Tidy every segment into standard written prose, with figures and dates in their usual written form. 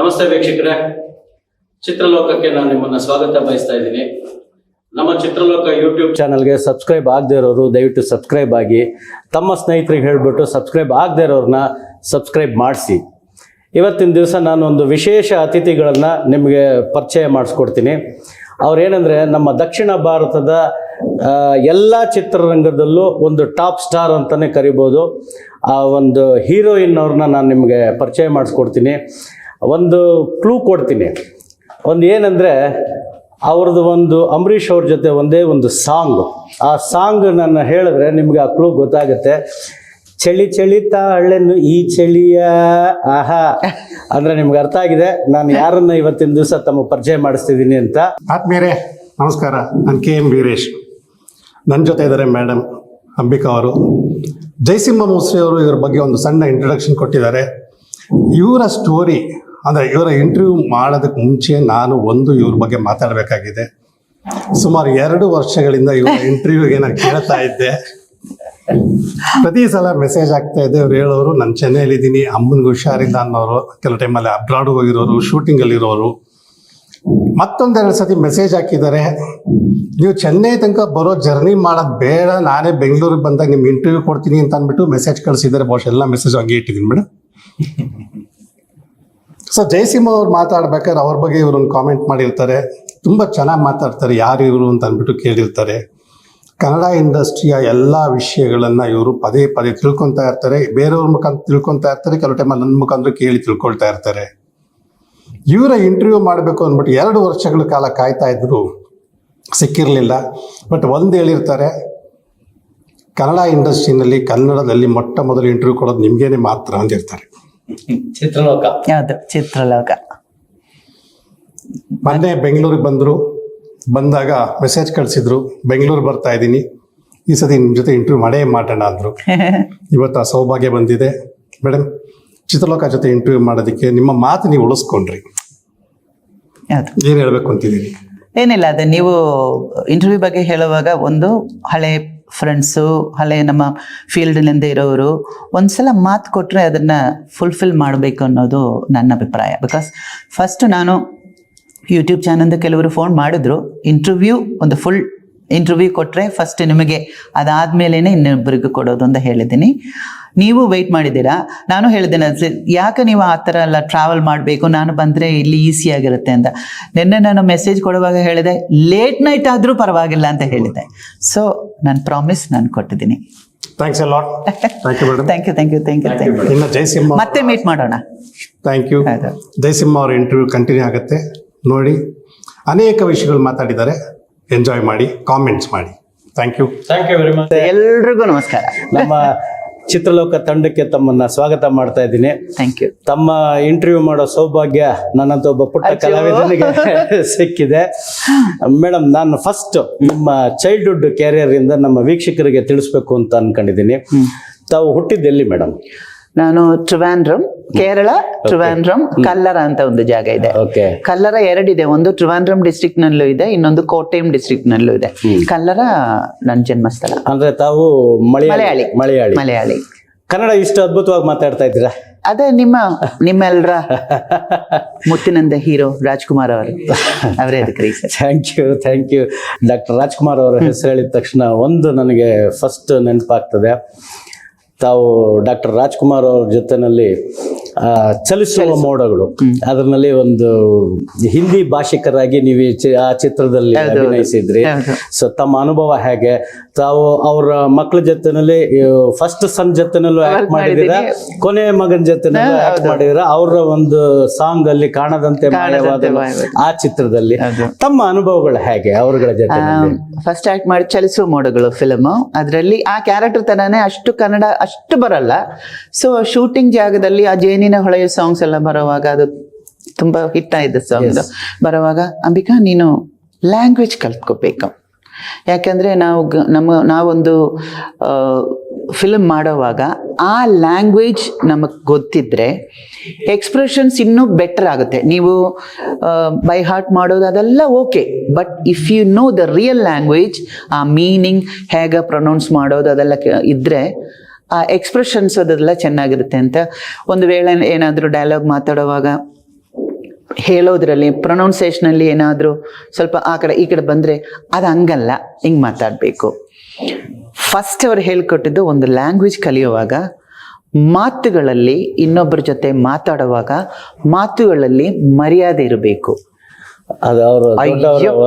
ನಮಸ್ತೆ ವೀಕ್ಷಕರೇ, ಚಿತ್ರಲೋಕಕ್ಕೆ ನಾನು ನಿಮ್ಮನ್ನು ಸ್ವಾಗತ ಬಯಸ್ತಾ ಇದ್ದೀನಿ. ನಮ್ಮ ಚಿತ್ರಲೋಕ ಯೂಟ್ಯೂಬ್ ಚಾನಲ್ಗೆ ಸಬ್ಸ್ಕ್ರೈಬ್ ಆಗದೇ ಇರೋರು ದಯವಿಟ್ಟು ಸಬ್ಸ್ಕ್ರೈಬ್ ಆಗಿ, ತಮ್ಮ ಸ್ನೇಹಿತರಿಗೆ ಹೇಳಿಬಿಟ್ಟು ಸಬ್ಸ್ಕ್ರೈಬ್ ಆಗದೇ ಇರೋರನ್ನ ಸಬ್ಸ್ಕ್ರೈಬ್ ಮಾಡಿಸಿ. ಇವತ್ತಿನ ದಿವಸ ನಾನು ಒಂದು ವಿಶೇಷ ಅತಿಥಿಗಳನ್ನು ನಿಮಗೆ ಪರಿಚಯ ಮಾಡಿಸ್ಕೊಡ್ತೀನಿ. ಅವ್ರೇನೆಂದರೆ ನಮ್ಮ ದಕ್ಷಿಣ ಭಾರತದ ಎಲ್ಲ ಚಿತ್ರರಂಗದಲ್ಲೂ ಒಂದು ಟಾಪ್ ಸ್ಟಾರ್ ಅಂತಲೇ ಕರಿಬೋದು. ಆ ಒಂದು ಹೀರೋಯಿನ್ ಅವ್ರನ್ನ ನಾನು ನಿಮಗೆ ಪರಿಚಯ ಮಾಡಿಸ್ಕೊಡ್ತೀನಿ. ಒಂದು ಕ್ಲೂ ಕೊಡ್ತೀನಿ. ಒಂದು ಏನಂದರೆ ಅವ್ರದ್ದು ಒಂದು ಅಂಬರೀಷ್ ಅವ್ರ ಜೊತೆ ಒಂದೇ ಒಂದು ಸಾಂಗ್. ಆ ಸಾಂಗ್ ನಾನು ಹೇಳಿದ್ರೆ ನಿಮಗೆ ಆ ಕ್ಲೂ ಗೊತ್ತಾಗುತ್ತೆ. ಚಳಿ ಚಳಿ ತಾಳೆನ್ನು ಈ ಚಳಿಯ ಆಹಾ ಅಂದರೆ ನಿಮ್ಗೆ ಅರ್ಥ ಆಗಿದೆ ನಾನು ಯಾರನ್ನ ಇವತ್ತಿನ ದಿವಸ ತಮಗೆ ಪರಿಚಯ ಮಾಡಿಸ್ತಿದ್ದೀನಿ ಅಂತ. ಆತ್ಮೀಯರೇ ನಮಸ್ಕಾರ, ನಾನು KM ವೀರೇಶ್. ನನ್ನ ಜೊತೆ ಇದ್ದಾರೆ ಮೇಡಮ್ ಅಂಬಿಕಾ ಅವರು. ಜಯಸಿಂಹ ಮೋಸ್ರಿ ಅವರು ಇವ್ರ ಬಗ್ಗೆ ಒಂದು ಸಣ್ಣ ಇಂಟ್ರೊಡಕ್ಷನ್ ಕೊಟ್ಟಿದ್ದಾರೆ. ಇವರ ಸ್ಟೋರಿ ಅಂದರೆ ಇವರ ಇಂಟರ್ವ್ಯೂ ಮಾಡೋದಕ್ಕೆ ಮುಂಚೆ ನಾನು ಇವ್ರ ಬಗ್ಗೆ ಮಾತಾಡಬೇಕಾಗಿದೆ. ಸುಮಾರು 2 ವರ್ಷಗಳಿಂದ ಇವರ ಇಂಟರ್ವ್ಯೂಗೆ ನಾನು ಕೇಳ್ತಾ ಇದ್ದೆ. ಪ್ರತಿ ಸಲ ಮೆಸೇಜ್ ಆಗ್ತಾ ಇದೆ. ಅವ್ರು ಹೇಳೋರು ನಾನು ಚೆನ್ನೈಲಿದ್ದೀನಿ, ಅಮ್ಮನಿಗೆ ಹುಷಾರಿಲ್ಲ ಅನ್ನೋರು, ಕೆಲವು ಟೈಮಲ್ಲಿ ಅಬ್ರಾಡ್ ಹೋಗಿರೋರು, ಶೂಟಿಂಗಲ್ಲಿರೋರು. ಮತ್ತೊಂದೆರಡು ಸತಿ ಮೆಸೇಜ್ ಹಾಕಿದ್ದಾರೆ, ನೀವು ಚೆನ್ನೈ ತನಕ ಬರೋ ಜರ್ನಿ ಮಾಡೋದು ಬೇಡ, ನಾನೇ ಬೆಂಗಳೂರಿಗೆ ಬಂದಾಗ ನಿಮ್ಗೆ ಇಂಟರ್ವ್ಯೂ ಕೊಡ್ತೀನಿ ಅಂತ ಅಂದ್ಬಿಟ್ಟು ಮೆಸೇಜ್ ಕಳಿಸಿದ್ದಾರೆ. ಬಹುಶಃ ಎಲ್ಲ ಮೆಸೇಜ್ ಹಂಗೆ ಇಟ್ಟಿದ್ದೀನಿ ಮೇಡಮ್. ಸೊ ಜಯಸಿಂಹ ಅವ್ರು ಮಾತಾಡ್ಬೇಕಾದ್ರೆ ಅವ್ರ ಬಗ್ಗೆ ಇವ್ರೊಂದು ಕಾಮೆಂಟ್ ಮಾಡಿರ್ತಾರೆ. ತುಂಬ ಚೆನ್ನಾಗಿ ಮಾತಾಡ್ತಾರೆ, ಯಾರು ಇವರು ಅಂತ ಅಂದ್ಬಿಟ್ಟು ಕೇಳಿರ್ತಾರೆ. ಕನ್ನಡ ಇಂಡಸ್ಟ್ರಿಯ ಎಲ್ಲ ವಿಷಯಗಳನ್ನು ಇವರು ಪದೇ ಪದೇ ತಿಳ್ಕೊತಾ ಇರ್ತಾರೆ. ಬೇರೆಯವ್ರ ಮುಖಾಂತರ ತಿಳ್ಕೊತಾ ಇರ್ತಾರೆ, ಕೆಲವು ಟೈಮಲ್ಲಿ ನನ್ನ ಮುಖಾಂತರ ಕೇಳಿ ತಿಳ್ಕೊಳ್ತಾ ಇರ್ತಾರೆ. ಇವರ ಇಂಟರ್ವ್ಯೂ ಮಾಡಬೇಕು ಅಂದ್ಬಿಟ್ಟು 2 ವರ್ಷಗಳ ಕಾಲ ಕಾಯ್ತಾ ಇದ್ರು, ಸಿಕ್ಕಿರಲಿಲ್ಲ. ಬಟ್ ಒಂದು ಹೇಳಿರ್ತಾರೆ, ಕನ್ನಡ ಇಂಡಸ್ಟ್ರಿನಲ್ಲಿ ಕನ್ನಡದಲ್ಲಿ ಮೊಟ್ಟ ಮೊದಲು ಇಂಟರ್ವ್ಯೂ ಕೊಡೋದು ನಿಮ್ಗೇನೆ ಮಾತ್ರ ಅಂದಿರ್ತಾರೆ. ಚಿತ್ರಲೋಕ ಯಾವುದು ಚಿತ್ರಲೋಕ. ಮೊನ್ನೆ ಬೆಂಗಳೂರಿಗೆ ಬಂದಾಗ ಮೆಸೇಜ್ ಕಳಿಸಿದ್ರು, ಬೆಂಗಳೂರು ಬರ್ತಾ ಇದ್ದೀನಿ, ಈ ಸತಿ ನಿಮ್ಮ ಜೊತೆ ಇಂಟರ್ವ್ಯೂ ಮಾಡೇ ಮಾಡೋಣ ಅಂದರು. ಇವತ್ತು ಆ ಸೌಭಾಗ್ಯ ಬಂದಿದೆ. ಮೇಡಮ್, ಚಿತ್ರಲೋಕ ಜೊತೆ ಇಂಟರ್ವ್ಯೂ ಮಾಡೋದಕ್ಕೆ ನಿಮ್ಮ ಮಾತು ನೀವು ಉಳಿಸ್ಕೊಂಡ್ರಿ, ಏನು ಹೇಳಬೇಕು ಅಂತಿದ್ದೀರಿ? ಏನಿಲ್ಲ, ಅದು ನೀವು ಇಂಟರ್ವ್ಯೂ ಬಗ್ಗೆ ಹೇಳುವಾಗ ಒಂದು ಹಳೆ ಫ್ರೆಂಡ್ಸು, ಹಳೆ ನಮ್ಮ ಫೀಲ್ಡ್ನಿಂದ ಇರೋರು ಒಂದ್ಸಲ ಮಾತು ಕೊಟ್ಟರೆ ಅದನ್ನು ಫುಲ್ಫಿಲ್ ಮಾಡಬೇಕು ಅನ್ನೋದು ನನ್ನ ಅಭಿಪ್ರಾಯ. ಬಿಕಾಸ್ ಫಸ್ಟ್ ನಾನು ಯೂಟ್ಯೂಬ್ ಚಾನಲ್ದ ಕೆಲವರು ಫೋನ್ ಮಾಡಿದ್ರು, ಇಂಟರ್ವ್ಯೂ ಒಂದು ಫುಲ್ ಇಂಟರ್ವ್ಯೂ ಕೊಟ್ಟರೆ ಫಸ್ಟ್ ನಿಮಗೆ, ಅದಾದಮೇಲೆ ಇನ್ನೊಬ್ಬರಿಗೂ ಕೊಡೋದು ಅಂತ ಹೇಳಿದ್ದೀನಿ. ನೀವು ವೆಯ್ಟ್ ಮಾಡಿದ್ದೀರಾ. ನಾನು ಹೇಳಿದ್ದೇನೆ, ಯಾಕೆ ನೀವು ಆ ಥರ ಎಲ್ಲ ಟ್ರಾವೆಲ್ ಮಾಡಬೇಕು, ನಾನು ಬಂದರೆ ಇಲ್ಲಿ ಈಸಿಯಾಗಿರುತ್ತೆ ಅಂತ. ನಿನ್ನೆ ನಾನು ಮೆಸೇಜ್ ಕೊಡುವಾಗ ಹೇಳಿದೆ, ಲೇಟ್ ನೈಟ್ ಆದರೂ ಪರವಾಗಿಲ್ಲ ಅಂತ ಹೇಳಿದೆ. ಸೊ ನನ್ನ ಪ್ರಾಮಿಸ್ ನಾನು ಕೊಟ್ಟಿದ್ದೀನಿ. Thanks a lot. Thank you madam. Thank you. ಇನ್ನು ಜಯಸಿಂಹ ಮತ್ತೆ ಮೀಟ್ ಮಾಡೋಣ. Thank you. ಜಯಸಿಂಹ ಅವರ ಇಂಟರ್ವ್ಯೂ ಕಂಟಿನ್ಯೂ ಆಗುತ್ತೆ ನೋಡಿ. ಅನೇಕ ವಿಷಯಗಳು ಮಾತಾಡಿದ್ದಾರೆ, ಎಂಜಾಯ್ ಮಾಡಿ, ಕಾಮೆಂಟ್ಸ್ ಮಾಡಿ. Thank you very much. ಎಲ್ರಿಗೂ ನಮಸ್ಕಾರ. ನಮ್ಮ ಚಿತ್ರಲೋಕ ತಂಡಕ್ಕೆ ತಮ್ಮನ್ನ ಸ್ವಾಗತ ಮಾಡ್ತಾ ಇದ್ದೀನಿ. Thank you. ತಮ್ಮ ಇಂಟರ್ವ್ಯೂ ಮಾಡೋ ಸೌಭಾಗ್ಯ ನನ್ನಂತ ಒಬ್ಬ ಪುಟ್ಟ ಕಲಾವಿದನಿಗೆ ಸಿಕ್ಕಿದೆ. ಮೇಡಮ್, ನಾನು ಫಸ್ಟ್ ನಿಮ್ಮ ಚೈಲ್ಡ್ಹುಡ್ ಕ್ಯಾರಿಯರ್ ಇಂದ ನಮ್ಮ ವೀಕ್ಷಕರಿಗೆ ತಿಳಿಸ್ಬೇಕು ಅಂತ ಅನ್ಕೊಂಡಿದ್ದೀನಿ. ತಾವು ಹುಟ್ಟಿದ್ದು ಎಲ್ಲಿ ಮೇಡಮ್? ನಾನು ಟ್ರಿವಾಂಡ್ರಮ್, ಕೇರಳ ಟ್ರಿವಾಂಡ್ರಮ್, ಕಲ್ಲರ ಅಂತ ಒಂದು ಜಾಗ ಇದೆ. ಕಲ್ಲರ 2 ಇದೆ, ಒಂದು ಟ್ರಿವಾಂಡ್ರಮ್ ಡಿಸ್ಟ್ರಿಕ್ಟ್ ನಲ್ಲೂ ಇದೆ, ಇನ್ನೊಂದು ಕೋಟೆಯಂ ಡಿಸ್ಟ್ರಿಕ್ಟ್ ನಲ್ಲೂ ಇದೆ. ಕಲ್ಲರ ನನ್ನ ಜನ್ಮಸ್ಥಳ. ಅಂದ್ರೆ ತಾವು ಮಲಯಾಳಿ. ಕನ್ನಡ ಇಷ್ಟು ಅದ್ಭುತವಾಗಿ ಮಾತಾಡ್ತಾ ಇದ್ದೀರಾ. ಅದೇ ನಿಮ್ಮೆಲ್ಲರ ಮುತ್ತಿನಂದ ಹೀರೋ ರಾಜ್ಕುಮಾರ್ ಅವರೇ ಅದಕ್ಕೆ reason. Thank you. Doctor Rajkumar ಅವರ ಹೆಸರು ಹೇಳಿದ ತಕ್ಷಣ ಒಂದು ನನಗೆ ಫಸ್ಟ್ ನೆನಪಾಗ್ತದೆ. ತಾವು ಡಾಕ್ಟರ್ ರಾಜ್ಕುಮಾರ್ ಅವ್ರ ಜೊತೆನಲ್ಲಿ ಚಲಿಸುವ ಮೋಡಗಳು, ಅದರಲ್ಲಿ ಒಂದು ಹಿಂದಿ ಭಾಷಿಕರಾಗಿ ನೀವು ಆ ಚಿತ್ರದಲ್ಲಿ ಅಭಿನಯಿಸಿದ್ರಿ. ಸೊ ತಮ್ಮ ಅನುಭವ ಹೇಗೆ? ತಾವು ಅವರ ಮಕ್ಕಳ ಜೊತೆನಲ್ಲಿ ಫಸ್ಟ್ ಸನ್ ಜೊತೆನಲ್ಲೂ ಆಕ್ಟ್ ಮಾಡಿದೀರಾ, ಕೊನೆ ಮಗನ ಜೊತೆನಲ್ಲೂ ಆಕ್ಟ್ ಮಾಡಿದೀರಾ. ಅವರ ಒಂದು ಸಾಂಗ್ ಅಲ್ಲಿ ಕಾಣದಂತೆ ಮಾಯವಾದ ಆ ಚಿತ್ರದಲ್ಲಿ ತಮ್ಮ ಅನುಭವಗಳು ಹೇಗೆ ಅವರುಗಳ ಜೊತೆ? ಫಸ್ಟ್ ಆಕ್ಟ್ ಮಾಡಿ ಚಲಿಸುವ ಮೋಡಗಳು ಫಿಲಮ್, ಅದರಲ್ಲಿ ಆ ಕ್ಯಾರೆಕ್ಟರ್ ತರಾನೇ ಅಷ್ಟು ಕನ್ನಡ ಅಷ್ಟು ಬರಲ್ಲ. ಸೊ ಶೂಟಿಂಗ್ ಜಾಗದಲ್ಲಿ ಆ ಜೇನಿನ ಹೊಳೆಯ ಸಾಂಗ್ಸ್ ಎಲ್ಲ ಬರುವಾಗ, ಅದು ತುಂಬಾ ಹಿಟ್ ಆಯ್ತು ಸಾಂಗ್ ಬರುವಾಗ, ಅಂಬಿಕಾ ನೀನು ಲ್ಯಾಂಗ್ವೇಜ್ ಕಲ್ತ್ಕೋಬೇಕು. ಯಾಕಂದರೆ ನಾವೊಂದು ಫಿಲ್ಮ್ ಮಾಡೋವಾಗ ಆ ಲ್ಯಾಂಗ್ವೇಜ್ ನಮಗೆ ಗೊತ್ತಿದ್ರೆ ಎಕ್ಸ್ಪ್ರೆಷನ್ಸ್ ಇನ್ನೂ ಬೆಟರ್ ಆಗುತ್ತೆ. ನೀವು ಬೈ ಹಾರ್ಟ್ ಮಾಡೋದು ಅದೆಲ್ಲ okay, but if you know the real language, ಆ ಮೀನಿಂಗ್ ಹೇಗೆ ಪ್ರೊನೌನ್ಸ್ ಮಾಡೋದು ಅದೆಲ್ಲ ಇದ್ದರೆ ಆ ಎಕ್ಸ್ಪ್ರೆಷನ್ಸ್ ಅದೆಲ್ಲ ಚೆನ್ನಾಗಿರುತ್ತೆ ಅಂತ. ಒಂದು ವೇಳೆ ಏನಾದರೂ ಡೈಲಾಗ್ ಮಾತಾಡುವಾಗ ಹೇಳೋದ್ರಲ್ಲಿ ಪ್ರೊನೌನ್ಸಿಯೇಷನಲ್ಲಿ ಏನಾದರೂ ಸ್ವಲ್ಪ ಆ ಕಡೆ ಈ ಕಡೆ ಬಂದರೆ ಅದು ಹಂಗಲ್ಲ, ಹಿಂಗೆ ಮಾತಾಡಬೇಕು. ಫಸ್ಟ್ ಅವ್ರು ಹೇಳ್ಕೊಟ್ಟಿದ್ದು ಒಂದು ಲ್ಯಾಂಗ್ವೇಜ್ ಕಲಿಯುವಾಗ ಮಾತುಗಳಲ್ಲಿ ಇನ್ನೊಬ್ಬರ ಜೊತೆ ಮಾತಾಡುವಾಗ ಮಾತುಗಳಲ್ಲಿ ಮರ್ಯಾದೆ ಇರಬೇಕು. ಅದು ಅವರು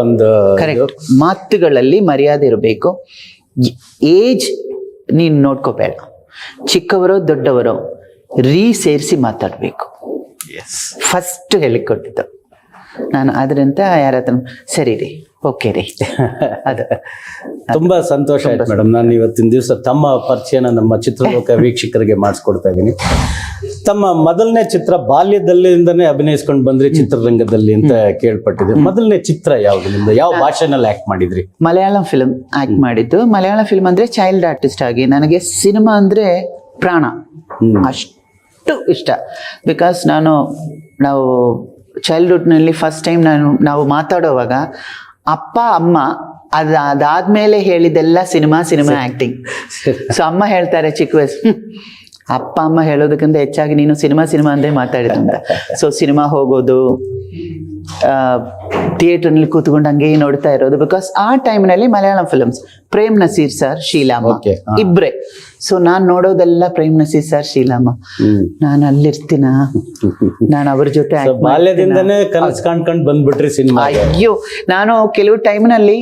ಒಂದು ಕರೆಕ್ಟ್, ಮಾತುಗಳಲ್ಲಿ ಮರ್ಯಾದೆ ಇರಬೇಕು. ಏಜ್ ನೀನು ನೋಡ್ಕೋಬೇಡ, ಚಿಕ್ಕವರೋ ದೊಡ್ಡವರೋ ಸೇರಿಸಿ ಮಾತಾಡಬೇಕು. ಫಸ್ಟ್ ಹೇಳಿಕೊಟ್ಟಿದ್ದು ನಾನು. ಅದರಿಂದ ಯಾರ ಹತ್ರ ಸರಿ ರೀ, ಓಕೆ ರೀ, ಅದು ತುಂಬಾ ಸಂತೋಷ ಆಯ್ತು ಮೇಡಮ್. ನಾನು ಇವತ್ತಿನ ದಿವಸ ತಮ್ಮ ಪರಿಚಯನ ನಮ್ಮ ಚಿತ್ರಲೋಕ ವೀಕ್ಷಕರಿಗೆ ಮಾಡಿಸ್ಕೊಡ್ತಾ ಇದ್ದೀನಿ. ತಮ್ಮ ಮೊದಲನೇ ಚಿತ್ರ ಬಾಲ್ಯದಲ್ಲಿಂದನೇ ಅಭಿನಯಿಸ್ಕೊಂಡು ಬಂದ್ರಿ ಚಿತ್ರರಂಗದಲ್ಲಿ ಅಂತ ಕೇಳ್ಪಟ್ಟಿದ್ದೆ. ಮೊದಲನೇ ಚಿತ್ರ ಯಾವ್ದು ನಿಮ್ದು? ಯಾವ ಭಾಷೆನಲ್ಲಿ ಆಕ್ಟ್ ಮಾಡಿದ್ರಿ? ಮಲಯಾಳಂ ಫಿಲ್ಮ್ ಆಕ್ಟ್ ಮಾಡಿದ್ದು. ಮಲಯಾಳ ಫಿಲ್ಮ್ ಅಂದ್ರೆ ಚೈಲ್ಡ್ ಆರ್ಟಿಸ್ಟ್ ಆಗಿ ನನಗೆ ಸಿನಿಮಾ ಅಂದ್ರೆ ಪ್ರಾಣ, ಅಷ್ಟು ಇಷ್ಟ. ಬಿಕಾಸ್ ನಾವು ಚೈಲ್ಡ್ಹುಡ್ನಲ್ಲಿ ಫಸ್ಟ್ ಟೈಮ್ ನಾವು ಮಾತಾಡೋವಾಗ ಅಪ್ಪ ಅಮ್ಮ ಅದಾದ್ಮೇಲೆ ಹೇಳಿದೆಲ್ಲ ಸಿನಿಮಾ ಆಕ್ಟಿಂಗ್. ಸೊ ಅಮ್ಮ ಹೇಳ್ತಾರೆ ಚಿಕ್ಕ ವಯಸ್ಸು, ಅಪ್ಪ ಅಮ್ಮ ಹೇಳೋದಕ್ಕಿಂತ ಹೆಚ್ಚಾಗಿ ನೀನು ಸಿನಿಮಾ ಅಂದ್ರೆ ಮಾತಾಡಿದಂತ. ಸೊ ಸಿನಿಮಾ ಹೋಗೋದು, ಥಿಯೇಟರ್ನಲ್ಲಿ ಕೂತ್ಕೊಂಡು ಹಂಗೆ ನೋಡ್ತಾ ಇರೋದು. ಬಿಕಾಸ್ ಆ ಟೈಮ್ನಲ್ಲಿ ಮಲಯಾಳಂ ಫಿಲ್ಮ್ಸ್ ಪ್ರೇಮ್ ನಸೀರ್ ಸರ್, ಶೀಲಾಮ್ಮ ಇಬ್ರೆ. ಸೊ ನಾನ್ ನೋಡೋದೆಲ್ಲ ಪ್ರೇಮ್ ನಸೀರ್ ಸರ್, ಶೀಲಾಮ್ಮ. ನಾನು ಅಲ್ಲಿರ್ತೀನ, ನಾನು ಅವ್ರ ಜೊತೆ ಬಾಲ್ಯದಿಂದನೇ ಕನಸು ಕಾಣ್ಕೊಂಡು ಬಂದ್ಬಿಟ್ರಿ ಸಿನಿಮಾ? ಅಯ್ಯೋ, ನಾನು ಕೆಲವು ಟೈಮ್ನಲ್ಲಿ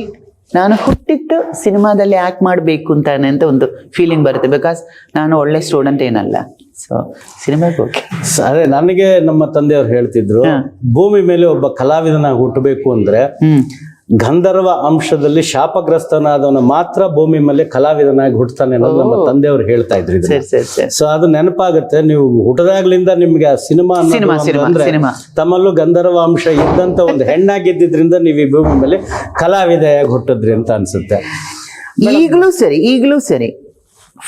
ನಾನು ಹುಟ್ಟಿದ್ದು ಸಿನಿಮಾದಲ್ಲಿ ಆಕ್ಟ್ ಮಾಡಬೇಕು ಅಂತಾನೆ ಅಂತ ಒಂದು ಫೀಲಿಂಗ್ ಬರುತ್ತೆ. ಬಿಕಾಸ್ ನಾನು ಒಳ್ಳೆ ಸ್ಟೂಡೆಂಟ್ ಏನಲ್ಲ. ಸೊ ಸಿನಿಮಾಗೆ ಹೋಗಿ ಅದೇ ನನಗೆ ನಮ್ಮ ತಂದೆಯವ್ರು ಹೇಳ್ತಿದ್ರು, ಭೂಮಿ ಮೇಲೆ ಒಬ್ಬ ಕಲಾವಿದನಾಗಿ ಹುಟ್ಟಬೇಕು ಅಂದ್ರೆ ಗಂಧರ್ವ ಅಂಶದಲ್ಲಿ ಶಾಪಗ್ರಸ್ತನಾದವನ ಮಾತ್ರ ಭೂಮಿ ಮೇಲೆ ಕಲಾವಿದನಾಗಿ ಹುಟ್ಟತಾನೆ ಅನ್ನೋದು ನಮ್ಮ ತಂದೆಯವರು ಹೇಳ್ತಾ ಇದ್ರು. ಸೊ ಅದು ನೆನಪಾಗುತ್ತೆ. ನೀವು ಹುಟ್ಟದಾಗ್ಲಿಂದ ನಿಮ್ಗೆ ಆ ಸಿನಿಮಾ ಅಂದ್ರೆ ತಮ್ಮಲ್ಲೂ ಗಂಧರ್ವ ಅಂಶ ಇದ್ದಂತ ಒಂದು ಹೆಣ್ಣಾಗಿದ್ದರಿಂದ ನೀವು ಈ ಭೂಮಿ ಮೇಲೆ ಕಲಾವಿದೆಯಾಗಿ ಹುಟ್ಟಿದ್ರಿ ಅಂತ ಅನ್ಸುತ್ತೆ. ಈಗಲೂ ಸರಿ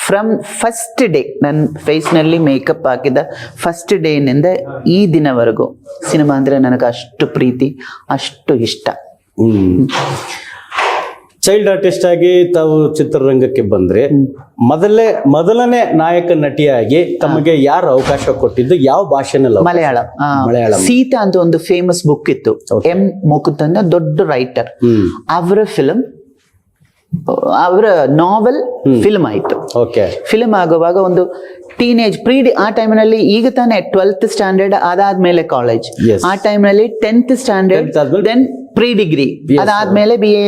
ಫ್ರಮ್ ಫಸ್ಟ್ ಡೇ ನನ್ನ ಫೇಸ್ನಲ್ಲಿ ಮೇಕಪ್ ಹಾಕಿದ ಫಸ್ಟ್ ಡೇನಿಂದ ಈ ದಿನವರೆಗೂ ಸಿನಿಮಾ ಅಂದ್ರೆ ನನಗೆ ಅಷ್ಟು ಪ್ರೀತಿ, ಅಷ್ಟು ಇಷ್ಟ. ಚೈಲ್ಡ್ ಆರ್ಟಿಸ್ಟ್ ಆಗಿ ತಾವು ಚಿತ್ರರಂಗಕ್ಕೆ ಬಂದ್ರೆ ಮೊದಲನೇ ನಾಯಕ ನಟಿಯಾಗಿ ತಮಗೆ ಯಾರು ಅವಕಾಶ ಕೊಟ್ಟಿದ್ದು? ಯಾವ ಭಾಷೆನಲ್ಲಿ? ಮಲಯಾಳ. ಸೀತಾ ಅಂತ ಒಂದು ಫೇಮಸ್ ಬುಕ್ ಇತ್ತು, ಎಂ ಮುಕುಂದನ್, ದೊಡ್ಡ ರೈಟರ್. ಅವರ ಫಿಲ್ಮ್, ಅವರ ನಾವೆಲ್ ಫಿಲ್ಮ್ ಆಯ್ತು. ಫಿಲ್ಮ್ ಆಗುವಾಗ ಒಂದು ಟೀನೇಜ್ ಆ ಟೈಮ್ನಲ್ಲಿ, ಈಗ ತಾನೇ 12th ಸ್ಟ್ಯಾಂಡರ್ಡ್ ಅದಾದ್ಮೇಲೆ ಕಾಲೇಜ್, ಆ ಟೈಮ್ನಲ್ಲಿ 10th standard, then pre degree, ಅದಾದ್ಮೇಲೆ BA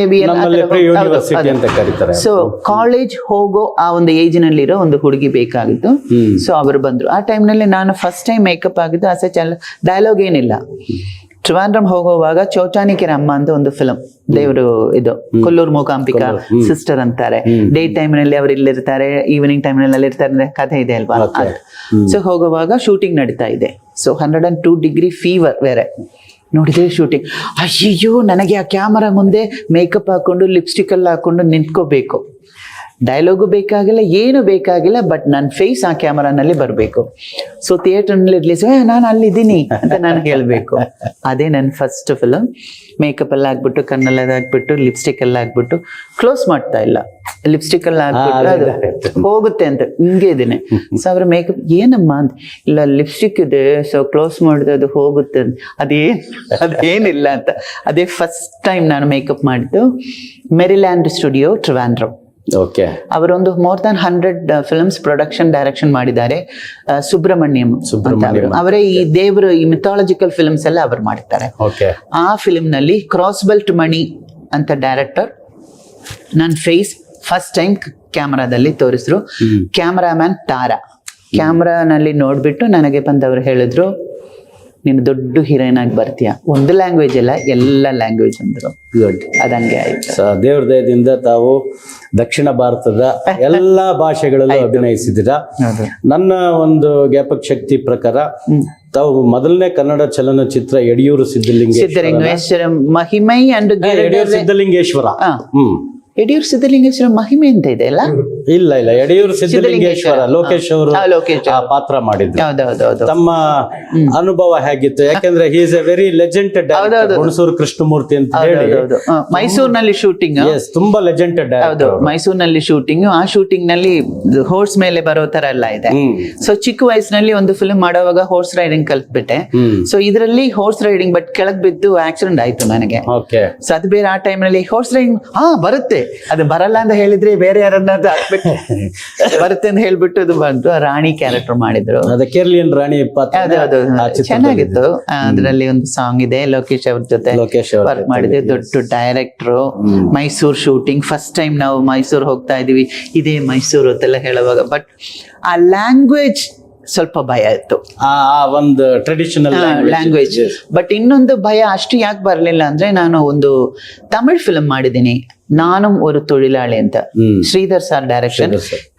ಸೊ ಕಾಲೇಜ್ ಹೋಗೋ ಆ ಒಂದು ಏಜ್ ನಲ್ಲಿರೋ ಒಂದು ಹುಡುಗಿ ಬೇಕಾಗಿತ್ತು. ಸೊ ಅವರು ಬಂದ್ರು. ಆ ಟೈಮ್ನಲ್ಲಿ ನಾನು ಫಸ್ಟ್ ಟೈಮ್ ಮೇಕಪ್ ಆಗಿದ್ದು. ಅಸೆ ಡೈಲಾಗ್ ಏನಿಲ್ಲ. ಟ್ರಿವಾಂಡ್ರಮ್ ಹೋಗುವಾಗ ಚೌಚಾನಿಕೆರೆ ಅಮ್ಮ ಅಂತ ಒಂದು ಫಿಲಂ, ದೇವರು ಇದು ಕೊಲ್ಲೂರು ಮೂಕಾಂಬಿಕಾ ಸಿಸ್ಟರ್ ಅಂತಾರೆ. ಡೇ ಟೈಮ್ ನಲ್ಲಿ ಅವ್ರು ಇಲ್ಲಿರ್ತಾರೆ, ಈವ್ನಿಂಗ್ ಟೈಮ್ ನಲ್ಲಿ ಅಲ್ಲಿರ್ತಾರೆ, ಕಥೆ ಇದೆ ಅಲ್ವಾ. ಸೊ ಹೋಗುವಾಗ ಶೂಟಿಂಗ್ ನಡೀತಾ ಇದೆ. ಸೊ 102 ಡಿಗ್ರಿ ಫೀವರ್ ಬೇರೆ. ನೋಡಿದ್ರೆ ಶೂಟಿಂಗ್, ಅಯ್ಯಯ್ಯೋ ನನಗೆ ಆ ಕ್ಯಾಮರಾ ಮುಂದೆ ಮೇಕಪ್ ಹಾಕೊಂಡು ಲಿಪ್ಸ್ಟಿಕ್ ಎಲ್ಲ ಹಾಕೊಂಡು ನಿಂತ್ಕೋಬೇಕು. ಡೈಲಾಗು ಬೇಕಾಗಿಲ್ಲ, ಏನು ಬೇಕಾಗಿಲ್ಲ, ಬಟ್ ನನ್ನ ಫೇಸ್ ಆ ಕ್ಯಾಮರಾನಲ್ಲಿ ಬರಬೇಕು. ಸೊ ಥಿಯೇಟರ್ನಲ್ಲಿ ರಿಲೀಸ್, ನಾನು ಅಲ್ಲಿದ್ದೀನಿ ಅಂತ ನಾನು ಹೇಳಬೇಕು. ಅದೇ ನನ್ನ ಫಸ್ಟ್ ಫಿಲಮ್. ಮೇಕಪ್ ಎಲ್ಲ ಹಾಕ್ಬಿಟ್ಟು, ಕಣ್ಣೆಲ್ಲ ಹಾಕ್ಬಿಟ್ಟು, ಲಿಪ್ಸ್ಟಿಕ್ ಎಲ್ಲ ಹಾಕ್ಬಿಟ್ಟು, ಕ್ಲೋಸ್ ಮಾಡ್ತಾ ಇಲ್ಲ, ಲಿಪ್ಸ್ಟಿಕ್ ಎಲ್ಲ ಹಾಕ್ಬಿಟ್ಟು ಅದು ಹೋಗುತ್ತೆ ಅಂತ ಹಿಂಗೆ ಇದ್ದೀನಿ. ಸೊ ಅವ್ರ ಮೇಕಪ್ ಏನಮ್ಮ ಅಂತ, ಇಲ್ಲ ಲಿಪ್ಸ್ಟಿಕ್ ಇದೆ, ಸೊ ಕ್ಲೋಸ್ ಮಾಡಿದ್ರೆ ಅದು ಹೋಗುತ್ತೆ ಅಂತ. ಅದೇನಿಲ್ಲ ಅಂತ. ಅದೇ ಫಸ್ಟ್ ಟೈಮ್ ನಾನು ಮೇಕಪ್ ಮಾಡಿದ್ದು ಮೆರಿಲ್ಯಾಂಡ್ ಸ್ಟುಡಿಯೋ, ಟ್ರಿವಾಂಡ್ರಮ್. ಅವರೊಂದು more than 100 films production direction ಮಾಡಿದ್ದಾರೆ. ಸುಬ್ರಹ್ಮಣ್ಯಂ ಅವರೇ ಈ ದೇವರು, ಈ ಮಿಥಾಲಜಿಕಲ್ ಫಿಲ್ಮ್ಸ್ ಎಲ್ಲ ಅವರು ಮಾಡಿದ್ದಾರೆ. ಆ ಫಿಲ್ಮ್ ನಲ್ಲಿ ಕ್ರಾಸ್ ಬೆಲ್ಟ್ ಮಣಿ ಅಂತ ಡೈರೆಕ್ಟರ್ ನನ್ನ ಫೇಸ್ ಫಸ್ಟ್ ಟೈಮ್ ಕ್ಯಾಮರಾದಲ್ಲಿ ತೋರಿಸಿದ್ರು. ಕ್ಯಾಮರಾಮ್ಯಾನ್ ತಾರಾ ಕ್ಯಾಮ್ರಾನಲ್ಲಿ ನೋಡ್ಬಿಟ್ಟು ನನಗೆ ಬಂದವರು ಹೇಳಿದ್ರು, ನೀನು ದೊಡ್ಡ ಹೀರೋಯಿನ್ ಆಗಿ ಬರ್ತೀಯ. ಒಂದು ಲ್ಯಾಂಗ್ವೇಜ್ ಅಲ್ಲ, ಎಲ್ಲ ಲ್ಯಾಂಗ್ವೇಜ್ ಅಂದ್ರು. ಅದಂಗೆ ಆಯ್ತು. ದೇವ್ರ ದಯದಿಂದ ತಾವು ದಕ್ಷಿಣ ಭಾರತದ ಎಲ್ಲಾ ಭಾಷೆಗಳಲ್ಲೂ ಅಭಿನಯಿಸಿದ್ದೀರಾ. ನನ್ನ ಒಂದು ಜ್ಞಾಪಕ ಶಕ್ತಿ ಪ್ರಕಾರ ತಾವು ಮೊದಲನೇ ಕನ್ನಡ ಚಲನಚಿತ್ರ ಯಡಿಯೂರು ಸಿದ್ದಲಿಂಗೇಶ್ವರ ಮಹಿಮೈ ಅಂಡ್ ಸಿದ್ದಲಿಂಗೇಶ್ವರ ಯಡಿಯೂರು ಸಿದ್ಧಲಿಂಗೇಶ್ವರ ಮಹಿಮೆ ಅಂತ ಇದೆ ಅಲ್ಲ? ಇಲ್ಲ ಯಡಿಯೂರು ಸಿದ್ಧಲಿಂಗೇಶ್ವರ ಲೋಕೇಶ್ ಅವರು ಲೋಕೇಶ್ ಆ ಪಾತ್ರ ಮಾಡಿದ್ರು. ಹೌದೌದೌದು. ತಮ್ಮ ಅನುಭವ ಹೇಗಿತ್ತು? ಯಾಕಂದ್ರೆ he is a very legended director, Hunsur Krishnamurthy ಅಂತ ಹೇಳಿ. ಮೈಸೂರಿನಲ್ಲಿ ಶೂಟಿಂಗ್. ಎಸ್, ತುಂಬಾ ಲೆಜೆಂಡೆಡ್. ಹೌದು, ಮೈಸೂರಿನಲ್ಲಿ ಶೂಟಿಂಗ್. ಆ ಶೂಟಿಂಗ್ ನಲ್ಲಿ ಹೋರ್ಸ್ ಮೇಲೆ ಬರೋ ತರ ಎಲ್ಲ ಇದೆ. ಸೊ ಚಿಕ್ಕ ವಯಸ್ಸಿನಲ್ಲಿ ಒಂದು ಫಿಲ್ಮ್ ಮಾಡುವಾಗ ಹೋರ್ಸ್ ರೈಡಿಂಗ್ ಕಲ್ತ್ಬಿಟ್ಟೆ. ಸೊ ಇದರಲ್ಲಿ ಹೋರ್ಸ್ ರೈಡಿಂಗ್ ಬಟ್ ಕೆಳಗ್ ಬಿದ್ದು ಆಕ್ಸಿಡೆಂಟ್ ಆಯ್ತು ನನಗೆ. ಓಕೆ. ಸೊ ಅದು ಬೇರೆ. ಆ ಟೈಮ್ ನಲ್ಲಿ ಹೋರ್ಸ್ ರೈಡಿಂಗ್ ಬರುತ್ತೆ, ಅದು ಬರಲ್ಲ ಅಂತ ಹೇಳಿದ್ರೆ ಬೇರೆ ಯಾರನ್ನಾದ್ರೂ ಹಾಕ್ಬಿಟ್ಟು ಬರುತ್ತೆ ಅಂತ ಹೇಳ್ಬಿಟ್ಟು ಇದು ಬಂತು. ರಾಣಿ ಕ್ಯಾರೆಕ್ಟರ್ ಮಾಡಿದ್ರು. ಅದೇ ಕೇರಳಿಯನ್ ರಾಣಿ ಪಾತ್ರ. ಅದು ಚೆನ್ನಾಗಿತ್ತು. ಅದರಲ್ಲಿ ಒಂದು ಸಾಂಗ್ ಇದೆ, ಲೋಕೇಶ್ ಅವ್ರ ಜೊತೆ ವರ್ಕ್ ಮಾಡಿದ್ವಿ. ದೊಡ್ಡ ಡೈರೆಕ್ಟ್ರು. ಮೈಸೂರು ಶೂಟಿಂಗ್ ಫಸ್ಟ್ ಟೈಮ್ ನಾವು ಮೈಸೂರು ಹೋಗ್ತಾ ಇದೀವಿ, ಇದೇ ಮೈಸೂರು ಅಂತೆಲ್ಲ ಹೇಳುವಾಗ ಬಟ್ ಆ ಲ್ಯಾಂಗ್ವೇಜ್ ಸ್ವಲ್ಪ ಭಯ ಇತ್ತು. ಒಂದು ಟ್ರೆಡಿಷನಲ್ ಲ್ಯಾಂಗ್ವೇಜ್. ಬಟ್ ಇನ್ನೊಂದು ಭಯ ಅಷ್ಟು ಯಾಕೆ ಬರಲಿಲ್ಲ ಅಂದ್ರೆ, ನಾನು ಒಂದು ತಮಿಳ್ ಫಿಲ್ಮ್ ಮಾಡಿದ್ದೀನಿ, ನಾನು ಒಂದು ತೊಳಿಲಾಳಿ ಅಂತ. ಶ್ರೀಧರ್ ಸರ್ ಡೈರೆಕ್ಷನ್,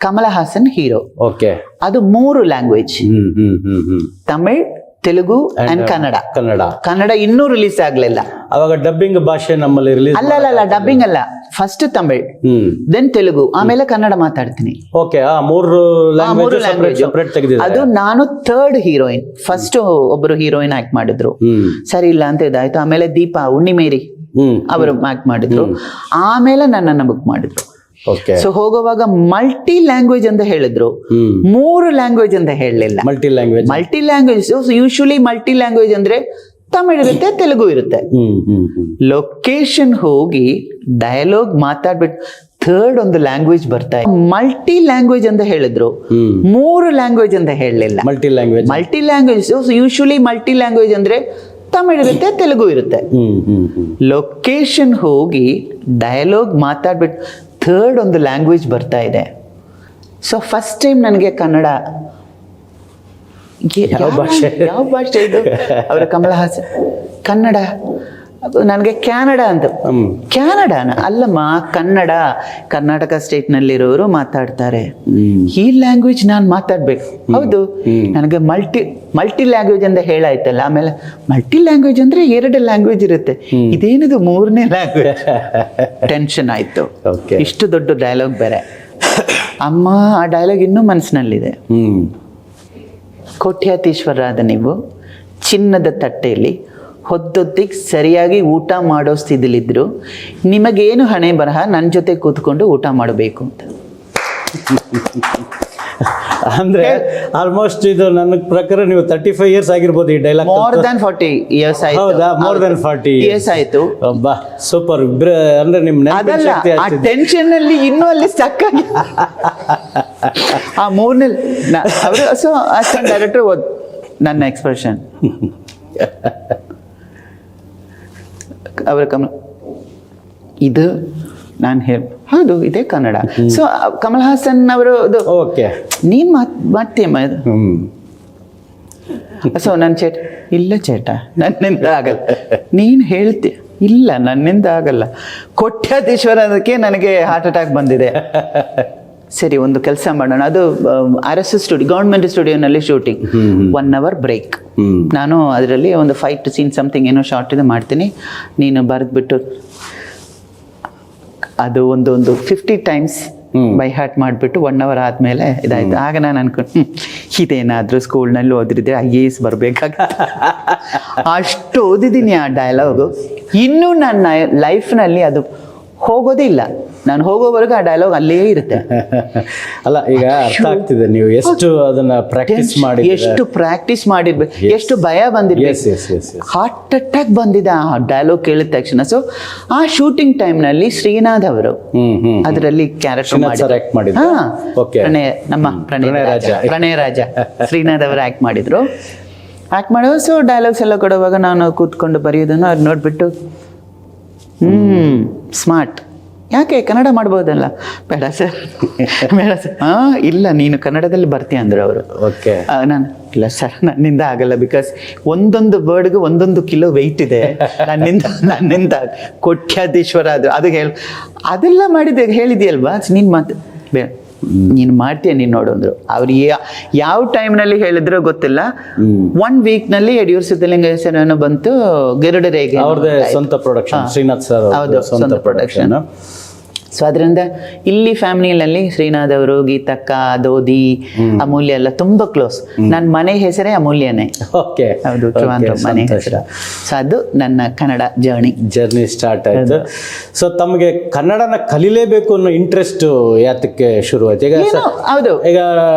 ಕಮಲ ಹಾಸನ್ ಹೀರೋ. ಓಕೆ. ಅದು 3 ಲ್ಯಾಂಗ್ವೇಜ್, ತಮಿಳ್, ತೆಲುಗು ಅಂಡ್ ಕನ್ನಡ ಇನ್ನೂ ರಿಲೀಸ್ ಆಗ್ಲಿಲ್ಲ. ಅವಾಗ ಡಬ್ಬಿಂಗ್ ಭಾಷೆ ನಮ್ಮಲ್ಲಿ ರಿಲೀಸ್ ಅಲ್ಲ ಡಬ್ಬಿಂಗ್ ಅಲ್ಲ, ಫಸ್ಟ್ ತಮಿಳ್, ದೆನ್ ತೆಲುಗು, ಆಮೇಲೆ ಕನ್ನಡ ಮಾತಾಡ್ತೀನಿ. ಓಕೆ. 3 ಲ್ಯಾಂಗ್ವೇಜ್ ಸೆಪರೇಟ್ ತೆಗೆದಿದ್ದಾರೆ. ಅದು ನಾನು 3rd ಹೀರೋಯಿನ್. ಫಸ್ಟ್ ಒಬ್ಬರು ಹೀರೋಯಿನ್ ಆಕ್ಟ್ ಮಾಡಿದ್ರು, ಸರಿ ಇಲ್ಲ ಅಂತ ಇದಾಯ್ತು. ಆಮೇಲೆ ದೀಪಾ ಉಣ್ಣಿಮೇರಿ ಅವರು ಆಕ್ಟ್ ಮಾಡಿದ್ರು. ಆಮೇಲೆ ನನ್ನನ್ನು ಬುಕ್ ಮಾಡಿದ್ರು. ಸೊ ಹೋಗುವಾಗ ಮಲ್ಟಿ ಲ್ಯಾಂಗ್ವೇಜ್ ಅಂತ ಹೇಳಿದ್ರು, 3 ಲ್ಯಾಂಗ್ವೇಜ್ ಅಂತ ಹೇಳಲಿಲ್ಲ. Multi language. Usually multi language ಅಂದ್ರೆ ತಮಿಳ್ ಇರುತ್ತೆ, ತೆಲುಗು ಇರುತ್ತೆ. ಲೊಕೇಶನ್ ಹೋಗಿ ಡಯಲಾಗ್ ಮಾತಾಡ್ಬಿಟ್ಟು 3rd ಒಂದು ಲ್ಯಾಂಗ್ವೇಜ್ ಬರ್ತಾ ಇದೆ. ಮಲ್ಟಿ ಲ್ಯಾಂಗ್ವೇಜ್ ಅಂತ ಹೇಳಿದ್ರು, 3 ಲ್ಯಾಂಗ್ವೇಜ್ ಅಂತ ಹೇಳಲಿಲ್ಲ. Multi language. Usually multi language ಅಂದ್ರೆ ತಮಿಳ್ ಇರುತ್ತೆ, ತೆಲುಗು ಇರುತ್ತೆ. ಲೊಕೇಶನ್ ಹೋಗಿ ಡಯಲಾಗ್ ಮಾತಾಡ್ಬಿಟ್ಟು 3rd ಒಂದು ಲ್ಯಾಂಗ್ವೇಜ್ ಬರ್ತಾ ಇದೆ. ಸೊ ಫಸ್ಟ್ ಟೈಮ್ ನನಗೆ ಕನ್ನಡ, ಯಾವ ಭಾಷೆ ಇದು? ಅವರ ಕಮಲ ಹಾಸನ್ ಕನ್ನಡ, ನನಗೆ ಕ್ಯಾನಡಾ ಅಂತ. ಕ್ಯಾನಡಾನ ಅಲ್ಲಮ್ಮ, ಕನ್ನಡ, ಕರ್ನಾಟಕ ಸ್ಟೇಟ್ ನಲ್ಲಿರೋರು ಮಾತಾಡ್ತಾರೆ. ಈ ಲ್ಯಾಂಗ್ವೇಜ್ ನಾನು ಮಾತಾಡ್ಬೇಕು. ಹೌದು, ನನಗೆ ಮಲ್ಟಿ ಲ್ಯಾಂಗ್ವೇಜ್ ಅಂತ ಹೇಳಾಯ್ತಲ್ಲ. ಆಮೇಲೆ ಮಲ್ಟಿ ಲ್ಯಾಂಗ್ವೇಜ್ ಅಂದ್ರೆ 2 ಲ್ಯಾಂಗ್ವೇಜ್ ಇರುತ್ತೆ, ಇದೇನಿದು 3ನೇ ಲ್ಯಾಂಗ್ವೇಜ್. ಟೆನ್ಷನ್ ಆಯ್ತು. ಇಷ್ಟು ದೊಡ್ಡ ಡೈಲಾಗ್ ಬೇರೆ. ಅಮ್ಮ, ಆ ಡೈಲಾಗ್ ಇನ್ನೂ ಮನಸ್ಸಿನಲ್ಲಿದೆ. ಕೋಟ್ಯಾಧೀಶ್ವರರಾದ ನೀವು ಚಿನ್ನದ ತಟ್ಟೆಯಲ್ಲಿ ಹೊತ್ತೊತ್ತಿಗೆ ಸರಿಯಾಗಿ ಊಟ ಮಾಡೋ ಸ್ಥಿತಿಲಿದ್ರು, ನಿಮಗೇನು ಹಣೆ ಬರಹ, ನನ್ನ ಜೊತೆ ಕೂತ್ಕೊಂಡು ಊಟ ಮಾಡಬೇಕು ಅಂತ. ಅಂದ್ರೆ ಆಲ್ಮೋಸ್ಟ್ ಇದು ನನ್ನ ಪ್ರಕಾರ ನೀವು 35 ಇಯರ್ಸ್ ಆಗಿರ್ಬೋದು ಈ ಡೈಲಾಗ್. ಮೋರ್ ದನ್ 40 ಇಯರ್ಸ್ ಆಯ್ತು. ಹೌದಾ? ಮೋರ್ ದನ್ 40 ಇಯರ್ಸ್ ಆಯ್ತು. ಬಾ, ಸೂಪರ್. ಅಂದ್ರೆ ನಿಮ್ ಅದಲ್ಲ, ಆ ಟೆನ್ಷನ್ ಅಲ್ಲಿ ಇನ್ನೂ ಅಲ್ಲಿ ಸ್ಟಕ್ ಆಗಿ ಆ 3ನೇ ಅವರು. ಸೊ ಅಸಿಸ್ಟೆಂಟ್ ಡೈರೆಕ್ಟರ್ ನನ್ನ ಎಕ್ಸ್ಪ್ರೆಷನ್ ಅವರ ಇದು ನಾನು ಹೌದು, ಇದೇ ಕನ್ನಡ. ಸೊ ಕಮಲ್ ಹಾಸನ್ ಅವರು ಓಕೆ, ನೀನ್ ಮಾಡ್ತೀಯಮ್ಮ ಇದು. ಸೊ ನನ್ನ ಚೇಟ, ಇಲ್ಲ ಚೇಟ ನನ್ನಿಂದ ಆಗಲ್ಲ. ನೀನು ಹೇಳ್ತೀಯ, ಇಲ್ಲ ನನ್ನಿಂದ ಆಗಲ್ಲ. ಕೋಟ್ಯಾಧೀಶ್ವರ ಅದಕ್ಕೆ ನನಗೆ ಹಾರ್ಟ್ ಅಟ್ಯಾಕ್ ಬಂದಿದೆ. ಸರಿ, ಒಂದು ಕೆಲಸ ಮಾಡೋಣ. ಅದು RS ಸ್ಟುಡಿಯೋ, ಗೌರ್ಮೆಂಟ್ ಸ್ಟುಡಿಯೋನಲ್ಲಿ ಶೂಟಿಂಗ್. 1 hour break. ನಾನು ಅದರಲ್ಲಿ ಒಂದು ಫೈಟ್ ಸೀನ್ ಸಮಥಿಂಗ್ ಏನೋ ಶಾರ್ಟ್ ಇದೆ ಮಾಡ್ತೀನಿ, ನೀನು ಬರೆದ್ಬಿಟ್ಟು ಅದು ಒಂದು 50 ಟೈಮ್ಸ್ ಬೈ ಹಾರ್ಟ್ ಮಾಡಿಬಿಟ್ಟು 1 hour ಆದಮೇಲೆ ಇದಾಯ್ತು. ಆಗ ನಾನು ಅನ್ಕೊಂಡು ಇದೇನಾದರೂ ಸ್ಕೂಲ್ನಲ್ಲಿ ಓದಿದ್ರೆ IAS ಬರಬೇಕಾಗ ಅಷ್ಟು ಓದಿದ್ದೀನಿ ಆ ಡೈಲಾಗು. ಇನ್ನೂ ನನ್ನ ಲೈಫ್ನಲ್ಲಿ ಅದು ಹೋಗೋದೇ ಇಲ್ಲ. ನಾನು ಹೋಗೋವರೆಗೂ ಆ ಡೈಲಾಗ್ ಅಲ್ಲೇ ಇರುತ್ತೆ. ಅಲ್ಲ, ಈಗ ಅರ್ಥ ಆಗ್ತಿದೆ ನೀವು ಎಷ್ಟು ಅದನ್ನ ಪ್ರಾಕ್ಟೀಸ್ ಮಾಡಿ, ಎಷ್ಟು ಪ್ರಾಕ್ಟೀಸ್ ಮಾಡಿರ್ಬೇಕು, ಎಷ್ಟು ಭಯ ಬಂದಿರ್ಬೇಕು. ಹಾರ್ಟ್ ಅಟ್ಯಾಕ್ ಬಂದಿದೆ ಆ ಡೈಲಾಗ್ ಕೇಳಿದ ತಕ್ಷಣ. ಸೊ ಆ ಶೂಟಿಂಗ್ ಟೈಮ್ನಲ್ಲಿ ಶ್ರೀನಾಥ್ ಅವರು ಅದರಲ್ಲಿ ಕ್ಯಾರೆಕ್ಟರ್ ಮಾಡಿದ್ರು. ನಮ್ಮ ಪ್ರಣಯ ರಾಜ ಶ್ರೀನಾಥ್ ಅವರು ಆಕ್ಟ್ ಮಾಡಿದ್ರು. ಸೊ ಡೈಲಾಗ್ಸ್ ಎಲ್ಲ ಕೊಡುವಾಗ ನಾನು ಕೂತ್ಕೊಂಡು ಬರೆಯೋದನ್ನು ಅವ್ರು ನೋಡ್ಬಿಟ್ಟು ಸ್ಮಾರ್ಟ್, ಯಾಕೆ ಕನ್ನಡ ಮಾಡ್ಬೋದಲ್ಲ? ಬೇಡ ಸರ್, ಬೇಡ ಸರ್. ಇಲ್ಲ, ನೀನು ಕನ್ನಡದಲ್ಲಿ ಬರ್ತೀಯ ಅಂದರು ಅವರು. ಓಕೆ. ನಾನು ಇಲ್ಲ ಸರ್, ನನ್ನಿಂದ ಆಗಲ್ಲ. ಬಿಕಾಸ್ ಒಂದೊಂದು ವರ್ಡ್ಗೆ 1 ಕಿಲೋ ವೆಯ್ಟ್ ಇದೆ. ನನ್ನಿಂದ ಕೋಟ್ಯಾಧೀಶ್ವರ ಅದು ಅದೆಲ್ಲ ಮಾಡಿದ್ದೆ, ಹೇಳಿದೆಯಲ್ವಾ ನೀನು ಬೇಡ, ನೀನು ಮಾಡ್ತೀಯ, ನೀನು ನೋಡು ಅಂದ್ರು. ಅವ್ರು ಯಾವ ಟೈಮ್ನಲ್ಲಿ ಹೇಳಿದ್ರೋ ಗೊತ್ತಿಲ್ಲ. 1 ವೀಕ್ನಲ್ಲಿ ಯಡಿಯೂರು ಸಿದ್ಧಲಿಂಗೇಶ್ವರನ ಬಂತು. ಗರುಡ ರೇಗೆ ಅವ್ರದೇ ಸ್ವಂತ ಪ್ರೊಡಕ್ಷನ್, ಶ್ರೀನಾಥ್ ಸರ್ ಹೌದು, ಸ್ವಂತ ಪ್ರೊಡಕ್ಷನ್. ಸೊ ಅದರಿಂದ ಇಲ್ಲಿ ಫ್ಯಾಮಿಲಿಯಲ್ಲಿ ಶ್ರೀನಾಥ್ ಅವರು, ಗೀತಕ್ಕ, ದೋದಿ, ಅಮೂಲ್ಯ ಎಲ್ಲ ತುಂಬಾ ಕ್ಲೋಸ್. ನನ್ನ ಮನೆ ಹೆಸರೇ ಅಮೂಲ್ಯನೇ. ಓಕೆ, ಹೌದು, ಟ್ರಿವಾಂಡ್ರಮ್ ಮನೆ ಹೆಸರು. ಸೊ ಅದು ನನ್ನ ಕನ್ನಡ ಜರ್ನಿ ಸ್ಟಾರ್ಟ್ ಆಯ್ತು. ಸೊ ತಮಗೆ ಕನ್ನಡನ ಕಲಿಲೇಬೇಕು ಅನ್ನೋ ಇಂಟ್ರೆಸ್ಟ್ ಯಾತಕ್ಕೆ ಶುರು ಆಯ್ತು? ಈಗ ಹೌದು, ಈಗ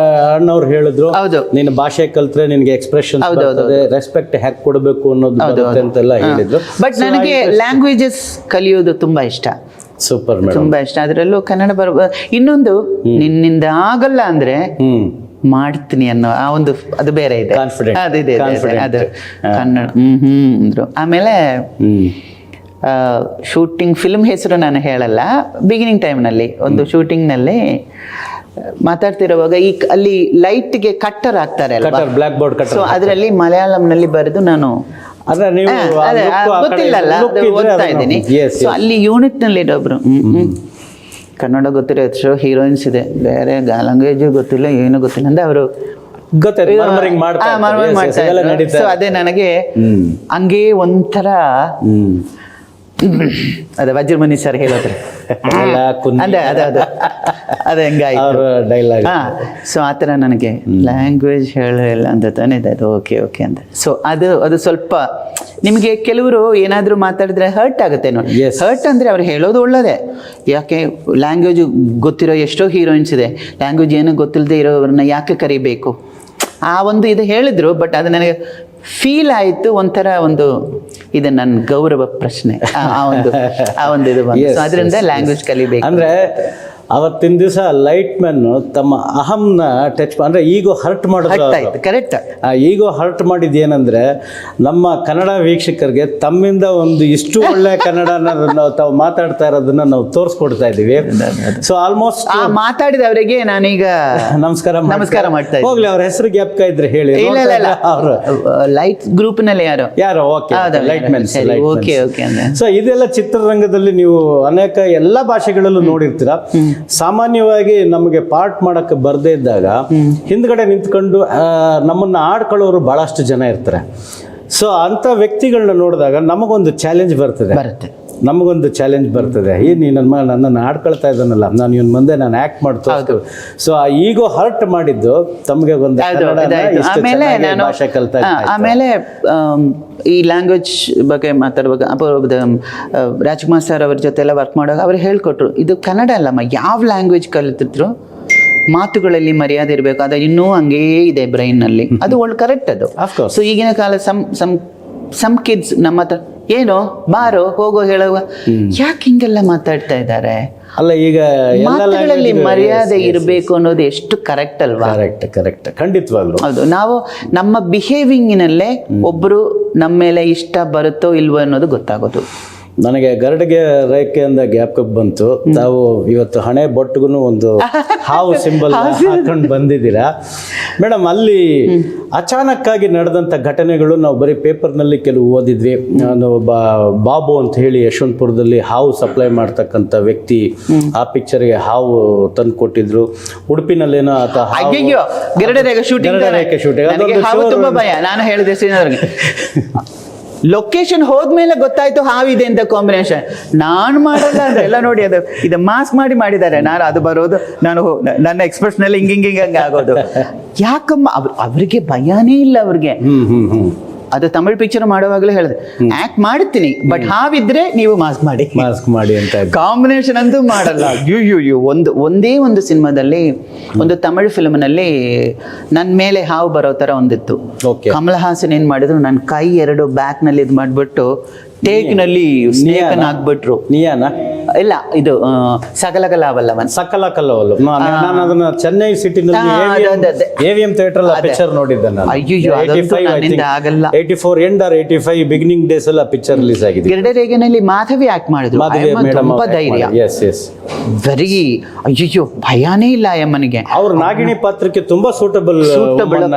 ಅಣ್ಣವ್ರು ಹೇಳಿದ್ರು, ಹೌದು, ನೀನು ಭಾಷೆ ಕಲ್ತ್ರೆ ನಿನ್ಗೆ ಎಕ್ಸ್ಪ್ರೆಷನ್ ರೆಸ್ಪೆಕ್ಟ್ ಹ್ಯಾಕ್ ಕೊಡಬೇಕು ಅನ್ನೋದು ಬರುತ್ತೆ ಅಂತೆಲ್ಲ ಹೇಳಿದ್ರು. ಬಟ್ ನನಗೆ ಲ್ಯಾಂಗ್ವೇಜಸ್ ಕಲಿಯೋದು ತುಂಬಾ ಇಷ್ಟ. ಸೂಪರ್ ಮೇಡಮ್, ತುಂಬಾ ಇಷ್ಟ. ಅದರಲ್ಲೂ ಕನ್ನಡ ಇನ್ನೊಂದು ನಿನ್ನಿಂದ ಆಗಲ್ಲ ಅಂದ್ರೆ ಮಾಡ್ತೀನಿ ಅನ್ನೋ ಆ ಒಂದು ಅದು ಬೇರೆ ಇದೆ, ಅದಿದೆ ಅದು ಕನ್ನಡ ಅಂದ್ರು. ಆಮೇಲೆ ಶೂಟಿಂಗ್ ಫಿಲ್ಮ್ ಹೆಸರು ನಾನು ಹೇಳಲ್ಲ. ಬಿಗಿನಿಂಗ್ ಟೈಮ್ನಲ್ಲಿ ಒಂದು ಶೂಟಿಂಗ್ನಲ್ಲಿ ಮಾತಾಡ್ತಿರುವಾಗ ಅಲ್ಲಿ ಲೈಟ್ಗೆ ಕಟ್ಟರ್ ಹಾಕ್ತಾರೆ ಅಲ್ವಾ, ಬ್ಲಾಕ್ ಬೋರ್ಡ್ ಕಟ್ಟರ್. ಸೊ ಅದರಲ್ಲಿ ಮಲಯಾಳಂನಲ್ಲಿ ಬರೆದು ನಾನು ಗೊತ್ತಿಲ್ಲಲ್ಲ ಓದ್ತಾ ಇದ್ದೀನಿ. ಸೊ ಅಲ್ಲಿ ಯೂನಿಟ್ ನಲ್ಲಿ ಇರೋಬ್ರು ಕನ್ನಡ ಗೊತ್ತಿರೋ ಎಷ್ಟು ಹೀರೋಯಿನ್ಸ್ ಇದೆ, ಬೇರೆ ಲ್ಯಾಂಗ್ವೇಜ್ ಗೊತ್ತಿಲ್ಲ, ಏನು ಗೊತ್ತಿಲ್ಲ ಅಂದ್ರೆ ಅವರು ಮಾಡ್ತಾ ಇದ್ರು. ಸೊ ಅದೇ ನನಗೆ ಹಂಗೆ ಒಂಥರ ಅದೇ ವಜ್ರಮಣಿ ಸರ್ ಹೇಳಿದ್ರೆ ಅದೇ ಅದು ಹೆಂಗಾಯ್ತು ಡೈಲಾಗ್. ಸೊ ಆ ಥರ ನನಗೆ ಲ್ಯಾಂಗ್ವೇಜ್ ಹೇಳಿಲ್ಲ ಅಂತ ತಾನೇ ಇದೆ ಅದು. ಓಕೆ ಅಂತ. ಸೊ ಅದು ಸ್ವಲ್ಪ ನಿಮಗೆ ಕೆಲವರು ಏನಾದರೂ ಮಾತಾಡಿದ್ರೆ ಹರ್ಟ್ ಆಗುತ್ತೆ ನೋಡಿ. ಹರ್ಟ್ ಅಂದರೆ ಅವ್ರು ಹೇಳೋದು ಒಳ್ಳೇದೇ, ಯಾಕೆ ಲ್ಯಾಂಗ್ವೇಜ್ ಗೊತ್ತಿರೋ ಎಷ್ಟೋ ಹೀರೋಯಿನ್ಸ್ ಇದೆ, ಲ್ಯಾಂಗ್ವೇಜ್ ಏನೂ ಗೊತ್ತಿಲ್ಲದೆ ಇರೋವ್ರನ್ನ ಯಾಕೆ ಕರಿಬೇಕು ಆ ಒಂದು ಇದು ಹೇಳಿದ್ರು. ಬಟ್ ಅದು ನನಗೆ ಫೀಲ್ ಆಯಿತು, ಒಂಥರ ಒಂದು ಇದು ನನ್ನ ಗೌರವ ಪ್ರಶ್ನೆ ಆ ಒಂದು ಇದು ಬಂತು. ಸೊ ಅದರಿಂದ ಲ್ಯಾಂಗ್ವೇಜ್ ಕಲಿಬೇಕು ಅಂದ್ರೆ ಅವತ್ತಿನ ದಿವಸ ಲೈಟ್ ಮ್ಯಾನ್ ತಮ್ಮ ಅಹಂನ ಟಚ್ ಅಂದ್ರೆ ಈಗೋ ಹರ್ಟ್ ಮಾಡೋದು. ಕರೆಕ್ಟ್. ಈಗೋ ಹರ್ಟ್ ಮಾಡಿದ್ದು ಏನಂದ್ರೆ ನಮ್ಮ ಕನ್ನಡ ವೀಕ್ಷಕರಿಗೆ ತಮ್ಮಿಂದ ಒಂದು ಇಷ್ಟು ಒಳ್ಳೆ ಕನ್ನಡನ ನಾವು ತಾವು ಮಾತಾಡ್ತಾ ಇರೋದನ್ನ ನಾವು ತೋರಿಸ್ಕೊಡ್ತಾ ಇದ್ದೀವಿ. ಸೊ ಆಲ್ಮೋಸ್ಟ್ ಮಾತಾಡಿದವರಿಗೆ ನಾನೀಗ ನಮಸ್ಕಾರ ಮಾಡ್ತಾ ಇದ್ದೀನಿ. ಹೋಗ್ಲಿ, ಅವ್ರ ಹೆಸರು ಜ್ಞಾಪಕ ಇದ್ರೆ ಹೇಳಿ. ಅವರು ಲೈಟ್ ಗ್ರೂಪ್ ನಲ್ಲಿ ಯಾರೋ ಲೈಟ್ ಮ್ಯಾನ್. ಓಕೆ. ಸೊ ಇದೆಲ್ಲ ಚಿತ್ರರಂಗದಲ್ಲಿ ನೀವು ಅನೇಕ ಎಲ್ಲಾ ಭಾಷೆಗಳಲ್ಲೂ ನೋಡಿರ್ತೀರಾ. ಸಾಮಾನ್ಯವಾಗಿ ನಮಗೆ ಪಾರ್ಟ್ ಮಾಡಕ್ಕೆ ಬರದೇ ಇದ್ದಾಗ ಹಿಂದ್ಗಡೆ ನಿಂತ್ಕೊಂಡು ನಮ್ಮನ್ನ ಆಡ್ಕೊಳ್ಳೋರು ಬಹಳಷ್ಟು ಜನ ಇರ್ತಾರೆ. ಸೊ ಅಂತ ವ್ಯಕ್ತಿಗಳನ್ನ ನೋಡಿದಾಗ ನಮಗೊಂದು ಚಾಲೆಂಜ್ ಬರ್ತದೆ. ಈ ನನ್ನನ್ನು ಆಡ್ಕೊಳ್ತಾ ಇದ್ದಾನಲ್ಲ, ನಾನು ಇವನ್ ಮುಂದೆ ನಾನು ಆಕ್ಟ್ ಮಾಡ್ತಾ. ಸೊ ಆ ಈಗೋ ಹರ್ಟ್ ಮಾಡಿದ್ದು ತಮಗೆ ಒಂದು ಭಾಷೆ ಕಲ್ತಾ. ಆಮೇಲೆ ಈ ಲ್ಯಾಂಗ್ವೇಜ್ ಬಗ್ಗೆ ಮಾತಾಡುವಾಗ ರಾಜ್ಕುಮಾರ್ ಸರ್ ಅವ್ರ ಜೊತೆ ಎಲ್ಲ ವರ್ಕ್ ಮಾಡುವಾಗ ಅವ್ರು ಹೇಳ್ಕೊಟ್ರು, ಇದು ಕನ್ನಡ ಅಲ್ಲಮ್ಮ, ಯಾವ ಲ್ಯಾಂಗ್ವೇಜ್ ಕಲಿತಿದ್ರು ಮಾತುಗಳಲ್ಲಿ ಮರ್ಯಾದೆ ಇರಬೇಕು, ಅದು ಇನ್ನೂ ಹಂಗೇ ಇದೆ ಬ್ರೈನ್ನಲ್ಲಿ. ಅದು ಕರೆಕ್ಟ್ ಅದು. ಸೊ ಈಗಿನ ಕಾಲ ಸಮ್ ಕಿಡ್ಸ್ ನಮ್ಮ ಹತ್ರ ಏನೋ ಬಾರೋ ಹೋಗೋ ಹೇಳುವ ಯಾಕೆ ಹಿಂಗೆಲ್ಲ ಮಾತಾಡ್ತಾ ಇದ್ದಾರೆ. ಅಲ್ಲ, ಈಗ ಮಾತುಗಳಲ್ಲಿ ಮರ್ಯಾದೆ ಇರಬೇಕು ಅನ್ನೋದು ಎಷ್ಟು ಕರೆಕ್ಟ್ ಅಲ್ವಾ? ಕರೆಕ್ಟ್ ಖಂಡಿತವಾಗ್ಲು. ಹೌದು, ನಾವು ನಮ್ಮ ಬಿಹೇವಿಂಗಿನಲ್ಲೇ ಒಬ್ರು ನಮ್ಮ ಮೇಲೆ ಇಷ್ಟ ಬರುತ್ತೋ ಇಲ್ವೋ ಅನ್ನೋದು ಗೊತ್ತಾಗೋದು. ನನಗೆ ಗರಡಿಗೆ ರೇಖೆಯಿಂದ ಜ್ಞಾಪಕಕ್ಕೆ ಬಂತು, ತಾವು ಇವತ್ತು ಹಣೆ ಬೊಟ್ಟಿಗೂ ಒಂದು ಹಾವು ಸಿಂಬಲ್ ಹಾಕೊಂಡು ಬಂದಿದ್ದೀರಾ ಮೇಡಮ್. ಅಲ್ಲಿ ಅಚಾನಕ್ಕಾಗಿ ನಡೆದಂಥ ಘಟನೆಗಳು ನಾವು ಬರೀ ಪೇಪರ್ನಲ್ಲಿ ಕೆಲವು ಓದಿದ್ವಿ. ನಾನು ಬಾಬು ಅಂತ ಹೇಳಿ ಯಶವಂತಪುರದಲ್ಲಿ ಹಾವು ಸಪ್ಲೈ ಮಾಡ್ತಕ್ಕಂಥ ವ್ಯಕ್ತಿ, ಆ ಪಿಕ್ಚರ್ಗೆ ಹಾವು ತಂದು ಕೊಟ್ಟಿದ್ರು. ಉಡುಪಿನಲ್ಲೇನೋ ಗರಡಿರೇಖೆ ಶೂಟಿಂಗ್ ನಾನು ಹೇಳಿದೆ ಶ್ರೀನಗರ್ಗೆ ಲೊಕೇಶನ್ ಹೋದ್ಮೇಲೆ ಗೊತ್ತಾಯ್ತು ಹಾವಿದೆ ಅಂತ ಕಾಂಬಿನೇಷನ್. ನಾನು ಮಾಡಲ್ಲ ಅಂದ್ರೆ ಎಲ್ಲ ನೋಡಿ ಇದು ಮಾಸ್ಕ್ ಮಾಡಿದ್ದಾರೆ. ನಾನು ಅದು ಬರೋದು, ನಾನು ನನ್ನ ಎಕ್ಸ್ಪ್ರೆಷನ್ ಅಲ್ಲಿ ಹಿಂಗೆ ಆಗೋದು. ಯಾಕಮ್ಮ ಅವ್ರಿಗೆ ಭಯನೇ ಇಲ್ಲ ಅವ್ರಿಗೆ. ಅದು ತಮಿಳ್ ಪಿಕ್ಚರ್ ಮಾಡುವಾಗಲೇ ಹೇಳಿದೆ, ಆಕ್ಟ್ ಮಾಡ್ತೀನಿ ಬಟ್ ಹಾವಿದ್ರೆ ನೀವು ಮಾಸ್ಕ್ ಮಾಡಿ ಅಂತ. ಕಾಂಬಿನೇಷನ್ ಅಂತೂ ಮಾಡಲ್ಲ. ಒಂದೇ ಒಂದು ಸಿನಿಮಾದಲ್ಲಿ, ಒಂದು ತಮಿಳ್ ಫಿಲ್ಮ್ನಲ್ಲಿ ನನ್ನ ಮೇಲೆ ಹಾವು ಬರೋ ತರ ಒಂದಿತ್ತು. ಕಮಲ್ ಹಾಸನ್ ಏನ್ ಮಾಡಿದ್ರು, ನನ್ನ ಕೈ ಎರಡು ಬ್ಯಾಕ್ ನಲ್ಲಿ ಇದು ಮಾಡ್ಬಿಟ್ಟು ಟೇಕ್ನಲ್ಲಿ ಸ್ನೇಕನ್ ಹಾಕ್ಬಿಟ್ರು. ಇಲ್ಲ, ಇದು ಸಕಲಕಲಾವಲ್ಲವನ್. ನಾನು ಅದನ್ನ ಚೆನ್ನೈ ಸಿಟಿನಲ್ಲಿ AVM ಥಿಯೇಟರ್ ಪಿಕ್ಚರ್ ನೋಡಿದ್ದೆ ನಾನು. ಅಯ್ಯೋ, ಆಗಲ್ಲ. 84 ಎಂಡ್ ಆರ್ 85 ಬಿಗಿನಿಂಗ್ ಡೇಸ್ ಎಲ್ಲ ಪಿಕ್ಚರ್ ರಿಲೀಸ್ ಆಗಿದೆ. ಗರಡಿರೇಖೆನಲ್ಲಿ ಮಾಧವಿ ಆಕ್ಟ್ ಮಾಡಿದ್ರು. ತುಂಬಾ ಧೈರ್ಯ, ವೆರಿ ಅಯ್ಯೋ ಭಯಾನೇ ಇಲ್ಲ ಅಮ್ಮನಿಗೆ. ಅವ್ರ ನಾಗಿಣಿ ಪಾತ್ರಕ್ಕೆ ತುಂಬಾ ಸೂಟಬಲ್.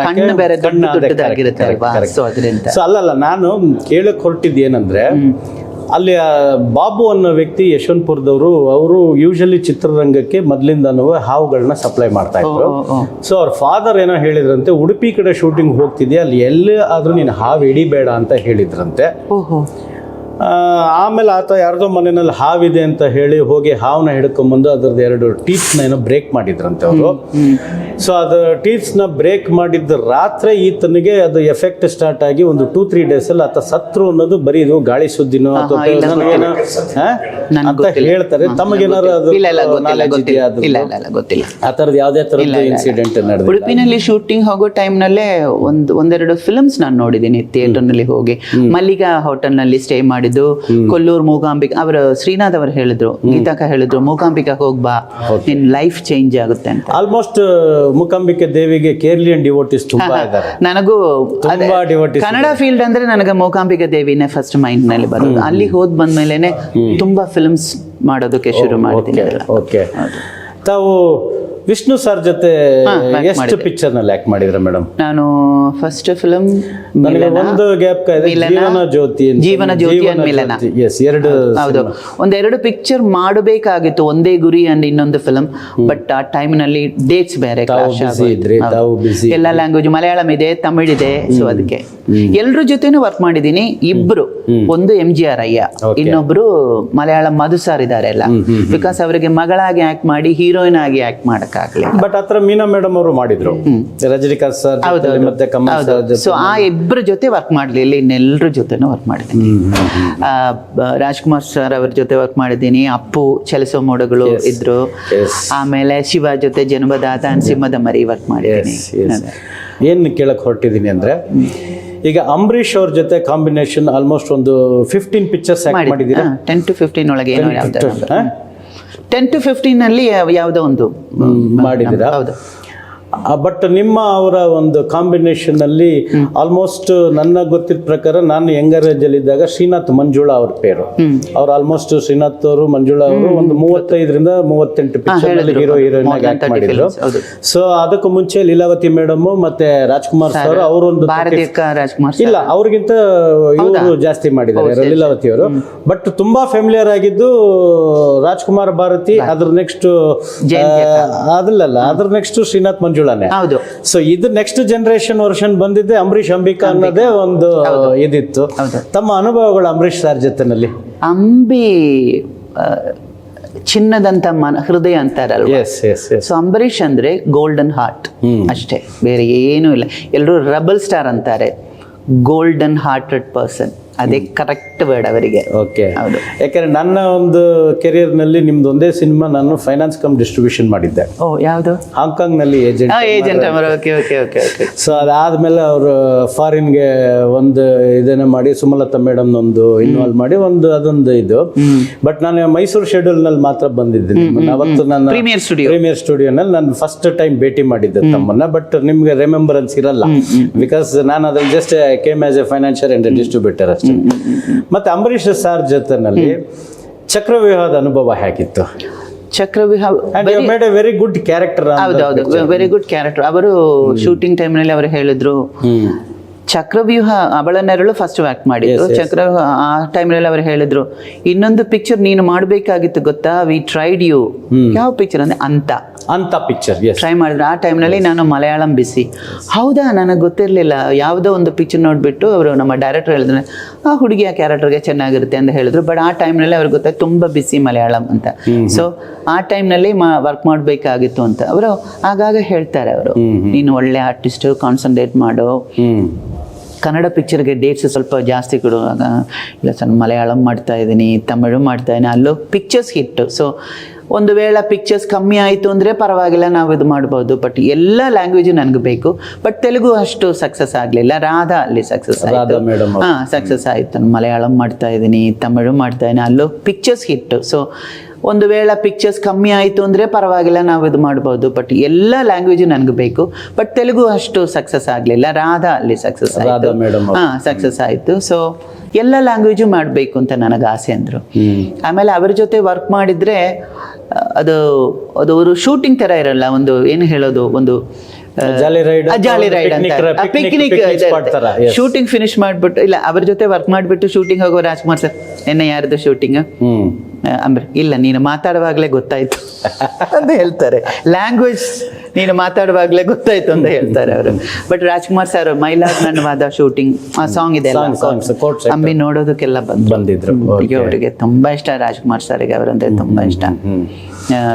ಕಣ್ಣು ಬೇರೆ ದೊಡ್ಡದಾಗಿರುತ್ತೆ ಅಲ್ವಾ, ಸೊ ಅದರಿಂದ. ಅಲ್ಲಲ್ಲ, ನಾನು ಕೇಳಕ್ ಹೊರಟಿದ್ದು ಏನಂದ್ರೆ, ಅಲ್ಲಿ ಬಾಬು ಅನ್ನೋ ವ್ಯಕ್ತಿ ಯಶವಂತಪುರದವರು, ಅವರು ಯೂಶಲಿ ಚಿತ್ರರಂಗಕ್ಕೆ ಮೊದಲಿಂದನೂ ಹಾವುಗಳನ್ನ ಸಪ್ಲೈ ಮಾಡ್ತಾ ಇದ್ರು. ಸೊ ಅವ್ರ ಫಾದರ್ ಏನೋ ಹೇಳಿದ್ರಂತೆ, ಉಡುಪಿ ಕಡೆ ಶೂಟಿಂಗ್ ಹೋಗ್ತಿದ್ಯಾ, ಅಲ್ಲಿ ಎಲ್ಲಿ ಆದ್ರೂ ನೀನು ಹಾವು ಹಿಡಿಬೇಡ ಅಂತ ಹೇಳಿದ್ರಂತೆ. ಆಮೇಲೆ ಆತ ಯಾರ್ದೋ ಮನೆಯಲ್ಲಿ ಹಾವಿದೆ ಅಂತ ಹೇಳಿ ಹೋಗಿ ಹಾವನ್ನ ಹಿಡ್ಕೊಂಬಂದು ಅದ್ರದ್ದು 2 ಟೀತ್ನ ಏನೋ ಬ್ರೇಕ್ ಮಾಡಿದ್ರಂತೆ ಅವರು. ಸೊ ಅದು ಟೀತ್ಸ್ನ ಬ್ರೇಕ್ ಮಾಡಿದ್ದ ರಾತ್ರಿ ಈತನಿಗೆ ಅದು ಎಫೆಕ್ಟ್ ಸ್ಟಾರ್ಟ್ ಆಗಿ ಒಂದು 2-3 ಡೇಸಲ್ಲಿ ಆತ ಸತ್ರು ಅನ್ನೋದು ಬರೀ ಇದು ಗಾಳಿ ಸುದ್ದಿನೋ ಅಥವಾ ಏನೋ ಅಂತ ಹೇಳ್ತಾರೆ. ತಮಗೇನಾದ್ರು ಅದು knowledge ಇದೆಯಾ ಅದ್ರದ್ದು? ಇಲ್ಲ ಗೊತ್ತಿಲ್ಲ. ಆ ಥರದ್ದು ಯಾವುದೇ ಥರದ ಇನ್ಸಿಡೆಂಟ್ ನಡೆದಿಲ್ಲ. ಉಡುಪಿನಲ್ಲಿ ಶೂಟಿಂಗ್ ಹೋಗೋ ಟೈಮ್ನಲ್ಲೇ ಒಂದೆರಡು ಫಿಲ್ಮ್ಸ್ ನಾನು ನೋಡಿದ್ದೀನಿ ಥಿಯೇಟರ್ನಲ್ಲಿ ಹೋಗಿ. ಮಲ್ಲಿಗಾ ಹೋಟೆಲ್ನಲ್ಲಿ ಸ್ಟೇ ಮಾಡಿದ್ದು, ಕೊಲ್ಲೂರು ಮೂಕಾಂಬಿಕಾ ಅವರು ಶ್ರೀನಾಥ್ ಅವರು ಹೇಳಿದ್ರು, ಗೀತಾಕ ಹೇಳಿದ್ರು, ಮೂಕಾಂಬಿಕಾ ಹೋಗ್ಬಾ, ನಿನ್ ಲೈಫ್ ಚೇಂಜ್ ಆಗುತ್ತೆ ಅಂತ. ಆಲ್ಮೋಸ್ಟ್ ಮೂಕಾಂಬಿಕೆ ದೇವಿಗೆ ಕೇರಳಿಯನ್ ಡಿವೋಟಿಸ್ ತುಂಬಾ ಇದ್ದಾರೆ. ನನಗೂ ತುಂಬಾ ಡಿವೋಟಿಸ್. ಕನ್ನಡ ಫೀಲ್ಡ್ ಅಂದ್ರೆ ನನಗೆ ಮೂಕಾಂಬಿಕಾ ದೇವಿನೇ ಫಸ್ಟ್ ಮೈಂಡ್ ನಲ್ಲಿ ಬರೋದು. ಅಲ್ಲಿ ಹೋದ್ ಬಂದ್ಮೇಲೆನೆ ತುಂಬಾ ಫಿಲ್ಮ್ಸ್ ಮಾಡೋದಕ್ಕೆ ಶುರು ಮಾಡಿದ್ದೀನಿ. ಓಕೆ, ತಾವು ವಿಷ್ಣು ಸರ್ ಜೊತೆ ಎಷ್ಟು ಪಿಕ್ಚರ್ ನಲ್ಲಿ ಆಕ್ಟ್ ಮಾಡಿದ್ರ ಮೇಡಮ್? ನಾನು ಫಸ್ಟ್ ಫಿಲ್ಮ್ ಒಂದು ಗ್ಯಾಪ್ ಜೀವನ ಜ್ಯೋತಿ ಅಂಡ್ ಮಿಲನ. ಹೌದು, ಒಂದೆರಡು ಪಿಕ್ಚರ್ ಮಾಡಬೇಕಾಗಿತ್ತು, ಒಂದೇ ಗುರಿ ಅಂಡ್ ಇನ್ನೊಂದು ಫಿಲ್ಮ್. ಬಟ್ ಆ ಟೈಮ್ ನಲ್ಲಿ ಡೇಟ್ಸ್ ಬೇರೆ, ಎಲ್ಲ ಲ್ಯಾಂಗ್ವೇಜ್, ಮಲಯಾಳಂ ಇದೆ, ತಮಿಳ್ ಇದೆ. ಸೊ ಅದಕ್ಕೆ ಎಲ್ರ ಜೊತೆನೂ ವರ್ಕ್ ಮಾಡಿದೀನಿ. ಇಬ್ರು, ಒಂದು MGR ಅಯ್ಯ, ಇನ್ನೊಬ್ರು ಮಲಯಾಳಂ ಮಧು ಸರ್ ಇದಾರೆ ಎಲ್ಲ. ಬಿಕಾಸ್ ಅವರಿಗೆ ಮಗಳಾಗಿ ಆಕ್ಟ್ ಮಾಡಿ ಹೀರೋಯಿನ್ ಆಗಿ ಆಕ್ಟ್ ಮಾಡಕ್ಕಾಗ್ಲಿ. ಬಟ್ ಆತರ ಮೀನಾ ಮೇಡಮ್ ಅವರು ಮಾಡಿದ್ರು, ರಜನಿಕಾಂತ್ ಸರ್ ಮತ್ತೆ ಕಮಲ್ ಸರ್. ಸೊ ಆ ಇಬ್ಬರ ಜೊತೆ ವರ್ಕ್ ಮಾಡ್ಲಿಲ್ಲ, ಇನ್ನೆಲ್ಲರ ಜೊತೆನೂ ವರ್ಕ್ ಮಾಡಿದ್ದೀನಿ. ರಾಜ್ಕುಮಾರ್ ಸರ್ ಅವ್ರ ಜೊತೆ ವರ್ಕ್ ಮಾಡಿದ್ದೀನಿ. ಅಪ್ಪು ಚಲಿಸೋ ಮೋಡಗಳು ಇದ್ರು. ಆಮೇಲೆ ಶಿವ ಜೊತೆ ಜನ್ಮದಾತ ಅಂಡ್ ಸಿಂಹದ ಮರಿ ವರ್ಕ್ ಮಾಡಿದ್ದೀನಿ. ಏನ್ ಕೇಳಕ್ ಹೊರಟಿದ್ದೀನಿ ಅಂದ್ರೆ, ಈಗ ಅಂಬರೀಷ್ ಅವ್ರ ಜೊತೆ ಕಾಂಬಿನೇಷನ್ ಆಲ್ಮೋಸ್ಟ್ ಒಂದು 15 ಪಿಕ್ಚರ್ಸ್ ಮಾಡಿದ್ದೀರಾ? 10 to 15 ಒಳಗೆ ಏನೋ ಯಾವ್ದು 10 to 15 ಅಲ್ಲಿ ಯಾವುದೋ ಒಂದು ಮಾಡಿದ್ದೀರಾ? ಹೌದು. ಬಟ್ ನಿಮ್ಮ ಅವರ ಒಂದು ಕಾಂಬಿನೇಷನ್ ಅಲ್ಲಿ ಆಲ್ಮೋಸ್ಟ್ ನನ್ನ ಗೊತ್ತಿದ್ದ ಪ್ರಕಾರ, ನಾನು ಯಂಗರ್ ಏಜ್ ಅಲ್ಲಿ ಇದ್ದಾಗ ಶ್ರೀನಾಥ್ ಮಂಜುಳಾ ಅವ್ರ ಪೇರು. ಅವ್ರು ಆಲ್ಮೋಸ್ಟ್ ಶ್ರೀನಾಥ್ ಅವರು ಮಂಜುಳಾ ಅವರು ಒಂದು 35 to 38 ಪಿಕ್ಚರ್ ನಲ್ಲಿ ಹೀರೋ ಹೀರೋಯಿನ್ ಆಗಿ ಆಕ್ಟ್ ಮಾಡಿದ್ರು. ಸೊ ಅದಕ್ಕೂ ಮುಂಚೆ ಲೀಲಾವತಿ ಮೇಡಮ್ ಮತ್ತೆ ರಾಜ್ಕುಮಾರ್ ಸರ್ ಅವರೊಂದು ರಾಜ್ಕುಮಾರ್ ಇಲ್ಲ, ಅವ್ರಿಗಿಂತ ಇವರು ಜಾಸ್ತಿ ಮಾಡಿದ್ದಾರೆ ಲೀಲಾವತಿ ಅವರು. ಬಟ್ ತುಂಬಾ ಫೆಮಿಲಿಯರ್ ಆಗಿದ್ದು ರಾಜ್ಕುಮಾರ್ ಭಾರತಿ, ಅದ್ರ ನೆಕ್ಸ್ಟ್ ಅದ್ರ ನೆಕ್ಸ್ಟ್ ಶ್ರೀನಾಥ್ ಮಂಜುಳಾ. ಹೌದು. ಸೊ ಇದು ನೆಕ್ಸ್ಟ್ ಜನರೇಷನ್ ವರ್ಷನ್ ಬಂದಿದ್ದೆ ಅಂಬರೀಷ್ ಅಂಬಿಕಾ ಅನ್ನೋದೇ ಒಂದು ಇದಿತ್ತು. ತಮ್ಮ ಅನುಭವಗಳು ಅಂಬರೀಷ್ ಸರ್ ಜೊತೆನಲ್ಲಿ? ಅಂಬಿ ಚಿನ್ನದಂತ ಹೃದಯ ಅಂತಾರಲ್ವ. ಸೊ ಅಂಬರೀಷ್ ಅಂದ್ರೆ ಗೋಲ್ಡನ್ ಹಾರ್ಟ್ ಅಷ್ಟೇ, ಬೇರೆ ಏನೂ ಇಲ್ಲ. ಎಲ್ಲರೂ ರಬಲ್ ಸ್ಟಾರ್ ಅಂತಾರೆ, ಗೋಲ್ಡನ್ ಹಾರ್ಟೆಡ್ ಪರ್ಸನ್, ಅದೇ ಕರೆಕ್ಟ್ ವರ್ಡ್ ಅವರಿಗೆ. ಓಕೆ, ಯಾಕಂದ್ರೆ ನನ್ನ ಒಂದು ಕೆರಿಯರ್ ನಲ್ಲಿ ನಿಮ್ದು ಒಂದೇ ಸಿನಿಮಾ ನಾನು ಫೈನಾನ್ಸ್ ಕಮ್ ಡಿಸ್ಟ್ರಿಬ್ಯೂಷನ್ ಮಾಡಿದ್ದೆ. ಓ, ಯಾವುದು? ಹಾಂಗ್ಕಾಂಗ್ ನಲ್ಲಿ ಏಜೆಂಟ್. ಏಜೆಂಟ್. ಸೊ ಅದಾದ್ಮೇಲೆ ಅವರು ಫಾರಿನ್ಗೆ ಒಂದು ಇದನ್ನ ಮಾಡಿ ಸುಮಲತಾ ಮೇಡಮ್ ಒಂದು ಇನ್ವಾಲ್ವ್ ಮಾಡಿ ಅದೊಂದು ಇದು. ಬಟ್ ನಾನು ಮೈಸೂರು ಶೆಡ್ಯೂಲ್ ನಲ್ಲಿ ಮಾತ್ರ ಬಂದಿದ್ದೀನಿ. ಅವತ್ತು ನನ್ನ ಪ್ರೀಮಿಯರ್ ಸ್ಟುಡಿಯೋನಲ್ಲಿ ನಾನು ಫಸ್ಟ್ ಟೈಮ್ ಭೇಟಿ ಮಾಡಿದ್ದೆ ತಮ್ಮನ್ನ. ಬಟ್ ನಿಮ್ಗೆ ರಿಮೆಂಬರೆನ್ಸ್ ಇರಲ್ಲ, ಬಿಕಾಸ್ ನಾನು ಅದ್ರಲ್ಲಿ just came as a financier and distributor ಅಷ್ಟೇ. ಮತ್ತೆ ಅಂಬರೀಷ್ ಸರ್ ಜೊತೆನಲ್ಲಿ ಚಕ್ರವ್ಯೂಹದ ಅನುಭವ ಹೇಗಿತ್ತು? Chakravyuha made a very good character. ಹೌದೌದು, ವೆರಿ ಗುಡ್ ಕ್ಯಾರೆಕ್ಟರ್. ಅವರು ಶೂಟಿಂಗ್ ಟೈಮ್ ನಲ್ಲಿ ಅವರು ಹೇಳಿದ್ರು, ಚಕ್ರವ್ಯೂಹ ಅವಳ ನೆರಳು ಫಸ್ಟ್ ಆಕ್ಟ್ ಮಾಡಿದ್ರು. ಚಕ್ರವ್ಯೂಹ ಆ ಟೈಮ್ನಲ್ಲಿ ಅವರು ಹೇಳಿದ್ರು, ಇನ್ನೊಂದು ಪಿಕ್ಚರ್ ನೀನು ಮಾಡಬೇಕಾಗಿತ್ತು ಗೊತ್ತಾ, ವಿ ಟ್ರೈಡ್ ಯು. ಯಾವ ಪಿಕ್ಚರ್ ಅಂದ್ರೆ ಅಂತ ಪಿಕ್ಚರ್ ಟ್ರೈ ಮಾಡಿದ್ರು. ಆ ಟೈಮ್ನಲ್ಲಿ ನಾನು ಮಲಯಾಳಂ ಬಿಸಿ. ಹೌದಾ, ನನಗೆ ಗೊತ್ತಿರಲಿಲ್ಲ. ಯಾವುದೋ ಒಂದು ಪಿಕ್ಚರ್ ನೋಡಿಬಿಟ್ಟು ಅವರು ನಮ್ಮ ಡೈರೆಕ್ಟರ್ ಹೇಳಿದ್ರೆ, ಆ ಹುಡುಗಿಯ ಕ್ಯಾರೆಕ್ಟರ್ಗೆ ಚೆನ್ನಾಗಿರುತ್ತೆ ಅಂತ ಹೇಳಿದ್ರು. ಬಟ್ ಆ ಟೈಮ್ನಲ್ಲಿ ಅವ್ರಿಗೆ ಗೊತ್ತಾಯ್ತು ತುಂಬ ಬಿಸಿ ಮಲಯಾಳಂ ಅಂತ. ಸೊ ಆ ಟೈಮ್ನಲ್ಲಿ ವರ್ಕ್ ಮಾಡಬೇಕಾಗಿತ್ತು ಅಂತ ಅವರು ಆಗಾಗ ಹೇಳ್ತಾರೆ. ಅವರು ನೀನು ಒಳ್ಳೆ ಆರ್ಟಿಸ್ಟ್, ಕಾನ್ಸಂಟ್ರೇಟ್ ಮಾಡು, ಕನ್ನಡ ಪಿಕ್ಚರ್ಗೆ ಡೇಟ್ಸ್ ಸ್ವಲ್ಪ ಜಾಸ್ತಿ ಕೊಡುವಾಗ, ಇಲ್ಲ ಸರ್ ಮಲಯಾಳಂ ಮಾಡ್ತಾ ಇದ್ದೀನಿ, ತಮಿಳು ಮಾಡ್ತಾ ಇದ್ದೀನಿ, ಅಲ್ಲೂ ಪಿಕ್ಚರ್ಸ್ ಹಿಟ್ಟು. ಸೊ ಒಂದು ವೇಳೆ ಪಿಕ್ಚರ್ಸ್ ಕಮ್ಮಿ ಆಯಿತು ಅಂದರೆ ಪರವಾಗಿಲ್ಲ, ನಾವು ಇದು ಮಾಡ್ಬೋದು. ಬಟ್ ಎಲ್ಲ ಲ್ಯಾಂಗ್ವೇಜು ನನಗೆ ಬೇಕು. ಬಟ್ ತೆಲುಗು ಅಷ್ಟು ಸಕ್ಸಸ್ ಆಗಲಿಲ್ಲ. ರಾಧಾ ಅಲ್ಲಿ ಸಕ್ಸಸ್ ಆಯಿತು. ಸಕ್ಸಸ್ ಆಯಿತು. ಮಲಯಾಳಂ ಮಾಡ್ತಾ ಇದ್ದೀನಿ, ತಮಿಳು ಮಾಡ್ತಾ ಇದ್ದೀನಿ, ಅಲ್ಲೂ ಪಿಕ್ಚರ್ಸ್ ಹಿಟ್ಟು. ಸೊ ಒಂದು ವೇಳೆ ಪಿಕ್ಚರ್ಸ್ ಕಮ್ಮಿ ಆಯಿತು ಅಂದರೆ ಪರವಾಗಿಲ್ಲ, ನಾವು ಇದು ಮಾಡ್ಬೋದು. ಬಟ್ ಎಲ್ಲ ಲ್ಯಾಂಗ್ವೇಜು ನನಗೆ ಬೇಕು. ಬಟ್ ತೆಲುಗು ಅಷ್ಟು ಸಕ್ಸಸ್ ಆಗಲಿಲ್ಲ. ರಾಧಾ ಅಲ್ಲಿ ಸಕ್ಸಸ್ ಆಯಿತು. ಸಕ್ಸಸ್ ಆಯಿತು. ಸೊ ಎಲ್ಲ ಲ್ಯಾಂಗ್ವೇಜು ಮಾಡಬೇಕು ಅಂತ ನನಗೆ ಆಸೆ ಅಂದರು. ಆಮೇಲೆ ಅವ್ರ ಜೊತೆ ವರ್ಕ್ ಮಾಡಿದರೆ ಅದು ಒಂದು ಶೂಟಿಂಗ್ ಥರ ಇರಲ್ಲ, ಒಂದು ಏನು ಹೇಳೋದು, ಒಂದು ಜಾಲಿ ರೈಡ್ ಅಂತ ಪಿಕ್ನಿಕ್ ಶೂಟಿಂಗ್ ಫಿನಿಶ್ ಮಾಡ್ಬಿಟ್ಟು, ಇಲ್ಲ ಅವ್ರ ಜೊತೆ ವರ್ಕ್ ಮಾಡಿಬಿಟ್ಟು ಶೂಟಿಂಗ್ ಹೋಗೋ ರಾಜ್ಕುಮಾರ್ ಸರ್, ಎನ್ನ ಯಾರ್ದು ಶೂಟಿಂಗ್ ಅಂದ್ರೆ ಇಲ್ಲ ನೀನು ಮಾತಾಡುವಾಗಲೇ ಗೊತ್ತಾಯ್ತು ಅಂತ ಹೇಳ್ತಾರೆ. ಲ್ಯಾಂಗ್ವೇಜ್ ನೀನು ಮಾತಾಡುವಾಗ್ಲೇ ಗೊತ್ತಾಯ್ತು ಅಂತ ಹೇಳ್ತಾರೆ ಅವರು. ಬಟ್ ರಾಜ್ಕುಮಾರ್ ಸರ್ ಮೈಲಾಗ್ ನನ್ನವಾದ ಶೂಟಿಂಗ್ ಆ ಸಾಂಗ್ ಇದೆ ಅಂಬಿ ನೋಡೋದಕ್ಕೆಲ್ಲ ಬಂದಿದ್ರು. ಈಗ ಅವರಿಗೆ ತುಂಬಾ ಇಷ್ಟ, ರಾಜ್ಕುಮಾರ್ ಸರ್ಗೆ ಅವರಂದ್ರೆ ತುಂಬಾ ಇಷ್ಟ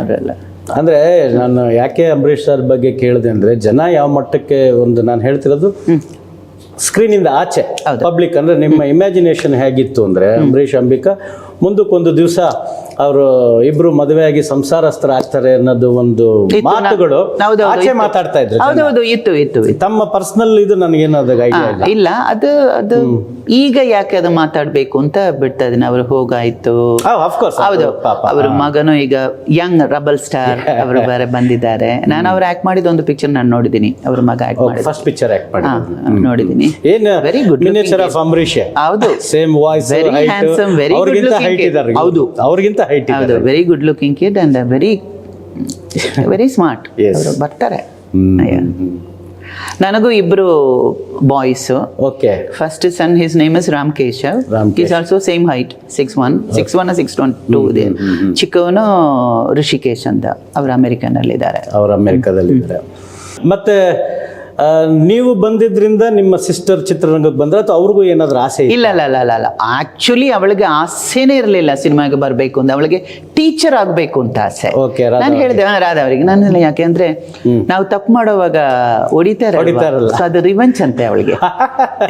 ಅವರೆಲ್ಲ. ಅಂದ್ರೆ ನಾನು ಯಾಕೆ ಅಂಬರೀಷ್ ಸರ್ ಬಗ್ಗೆ ಕೇಳಿದೆ ಅಂದ್ರೆ, ಜನ ಯಾವ ಮಟ್ಟಕ್ಕೆ ಒಂದು ನಾನು ಹೇಳ್ತಿರೋದು ಸ್ಕ್ರೀನ್ ಇಂದ ಆಚೆ ಪಬ್ಲಿಕ್ ಅಂದ್ರೆ ನಿಮ್ಮ ಇಮ್ಯಾಜಿನೇಷನ್ ಹೇಗಿತ್ತು ಅಂದ್ರೆ, ಅಂಬರೀಷ್ ಅಂಬಿಕಾ ಮುಂದಕ್ಕೊಂದು ದಿವಸ ಅವರು ಇಬ್ರು ಮದುವೆ ಆಗಿ ಸಂಸಾರಸ್ಥರ ಆಗ್ತಾರೆ ಅನ್ನೋದು ಒಂದು ಮಾತುಗಳು ಆಚೆ ಮಾತಾಡ್ತಾ ಇದ್ರು. ಹೌದೌದು, ಇತ್ತು. ತಮ್ಮ ಪರ್ಸನಲ್ ಇದು ನನಗೇನಾದ ಐಡಿಯಾ ಇಲ್ಲ. ಅದು ಈಗ ಯಾಕೆ ಅದು ಮಾತಾಡ್ಬೇಕು ಅಂತ ಬಿಡ್ತಾ ಇದೀನಿ. ಅವರು ಹೋಗಾಯ್ತು. ಹೌದು, ಅವ್ರ ಮಗನು ಈಗ ಯಂಗ್ ರಬಲ್ ಸ್ಟಾರ್ ಅವರು ಬೇರೆ ಬಂದಿದ್ದಾರೆ. ನಾನು ಅವ್ರು ಆಕ್ಟ್ ಮಾಡಿದ ಒಂದು ಪಿಕ್ಚರ್ ನಾನು ನೋಡಿದೀನಿ. ಅವ್ರ ಮಗ ಆಕ್ಟ್ ಮಾಡಿದ ಫಸ್ಟ್ ಪಿಕ್ಚರ್ ಆಕ್ಟ್ ಮಾಡಿ ನೋಡಿದೀನಿ. ಏನು very good miniature of Ambareesh. ಹೌದು, same voice, very handsome, very good looking kid. ಹೌದು, ಅವ್ರಿಗಿಂತ ಹೈಟ್ ಹೌದು, very good looking kid and very smart. ಅವರು ಬರ್ತಾರೆ. ನನಗೂ ಇಬ್ರು boys. Okay. First son, his name is Ram Keshav. Is also same height, 6'1", 6'2" ಇದೆ. ಚಿಕ್ಕವನು ಋಷಿಕೇಶ್ ಅಂತ, ಅವರು ಅಮೆರಿಕನ್ ಅಲ್ಲಿ ಇದ್ದಾರೆ. ಅವರು ಅಮೆರಿಕದಲ್ಲಿದ್ದಾರೆ. ಮತ್ತೆ ನೀವು ಬಂದಿದ್ರಿಂದ ನಿಮ್ಮ ಸಿಸ್ಟರ್ ಚಿತ್ರರಂಗಕ್ಕೆ ಬಂದ್ರೆ ಅಥವಾ ಅವ್ರಿಗೂ ಏನಾದ್ರು ಆಸೆ? ಇಲ್ಲ. ಆಕ್ಚುಲಿ ಅವಳಿಗೆ ಆಸೆನೇ ಇರಲಿಲ್ಲ ಸಿನಿಮಾಗೆ ಬರಬೇಕು ಅಂತ. ಅವಳಿಗೆ ಟೀಚರ್ ಆಗಬೇಕು ಅಂತ ಆಸೆ. ನಾನು ಹೇಳಿದೆ ರಾಧಾ ಅವರಿಗೆ, ನಾನು ಯಾಕೆ ಅಂದ್ರೆ ನಾವು ತಪ್ಪು ಮಾಡೋವಾಗ ಹೊಡಿತಾರಲ್ಲ, ಅದು ರಿವೆಂಜ್ ಅಂತೆ ಅವಳಿಗೆ.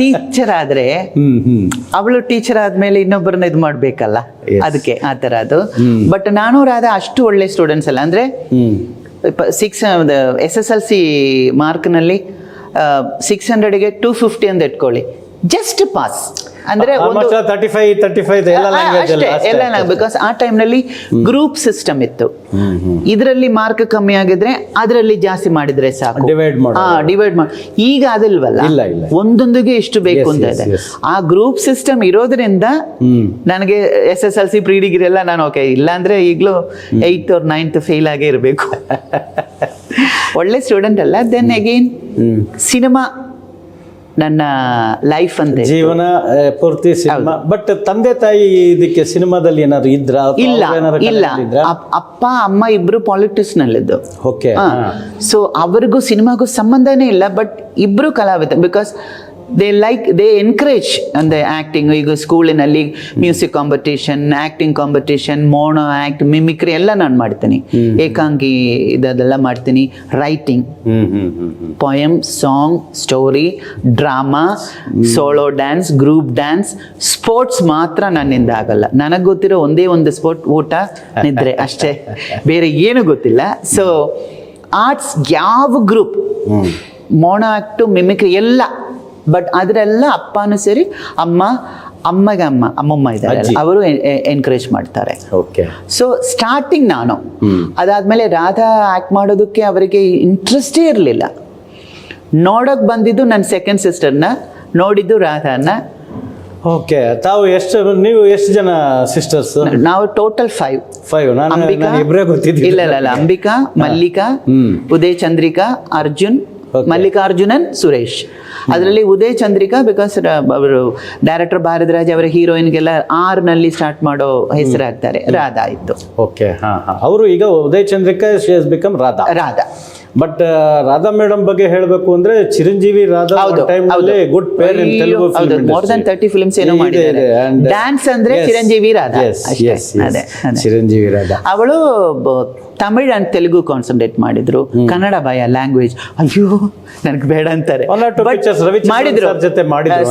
ಟೀಚರ್ ಆದ್ರೆ ಅವಳು ಟೀಚರ್ ಆದ್ಮೇಲೆ ಇನ್ನೊಬ್ಬರನ್ನ ಇದು ಮಾಡ್ಬೇಕಲ್ಲ, ಅದಕ್ಕೆ ಆ ತರ ಅದು. ಬಟ್ ನಾನು ರಾಧಾ ಅಷ್ಟು ಒಳ್ಳೆ ಸ್ಟೂಡೆಂಟ್ಸ್ ಅಲ್ಲ. ಅಂದ್ರೆ SSLC ಮಾರ್ಕ್ನಲ್ಲಿ 600ಗೆ 250 ಅಂತ ಇಟ್ಕೊಳ್ಳಿ, ಜಸ್ಟ್ ಪಾಸ್. ಅಂದ್ರೆ ಬಿಕಾಸ್ ಆ ಟೈಮ್ನಲ್ಲಿ ಗ್ರೂಪ್ ಸಿಸ್ಟಮ್ ಇತ್ತು. ಇದರಲ್ಲಿ ಮಾರ್ಕ್ ಕಮ್ಮಿ ಆಗಿದ್ರೆ ಅದರಲ್ಲಿ ಜಾಸ್ತಿ ಮಾಡಿದ್ರೆ ಸಾಕು, ಡಿವೈಡ್ ಮಾಡಿ. ಈಗ ಅದಿಲ್ವಲ್ಲ, ಒಂದೊಂದಿಗೆ ಇಷ್ಟು ಬೇಕು ಅಂತ ಇದೆ. ಆ ಗ್ರೂಪ್ ಸಿಸ್ಟಮ್ ಇರೋದ್ರಿಂದ ನನಗೆ SSLC ಪ್ರೀ ಡಿಗ್ರಿ ಎಲ್ಲ ನಾನು ಓಕೆ. ಇಲ್ಲಾಂದ್ರೆ ಈಗಲೂ 8th or 9th ಫೇಲ್ ಆಗೇ ಇರಬೇಕು. ಒಳ್ಳೆ ಸ್ಟೂಡೆಂಟ್ ಅಲ್ಲ. ದೆನ್ ಅಗೇನ್ ಸಿನಿಮಾ ನನ್ನ ಲೈಫ್ ಅಂತ, ಜೀವನ ಪೂರ್ತಿ ಸಿನಿಮಾ. ಬಟ್ ತಂದೆ ತಾಯಿ ಇದಕ್ಕೆ ಸಿನಿಮಾದಲ್ಲಿ ಏನಾದ್ರು ಇದ್ರ? ಇಲ್ಲ. ಅಪ್ಪ ಅಮ್ಮ ಇಬ್ರು ಪಾಲಿಟಿಕ್ಸ್ ನಲ್ಲಿದ್ದು. ಓಕೆ. ಸೊ ಅವ್ರಿಗೂ ಸಿನಿಮಾಗೂ ಸಂಬಂಧನೇ ಇಲ್ಲ. ಬಟ್ ಇಬ್ರು ಕಲಾವಿದ. ಬಿಕಾಸ್ ದೇ ಎನ್ಕರೇಜ್ ಅಂದ್ರೆ ಆಕ್ಟಿಂಗ್. ಈಗ ಸ್ಕೂಲಿನಲ್ಲಿ music competition, acting competition, mono act, mimicry ಎಲ್ಲ ನಾನು ಮಾಡ್ತೀನಿ. ಏಕಾಂಗಿ ಇದೆಲ್ಲ ಮಾಡ್ತೀನಿ. Writing, poem, song, story, drama, solo dance, group dance. Sports ಮಾತ್ರ ನನ್ನಿಂದ ಆಗಲ್ಲ. ನನಗೆ ಗೊತ್ತಿರೋ ಒಂದೇ ಒಂದು ಸ್ಪೋರ್ಟ್, ಊಟ, ನಿದ್ರೆ ಅಷ್ಟೇ, ಬೇರೆ ಏನು ಗೊತ್ತಿಲ್ಲ. ಸೊ ಆರ್ಟ್ಸ್ ಯಾವ ಗ್ರೂಪ್, ಮೋನೋ ಆಕ್ಟು, ಮಿಮಿಕ್ರಿ ಎಲ್ಲ. ಬಟ್ ಅದರೆಲ್ಲ ಅಪ್ಪನೂ ಸೇರಿ ಅಮ್ಮಮ್ಮ ಇದ್ದಾರೆ, ಅವರು ಎನ್ಕರೇಜ್ ಮಾಡ್ತಾರೆ. ಸೊ ಸ್ಟಾರ್ಟಿಂಗ್ ನಾನು, ಅದಾದ್ಮೇಲೆ ರಾಧಾ ಆಕ್ಟ್ ಮಾಡೋದಕ್ಕೆ ಅವರಿಗೆ ಇಂಟ್ರೆಸ್ಟೇ ಇರಲಿಲ್ಲ. ನೋಡಕ್ ಬಂದಿದ್ದು ನನ್ನ ಸೆಕೆಂಡ್ ಸಿಸ್ಟರ್ನ, ನೋಡಿದ್ದು ರಾಧಾನ. ಓಕೆ. ನೀವು ಎಷ್ಟು ಜನ ಸಿಸ್ಟರ್ಸ್? ನಾವು ಟೋಟಲ್ 5. ಇಲ್ಲ, ಅಂಬಿಕಾ, ಮಲ್ಲಿಕಾ, ಉದಯ್ ಚಂದ್ರಿಕಾ, ಅರ್ಜುನ್, ಮಲ್ಲಿಕಾರ್ಜುನನ್, ಸುರೇಶ್. ಅದರಲ್ಲಿ ಉದಯ್ ಚಂದ್ರಿಕಾ ಬಿಕಾಸ್ ಅವರು ಡೈರೆಕ್ಟರ್ ಭಾರದ್ರಾಜ್ ಅವರ ಹೀರೋಯಿನ್ಗೆಲ್ಲ ನಲ್ಲಿ ಸ್ಟಾರ್ಟ್ ಮಾಡೋ ಹೆಸರಾಗ್ತಾರೆ. ರಾಧಾ ಇತ್ತು. ಓಕೆ. ಅವರು ಈಗ Uday Chandrika, she has become Radha. But Radha madam ಬಗ್ಗೆ ಹೇಳಬೇಕು ಅಂದ್ರೆ Chiranjeevi Radha good pair in Telugu film. More than 30 films ಏನೋ ಮಾಡಿದ್ದಾರೆ. ಡ್ಯಾನ್ಸ್ ಅಂದ್ರೆ ಚಿರಂಜೀವಿ ರಾಧಾ. ಚಿರಂಜೀವಿ ರಾಧಾ. ಅವಳು ತಮಿಳ್ ಅಂಡ್ ತೆಲುಗು ಕಾನ್ಸಂಟ್ರೇಟ್ ಮಾಡಿದ್ರು. ಕನ್ನಡ ಭಯ ಲ್ಯಾಂಗ್ವೇಜ್, ಅಯ್ಯೋ ನನಗೆ ಬೇಡ ಅಂತಾರೆ. ಮಾಡಿದ್ರು,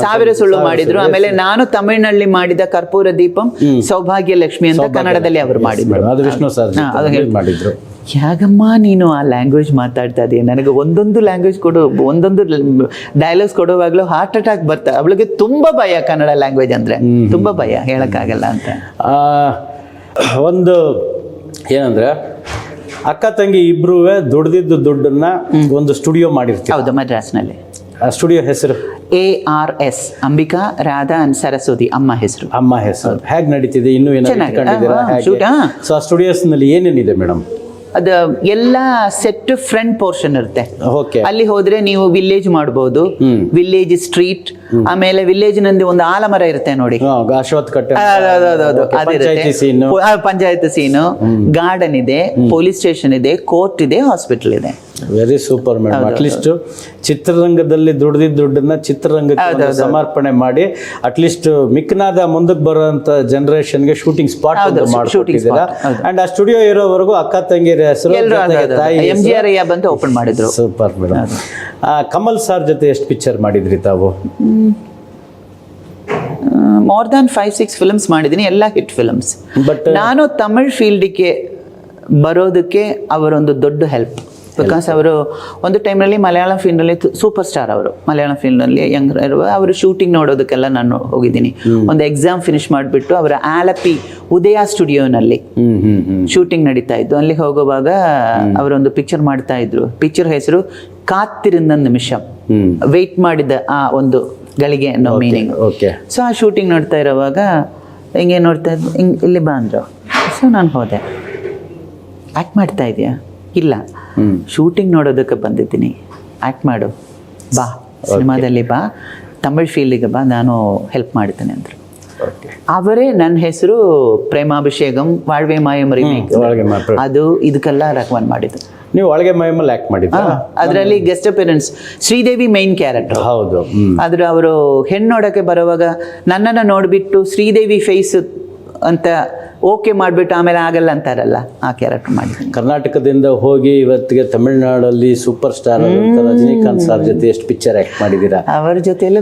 1000 ಸುಳ್ಳು ಮಾಡಿದ್ರು. ಆಮೇಲೆ ನಾನು ತಮಿಳ್ನಲ್ಲಿ ಮಾಡಿದ ಕರ್ಪೂರ ದೀಪಂ, ಸೌಭಾಗ್ಯ ಲಕ್ಷ್ಮಿ ಅಂತ ಕನ್ನಡದಲ್ಲಿ ಅವರು ಮಾಡಿದ್ರು. ಮಾಡಿದ್ರು. ಯಾಗಮ್ಮ ನೀನು ಆ ಲ್ಯಾಂಗ್ವೇಜ್ ಮಾತಾಡ್ತಾ ಇದೀಯ, ನನಗೆ ಒಂದೊಂದು ಲ್ಯಾಂಗ್ವೇಜ್ ಕೊಡು, ಒಂದೊಂದು ಡೈಲಾಗ್ಸ್ ಕೊಡುವಾಗಲೂ ಹಾರ್ಟ್ ಅಟ್ಯಾಕ್ ಬರ್ತಾ. ಅವಳಿಗೆ ತುಂಬಾ ಭಯ ಕನ್ನಡ ಲ್ಯಾಂಗ್ವೇಜ್ ಅಂದ್ರೆ, ತುಂಬಾ ಭಯ, ಹೇಳಕ್ಕಾಗಲ್ಲ ಅಂತ. ಒಂದು ಏನಂದ್ರೆ ಅಕ್ಕ ತಂಗಿ ಇಬ್ರು ದುಡ್ದಿದ್ದು ದುಡ್ಡನ್ನ ಒಂದು ಸ್ಟುಡಿಯೋ ಮಾಡಿರ್ತೀವಿ. ಹೌದು, ಮದ್ರಾಸ್ನಲ್ಲಿ. ಸ್ಟುಡಿಯೋ ಹೆಸರು ARS, ಅಂಬಿಕಾ, ರಾಧಾ ಅಂಡ್ ಸರಸ್ವತಿ, ಅಮ್ಮ ಹೆಸರು. ಹೇಗೆ ನಡೀತಿದೆ? ಇನ್ನೂ ಏನಾದ್ರು? ಸೊ ಆ ಸ್ಟುಡಿಯೋಸ್ ನಲ್ಲಿ ಏನೇನಿದೆ ಮೇಡಮ್? ಅದು ಎಲ್ಲ ಸೆಟ್ ಫ್ರಂಟ್ ಪೋರ್ಷನ್ ಇರುತ್ತೆ. ಓಕೆ. ಅಲ್ಲಿ ಹೋದ್ರೆ ನೀವು ವಿಲೇಜ್ ಮಾಡಬಹುದು, ವಿಲೇಜ್ ಸ್ಟ್ರೀಟ್, ಆಮೇಲೆ ವಿಲೇಜ್ ನಲ್ಲಿ ಒಂದು ಆಲಮರ ಇರುತ್ತೆ ನೋಡಿ, ಅಶ್ವತ್ಥ ಕಟ್ಟೆ, ಅದಿರುತ್ತೆ, ಪಂಚಾಯತ್ ಸೀನು, ಗಾರ್ಡನ್ ಇದೆ, ಪೊಲೀಸ್ ಸ್ಟೇಷನ್ ಇದೆ, ಕೋರ್ಟ್ ಇದೆ, ಹಾಸ್ಪಿಟಲ್ ಇದೆ. Very super madam. ಅಟ್ಲೀಸ್ಟ್ ಚಿತ್ರರಂಗದಲ್ಲಿ ದುಡ್ಡನ್ನ ಚಿತ್ರರಂಗಕ್ಕೆ ಸಮರ್ಪಣೆ ಮಾಡಿ ಅಟ್ಲೀಸ್ಟ್ ಮಿಕ್ನಾದ ಮುಂದಕ್ಕೆ ಬರುವಂತ ಜನರೇಷನ್ಗೆ ಶೂಟಿಂಗ್ ಸ್ಪಾಟ್ ಮಾಡ್ಕೊಟ್ಟಿದ್ದೀರಾ. ಅಂಡ್ ಆ ಸ್ಟುಡಿಯೋ ಇರೋವರೆಗೂ ಅಕ್ಕ ತಂಗಿರ ಹೆಸರು MGR ಬಂದು ಓಪನ್ ಮಾಡಿದ್ರು. Super madam. ಕಮಲ್ ಸರ್ ಜೊತೆ ಎಷ್ಟು ಪಿಕ್ಚರ್ ಮಾಡಿದ್ರಿ ತಾವು? ಮೋರ್ ದ್ಯಾನ್ 5-6 ಫಿಲ್ಮ್ಸ್ ಮಾಡಿದ್ದೀನಿ, ಎಲ್ಲ ಹಿಟ್ ಫಿಲ್ಮ್ಸ್. ಬಟ್ ನಾನು ತಮಿಳ್ ಫೀಲ್ಡಿಗೆ ಬರೋದಕ್ಕೆ ಅವರೊಂದು ದೊಡ್ಡ ಹೆಲ್ಪ್. ಬಿಕಾಸ್ ಅವರು ಒಂದು ಟೈಮ್ನಲ್ಲಿ ಮಲಯಾಳಂ ಫೀಲ್ಡ್ನಲ್ಲಿ ಸೂಪರ್ ಸ್ಟಾರ್. ಅವರು ಮಲಯಾಳಂ ಫೀಲ್ಡ್ನಲ್ಲಿ ಯಂಗ್ ಇರುವ ಅವರು ಶೂಟಿಂಗ್ ನೋಡೋದಕ್ಕೆಲ್ಲ ನಾನು ಹೋಗಿದ್ದೀನಿ. ಒಂದು ಎಕ್ಸಾಮ್ ಫಿನಿಶ್ ಮಾಡಿಬಿಟ್ಟು ಅವರ ಆಲಪಿ ಉದಯ ಸ್ಟುಡಿಯೋನಲ್ಲಿ ಶೂಟಿಂಗ್ ನಡೀತಾ ಇತ್ತು. ಅಲ್ಲಿ ಹೋಗುವಾಗ ಅವರೊಂದು ಪಿಕ್ಚರ್ ಮಾಡ್ತಾ ಇದ್ರು. ಪಿಕ್ಚರ್ ಹೆಸರು ಕಾತಿರಿದ ನಿಮಿಷ, ವೆಯ್ಟ್ ಮಾಡಿದ ಆ ಒಂದು ಗಳಿಗೆ ಅನ್ನೋ ಮೀನಿಂಗ್. ಸೊ ಆ ಶೂಟಿಂಗ್ ನೋಡ್ತಾ ಇರೋವಾಗ ಹಿಂಗೆ ನೋಡ್ತಾ ಇದ್ದು, ಹಿಂಗೆ ಇಲ್ಲಿ ಬಾ ಅಂದರು. ಸೊ ನಾನು ಹೋದೆ. ಆ್ಯಕ್ಟ್ ಮಾಡ್ತಾ ಇದೆಯಾ? ಇಲ್ಲ, ಶೂಟಿಂಗ್ ನೋಡೋದಕ್ಕೆ ಬಂದಿದ್ದೀನಿ, ಆ್ಯಕ್ಟ್ ಮಾಡು, ಬಾ ಸಿನಿಮಾದಲ್ಲಿ ಬಾ, ತಮಿಳ್ ಫೀಲ್ಡಿಗೆ ಬಾ, ನಾನು ಹೆಲ್ಪ್ ಮಾಡ್ತೇನೆ ಅಂದರು. ಅವರೇ ನನ್ನ ಹೆಸರು ಪ್ರೇಮಾಭಿಷೇಕಂ ವಾಳ್ವೆ ಮಾಯಂ ರಿಮೇಕ್ ಅದು ಇದಕ್ಕೆಲ್ಲ ರೆಕಮೆಂಡ್ ಮಾಡಿದ್ದು. ನೀವು ಒಳಗೆ ಮೈಮಲ್ಲಿ ಆಕ್ಟ್ ಮಾಡಿದ್ದ? ಅದರಲ್ಲಿ guest appearance Sridevi main character. ಹೌದು. ಆದ್ರೆ ಅವರು ಹೆಣ್ಣು ನೋಡೋಕ್ಕೆ ಬರುವಾಗ ನನ್ನನ್ನು ನೋಡಿಬಿಟ್ಟು ಶ್ರೀದೇವಿ ಫೇಸ್ ಅಂತ ಓಕೆ ಮಾಡಿಬಿಟ್ಟು ಆಮೇಲೆ ಆಗಲ್ಲ ಅಂತಾರಲ್ಲ, ಆ ಕ್ಯಾರೆಕ್ಟರ್ ಮಾಡಿದ್ದೀನಿ. ಕರ್ನಾಟಕದಿಂದ ಹೋಗಿ ಇವತ್ತಿಗೆ ತಮಿಳುನಾಡಲ್ಲಿ ಸೂಪರ್ ಸ್ಟಾರ್ ರಜನಿಕಾಂತ್ ಸರ್ ಜೊತೆ ಎಷ್ಟು ಪಿಕ್ಚರ್ ಆಕ್ಟ್ ಮಾಡಿದ್ದೀರಾ? ಅವರ ಜೊತೆಲ್ಲ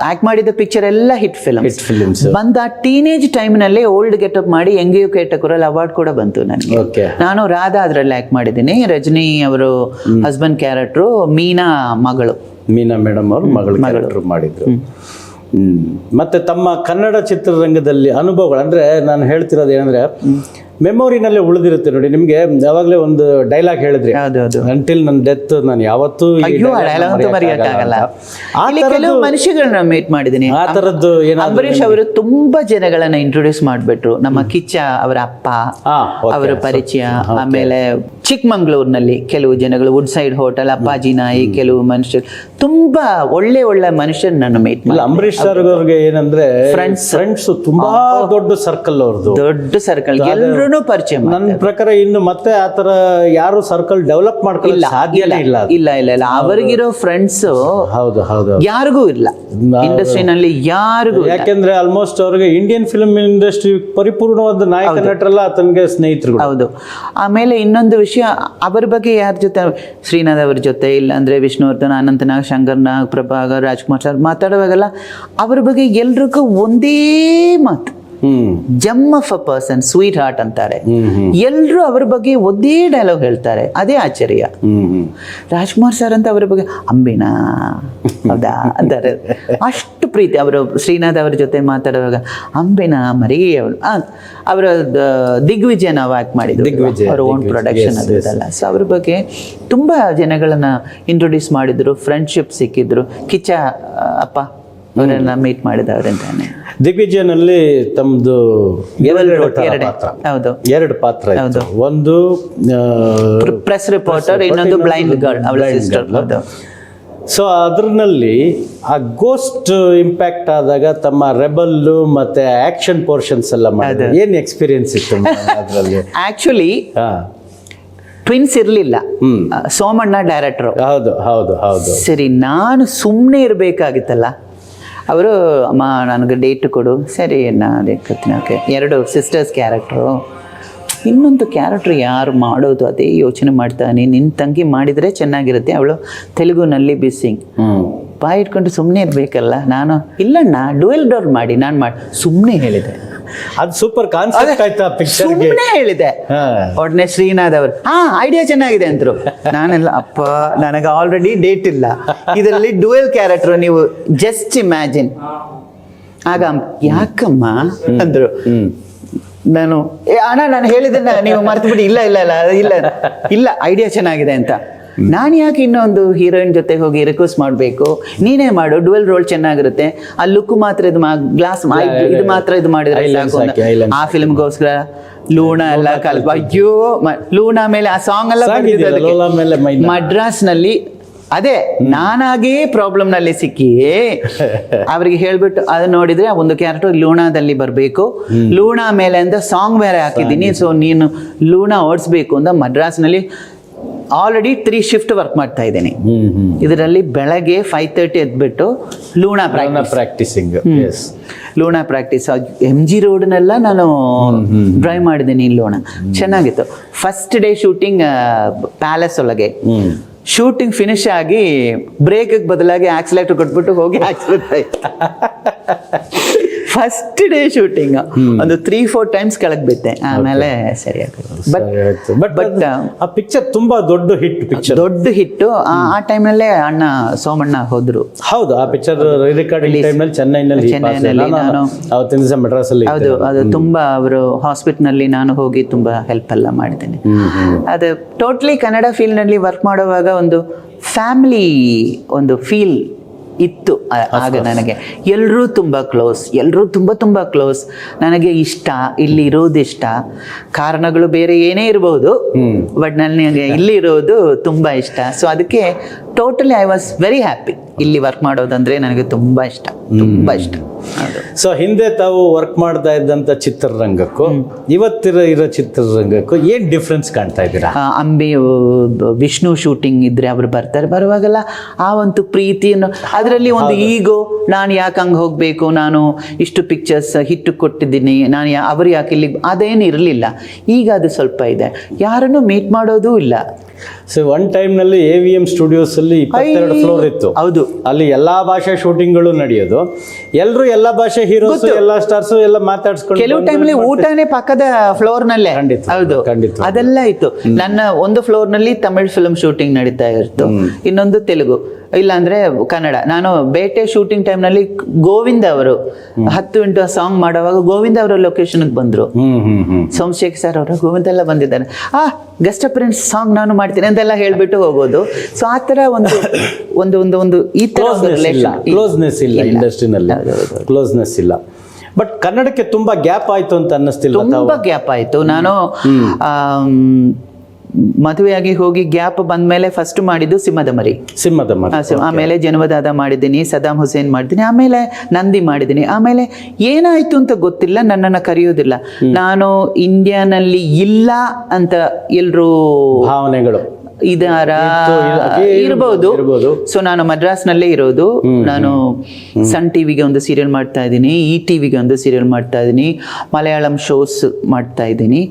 ಆಕ್ಟ್ ಮಾಡಿದ ಪಿಕ್ಚರ್ ಎಲ್ಲ ಹಿಟ್ ಫಿಲ್ಮ್ಸ್. ಬಂದ ಆ ಟೀನೇಜ್ ಟೈಮ್ನಲ್ಲೇ ಓಲ್ಡ್ ಗೆಟಪ್ ಮಾಡಿ ಎಂಗಿಯು ಕೇಟಕರಲ್ಲಿ ಅವಾರ್ಡ್ ಕೂಡ ಬಂತು ನನಗೆ. ನಾನು ರಾಧಾ ಅದರಲ್ಲಿ ಆಕ್ಟ್ ಮಾಡಿದ್ದೀನಿ. ರಜನಿ ಅವರು ಹಸ್ಬೆಂಡ್ ಕ್ಯಾರೆಕ್ಟ್ರು, ಮೀನಾ ಮೇಡಮ್ ಅವರು ಮಗಳು ಕ್ಯಾರೆಕ್ಟರ್ ಮಾಡಿದ್ರು. ಮತ್ತೆ ತಮ್ಮ ಕನ್ನಡ ಚಿತ್ರರಂಗದಲ್ಲಿ ಅನುಭವಗಳು ಅಂದ್ರೆ ನಾನು ಹೇಳ್ತಿರೋದು ಏನಂದ್ರೆ ಮೆಮೊರಿನಲ್ಲೇ ಉಳಿದಿರುತ್ತೆ ನೋಡಿ. ನಿಮ್ಗೆ ಯಾವಾಗಲೇ ಒಂದು ಡೈಲಾಗ್ ಹೇಳಿದ್ರಿ, ಅಂಟಿಲ್ ನನ್ನ ಡೆತ್ ನಾನು ಯಾವತ್ತೂ ಕೆಲವು ಮನುಷ್ಯಗಳನ್ನ ಮೀಟ್ ಮಾಡಿದ್ದೀನಿ. ಆ ತರದ್ದು ಅಂಬರೀಷ್ ಅವರು ತುಂಬಾ ಜನಗಳನ್ನ ಇಂಟ್ರೊಡ್ಯೂಸ್ ಮಾಡ್ಬಿಟ್ರು. ನಮ್ಮ ಕಿಚ್ಚ ಅವರ ಅಪ್ಪ ಅವರ ಪರಿಚಯ. ಆಮೇಲೆ ಚಿಕ್ಕಮಂಗ್ಳೂರ್ನಲ್ಲಿ ಕೆಲವು ಜನಗಳು, ವುಡ್ ಸೈಡ್ ಹೋಟೆಲ್, ಅಪ್ಪಾಜಿ ನಾಯಿ, ಕೆಲವು ಮನುಷ್ಯರು, ತುಂಬಾ ಒಳ್ಳೆ ಮನುಷ್ಯರು ನನ್ನ ಮೀಟ್ ಮಾಡಿ. ಅಂಬರೀಷ್ ಸರ್ ಅವ್ರಿಗೆ ಏನಂದ್ರೆ ಫ್ರೆಂಡ್ಸ್ ತುಂಬಾ ದೊಡ್ಡ ಸರ್ಕಲ್ ಅವ್ರದ್ದು, ದೊಡ್ಡ ಸರ್ಕಲ್, ಎಲ್ಲರೂ ಪರಿಚಯ. ನನ್ನ ಪ್ರಕಾರ ಇನ್ನು ಮತ್ತೆ ಆತರ ಯಾರು ಸರ್ಕಲ್ ಡೆವಲಪ್ ಮಾಡ್ಕೊಳ್ಳಿಲ್ಲ, ಸಾಧ್ಯನೇ ಇಲ್ಲ. ಇಲ್ಲ ಅವರಿಗಿರೋ ಫ್ರೆಂಡ್ಸ್ ಯಾರಿಗೂ ಇಲ್ಲ ಇಂಡಸ್ಟ್ರಿನಲ್ಲಿ, ಯಾರಿಗೂ. ಯಾಕೆಂದ್ರೆ ಆಲ್ಮೋಸ್ಟ್ ಅವ್ರಿಗೆ ಇಂಡಿಯನ್ ಫಿಲ್ಮ್ ಇಂಡಸ್ಟ್ರಿ ಪರಿಪೂರ್ಣವಾದ ನಾಯಕ ನಟರೆಲ್ಲ ಆತನಿಗೆ ಸ್ನೇಹಿತರು. ಹೌದು. ಆಮೇಲೆ ಇನ್ನೊಂದು ವಿಷಯ, ಅವರ ಬಗ್ಗೆ ಯಾರ ಜೊತೆ, ಶ್ರೀನಾಥ್ ಅವ್ರ ಜೊತೆ, ಇಲ್ಲ ಅಂದ್ರೆ ವಿಷ್ಣುವರ್ಧನ್, ಅನಂತನಾಗ್, ಶಂಕರ್ನಾಗ್, ಪ್ರಭಾಕರ್, ರಾಜ್ಕುಮಾರ್ ಸರ್ ಮಾತಾಡುವಾಗೆಲ್ಲ ಅವ್ರ ಬಗ್ಗೆ ಎಲ್ರಿಗೂ ಒಂದೇ ಮಾತು, gem of a person, sweet heart ಅಂತಾರೆ. ಎಲ್ರು ಅವ್ರ ಬಗ್ಗೆ ಒಂದೇ ಡೈಲಾಗ್ ಹೇಳ್ತಾರೆ, ಅದೇ ಆಶ್ಚರ್ಯ. ರಾಜ್ಕುಮಾರ್ ಸರ್ ಅಂತ ಅವರ ಬಗ್ಗೆ ಅಂಬಿನಾ ಹೌದಾ ಅಂತಾರೆ, ಅಷ್ಟು ಪ್ರೀತಿ. ಅವರು ಶ್ರೀನಾಥ್ ಅವ್ರ ಜೊತೆ ಮಾತಾಡುವಾಗ ಅಂಬಿನಾ ಮರಿ ಅವರ ದಿಗ್ವಿಜಯ ನಾವು ಆಕ್ಟ್ ಮಾಡಿದ್ವಿ, ಅವ್ರ ಓನ್ ಪ್ರೊಡಕ್ಷನ್ ಅದು ಇದೆಲ್ಲ. ಸೊ ಅವ್ರ ಬಗ್ಗೆ ತುಂಬಾ ಜನಗಳನ್ನ ಇಂಟ್ರೊಡ್ಯೂಸ್ ಮಾಡಿದ್ರು, ಫ್ರೆಂಡ್ಶಿಪ್ ಸಿಕ್ಕಿದ್ರು. ಕಿಚ್ಚ ಅಪ್ಪ ಅವರನ್ನ ಮೀಟ್ ಮಾಡಿದವ್ರಂತಾನೆ. ದಿಗ್ವಿಜಯನಲ್ಲಿ ತಮ್ದು ಎರಡು ಪಾತ್ರ, ಒಂದು ಪ್ರೆಸ್ ರಿಪೋರ್ಟರ್, ಇನ್ನೊಂದು ಬ್ಲೈಂಡ್ ಗರ್ಲ್, ಅವಳ ಸಿಸ್ಟರ್. ಸೊ ಅದರಲ್ಲಿ ಆ ಗೋಸ್ಟ್ ಇಂಪ್ಯಾಕ್ಟ್ ಆದಾಗ ತಮ್ಮ ರೆಬಲ್ಲು ಮತ್ತೆ ಆಕ್ಷನ್ ಪೋರ್ಷನ್ಸ್ ಎಲ್ಲ ಮಾಡಿದ್ರು, ಏನ್ ಎಕ್ಸ್ಪೀರಿಯನ್ಸ್ ಇತ್ತು ಅದರಲ್ಲಿ? ಆಕ್ಚುಲಿ ಟ್ವಿನ್ಸ್ ಇರ್ಲಿಲ್ಲ, ಸೋಮಣ್ಣ ಡೈರೆಕ್ಟರ್. ಹೌದು. ಸರಿ, ನಾನು ಸುಮ್ಮನೆ ಇರಬೇಕಾಗಿತ್ತಲ್ಲ. ಅವರು ಅಮ್ಮ ನನಗೆ ಡೇಟ್ ಕೊಡು, ಸರಿ ನಾನು ಓಕೆ. 2 ಸಿಸ್ಟರ್ಸ್ ಕ್ಯಾರೆಕ್ಟ್ರು, ಇನ್ನೊಂದು ಕ್ಯಾರೆಕ್ಟ್ರ್ ಯಾರು ಮಾಡೋದು ಅದೇ ಯೋಚನೆ ಮಾಡ್ತಾನೆ. ನಿನ್ನ ತಂಗಿ ಮಾಡಿದರೆ ಚೆನ್ನಾಗಿರುತ್ತೆ, ಅವಳು ತೆಲುಗುನಲ್ಲಿ ಬಿಸ್ಸಿಂಗ್. ಬಾಯಿ ಇಟ್ಕೊಂಡು ಸುಮ್ಮನೆ ಇರಬೇಕಲ್ಲ. ನಾನು ಇಲ್ಲಣ್ಣ ಡುವೆಲ್ ಡೋರ್ ಮಾಡಿ ನಾನು ಸುಮ್ಮನೆ ಹೇಳಿದೆ. ಅದು ಸೂಪರ್ ಕಾನ್ಸೆಪ್ಟ್ ಆಯ್ತಾ ಪಿಕ್ಚರ್? ಸುಮ್ಮನೆ ಹೇಳಿದೆ. ಒಡನೆ ಶ್ರೀನಾಥ್ ಅವರು ಐಡಿಯಾ ಚೆನ್ನಾಗಿದೆ ಅಂತರು. ನಾನೆಲ್ಲ ಅಪ್ಪ ನನಗೆ ಆಲ್ರೆಡಿ ಡೇಟ್ ಇಲ್ಲ, ಇದರಲ್ಲಿ ಡುವೆಲ್ ಕ್ಯಾರೆಕ್ಟರ್, ನೀವು ಜಸ್ಟ್ ಇಮ್ಯಾಜಿನ್. ಆಗ ಯಾಕಮ್ಮ ಅಂದ್ರು. ನಾನು ಅಣ್ಣ ನಾನು ಹೇಳಿದ್ದನ್ನ ನೀವು ಮರ್ತು ಬಿಡಿ. ಇಲ್ಲ ಐಡಿಯಾ ಚೆನ್ನಾಗಿದೆ ಅಂತ. ನಾನು ಯಾಕೆ ಇನ್ನೊಂದು ಹೀರೋಯಿನ್ ಜೊತೆ ಹೋಗಿ ರಿಕ್ವೆಸ್ಟ್ ಮಾಡಬೇಕು, ನೀನೇ ಮಾಡು, ಡುವೆಲ್ ರೋಲ್ ಚೆನ್ನಾಗಿರುತ್ತೆ, ಆ ಲುಕ್ ಮಾತ್ರ ಇದು ಗ್ಲಾಸ್ ಇದು ಮಾತ್ರ ಇದು ಮಾಡಿದ್ರೆ ಆ ಫಿಲ್ಮ್ಗೋಸ್ಕರ ಲೂಣಾ ಎಲ್ಲ ಅಯ್ಯೋ ಲೂಣಾ ಮೇಲೆ ಆ ಸಾಂಗ್ ಎಲ್ಲ ಮಡ್ರಾಸ್ನಲ್ಲಿ ಅದೇ ನಾನಾಗೇ ಪ್ರಾಬ್ಲಮ್ ನಲ್ಲಿ ಸಿಕ್ಕಿ ಅವ್ರಿಗೆ ಹೇಳ್ಬಿಟ್ಟು ಅದು ನೋಡಿದ್ರೆ ಒಂದು ಕ್ಯಾರೆಕ್ಟರ್ ಲೂಣಾದಲ್ಲಿ ಬರಬೇಕು, ಲೂಣಾ ಮೇಲೆ ಅಂತ ಸಾಂಗ್ ಬೇರೆ ಹಾಕಿದ್ದೀನಿ, ಸೊ ನೀನು ಲೂಣಾ ಓಡಿಸ್ಬೇಕು ಅಂತ ಮದ್ರಾಸ್ನಲ್ಲಿ ಆಲ್ರೆಡಿ 3 ಶಿಫ್ಟ್ ವರ್ಕ್ ಮಾಡ್ತಾ ಇದ್ದೀನಿ. ಇದರಲ್ಲಿ ಬೆಳಗ್ಗೆ 5:30 ಎದ್ಬಿಟ್ಟು ಲೂಣಾ ಪ್ರಾಕ್ಟೀಸಿಂಗ್, ಲೂಣಾ ಪ್ರಾಕ್ಟೀಸ್ MG ರೋಡ್ನೆಲ್ಲ ನಾನು ಡ್ರೈವ್ ಮಾಡಿದ್ದೀನಿ. ಲೂಣಾ ಚೆನ್ನಾಗಿತ್ತು. ಫಸ್ಟ್ ಡೇ ಶೂಟಿಂಗ್ ಪ್ಯಾಲೇಸ್ ಒಳಗೆ, ಶೂಟಿಂಗ್ ಫಿನಿಶ್ ಆಗಿ ಬ್ರೇಕ್ ಬದಲಾಗಿ ಆಕ್ಸಿಲೇಟರ್ ಕೊಟ್ಬಿಟ್ಟು ಹೋಗಿ ಆಕ್ಸಿಡೆಂಟ್ ಆಯ್ತು. ಫಸ್ಟ್ ಡೇ ಶೂಟಿಂಗ್ ಒಂದು 3-4 ಟೈಮ್ಸ್ ಕೆಳಗೆ ಬಿದ್ದೆ, ಆಮೇಲೆ ಸರಿಯಾಗಿ. ಬಟ್ ಆ ಪಿಕ್ಚರ್ ತುಂಬಾ ದೊಡ್ಡ ಹಿಟ್. ಆ ಟೈಮ್ನಲ್ಲೇ ಅಣ್ಣ ಸೋಮಣ್ಣ ಹೋದ್ರು. ಹೌದು, ಆ ಪಿಕ್ಚರ್ ರಿಕಾರ್ಡಿಂಗ್ ಟೈಮ್ನಲ್ಲಿ ಚೆನ್ನೈನಲ್ಲಿ ನಾನು ಅವತ್ತಿನ ದಿವಸ ಮೆಡ್ರಾಸ್ ಅಲ್ಲಿ. ಹೌದು, ಅದು ತುಂಬಾ ಅವರು ಹಾಸ್ಪಿಟಲ್ನಲ್ಲಿ ನಾನು ಹೋಗಿ ತುಂಬಾ ಹೆಲ್ಪ್ ಎಲ್ಲ ಮಾಡಿದ್ದೀನಿ. ಅದು ಟೋಟ್ಲಿ ಕನ್ನಡ ಫೀಲ್ಡ್ನಲ್ಲಿ ವರ್ಕ್ ಮಾಡುವಾಗ ಒಂದು ಫ್ಯಾಮಿಲಿ ಒಂದು ಫೀಲ್ ಇತ್ತು ಆಗ. ನನಗೆ ಎಲ್ಲರೂ ತುಂಬ ಕ್ಲೋಸ್, ಎಲ್ಲರೂ ತುಂಬ ಕ್ಲೋಸ್. ನನಗೆ ಇಷ್ಟ, ಇಲ್ಲಿ ಇರೋದು ಇಷ್ಟ. ಕಾರಣಗಳು ಬೇರೆ ಏನೇ ಇರಬಹುದು, ಬಟ್ ನನಗೆ ಇಲ್ಲಿ ಇರೋದು ತುಂಬ ಇಷ್ಟ. ಸೊ ಅದಕ್ಕೆ totally I was very happy. ಇಲ್ಲಿ ವರ್ಕ್ ಮಾಡೋದಂದ್ರೆ ನನಗೆ ತುಂಬ ಇಷ್ಟ. ಸೊ ಹಿಂದೆ ತಾವು ವರ್ಕ್ ಮಾಡ್ತಾ ಇದ್ದಂತ ಚಿತ್ರರಂಗಕ್ಕೂ ಇವತ್ತಿರೋ ಚಿತ್ರರಂಗಕ್ಕೂ ಏನ್ ಡಿಫ್ರೆನ್ಸ್ ಕಾಣ್ತಾ ಇದ್ದೀರಾ? ಅಂಬಿ ವಿಷ್ಣು ಶೂಟಿಂಗ್ ಇದ್ರೆ ಅವರು ಬರುವಾಗೆಲ್ಲ ಆ ಒಂದು ಪ್ರೀತಿಯನ್ನು, ಅದರಲ್ಲಿ ಒಂದು ಈಗೋ, ನಾನು ಯಾಕೆ ಹಂಗೆ ಹೋಗ್ಬೇಕು, ನಾನು ಇಷ್ಟು ಪಿಕ್ಚರ್ಸ್ ಹಿಟ್ಟು ಕೊಟ್ಟಿದ್ದೀನಿ, ನಾನು ಅವರು ಯಾಕೆ ಇಲ್ಲಿ, ಅದೇನು ಇರಲಿಲ್ಲ. ಈಗ ಅದು ಸ್ವಲ್ಪ ಇದೆ, ಯಾರನ್ನು ಮೀಟ್ ಮಾಡೋದೂ ಇಲ್ಲ. ಸೊ ಒನ್ ಟೈಮ್ ನಲ್ಲಿ AVM ಸ್ಟುಡಿಯೋಸ್ ಅಲ್ಲಿ 22 ಫ್ಲೋರ್ ಇತ್ತು. ಹೌದು, ಅಲ್ಲಿ ಎಲ್ಲಾ ಭಾಷೆ ಶೂಟಿಂಗ್ಗಳು ನಡೆಯೋದು. ಎಲ್ಲರೂ ಎಲ್ಲಾ ಭಾಷೆ ಹೀರೋಸ್, ಎಲ್ಲಾ ಸ್ಟಾರ್ಸ್ ಎಲ್ಲ ಮಾತಾಡ್ಸ್ಕೊಂಡು, ಕೆಲವು ಟೈಮ್ಲಿ ಊಟನೇ ಪಕ್ಕದ ಫ್ಲೋರ್ ನಲ್ಲೇ. ಹೌದು, ಅದೆಲ್ಲ ಇತ್ತು. ನನ್ನ ಒಂದು ಫ್ಲೋರ್ ನಲ್ಲಿ ತಮಿಳ್ ಫಿಲ್ಮ್ ಶೂಟಿಂಗ್ ನಡೀತಾ ಇತ್ತು, ಇನ್ನೊಂದು ತೆಲುಗು, ಇಲ್ಲಾಂದ್ರೆ ಕನ್ನಡ. ನಾನು ಬೇಟೆ ಶೂಟಿಂಗ್ ಟೈಮ್ ನಲ್ಲಿ ಗೋವಿಂದ ಅವರು 10 ಇಂಟು ಸಾಂಗ್ ಮಾಡುವಾಗ ಗೋವಿಂದ ಅವರ ಲೊಕೇಶನ್ಗೆ ಬಂದ್ರು. ಸೋಮಶೇಖರ್ ಸರ್ ಅವರು, ಗೋವಿಂದ ಎಲ್ಲ ಬಂದಿದ್ದಾರೆ, ಗೆಸ್ಟ್ ಅಪಿಯರೆನ್ಸ್ ಸಾಂಗ್ ನಾನು ಮಾಡ್ತೀನಿ ಅಂತೆಲ್ಲ ಹೇಳ್ಬಿಟ್ಟು ಹೋಗೋದು. ಸೊ ಆ ತರ ಒಂದು ಈ ತರ ಕ್ಲೋಸ್ನೆಸ್ ಇಲ್ಲ ಇಂಡಸ್ಟ್ರಿನಲ್ಲಿ, ಕ್ಲೋಸ್ನೆಸ್ ಇಲ್ಲ. ಬಟ್ ಕನ್ನಡಕ್ಕೆ ತುಂಬಾ ಗ್ಯಾಪ್ ಆಯ್ತು ಅಂತ ಅನ್ನಿಸ್ತಿಲ್ಲ? ತುಂಬಾ ಗ್ಯಾಪ್ ಆಯ್ತು. ನಾನು ಮದುವೆಯಾಗಿ ಹೋಗಿ ಗ್ಯಾಪ್ ಬಂದ್ಮೇಲೆ ಫಸ್ಟ್ ಮಾಡಿದ್ದು ಸಿಂಹದ ಮರಿ, ಆಮೇಲೆ ಜನವದಾದ ಮಾಡಿದ್ದೀನಿ, ಸದಾಂ ಹುಸೇನ್ ಮಾಡಿದ್ದೀನಿ, ಆಮೇಲೆ ನಂದಿ ಮಾಡಿದ್ದೀನಿ. ಆಮೇಲೆ ಏನಾಯ್ತು ಅಂತ ಗೊತ್ತಿಲ್ಲ, ನನ್ನನ್ನು ಕರೆಯೋದಿಲ್ಲ. ನಾನು ಇಂಡಿಯಾನಲ್ಲಿ ಇಲ್ಲ ಅಂತ ಎಲ್ರೂ ಭಾವನೆಗಳು ಇರಬಹುದು. ಸೊ ನಾನು ಮದ್ರಾಸ್ನಲ್ಲೇ ಇರೋದು. ನಾನು ಸನ್ ಟಿವಿಗೆ ಒಂದು ಸೀರಿಯಲ್ ಮಾಡ್ತಾ ಇದ್ದೀನಿ, ಟಿವಿಗೆ ಒಂದು ಸೀರಿಯಲ್ ಮಾಡ್ತಾ ಇದ್ದೀನಿ, ಮಲಯಾಳಂ ಶೋಸ್ ಮಾಡ್ತಾ ಇದ್ದೀನಿ.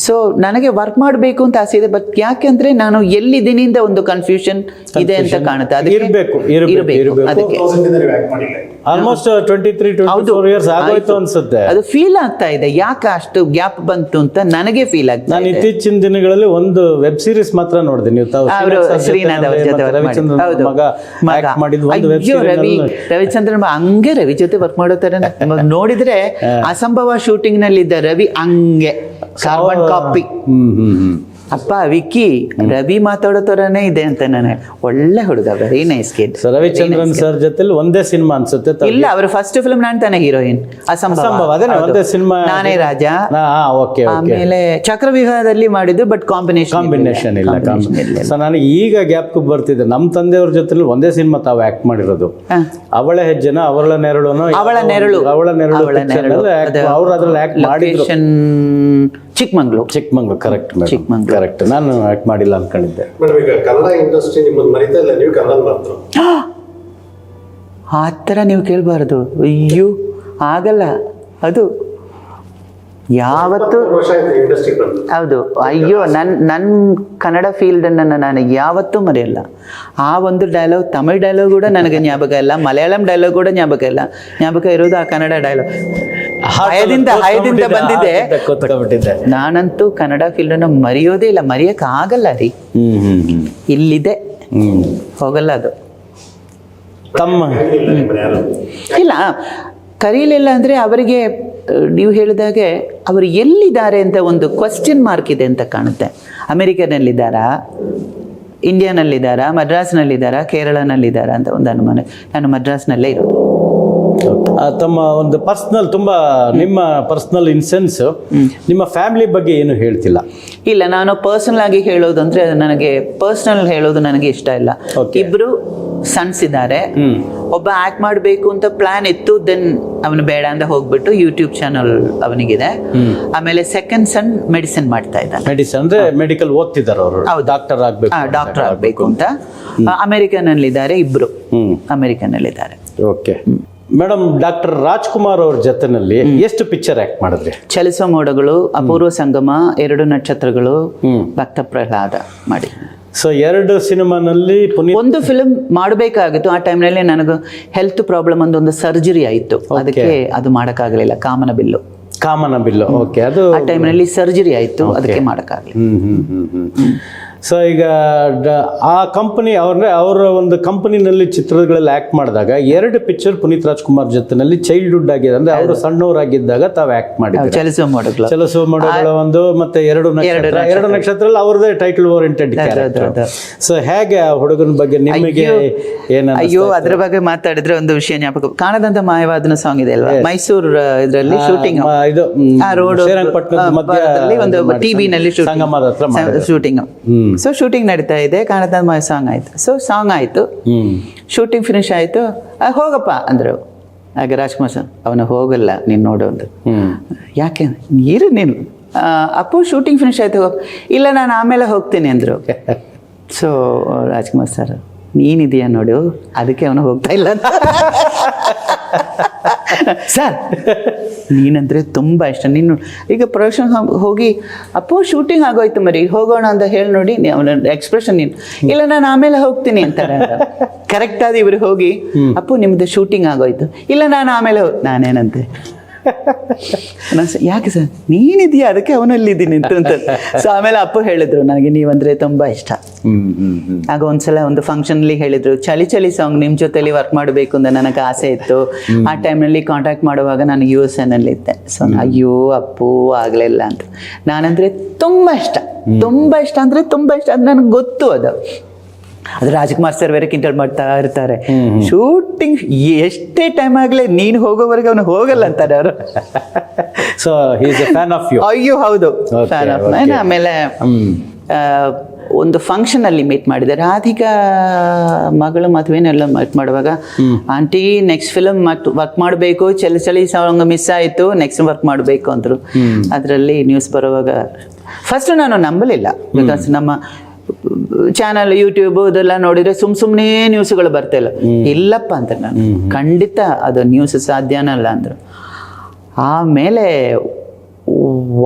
ಸೊ ನನಗೆ ವರ್ಕ್ ಮಾಡಬೇಕು ಅಂತ ಆಸೆ ಇದೆ. ಬಟ್ ಯಾಕೆಂದ್ರೆ ನಾನು ಎಲ್ಲಿದ್ದೀನಿ ಅಂತ ಒಂದು ಕನ್ಫ್ಯೂಷನ್ ಇದೆ ಅಂತ ಕಾಣುತ್ತೆ. ಅದಕ್ಕೆ ಅದಕ್ಕೆ ಆಲ್ಮೋಸ್ಟ್ 23-24 ಇಯರ್ಸ್ ಆಗೋಯ್ತು ಅನ್ಸುತ್ತೆ. ಅದು ಫೀಲ್ ಆಗ್ತಾ ಇದೆ, ಯಾಕೆ ಅಷ್ಟು ಗ್ಯಾಪ್ ಬಂತು ಅಂತ ನನಗೆ ಫೀಲ್ ಆಗ್ತಾ ಇದೆ. ನಾನು ಇತ್ತೀಚಿನ ದಿನಗಳಲ್ಲಿ ಒಂದು ವೆಬ್ ಸೀರೀಸ್ ಮಾತ್ರ ನೋಡಿದೆ. ನೀವು ಶ್ರೀನಾಥ್ ಅವ್ರ ಜೊತೆ ರವಿಚಂದ್ರನ್ ಹಂಗೆ ರವಿ ಜೊತೆ ವರ್ಕ್ ಮಾಡೋ ತರ ನೋಡಿದ್ರೆ ಅಸಂಭವ ಶೂಟಿಂಗ್ ನಲ್ಲಿ ಇದ್ದ ರವಿ ಹಂಗೆ ಕಾರ್ಬನ್ ಕಾಪಿ. ಅಪ್ಪ ವಿಕ್ಕಿ ರವಿ ಮಾತಾಡೋ ತರನೇ ಇದೆ ಅಂತ ನಾನು. ಒಳ್ಳೆ ಹುಡುಗ, very nice kid. Ravichandran sir ಜೊತೆ ಒಂದೇ ಸಿನಿಮಾ ಅನ್ಸುತ್ತೆ. ಇಲ್ಲ, ಅವ್ರ ಫಸ್ಟ್ ಫಿಲ್ಮ್ ನಾನು ತಾನೇ ಹೀರೋಯಿನ್, ಅಸಂಭವ. ಒಂದೇ ಸಿನಿಮಾ, ನಾನೇ ರಾಜ. ಆಮೇಲೆ ಚಕ್ರವ್ಯೂಹದಲ್ಲಿ ಮಾಡಿದ್ದು, ಬಟ್ ಕಾಂಬಿನೇಷನ್ ಇಲ್ಲ. ಸೊ ನಾನು ಈಗ ಗ್ಯಾಪ್ ಬರ್ತಿದ್ದೆ. ನಮ್ಮ ತಂದೆಯವ್ರ ಜೊತೆ ಒಂದೇ ಸಿನಿಮಾ ತಾವು ಆಕ್ಟ್ ಮಾಡಿರೋದು, ಅವಳ ಹೆಜ್ಜೆನ ಅವಳ ನೆರಳು ಅವ್ರು ಅದ್ರಲ್ಲಿ ಆಕ್ಟ್ ಮಾಡಿದ್ರು. ಚಿಕ್ಕಮಂಗ್ಳೂರು ಕರೆಕ್ಟ್. ನಾನು ಆಕ್ಟ್ ಮಾಡಿಲ್ಲ ಅನ್ಕೊಂಡಿದ್ದೆ. ಕನ್ನಡ ಇಂಡಸ್ಟ್ರಿ ನಿಮ್ಮನ್ನು ಮರಿತಾ ಇಲ್ಲ, ನೀವು ಕನ್ನಡ ಮಾತ್ರ. ಆ ಥರ ನೀವು ಕೇಳಬಾರ್ದು. ಅಯ್ಯೋ ಆಗಲ್ಲ ಅದು ಯಾವತ್ತು. ಹೌದು, ಅಯ್ಯೋ ನನ್ನ ಕನ್ನಡ ಫೀಲ್ಡನ್ನು ನಾನು ಯಾವತ್ತೂ ಮರೆಯಲ್ಲ. ಆ ಒಂದು ಡೈಲಾಗ್, ತಮಿಳ್ ಡೈಲಾಗ್ ಕೂಡ ನನಗೆ ಜ್ಞಾಪಕ ಇಲ್ಲ, ಮಲಯಾಳಂ ಡೈಲಾಗ್ ಕೂಡ ಜ್ಞಾಪಕ ಇಲ್ಲ. ಜ್ಞಾಪಕ ಇರೋದು ಆ ಕನ್ನಡ ಡೈಲಾಗ್. ಹಯದಿಂದ ಬಂದಿದೆ. ನಾನಂತೂ ಕನ್ನಡ ಫೀಲ್ಡನ್ನು ಮರೆಯೋದೇ ಇಲ್ಲ, ಮರೆಯಕ್ಕೆ ಆಗಲ್ಲ ರೀ. ಇಲ್ಲಿದೆ, ಹೋಗಲ್ಲ ಅದು. ಇಲ್ಲ ಕರೀಲಿಲ್ಲ ಅಂದರೆ ಅವರಿಗೆ ನೀವು ಹೇಳಿದಾಗೆ ಅವರು ಎಲ್ಲಿದ್ದಾರೆ ಅಂತ ಒಂದು ಕ್ವಶ್ಚನ್ ಮಾರ್ಕ್ ಇದೆ ಅಂತ ಕಾಣುತ್ತೆ. ಅಮೆರಿಕನಲ್ಲಿದ್ದಾರಾ, ಇಂಡಿಯಾನಲ್ಲಿದ್ದಾರಾ, ಮದ್ರಾಸ್ನಲ್ಲಿದ್ದಾರಾ, ಕೇರಳನಲ್ಲಿದ್ದಾರಾ ಅಂತ ಒಂದು ಅನುಮಾನ. ನಾನು ಮದ್ರಾಸ್ನಲ್ಲೇ ಇರೋದು. ತಮ್ಮ ಒಂದು ಪರ್ಸ್ನಲ್ ತುಂಬಾ ನಿಮ್ಮ ಪರ್ಸ್ನಲ್ ಇನ್ಸೆನ್ಸ್ ನಿಮ್ಮ ಫ್ಯಾಮಿಲಿ ಬಗ್ಗೆ ಏನು ಹೇಳ್ತಿಲ್ಲ. ಇಲ್ಲ, ನಾನು ಪರ್ಸನಲ್ ಆಗಿ ಹೇಳೋದಂದ್ರೆ ನನಗೆ ಪರ್ಸನಲ್ ಹೇಳೋದು ನನಗೆ ಇಷ್ಟ ಇಲ್ಲ. ಇಬ್ರು ಸನ್ಸ್ ಇದ್ದಾರೆ, ಒಬ್ಬ ಆಕ್ಟ್ ಮಾಡಬೇಕು ಅಂತ ಪ್ಲಾನ್ ಇತ್ತು, ದೆನ್ ಅವನು ಬೇಡ ಅಂತ ಹೋಗ್ಬಿಟ್ಟು ಯೂಟ್ಯೂಬ್ ಚಾನಲ್ ಅವನಿಗಿದೆ. ಆಮೇಲೆ ಸೆಕೆಂಡ್ ಸನ್ ಮೆಡಿಸಿನ್ ಮಾಡ್ತಾ ಇದ್ದಾನೆ. ಮೆಡಿಸಿನ್ ಅಂದ್ರೆ ಮೆಡಿಕಲ್ ಓದ್ತಿದ್ದಾರೆ ಅವರು, ಡಾಕ್ಟರ್ ಆಗ್ಬೇಕು, ಡಾಕ್ಟರ್ ಆಗ್ಬೇಕು ಅಂತ. ಅಮೆರಿಕನ್ ಅಲ್ಲಿ ಇದ್ದಾರೆ, ಇಬ್ರು ಅಮೆರಿಕನ್ ಅಲ್ಲಿ ಇದ್ದಾರೆ. ಓಕೆ ಮೇಡಮ್, ಡಾಕ್ಟರ್ ರಾಜ್ಕುಮಾರ್ ಅವ್ರ ಜೊತೆನಲ್ಲಿ ಎಷ್ಟು ಪಿಕ್ಚರ್ ಆಕ್ಟ್ ಮಾಡಿದ್ರಿ? ಚಲಿಸೋ ಮೋಡಗಳು, ಅಪೂರ್ವ ಸಂಗಮ, 2 ನಕ್ಷತ್ರಗಳು, ಭಕ್ತ ಪ್ರಹ್ಲಾದ ಮಾಡಿ. ಸೊ 2 ಸಿನಿಮಾನಲ್ಲಿ ಒಂದು ಫಿಲ್ಮ್ ಮಾಡಬೇಕಾಗಿತ್ತು. ಆ ಟೈಮ್ನಲ್ಲಿ ನನಗೆ ಹೆಲ್ತ್ ಪ್ರಾಬ್ಲಮ್ ಒಂದು ಸರ್ಜರಿ ಆಯಿತು, ಅದಕ್ಕೆ ಅದು ಮಾಡೋಕ್ಕಾಗಲಿಲ್ಲ. ಕಾಮನ ಬಿಲ್ಲು ಓಕೆ, ಅದು ಆ ಟೈಮ್ನಲ್ಲಿ ಸರ್ಜರಿ ಆಯಿತು, ಅದಕ್ಕೆ ಮಾಡೋಕ್ಕಾಗಲಿಲ್ಲ. ಸೊ ಈಗ ಆ ಕಂಪನಿ ಅವರ ಒಂದು ಕಂಪನಿನಲ್ಲಿ ಚಿತ್ರಗಳಲ್ಲಿ ಆಕ್ಟ್ ಮಾಡಿದಾಗ 2 ಪಿಕ್ಚರ್ ಪುನೀತ್ ರಾಜ್ಕುಮಾರ್ ಜೊತೆನಲ್ಲಿ ಚೈಲ್ಡ್ಹುಡ್ ಆಗಿದೆ, ಅಂದ್ರೆ ಅವರು ಸಣ್ಣವರಾಗಿದ್ದಾಗ ತಾವು ಆಕ್ಟ್ ಮಾಡಿದ್ರು. ಚಲಿಸುವ ಮೋಡಗಳ ಒಂದು, ಮತ್ತೆ 2 ನಕ್ಷತ್ರದಲ್ಲಿ ಅವ್ರದೇ ಟೈಟಲ್ ಓರಿಯೆಂಟೆಡ್ ಕ್ಯಾರೆಕ್ಟರ್. ಸೊ ಹೇಗೆ ಆ ಹುಡುಗನ ಬಗ್ಗೆ ನಿಮಗೆ ಏನ? ಅಯ್ಯೋ, ಅದ್ರ ಬಗ್ಗೆ ಮಾತಾಡಿದ್ರೆ ಒಂದು ವಿಷಯ ಜ್ಞಾಪಕ. ಕಾಣದಂತ ಮಾಯವಾದನ ಸಾಂಗ್ ಇದೆ ಅಲ್ವಾ, ಮೈಸೂರು ಇದರಲ್ಲಿ ಶೂಟಿಂಗ್, ಇದು ರೋಡ್ ಮಧ್ಯದಲ್ಲಿ ಒಂದು ಟಿವಿ ನಲ್ಲಿ ಶೂಟಿಂಗ್. ಸೊ ಶೂಟಿಂಗ್ ನಡೀತಾ ಇದೆ, ಕಾಣದ ಸಾಂಗ್ ಆಯ್ತು. ಸೊ ಸಾಂಗ್ ಆಯ್ತು, ಶೂಟಿಂಗ್ ಫಿನಿಶ್ ಆಯ್ತು, ಹೋಗಪ್ಪ ಅಂದ್ರು. ಆಗ ರಾಜ್ಕುಮಾರ್ ಸರ್, ಅವನು ಹೋಗಲ್ಲ ನೀನು ನೋಡು ಅಂದ್ರು. ಯಾಕೆ ಇರು ನೀನು, ಅಪ್ಪು ಶೂಟಿಂಗ್ ಫಿನಿಶ್ ಆಯ್ತು, ಇಲ್ಲ ನಾನು ಆಮೇಲೆ ಹೋಗ್ತೀನಿ ಅಂದ್ರು. ಸೊ ರಾಜ್ಕುಮಾರ್ ಸರ್, ನೀನಿದೆಯಾ ನೋಡು, ಅದಕ್ಕೆ ಅವನು ಹೋಗ್ತಾ ಇಲ್ಲ ಅಂತ. ಸರ್ ನೀನಂದ್ರೆ ತುಂಬ ಇಷ್ಟ, ನೀನು ಈಗ ಪ್ರೊಡಕ್ಷನ್ ಹೋಗಿ ಅಪ್ಪು ಶೂಟಿಂಗ್ ಆಗೋಯ್ತು ಮರಿ ಹೋಗೋಣ ಅಂತ ಹೇಳಿ ನೋಡಿ, ಅವನ ಎಕ್ಸ್ಪ್ರೆಷನ್ ನೀನು, ಇಲ್ಲ ನಾನು ಆಮೇಲೆ ಹೋಗ್ತೀನಿ ಅಂತಾರೆ. ಕರೆಕ್ಟ್ ಆದ ಇವರು ಹೋಗಿ, ಅಪ್ಪು ನಿಮ್ದು ಶೂಟಿಂಗ್ ಆಗೋಯ್ತು, ಇಲ್ಲ ನಾನು ಆಮೇಲೆ ನಾನೇನಂತೆ, ಯಾಕೆ ಸರ್ ನೀನಿದೆಯಾ, ಅದಕ್ಕೆ ಅವನಲ್ಲಿದ್ದೀನಿ ಅಂತ. ಸೊ ಆಮೇಲೆ ಅಪ್ಪು ಹೇಳಿದ್ರು, ನನಗೆ ನೀವಂದ್ರೆ ತುಂಬಾ ಇಷ್ಟ. ಆಗ ಒಂದ್ಸಲ ಒಂದು ಫಂಕ್ಷನ್ಲಿ ಹೇಳಿದ್ರು, ಚಲಿ ಸಾಂಗ್ ನಿಮ್ಮ ಜೊತೆಲಿ ವರ್ಕ್ ಮಾಡಬೇಕು ಅಂತ ನನಗೆ ಆಸೆ ಇತ್ತು. ಆ ಟೈಮ್ನಲ್ಲಿ ಕಾಂಟ್ಯಾಕ್ಟ್ ಮಾಡುವಾಗ ನಾನು USA ನಲ್ಲಿ ಇದ್ದೆ. ಸೊ ಅಯ್ಯೋ ಅಪ್ಪು ಆಗಲಿಲ್ಲ ಅಂತ. ನಾನಂದ್ರೆ ತುಂಬಾ ಇಷ್ಟ ಅಂದ್ರೆ ತುಂಬಾ ಇಷ್ಟ, ಅದು ನನಗೆ ಗೊತ್ತು. ಅದು ರಾಜ್ಕುಮಾರ್ ಸರ್ ಬೇರೆ ಕಿಂಟಲ್ ಮಾಡ್ತಾ ಇರ್ತಾರೆ, ಶೂಟಿಂಗ್ ಎಷ್ಟೇ ಟೈಮ್ ಆಗಲಿ ನೀನು ಹೋಗೋವರೆಗೆ ಅವನು ಹೋಗಲ್ಲ ಅಂತಾರೆ ಅವರು. So he is a fan of you. ಅಯ್ಯೋ ಹೌದು, ಫ್ಯಾನ್ ಆಫ್ ಮೈನ್. ಆಮೇಲೆ ಒಂದು ಫಂಕ್ಷನ್ ಅಲ್ಲಿ ಮೀಟ್ ಮಾಡಿದೆ, ರಾಧಿಕಾ ಮಗಳು ಮದುವೆನೆಲ್ಲ ಮೀಟ್ ಮಾಡುವಾಗ, ಆಂಟಿ ನೆಕ್ಸ್ಟ್ ಫಿಲಮ್ ವರ್ಕ್ ಮಾಡಬೇಕು, ಚಲಿ ಸಾಂಗ್ ಮಿಸ್ ಆಯಿತು, ನೆಕ್ಸ್ಟ್ ವರ್ಕ್ ಮಾಡಬೇಕು ಅಂದರು. ಅದರಲ್ಲಿ ನ್ಯೂಸ್ ಬರುವಾಗ ಫಸ್ಟ್ ನಾನು ನಂಬಲಿಲ್ಲ, ಬಿಕಾಸ್ ನಮ್ಮ ಚಾನಲ್ ಯೂಟ್ಯೂಬ್ ಇದೆಲ್ಲ ನೋಡಿದ್ರೆ ಸುಮ್ಮನೆ ನ್ಯೂಸ್ಗಳು ಬರ್ತಾ ಇಲ್ಲ. ಇಲ್ಲಪ್ಪ ಅಂತ ನಾನು, ಖಂಡಿತ ಅದು ನ್ಯೂಸ್ ಸಾಧ್ಯನಲ್ಲ ಅಂದರು. ಆಮೇಲೆ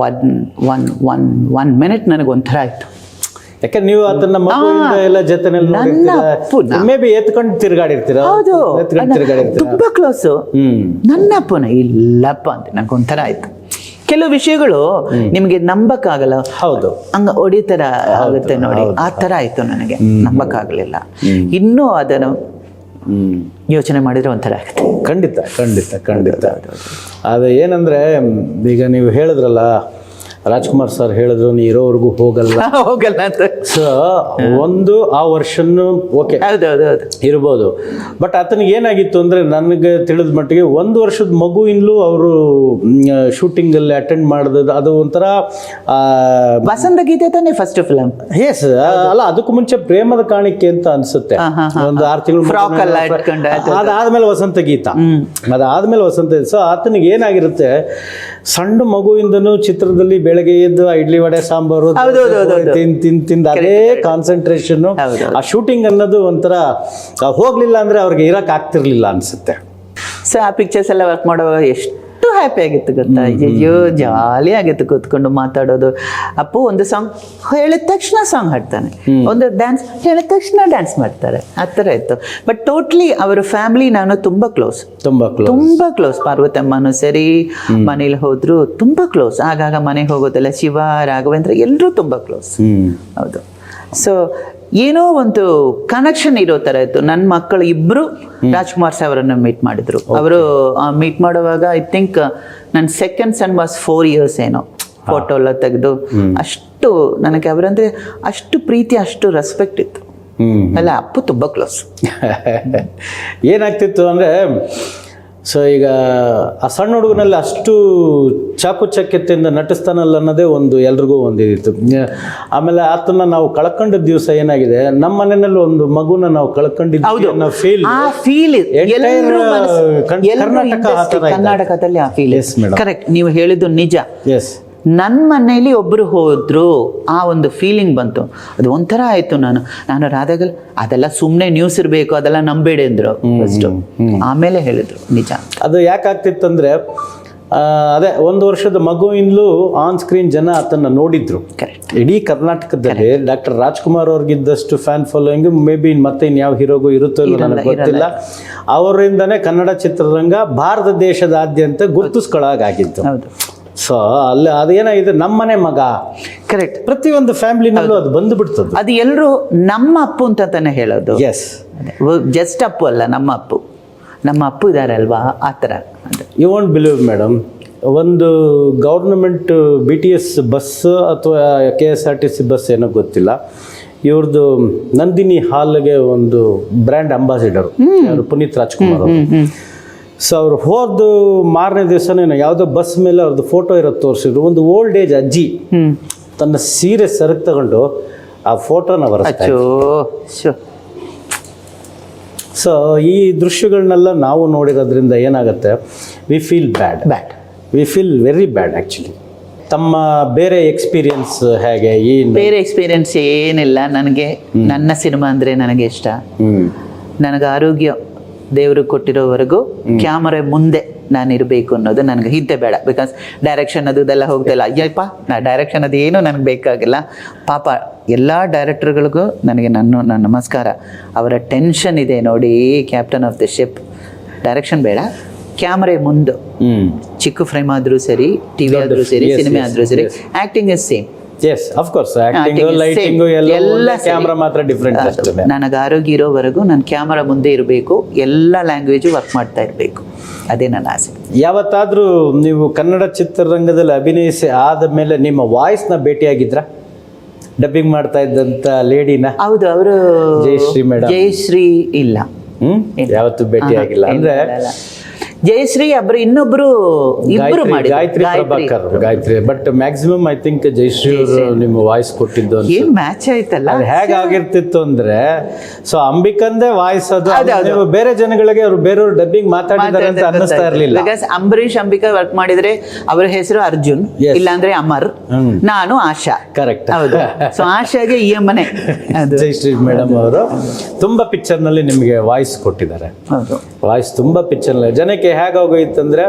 ಒನ್ ಮಿನಿಟ್ ನನಗೆ ಒಂಥರ ಆಯ್ತು. ಯಾಕೆ ನೀವು ಅದನ್ನ ಎಲ್ಲ ಜೊತೆನಲ್ಲಿ ಮೇ ಬಿ ಎತ್ಕೊಂಡು ತಿರ್ಗಾಡಿರ್ತೀರ? ಹೌದು, ತುಂಬಾ ಕ್ಲೋಸು. ನನ್ನ ಅಪ್ಪನ ಇಲ್ಲಪ್ಪ ಅಂತ ನನಗೆ ಒಂಥರ ಆಯ್ತು. ಕೆಲವು ವಿಷಯಗಳು ನಿಮ್ಗೆ ನಂಬಕ್ಕಾಗಲ್ಲ, ಹೌದು, ಹಂಗ ಹೊಡಿತರ ಆಗುತ್ತೆ ನೋಡಿ, ಆ ತರ ಆಯ್ತು ನನಗೆ, ನಂಬಕ್ಕಾಗ್ಲಿಲ್ಲ. ಇನ್ನೂ ಅದನ್ನು ಯೋಚನೆ ಮಾಡಿದ್ರೆ ಒಂಥರ ಆಗುತ್ತೆ. ಖಂಡಿತ ಖಂಡಿತ ಖಂಡಿತ. ಅದು ಏನಂದ್ರೆ, ಈಗ ನೀವು ಹೇಳಿದ್ರಲ್ಲ, ರಾಜ್ಕುಮಾರ್ ಸರ್ ಹೇಳಿದ್ರು ನೀ ಇರೋವರೆಗೂ ಹೋಗಲ್ಲ ಅಂತ. ಸೊ ಒಂದು ಆ ವರ್ಷನ್ ಓಕೆ ಇರ್ಬೋದು, ಬಟ್ ಆತನಿಗೆ ಏನಾಗಿತ್ತು ಅಂದ್ರೆ, ನನಗೆ ತಿಳಿದ ಮಟ್ಟಿಗೆ 1 ವರ್ಷದ ಮಗುವಿನಲ್ಲೂ ಅವರು ಶೂಟಿಂಗ್ ಅಲ್ಲಿ ಅಟೆಂಡ್ ಮಾಡಿದ, ಅದು ಒಂಥರ ವಸಂತ ಗೀತೆ ತಾನೇ ಫಸ್ಟ್ ಫಿಲಮ್. ಎಸ್, ಅಲ್ಲ ಅದಕ್ಕೂ ಮುಂಚೆ ಪ್ರೇಮದ ಕಾಣಿಕೆ ಅಂತ ಅನ್ಸುತ್ತೆ, ಒಂದು 6 ತಿಂಗಳು ಅದಾದ್ಮೇಲೆ ವಸಂತ ಗೀತ, ಅದಾದ್ಮೇಲೆ ವಸಂತ. ಸೊ ಆತನಿಗೆ ಏನಾಗಿರುತ್ತೆ, ಸಣ್ಣ ಮಗುವಿಂದನೂ ಚಿತ್ರದಲ್ಲಿ ಬೆಳಗ್ಗೆ ಎದ್ದು ಇಡ್ಲಿ ವಡೆ ಸಾಂಬಾರು ತಿಂದ ಅದೇ ಕಾನ್ಸಂಟ್ರೇಷನ್. ಆ ಶೂಟಿಂಗ್ ಅನ್ನೋದು ಒಂಥರ ಹೋಗ್ಲಿಲ್ಲ ಅಂದ್ರೆ ಅವ್ರಿಗೆ ಇರಕ್ ಆಗ್ತಿರ್ಲಿಲ್ಲ ಅನ್ಸುತ್ತೆ. ಸೊ ಆ ಪಿಕ್ಚರ್ಸ್ ಎಲ್ಲ ವರ್ಕ್ ಮಾಡುವಾಗ ಎಷ್ಟು ಹ್ಯಾಪಿ ಆಗಿತ್ತು ಗೊತ್ತಾ, ಅಯ್ಯೋ ಜಾಲಿ ಆಗಿತ್ತು ಕೂತ್ಕೊಂಡು ಮಾತಾಡೋದು. ಅಪ್ಪು ಒಂದು ಸಾಂಗ್ ಹೇಳಿದ ತಕ್ಷಣ ಸಾಂಗ್ ಹಾಡ್ತಾನೆ, ಒಂದು ಡ್ಯಾನ್ಸ್ ಹೇಳಿದ ತಕ್ಷಣ ಡ್ಯಾನ್ಸ್ ಮಾಡ್ತಾರೆ, ಆ ಥರ ಇತ್ತು. ಬಟ್ ಟೋಟ್ಲಿ ಅವರ ಫ್ಯಾಮಿಲಿ ನಾನು ತುಂಬಾ ಕ್ಲೋಸ್. ಪಾರ್ವತಮ್ಮನೂ ಸರಿ, ಮನೇಲಿ ಹೋದ್ರು ತುಂಬಾ ಕ್ಲೋಸ್. ಆಗಾಗ ಮನೆಗೆ ಹೋಗೋದೆಲ್ಲ, ಶಿವ, ರಾಘವೇಂದ್ರ ಎಲ್ಲರೂ ತುಂಬಾ ಕ್ಲೋಸ್. ಹೌದು. ಸೊ ಏನೋ ಒಂದು ಕನೆಕ್ಷನ್ ಇರೋ ಥರ ಇತ್ತು. ನನ್ನ ಮಕ್ಕಳು ಇಬ್ಬರು ರಾಜ್ಕುಮಾರ್ ಸರ್ ಅವರನ್ನು ಮೀಟ್ ಮಾಡಿದ್ರು. ಅವರು ಮೀಟ್ ಮಾಡುವಾಗ ಐ ಥಿಂಕ್ ನನ್ನ ಸೆಕೆಂಡ್ ಸನ್ ವಾಸ್ 4 years ಏನೋ. ಫೋಟೋ ಎಲ್ಲ ತೆಗೆದು ಅಷ್ಟು ನನಗೆ ಅವರಂದ್ರೆ ಅಷ್ಟು ಪ್ರೀತಿ, ಅಷ್ಟು ರೆಸ್ಪೆಕ್ಟ್ ಇತ್ತು. ಅಲ್ಲ ಅಪ್ಪು ತುಂಬ ಕ್ಲೋಸ್. ಏನಾಗ್ತಿತ್ತು ಅಂದರೆ, ಸೊ ಈಗ ಆ ಸಣ್ಣ ಹುಡುಗನಲ್ಲಿ ಅಷ್ಟು ಚಾಕುಚಕ್ಯತೆಯಿಂದ ನಟಿಸ್ತಾನಲ್ಲ ಅನ್ನೋದೇ ಒಂದು ಎಲ್ರಿಗೂ ಒಂದು ಇದಿತ್ತು. ಆಮೇಲೆ ಆತನ ನಾವು ಕಳ್ಕೊಂಡಿದ್ದ ದಿವಸ ಏನಾಗಿದೆ, ನಮ್ಮ ಮನೆಯಲ್ಲಿ ಒಂದು ಮಗುನ ನಾವು ಕಳ್ಕೊಂಡಿದ್ದೀವಿ ಅನ್ನೋ ಫೀಲ್ ಆ ಫೀಲ್ ಕರ್ನಾಟಕದಲ್ಲಿ ಆ ಫೀಲ್ ಕರೆಕ್ಟ್. ನೀವು ಹೇಳಿದ್ದು ನಿಜ. ಎಸ್, ನನ್ನ ಮನೆಯಲ್ಲಿ ಒಬ್ಬರು ಹೋದ್ರು, ಆ ಒಂದು ಫೀಲಿಂಗ್ ಬಂತು. ಅದು ಒಂಥರ ಆಯ್ತು. ನಾನು ರಾಧಾಗಲ್ ಅದೆಲ್ಲ ಸುಮ್ಮನೆ ನ್ಯೂಸ್ ಇರಬೇಕು, ಅದೆಲ್ಲ ನಂಬೇಡಿ ಅಂದ್ರು ಫಸ್ಟು. ಆಮೇಲೆ ಹೇಳಿದ್ರು ನಿಜ. ಅದು ಯಾಕಾಗ್ತಿತ್ತಂದ್ರೆ ಅದೇ ಒಂದು ವರ್ಷದ ಮಗುವಿಂದಲೂ ಆನ್ ಸ್ಕ್ರೀನ್ ಜನ ಅದನ್ನ ನೋಡಿದ್ರು. ಕರೆಕ್ಟ್. ಇಡೀ ಕರ್ನಾಟಕದಲ್ಲಿ ಡಾಕ್ಟರ್ ರಾಜ್ಕುಮಾರ್ ಅವ್ರಿಗಿದ್ದಷ್ಟು ಫ್ಯಾನ್ ಫಾಲೋಯಿಂಗ್ ಮೇ ಬಿ ಮತ್ತೆ ಇನ್ಯಾವ ಹೀರೋಗೂ ಇರುತ್ತೋ ಇಲ್ಲ ನನಗೆ ಗೊತ್ತಿಲ್ಲ. ಅವರಿಂದನೇ ಕನ್ನಡ ಚಿತ್ರರಂಗ ಭಾರತ ದೇಶದಾದ್ಯಂತ ಗುರುತಿಸ್ಕೊಳ್ಳಾಗಿತ್ತು. ಹೌದು. ಸೊ ಅಲ್ಲಿ ಅದೇನಾಗಿದೆ, ನಮ್ಮನೆ ಮಗ. ಕರೆಕ್ಟ್. ಪ್ರತಿಯೊಂದು ಫ್ಯಾಮಿಲಿನಲ್ಲೂ ಅದು ಬಂದುಬಿಡ್ತದೆ. ಅದು ಎಲ್ಲರೂ ನಮ್ಮ ಅಪ್ಪು ಅಂತ ತಾನೇ ಹೇಳೋದು. ಎಸ್, ಜಸ್ಟ್ ಅಪ್ಪು ಅಲ್ಲ, ನಮ್ಮ ಅಪ್ಪು. ನಮ್ಮ ಅಪ್ಪು ಇದ್ದಾರೆ ಅಲ್ವಾ, ಆ ಥರ. ಯು ವಾಂಟ್ ಬಿಲೀವ್ ಮೇಡಮ್, ಒಂದು ಗೌರ್ನಮೆಂಟ್ BTS ಬಸ್ ಅಥವಾ KSRTC ಬಸ್ ಏನೋ ಗೊತ್ತಿಲ್ಲ, ಇವ್ರದ್ದು ನಂದಿನಿ ಹಾಲ್ಗೆ ಒಂದು ಬ್ರ್ಯಾಂಡ್ ಅಂಬಾಸಿಡರು ಅವರು ಪುನೀತ್ ರಾಜ್ಕುಮಾರ್ ಅವರು. ಸೊ ಅವ್ರು ಹೋದ್ದು ಮಾರನೇ ದಿವಸನೇ ಯಾವುದೋ ಬಸ್ ಮೇಲೆ ಅವ್ರದ್ದು ಫೋಟೋ ಇರೋದು ತೋರಿಸಿದ್ರು. ಒಂದು ಓಲ್ಡ್ ಏಜ್ ಅಜ್ಜಿ ತನ್ನ ಸೀರೆ ಸರಕು ತಗೊಂಡು ಆ ಫೋಟೋನ ಬರೆಸ್ತಾರೆ. ಸೊ ಈ ದೃಶ್ಯಗಳನ್ನೆಲ್ಲ ನಾವು ನೋಡಿರೋದ್ರಿಂದ ಏನಾಗುತ್ತೆ, we feel bad. We feel very bad actually. ತಮ್ಮ ಬೇರೆ ಎಕ್ಸ್ಪೀರಿಯನ್ಸ್ ಹೇಗೆ? ಬೇರೆ ಎಕ್ಸ್ಪೀರಿಯನ್ಸ್ ಏನಿಲ್ಲ. ನನಗೆ ನನ್ನ ಸಿನಿಮಾ ಅಂದರೆ ನನಗೆ ಇಷ್ಟ. ನನಗೆ ಆರೋಗ್ಯ ದೇವರು ಕೊಟ್ಟಿರೋವರೆಗೂ ಕ್ಯಾಮರಾ ಮುಂದೆ ನಾನು ಇರಬೇಕು ಅನ್ನೋದು ನನಗೆ ಹಿಂದೆ ಬೇಡ. ಬಿಕಾಸ್ ಡೈರೆಕ್ಷನ್ ಅದು ಇದೆಲ್ಲ ಹೋಗ್ತಿಲ್ಲ. ಅಯ್ಯಪ್ಪ, ಡೈರೆಕ್ಷನ್ ಅದು ಏನೂ ನನಗೆ ಬೇಕಾಗಿಲ್ಲ. ಪಾಪ ಎಲ್ಲ ಡೈರೆಕ್ಟರ್ಗಳಿಗೂ ನನಗೆ ನನ್ನ ನಮಸ್ಕಾರ. ಅವರ ಟೆನ್ಷನ್ ಇದೆ ನೋಡಿ. Captain of the ship. Direction ಬೇಡ, ಕ್ಯಾಮರಾ ಮುಂದೆ ಚಿಕ್ಕ ಫ್ರೇಮ್ ಆದರೂ ಸರಿ, TV ಆದರೂ ಸರಿ, ಸಿನಿಮಾ ಆದರೂ ಸರಿ, acting is same. Yes, of course. Acting, lighting ಎಲ್ಲ ಕ್ಯಾಮರಾ ಮಾತ್ರ ಡಿಫರೆಂಟ್ ಅಷ್ಟೇ. ನನಗೆ ಆರೋಗ್ಯ ಇರೋವರೆಗೂ ನಾನು ಕ್ಯಾಮರಾ ಮುಂದೆ ಇರಬೇಕು, ಎಲ್ಲ ಲ್ಯಾಂಗ್ವೇಜು ವರ್ಕ್ ಮಾಡ್ತಾ ಇರಬೇಕು. ಅದೇ ನನ್ನ ಆಸೆ. ಯಾವತ್ತಾದ್ರೂ ನೀವು ಕನ್ನಡ ಚಿತ್ರರಂಗದಲ್ಲಿ ಅಭಿನಯಿಸಿ ಆದ ಮೇಲೆ ನಿಮ್ಮ ವಾಯ್ಸ್ನ ಭೇಟಿಯಾಗಿದ್ರ? ಡಬ್ಬಿಂಗ್ ಮಾಡ್ತಾ ಇದ್ದಂತ ಲೇಡಿನ? ಹೌದು, ಅವರು ಜಯಶ್ರೀ ಮೇಡಮ್. ಜಯಶ್ರೀ ಇಲ್ಲ, ಯಾವತ್ತು ಭೇಟಿಯಾಗಿಲ್ಲ. ಅಂದ್ರೆ ಜಯಶ್ರೀ ಒಬ್ರು, ಇನ್ನೊಬ್ರು ಇಬ್ರು ಮಾಡಿ Gayatri Prabhakar. Gayatri, but maximum I think Jayashree ಅವರು ನಿಮ್ಮ ವಾಯ್ಸ್ ಕೊಟ್ಟಿದ್ದು. ಏನ್ ಮ್ಯಾಚ್ ಆಯ್ತಲ್ಲ. ಹೇಗಾಗಿರ್ತಿತ್ತು ಅಂದ್ರೆ, ಸೊ ಅಂಬಿಕಂದೇ ವಾಯ್ಸ್ ಅದು. ನೀವು ಬೇರೆ ಜನಗಳಿಗೆ ಅವ್ರು ಬೇರೆಯವ್ರು ಡಬ್ಬಿಂಗ್ ಮಾತಾಡಿದ್ದಾರೆ ಅಂತ ಅನ್ನಿಸ್ತಾ ಇರ್ಲಿಲ್ಲ. ಬಿಕಾಸ್ ಅಂಬರೀಷ್ ಅಂಬಿಕಾ ವರ್ಕ್ ಮಾಡಿದ್ರೆ ಅವರ ಹೆಸರು ಅರ್ಜುನ್, ಇಲ್ಲಾಂದ್ರೆ ಅಮರ್, ನಾನು ಆಶಾ. ಕರೆಕ್ಟ್. ಹೌದು. ಸೊ ಆಶಾಗೆ ಈ ಮನೆ. ಜಯಶ್ರೀ ಮೇಡಮ್ ಅವರು ತುಂಬಾ ಪಿಕ್ಚರ್ ನಲ್ಲಿ ನಿಮಗೆ ವಾಯ್ಸ್ ಕೊಟ್ಟಿದ್ದಾರೆ. ವಾಯ್ಸ್ ತುಂಬಾ ಪಿಕ್ಚರ್ ಜನಕ್ಕೆ ಹೇಗಾಗೋಯ್ತಂದ್ರೆ,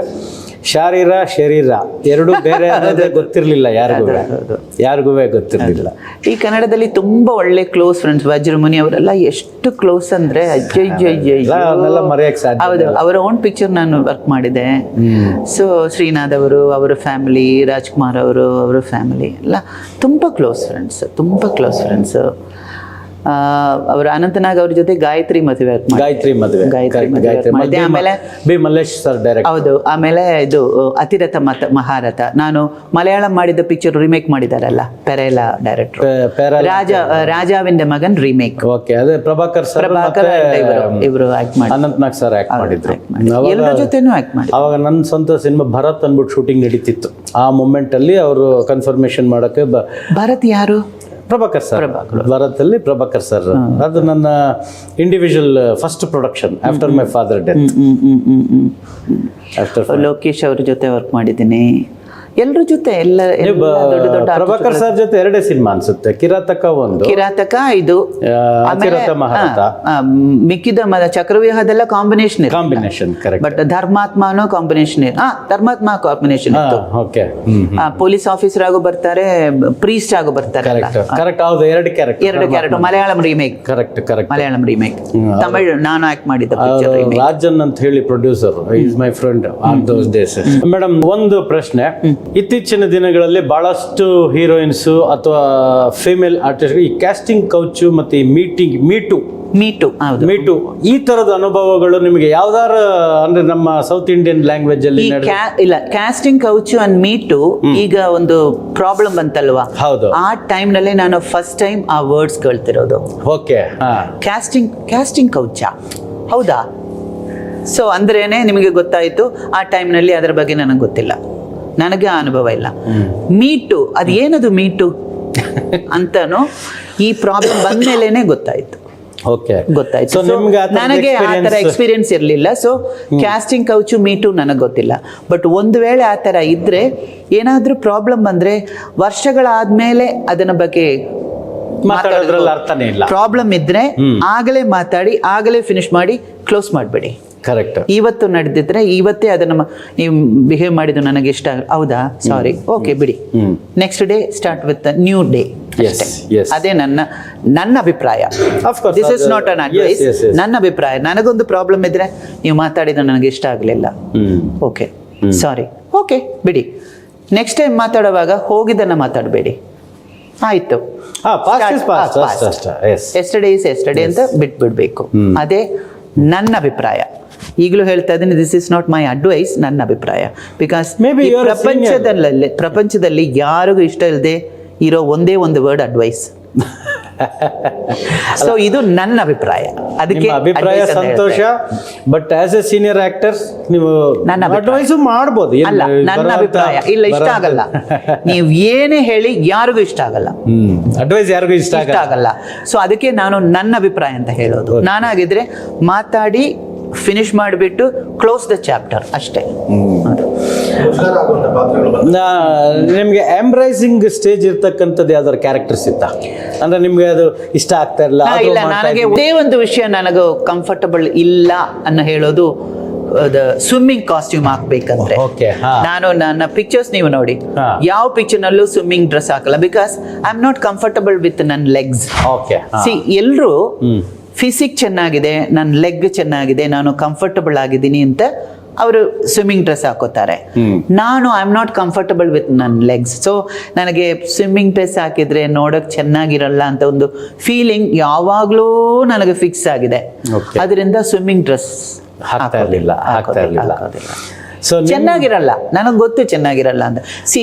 ಶಾರೀರ ಶರೀರ ಎರಡು ಬೇರೆ ಗೊತ್ತಿರ್ಲಿಲ್ಲ ಯಾರಿಗೂ ಗೊತ್ತಿರ್ಲಿಲ್ಲ. ಈ ಕನ್ನಡದಲ್ಲಿ ತುಂಬಾ ಒಳ್ಳೆ ಕ್ಲೋಸ್ ಫ್ರೆಂಡ್ಸ್. ವಜ್ರಮುನಿ ಅವರೆಲ್ಲ ಎಷ್ಟು ಕ್ಲೋಸ್ ಅಂದ್ರೆ ಮರೆಯಕ್ಕೆ ಸಾಧ್ಯ. ಹೌದು, ಅವರ ಓನ್ ಪಿಕ್ಚರ್ ನಾನು ವರ್ಕ್ ಮಾಡಿದೆ. ಸೊ ಶ್ರೀನಾಥ್ ಅವರು, ಅವರ ಫ್ಯಾಮಿಲಿ, ರಾಜ್ಕುಮಾರ್ ಅವರು, ಅವರ ಫ್ಯಾಮಿಲಿ ಎಲ್ಲ ತುಂಬಾ ಕ್ಲೋಸ್ ಫ್ರೆಂಡ್ಸ್. ಅವರು ಅನಂತನಾಗ್ ಅವ್ರ ಜೊತೆ ಗಾಯತ್ರಿ ಮದುವೆ ಮಾಡಿದೆ. ಆಮೇಲೆ ಬಿ ಮಲ್ಲೇಶ್ ಸರ್ ಡೈರೆಕ್ಟ್. ಹೌದು. ಆಮೇಲೆ ಇದು ಅತಿರಥ ಮಹಾರಥ. ನಾನು ಮಲಯಾಳಂ ಮಾಡಿದ ಪಿಕ್ಚರ್ ರಿಮೇಕ್ ಮಾಡಿದಾರಲ್ಲ, ಪೆರೇಲಾ ಡೈರೆಕ್ಟರ್. ರಾಜಾವಿಂದ ಮಗನ್ ರಿಮೇಕ್. ಓಕೆ, ಅದೇ ಪ್ರಭಾಕರ್ ಇವರು ಆಕ್ಟ್ ಮಾಡಿ, ಅನಂತನಾಗ್ ಸರ್ ಆಕ್ಟ್ ಮಾಡಿದ್ರು. ಎಲ್ಲರ ಜೊತೆನೂ ಆಕ್ಟ್ ಮಾಡಿ. ಅವಾಗ ನನ್ನ ಸ್ವಂತ ಸಿನಿಮಾ ಭರತ್ ಅಂದ್ಬಿಟ್ಟು ಶೂಟಿಂಗ್ ನಡೀತಿತ್ತು. ಆ ಮೂಮೆಂಟ್ ಅಲ್ಲಿ ಅವರು ಕನ್ಫರ್ಮೇಶನ್ ಮಾಡೋಕೆ ಭರತ್ ಯಾರು? ಪ್ರಭಾಕರ್ ಸರ್. ಭಾರತದಲ್ಲಿ ಪ್ರಭಾಕರ್ ಸರ್. ಅದು ನನ್ನ individual first production after my father death. Lokesh ಅವ್ರ ಜೊತೆ ವರ್ಕ್ ಮಾಡಿದ್ದೀನಿ. ಎಲ್ಲರ ಜೊತೆ ಪ್ರಭಾಕರ್ ಸರ್ ಜೊತೆ 2 ಸಿನಿಮಾ ಅನ್ಸುತ್ತೆ. ಕಿರಾತಕ, ಇದು ಅತಿರಥ ಮಹಾರಥ. ಮಿಕ್ಕಿದ ಚಕ್ರವ್ಯೂಹದೆಲ್ಲ ಕಾಂಬಿನೇಷನ್. ಕರೆಕ್ಟ್. ಬಟ್ ಧರ್ಮಾತ್ಮನೂ ಕಾಂಬಿನೇಷನ್. ಧರ್ಮಾತ್ಮ ಕಾಂಬಿನೇಷನ್ ಇತ್ತು. ಓಕೆ. ಪೊಲೀಸ್ ಆಫೀಸರ್ ಆಗೋ ಬರ್ತಾರೆ, ಪ್ರೀಸ್ಟ್ ಆಗೋ ಬರ್ತಾರೆ. ಕರೆಕ್ಟ್. ಹೌದು, 2 character. Malayalam remake. Correct. Malayalam remake. Tamil ನಾನು ಆಕ್ಟ್ ಮಾಡಿದ್ದ. ರಾಜನ್ ಅಂತ ಹೇಳಿ producer, is my friend on those days. Madam, ಒಂದು ಪ್ರಶ್ನೆ. ಇತ್ತೀಚಿನ ದಿನಗಳಲ್ಲಿ ಬಹಳಷ್ಟು ಹೀರೋಯಿನ್ಸ್ ಅಥವಾ ಫಿಮೇಲ್ ಆರ್ಟಿಸ್ಟ್ ಈ ಕ್ಯಾಸ್ಟಿಂಗ್ ಕೌಚ್ ಮತ್ತೆ ಈ ಮೀಟು ಈ ತರದ ಅನುಭವಗಳು ನಿಮಗೆ ಯಾವ್ದಾರ ಅಂದ್ರೆ ನಮ್ಮ ಸೌತ್ ಇಂಡಿಯನ್ ಲ್ಯಾಂಗ್ವೇಜ್ ಅಲ್ಲಿ? ಇಲ್ಲ, ಕ್ಯಾಸ್ಟಿಂಗ್ ಕೌಚ್ ಅಂಡ್ ಮೀಟು ಈಗ ಒಂದು ಪ್ರಾಬ್ಲಮ್ ಬಂತಲ್ವಾ? ಹೌದು. ಆ ಟೈಮ್ ನಲ್ಲಿ ನಾನು ಫಸ್ಟ್ ಟೈಮ್ ಆ ವರ್ಡ್ಸ್ ಕೇಳ್ತಿರೋದು. ಓಕೆ. ಕ್ಯಾಸ್ಟಿಂಗ್ ಕೌಚ, ಹೌದಾ? ಸೊ ಅಂದ್ರೇನೆ ನಿಮಗೆ ಗೊತ್ತಾಯ್ತು, ಆ ಟೈಮ್ನಲ್ಲಿ ಅದರ ಬಗ್ಗೆ ನನಗೆ ಗೊತ್ತಿಲ್ಲ, ನನಗೆ ಆ ಅನುಭವ ಇಲ್ಲ. ಮೀಟು ಅದು ಏನದು ಮೀಟು ಅಂತಾನು ಈ ಪ್ರಾಬ್ಲಮ್ ಬಂದ್ಮೇಲೆನೆ ಗೊತ್ತಾಯ್ತು. ಓಕೆ, ಗೊತ್ತಾಯ್ತು. ಸೊ ನಿಮ್ಗೆ ನನಗೆ ಆ ತರ ಎಕ್ಸ್ಪೀರಿಯನ್ಸ್ ಇರಲಿಲ್ಲ. ಸೊ ಕ್ಯಾಸ್ಟಿಂಗ್ ಕೌಚು ಮೀಟು ನನಗೆ ಗೊತ್ತಿಲ್ಲ. ಬಟ್ ಒಂದು ವೇಳೆ ಆ ತರ ಇದ್ರೆ, ಏನಾದ್ರೂ ಪ್ರಾಬ್ಲಮ್ ಬಂದ್ರೆ ವರ್ಷಗಳಾದ್ಮೇಲೆ ಅದನ್ನ ಬಗ್ಗೆ ಮಾತಾಡೋದ್ರಲ್ಲಿ ಅರ್ಥನೇ ಇಲ್ಲ. ಪ್ರಾಬ್ಲಮ್ ಇದ್ರೆ ಆಗಲೇ ಮಾತಾಡಿ, ಆಗಲೇ ಫಿನಿಶ್ ಮಾಡಿ ಕ್ಲೋಸ್ ಮಾಡಬೇಡಿ. ಕರೆಕ್ಟ್. ಇವತ್ತು ನಡೆದಿದ್ರೆ ಇವತ್ತೇ ಅದನ್ನ ನೀವು ಬಿಹೇವ್ ಮಾಡಿದ್ದು ನನಗೆ ಇಷ್ಟ, ಹೌದಾ, ಸಾರಿ, ಓಕೆ ಬಿಡಿ, next day start with new day. ಅದೇ ನನ್ನ ಅಭಿಪ್ರಾಯ. This is not an advice, ನನ್ನ ಅಭಿಪ್ರಾಯ. ನನಗೊಂದು ಪ್ರಾಬ್ಲಮ್ ಇದ್ರೆ ನೀವು ಮಾತಾಡಿದ ನನಗೆ ಇಷ್ಟ ಆಗಲಿಲ್ಲ, ಓಕೆ ಸಾರಿ, ಓಕೆ ಬಿಡಿ. ನೆಕ್ಸ್ಟ್ ಟೈಮ್ ಮಾತಾಡುವಾಗ ಹೋಗಿದ್ದನ್ನ ಮಾತಾಡಬೇಡಿ, ಆಯ್ತು, ಎಸ್ಟರ್ಡೇ ಇಸ್ ಎಸ್ಟರ್ಡೇ ಅಂತ ಬಿಟ್ಬಿಡ್ಬೇಕು. ಅದೇ ನನ್ನ ಅಭಿಪ್ರಾಯ. ಈಗಲೂ ಹೇಳ್ತಾ ಇದ್ದೀನಿ, this is not my advice, ನನ್ನ ಅಭಿಪ್ರಾಯ. ಬಿಕಾಸ್ ಪ್ರಪಂಚದಲ್ಲಿ ಯಾರಿಗೂ ಇಷ್ಟ ಇಲ್ಲದೆ ಇರೋ ಒಂದೇ ಒಂದು ವರ್ಡ್ ಅಡ್ವೈಸ್. ಸೊ ಇದು ನನ್ನ ಅಭಿಪ್ರಾಯ. ಅದಕ್ಕೆ ಅಭಿಪ್ರಾಯ ಸಂತೋಷ. But as a senior actor ನೀವು ನನ್ನ ಅಡ್ವೈಸ್ ಮಾಡ್ಬೋದು. ಅಲ್ಲ, ನನ್ನ ಅಭಿಪ್ರಾಯ ಇಲ್ಲ, ಇಷ್ಟ ಆಗಲ್ಲ. ನೀವು ಏನೇ ಹೇಳಿ ಯಾರಿಗೂ ಇಷ್ಟ ಆಗಲ್ಲ, ಅಡ್ವೈಸ್ ಯಾರಿಗೂ ಇಷ್ಟ ಆಗಲ್ಲ. ಸೊ ಅದಕ್ಕೆ ನಾನು ನನ್ನ ಅಭಿಪ್ರಾಯ ಅಂತ ಹೇಳೋದು. ನಾನಾಗಿದ್ರೆ ಮಾತಾಡಿ ಫಿನಿಶ್ ಮಾಡಿಬಿಟ್ಟು ಕ್ಲೋಸ್ ದ ಚಾಪ್ಟರ್ ಅಷ್ಟೇ. ನಿಮ್ಗೆ ಎಂಬ್ರೈಸಿಂಗ್ ಸ್ಟೇಜ್ ಇರ್ತಕ್ಕಂಥದ್ದು ಯಾವ್ದಾದ್ರು ಕ್ಯಾರೆಕ್ಟರ್ಸ್ ಇತ್ತ? ಅಂದ್ರೆ ನಿಮ್ಗೆ ಅದು ಇಷ್ಟ ಆಗ್ತಾ ಇಲ್ಲ? ಇಲ್ಲ, ನನಗೆ ಒಂದೇ ಒಂದು ವಿಷಯ ನನಗೆ ಕಂಫರ್ಟಬಲ್ ಇಲ್ಲ ಅನ್ನೋ ಹೇಳೋದು, ಸ್ವಿಮ್ಮಿಂಗ್ ಕಾಸ್ಟ್ಯೂಮ್ ಹಾಕ್ಬೇಕಂದ್ರೆ. ನಾನು ನನ್ನ ಪಿಕ್ಚರ್ಸ್ ನೀವು ನೋಡಿ, ಯಾವ ಪಿಕ್ಚರ್ ನಲ್ಲೂ ಸ್ವಿಮ್ಮಿಂಗ್ ಡ್ರೆಸ್ ಹಾಕಲ್ಲ. Because I am not comfortable with ನನ್ನ ಲೆಗ್ಸ್. ಸಿ, ಎಲ್ರು ಫಿಸಿಕ್ ಚೆನ್ನಾಗಿದೆ, ನನ್ನ ಲೆಗ್ ಚೆನ್ನಾಗಿದೆ, ನಾನು ಕಂಫರ್ಟಬಲ್ ಆಗಿದ್ದೀನಿ ಅಂತ ಅವರು ಸ್ವಿಮ್ಮಿಂಗ್ ಡ್ರೆಸ್ ಹಾಕೋತಾರೆ. ನಾನು I am not comfortable with ನನ್ನ ಲೆಗ್ಸ್. ಸೊ ನನಗೆ ಸ್ವಿಮ್ಮಿಂಗ್ ಡ್ರೆಸ್ ಹಾಕಿದ್ರೆ ನೋಡೋಕೆ ಚೆನ್ನಾಗಿರಲ್ಲ ಅಂತ ಒಂದು ಫೀಲಿಂಗ್ ಯಾವಾಗಲೂ ನನಗೆ ಫಿಕ್ಸ್ ಆಗಿದೆ. ಅದರಿಂದ ಸ್ವಿಮ್ಮಿಂಗ್ ಡ್ರೆಸ್ ಹಾಕೋದಿಲ್ಲ. ಸೊ ಚೆನ್ನಾಗಿರಲ್ಲ, ನನಗೆ ಗೊತ್ತು ಚೆನ್ನಾಗಿರಲ್ಲ ಅಂತ. ಸಿ,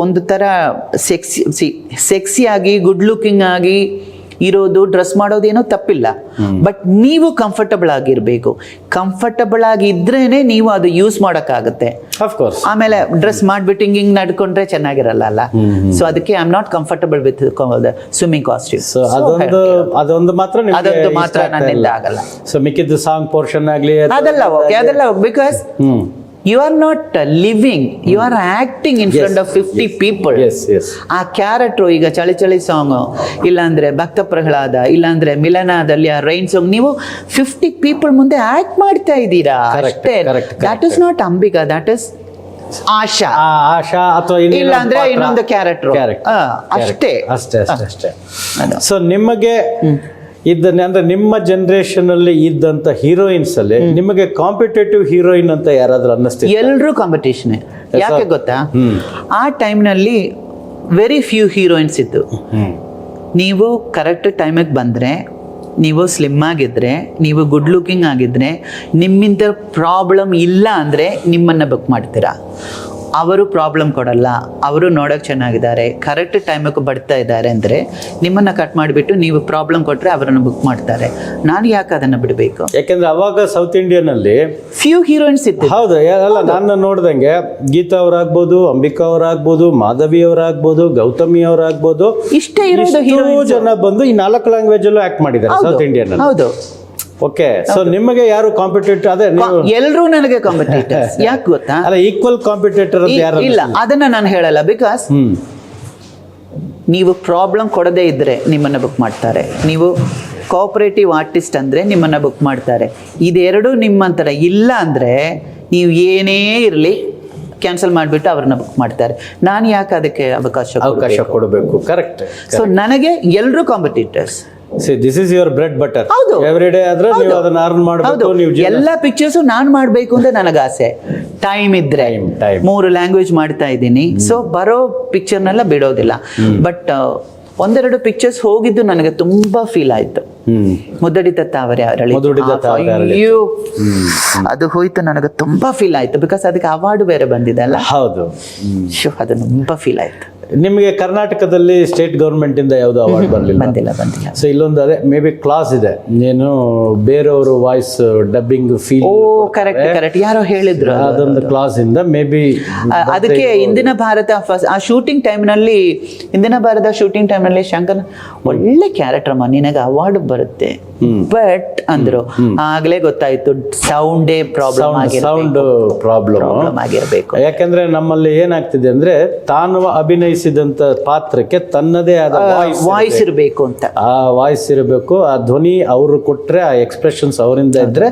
ಒಂದು ಥರ ಸೆಕ್ಸಿ ಆಗಿ ಗುಡ್ ಲುಕಿಂಗ್ ಆಗಿ ಇರೋದು, ಡ್ರೆಸ್ ಮಾಡೋದೇನೋ ತಪ್ಪಿಲ್ಲ. ಬಟ್ ನೀವು ಕಂಫರ್ಟಬಲ್ ಆಗಿರ್ಬೇಕು. ಕಂಫರ್ಟಬಲ್ ಆಗಿದ್ರೇನೆ ನೀವು ಅದು ಯೂಸ್ ಮಾಡೋಕ್ಕಾಗುತ್ತೆ. ಆಮೇಲೆ ಡ್ರೆಸ್ ಮಾಡ್ಬಿಟ್ಟು ಹಿಂಗ್ ನಡ್ಕೊಂಡ್ರೆ ಚೆನ್ನಾಗಿರಲ್ಲ ಅಲ್ಲ. ಸೊ ಅದಕ್ಕೆ I am not comfortable with swimming costume. ಅದೊಂದು ಮಾತ್ರ ನನ್ನಿಂದ ಆಗಲ್ಲ. ಸೊ ಮಿಕ್ಕಿದ್ದು ಸಾಂಗ್ ಪೋರ್ಷನ್ ಆಗ್ಲಿ ಅದೆಲ್ಲ because you are not living, you are acting in front of 50 people. ಆ ಕ್ಯಾರೆಕ್ಟ್ರು, ಈಗ ಚಳಿ ಚಳಿ ಸಾಂಗ್, ಇಲ್ಲಾಂದ್ರೆ ಭಕ್ತ ಪ್ರಹ್ಲಾದ, ಇಲ್ಲಾಂದ್ರೆ ಮಿಲನದಲ್ಲಿ ಆ ರೈನ್ ಸಾಂಗ್, ನೀವು 50 ಪೀಪಲ್ ಮುಂದೆ ಆಕ್ಟ್ ಮಾಡ್ತಾ ಇದ್ದೀರಾ ಅಷ್ಟೇ. That is not Ambika, that is Asha ಅಥವಾ ಇಲ್ಲಾಂದ್ರೆ ಇನ್ನೊಂದು ಕ್ಯಾರೆಕ್ಟ್ರು ಅಷ್ಟೇ. ಸೊ ನಿಮಗೆ ಇದ್ದನ್ನೇ, ಅಂದ್ರೆ ನಿಮ್ಮ ಜನರೇಷನ್ ಅಲ್ಲಿ ಇದ್ದಂತ ಹೀರೋಯಿನ್ಸ್ ಅಲ್ಲಿ ನಿಮಗೆ ಕಾಂಪಿಟೇಟಿವ್ ಹೀರೋಯಿನ್ ಅಂತ ಯಾರಾದ್ರೂ ಅನ್ನಿಸ್ತೀವಿ? ಎಲ್ಲರೂ ಕಾಂಪಿಟೇಷನ್. ಯಾಕೆ ಗೊತ್ತಾ, ಆ ಟೈಮ್ನಲ್ಲಿ ವೆರಿ ಫ್ಯೂ ಹೀರೋಯಿನ್ಸ್ ಇತ್ತು. ನೀವು ಕರೆಕ್ಟ್ ಟೈಮಿಗೆ ಬಂದರೆ, ನೀವು ಸ್ಲಿಮ್ ಆಗಿದ್ರೆ, ನೀವು ಗುಡ್ ಲುಕಿಂಗ್ ಆಗಿದ್ರೆ, ನಿಮ್ಮಿಂದ ಪ್ರಾಬ್ಲಮ್ ಇಲ್ಲ ಅಂದರೆ ನಿಮ್ಮನ್ನು ಬುಕ್ ಮಾಡ್ತೀರಾ. ಅವರು ಪ್ರಾಬ್ಲಮ್ ಕೊಡಲ್ಲ, ಅವರು ನೋಡೋಕೆ ಚೆನ್ನಾಗಿದ್ದಾರೆ, ಕರೆಕ್ಟ್ ಟೈಮಿಗೆ ಬರ್ತಾ ಇದ್ದಾರೆ ಅಂದರೆ ನಿಮ್ಮನ್ನು ಕಟ್ ಮಾಡಿಬಿಟ್ಟು ನೀವು ಪ್ರಾಬ್ಲಮ್ ಕೊಟ್ಟರೆ ಅವರನ್ನು ಬುಕ್ ಮಾಡ್ತಾರೆ. ನಾನು ಯಾಕೆ ಅದನ್ನು ಬಿಡಬೇಕು? ಯಾಕೆಂದ್ರೆ ಅವಾಗ ಸೌತ್ ಇಂಡಿಯನ್ ಅಲ್ಲಿ ಫ್ಯೂ ಹೀರೋಯಿನ್ಸ್ ಇತ್ತು. ಹೌದು, ಅಲ್ಲ, ನಾನು ನೋಡ್ದಂಗೆ ಗೀತಾ ಅವರಾಗ್ಬೋದು, ಅಂಬಿಕಾ ಅವರಾಗ್ಬೋದು, ಮಾಧವಿ ಅವರಾಗ್ಬೋದು, ಗೌತಮಿ ಅವರಾಗ್ಬೋದು, ಇಷ್ಟೇ ಇರೋದು ಜನ ಬಂದು ಈ 4 ಲ್ಯಾಂಗ್ವೇಜ್ ಅಲ್ಲೂ ಆಕ್ಟ್ ಮಾಡಿದ್ದಾರೆ ಸೌತ್ ಇಂಡಿಯನ್ ಅಲ್ಲಿ. ಹೌದು. ಓಕೆ, ಸೊ ನಿಮಗೆ ಯಾರು ಕಾಂಪಿಟೇಟರ್? ಅದೇ ಎಲ್ಲರೂ ನನಗೆ ಕಾಂಪಿಟೇಟರ್ಸ್. ಯಾಕೆ ಗೊತ್ತಾ? ಅಲ್ಲ, ಈಕ್ವಲ್ ಕಾಂಪಿಟೇಟರ್ ಅಂತ ಯಾರು ಇಲ್ಲ, ಅದನ್ನ ನಾನು ಹೇಳಲ್ಲ. ಬಿಕಾಸ್ ನೀವು ಪ್ರಾಬ್ಲಮ್ ಕೊಡದೇ ಇದ್ರೆ ನಿಮ್ಮನ್ನ ಬುಕ್ ಮಾಡ್ತಾರೆ. ನೀವು ಕೋಆಪರೇಟಿವ್ ಆರ್ಟಿಸ್ಟ್ ಅಂದ್ರೆ ನಿಮ್ಮನ್ನ ಬುಕ್ ಮಾಡ್ತಾರೆ. ಇದೆರಡು ನಿಮ್ಮಂತರ ಇಲ್ಲ ಅಂದ್ರೆ ನೀವು ಏನೇ ಇರಲಿ ಕ್ಯಾನ್ಸಲ್ ಮಾಡಿಬಿಟ್ಟು ಅವ್ರನ್ನ ಬುಕ್ ಮಾಡ್ತಾರೆ. ನಾನು ಯಾಕೆ ಅದಕ್ಕೆ ಅವಕಾಶ ಕೊಡಬೇಕು? ಕರೆಕ್ಟ್. ಸೊ ನನಗೆ ಎಲ್ಲರೂ competitors. This is your bread butter. Every day ಆದ್ರೆ ನೀವು ಅದನ್ನ ಅರ್ನ್ ಮಾಡಬೇಕು. ನೀವು ಎಲ್ಲ ಪಿಕ್ಚರ್ಸ್ ನಾನು ಮಾಡಬೇಕು ಅಂತ ನನಗೆ ಆಸೆ. ಟೈಮ್ ಇದ್ರೆ 3 ಲ್ಯಾಂಗ್ವೇಜ್ ಮಾಡ್ತಾ ಇದ್ದೀನಿ. ಸೊ ಬರೋ ಪಿಕ್ಚರ್ನೆಲ್ಲ ಬಿಡೋದಿಲ್ಲ. ಬಟ್ ಒಂದೆರಡು ಪಿಕ್ಚರ್ಸ್ ಹೋಗಿದ್ದು ನನಗೆ ತುಂಬಾ ಫೀಲ್ ಆಯ್ತು. ಮುದ್ದಡಿತ ತಾವರೆ ಅರಳಿ, ಅಯ್ಯೋ ಅದು ಹೋಯ್ತು, ನನಗೆ ತುಂಬಾ ಫೀಲ್ ಆಯ್ತು. ಬಿಕಾಸ್ ಅದಕ್ಕೆ ಅವಾರ್ಡ್ ಬೇರೆ ಬಂದಿದೆ ಅಲ್ಲ. ಹೌದು, ಅದು ತುಂಬಾ ಫೀಲ್ ಆಯ್ತು. ನಿಮಗೆ ಕರ್ನಾಟಕದಲ್ಲಿ ಸ್ಟೇಟ್ ಗೌರ್ಮೆಂಟ್ ಇಂದ ಯಾವ್ದು ಅವಾರ್ಡ್ ಬರಲಿಲ್ಲ? ಬಂದಿಲ್ಲ. ಸೊ ಇಲ್ಲೊಂದು ಅದೇ ಮೇ ಬಿ ಕ್ಲಾಸ್ ಇದೆ, ನೀನು ಬೇರೆಯವರು ವಾಯ್ಸ್ ಡಬ್ಬಿಂಗ್ ಫೀಲ್ ಓ ಕರೆಕ್ಟ್ ಯಾರೋ ಹೇಳಿದ್ರು ಅದೊಂದು ಕ್ಲಾಸ್ ಇಂದ ಮೇ ಬಿ ಅದಕ್ಕೆ ಇಂದಿನ ಭಾರತ ಆ ಶೂಟಿಂಗ್ ಟೈಮ್ನಲ್ಲಿ ಶಂಕರ್ ಒಳ್ಳೆ ಕ್ಯಾರೆಕ್ಟರ್ ಅಮ್ಮ, ನಿನಗೆ ಅವಾರ್ಡ್ ಬರುತ್ತೆ ಬಟ್ ಅಂದ್ರು. ಆಗ್ಲೇ ಗೊತ್ತಾಯ್ತು ಸೌಂಡೇ ಪ್ರಾಬ್ಲಮ್ ಆಗಿರ್ಬೇಕು. ಯಾಕಂದ್ರೆ ನಮ್ಮಲ್ಲಿ ಏನಾಗ್ತಿದೆ ಅಂದ್ರೆ ತಾನು ಅಭಿನಯಿಸಿದಂತ ಪಾತ್ರಕ್ಕೆ ತನ್ನದೇ ಆದ ವಾಯ್ಸ್ ಇರಬೇಕು ಅಂತ, ಆ ವಾಯ್ಸ್ ಇರಬೇಕು, ಆ ಧ್ವನಿ ಅವರು ಕೊಟ್ರೆ, ಆ ಎಕ್ಸ್ಪ್ರೆಷನ್ಸ್ ಅವರಿಂದ ಇದ್ರೆ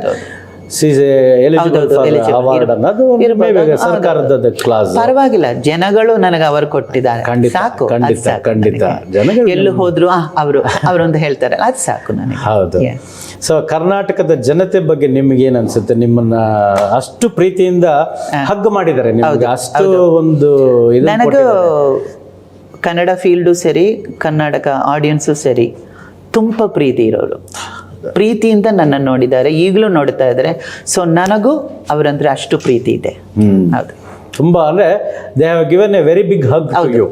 ಅವಾರ್ಡ್ ಅನ್ನೋದು ಸರ್ಕಾರದ ಕ್ಲಾಸ್. ಪರವಾಗಿಲ್ಲ, ಜನಗಳು ನನಗೆ ಅವರು ಕೊಟ್ಟಿದ್ದಾರೆ, ಸಾಕು. ಖಂಡಿತ ಜನಗಳು ಎಲ್ಲೂ ಹೋದ್ರು ಅವರೊಂದು ಹೇಳ್ತಾರೆ, ಅದು ಸಾಕು ನನಗೆ. ಹೌದು. ಸೊ ಕರ್ನಾಟಕದ ಜನತೆ ಬಗ್ಗೆ ನಿಮ್ಗೆ ಏನ್ ಅನ್ಸುತ್ತೆ? ನಿಮ್ಮನ್ನ ಅಷ್ಟು ಪ್ರೀತಿಯಿಂದ ಹಗ್ ಮಾಡಿದ್ದಾರೆ, ನಿಮ್ಗೆ ಅಷ್ಟು ಒಂದು ನನಗೂ ಕನ್ನಡ ಫೀಲ್ಡು ಸರಿ, ಕರ್ನಾಟಕ ಆಡಿಯನ್ಸು ಸರಿ, ತುಂಬ ಪ್ರೀತಿ ಇರೋರು, ಪ್ರೀತಿಯಿಂದ ನನ್ನನ್ನು ನೋಡಿದ್ದಾರೆ, ಈಗಲೂ ನೋಡ್ತಾ ಇದ್ದಾರೆ. ಸೊ ನನಗೂ ಅವರಂದ್ರೆ ಅಷ್ಟು ಪ್ರೀತಿ ಇದೆ. ಹೌದು, ತುಂಬಾ ಅಂದ್ರೆ they have given a very big hug to you.